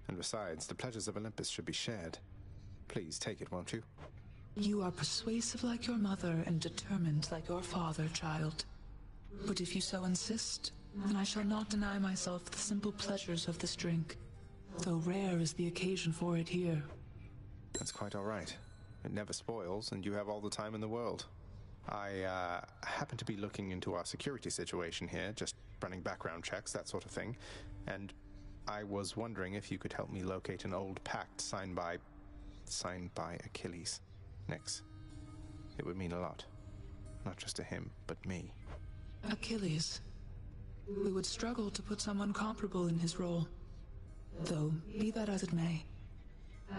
And besides, the pleasures of Olympus should be shared. Please take it, won't you? You are persuasive like your mother and determined like your father, child. But if you so insist, then I shall not deny myself the simple pleasures of this drink, though rare is the occasion for it here. That's quite all right. It never spoils, and you have all the time in the world. I happen to be looking into our security situation here, just running background checks, that sort of thing, and I was wondering if you could help me locate an old pact signed by Achilles. Nyx. It would mean a lot. Not just to him, but me. Achilles. We would struggle to put someone comparable in his role. Though, be that as it may.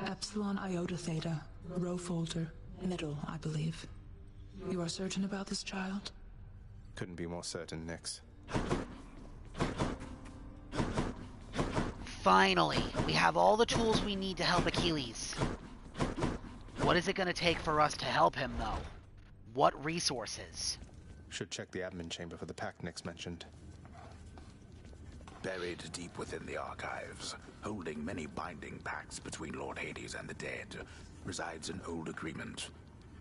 Epsilon Iota Theta, row folder, middle, I believe. You are certain about this, child? Couldn't be more certain, Nyx. Finally, we have all the tools we need to help Achilles. What is it going to take for us to help him, though? What resources? Should check the admin chamber for the pact Nix mentioned. Buried deep within the archives, holding many binding pacts between Lord Hades and the dead, resides an old agreement.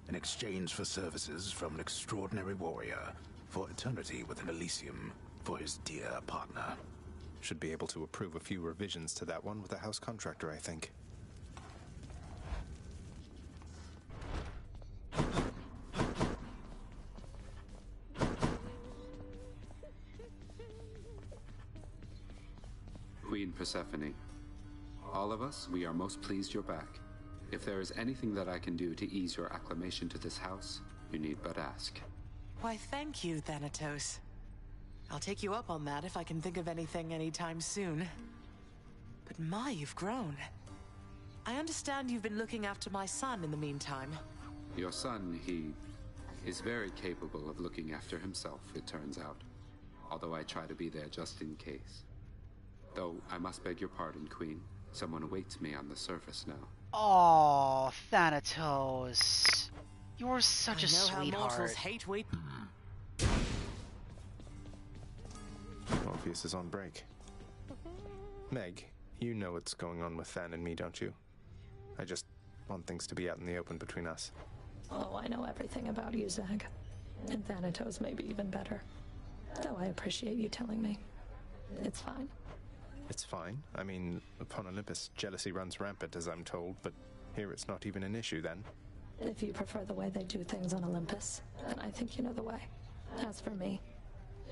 In exchange for services from an extraordinary warrior, for eternity within Elysium, for his dear partner. Should be able to approve a few revisions to that one with the house contractor, I think. Queen Persephone, all of us, we are most pleased you're back. If there is anything that I can do to ease your acclimation to this house, you need but ask. Why, thank you, Thanatos. I'll take you up on that if I can think of anything anytime soon. But my, you've grown. I understand you've been looking after my son in the meantime. Your son, he is very capable of looking after himself, it turns out. Although I try to be there just in case. Though I must beg your pardon, Queen. Someone awaits me on the surface now. Oh, Thanatos. You're such a I know sweetheart. how mortals hate wait. Orpheus is on break. Meg, you know what's going on with Than and me, don't you? I just want things to be out in the open between us. Oh, I know everything about you, Zag. And Thanatos may be even better. Though I appreciate you telling me. It's fine. It's fine. I mean, upon Olympus, jealousy runs rampant, as I'm told, but here it's not even an issue, then. If you prefer the way they do things on Olympus, then I think you know the way. As for me,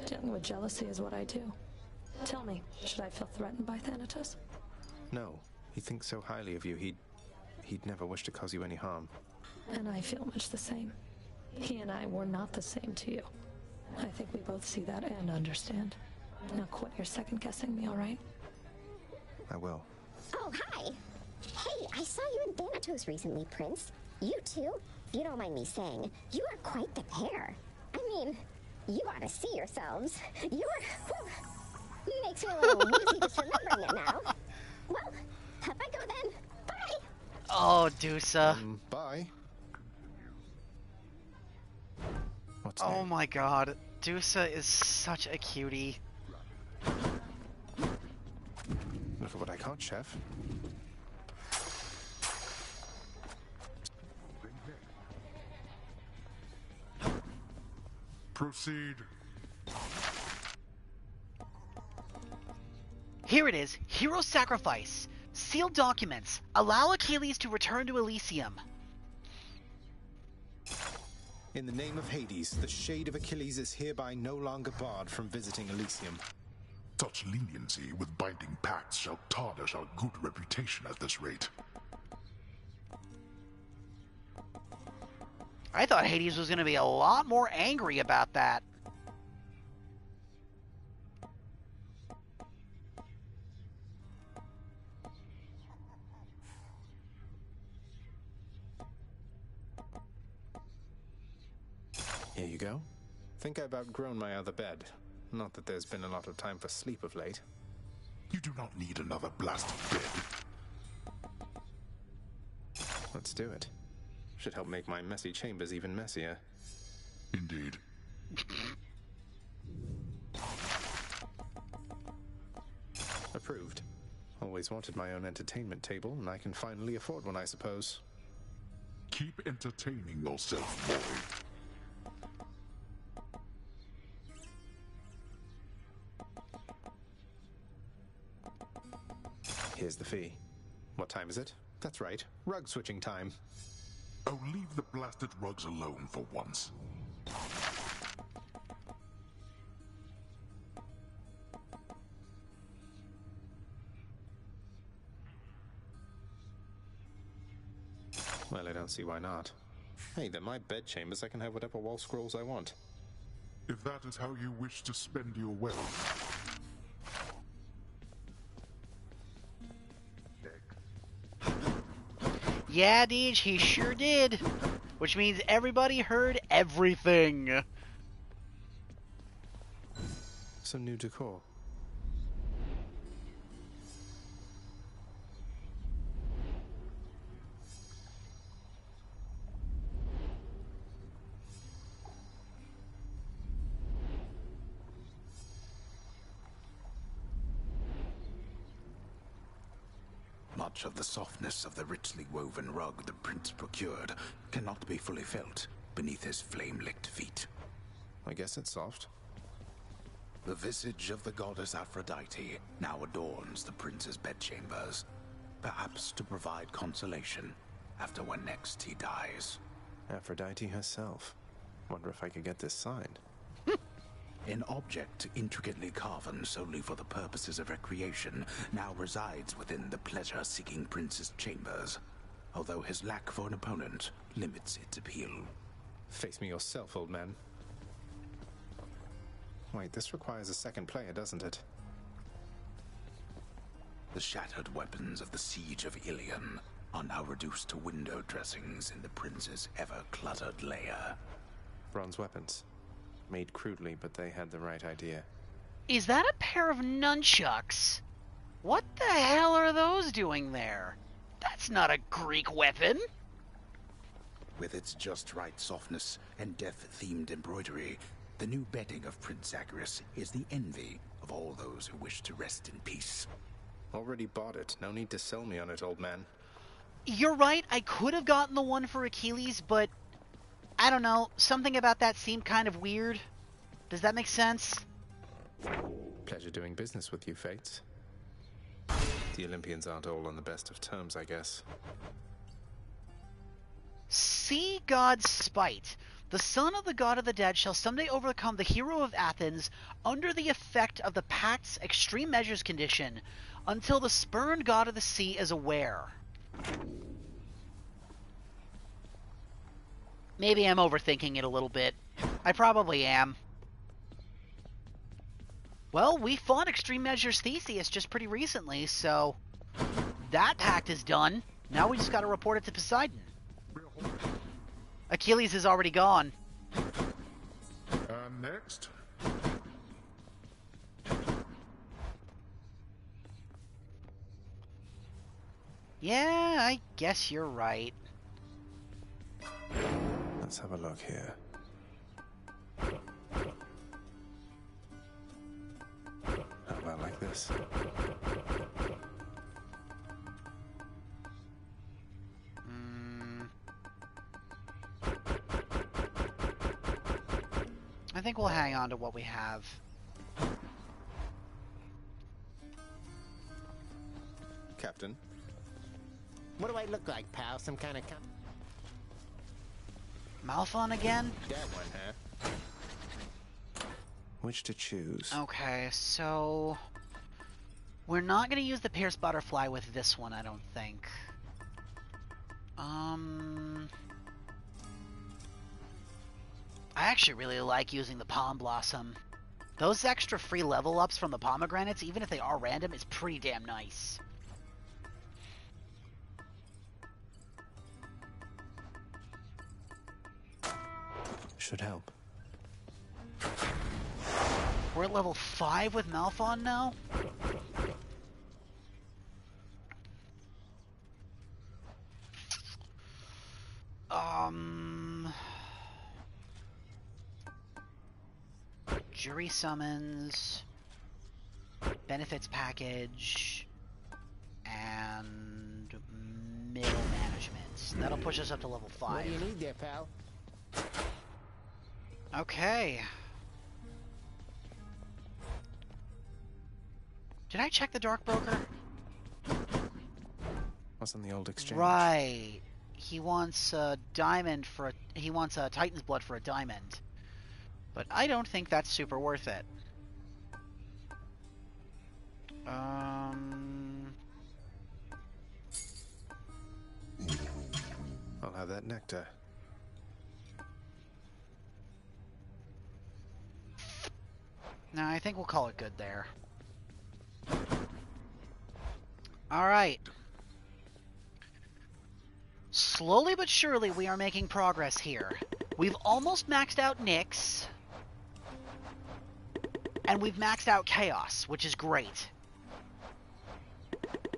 dealing with jealousy is what I do. Tell me, should I feel threatened by Thanatos? No. He thinks so highly of you, he'd never wish to cause you any harm. And I feel much the same. He and I were not the same to you. I think we both see that and understand. Now quit your second-guessing me, all right? I will. Oh, hi! Hey, I saw you and Thanatos recently, Prince. You two, if you don't mind me saying, you are quite the pair. I mean, you ought to see yourselves. Makes me a little woozy just remembering it now. Well, up I go then. Bye! Oh, Dusa. Bye. What's Oh name? my god. Dusa is such a cutie. Look at what I caught, Chef. Proceed. Here it is. Hero sacrifice. Sealed documents. Allow Achilles to return to Elysium. In the name of Hades, the shade of Achilles is hereby no longer barred from visiting Elysium. Such leniency with binding pacts shall tarnish our good reputation at this rate. I thought Hades was going to be a lot more angry about that. Here you go. Think I've outgrown my other bed. Not that there's been a lot of time for sleep of late. You do not need another blasted bed. Let's do it. Should help make my messy chambers even messier. Indeed. Approved. Always wanted my own entertainment table, and I can finally afford one, I suppose. Keep entertaining yourself, boy. Here's the fee. What time is it? That's right, rug switching time. Oh, leave the blasted rugs alone for once. Well, I don't see why not. Hey, they're my bedchambers. I can have whatever wall scrolls I want. If that is how you wish to spend your wealth. Yeah, Deej, he sure did. Which means everybody heard everything. Some new decor. much of the softness of the richly woven rug the prince procured cannot be fully felt beneath his flame-licked feet. I guess it's soft. The visage of the goddess Aphrodite now adorns the prince's bedchambers, perhaps to provide consolation after when next he dies. Aphrodite herself. Wonder if I could get this signed. An object intricately carven solely for the purposes of recreation now resides within the pleasure-seeking prince's chambers, although his lack for an opponent limits its appeal. Face me yourself, old man. Wait, this requires a second player, doesn't it? The shattered weapons of the siege of Ilion are now reduced to window dressings in the prince's ever-cluttered lair. Bronze weapons. Made crudely, but they had the right idea. Is that a pair of nunchucks? What the hell are those doing there? That's not a Greek weapon. With its just right softness and death-themed embroidery, the new bedding of Prince Zagreus is the envy of all those who wish to rest in peace. Already bought it. No need to sell me on it, old man. You're right, I could have gotten the one for Achilles, but I don't know, something about that seemed kind of weird. Does that make sense? Pleasure doing business with you, Fates. The Olympians aren't all on the best of terms, I guess. Sea God's Spite. The son of the god of the dead shall someday overcome the hero of Athens under the effect of the pact's extreme measures condition until the spurned god of the sea is aware. Maybe I'm overthinking it a little bit. I probably am. Well, we fought Extreme Measures Theseus just pretty recently, so that pact is done. Now we just gotta report it to Poseidon. Achilles is already gone. And next? Yeah, I guess you're right. Let's have a look here. How about like this? I think we'll hang on to what we have. Captain? What do I look like, pal? Some kind of... Malphon again? That one, huh? Which to choose? Okay, so... we're not going to use the Pierce Butterfly with this one, I don't think. I actually really like using the Palm Blossom. Those extra free level ups from the pomegranates, even if they are random, is pretty damn nice. Should help. We're at level 5 with Malphon now? Jury summons, benefits package, and middle management. That'll push us up to level 5. What do you need there, pal? Okay. Did I check the Dark Broker? What's on the old exchange? Right. He wants a diamond for a... he wants a Titan's Blood for a diamond. But I don't think that's super worth it. I'll have that nectar. No, I think we'll call it good there. Alright. Slowly but surely we are making progress here. We've almost maxed out Nyx. And we've maxed out Chaos, which is great.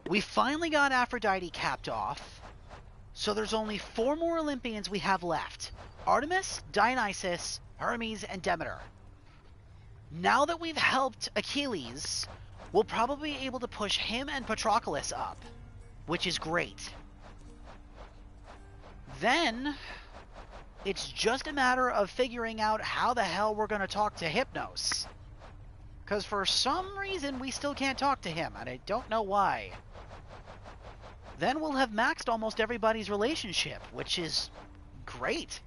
We finally got Aphrodite capped off. So there's only 4 more Olympians we have left. Artemis, Dionysus, Hermes, and Demeter. Now that we've helped Achilles, we'll probably be able to push him and Patroclus up. which is great. Then it's just a matter of figuring out how the hell we're going to talk to Hypnos. Because for some reason we still can't talk to him, and I don't know why. Then we'll have maxed almost everybody's relationship, which is great.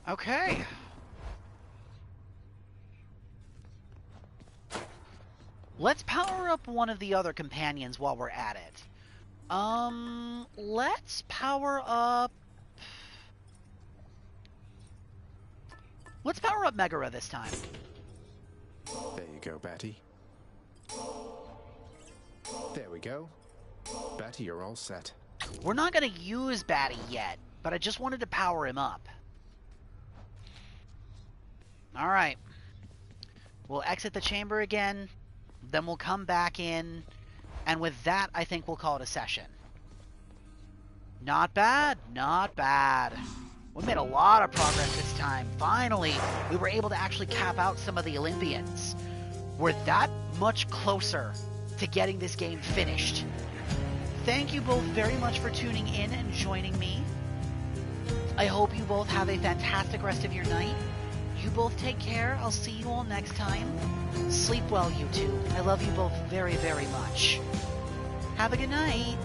Okay. Let's power up one of the other companions while we're at it. Let's power up... Let's power up Megara this time. There you go, Batty. There we go. Batty, you're all set. We're not going to use Batty yet, but I just wanted to power him up. Alright. We'll exit the chamber again, then we'll come back in, and with that, I think we'll call it a session. Not bad, not bad. We made a lot of progress this time. Finally, we were able to actually cap out some of the Olympians. We're that much closer to getting this game finished. Thank you both very much for tuning in and joining me. I hope you both have a fantastic rest of your night. You both take care. I'll see you all next time. Sleep well, you two. I love you both very, very much. Have a good night.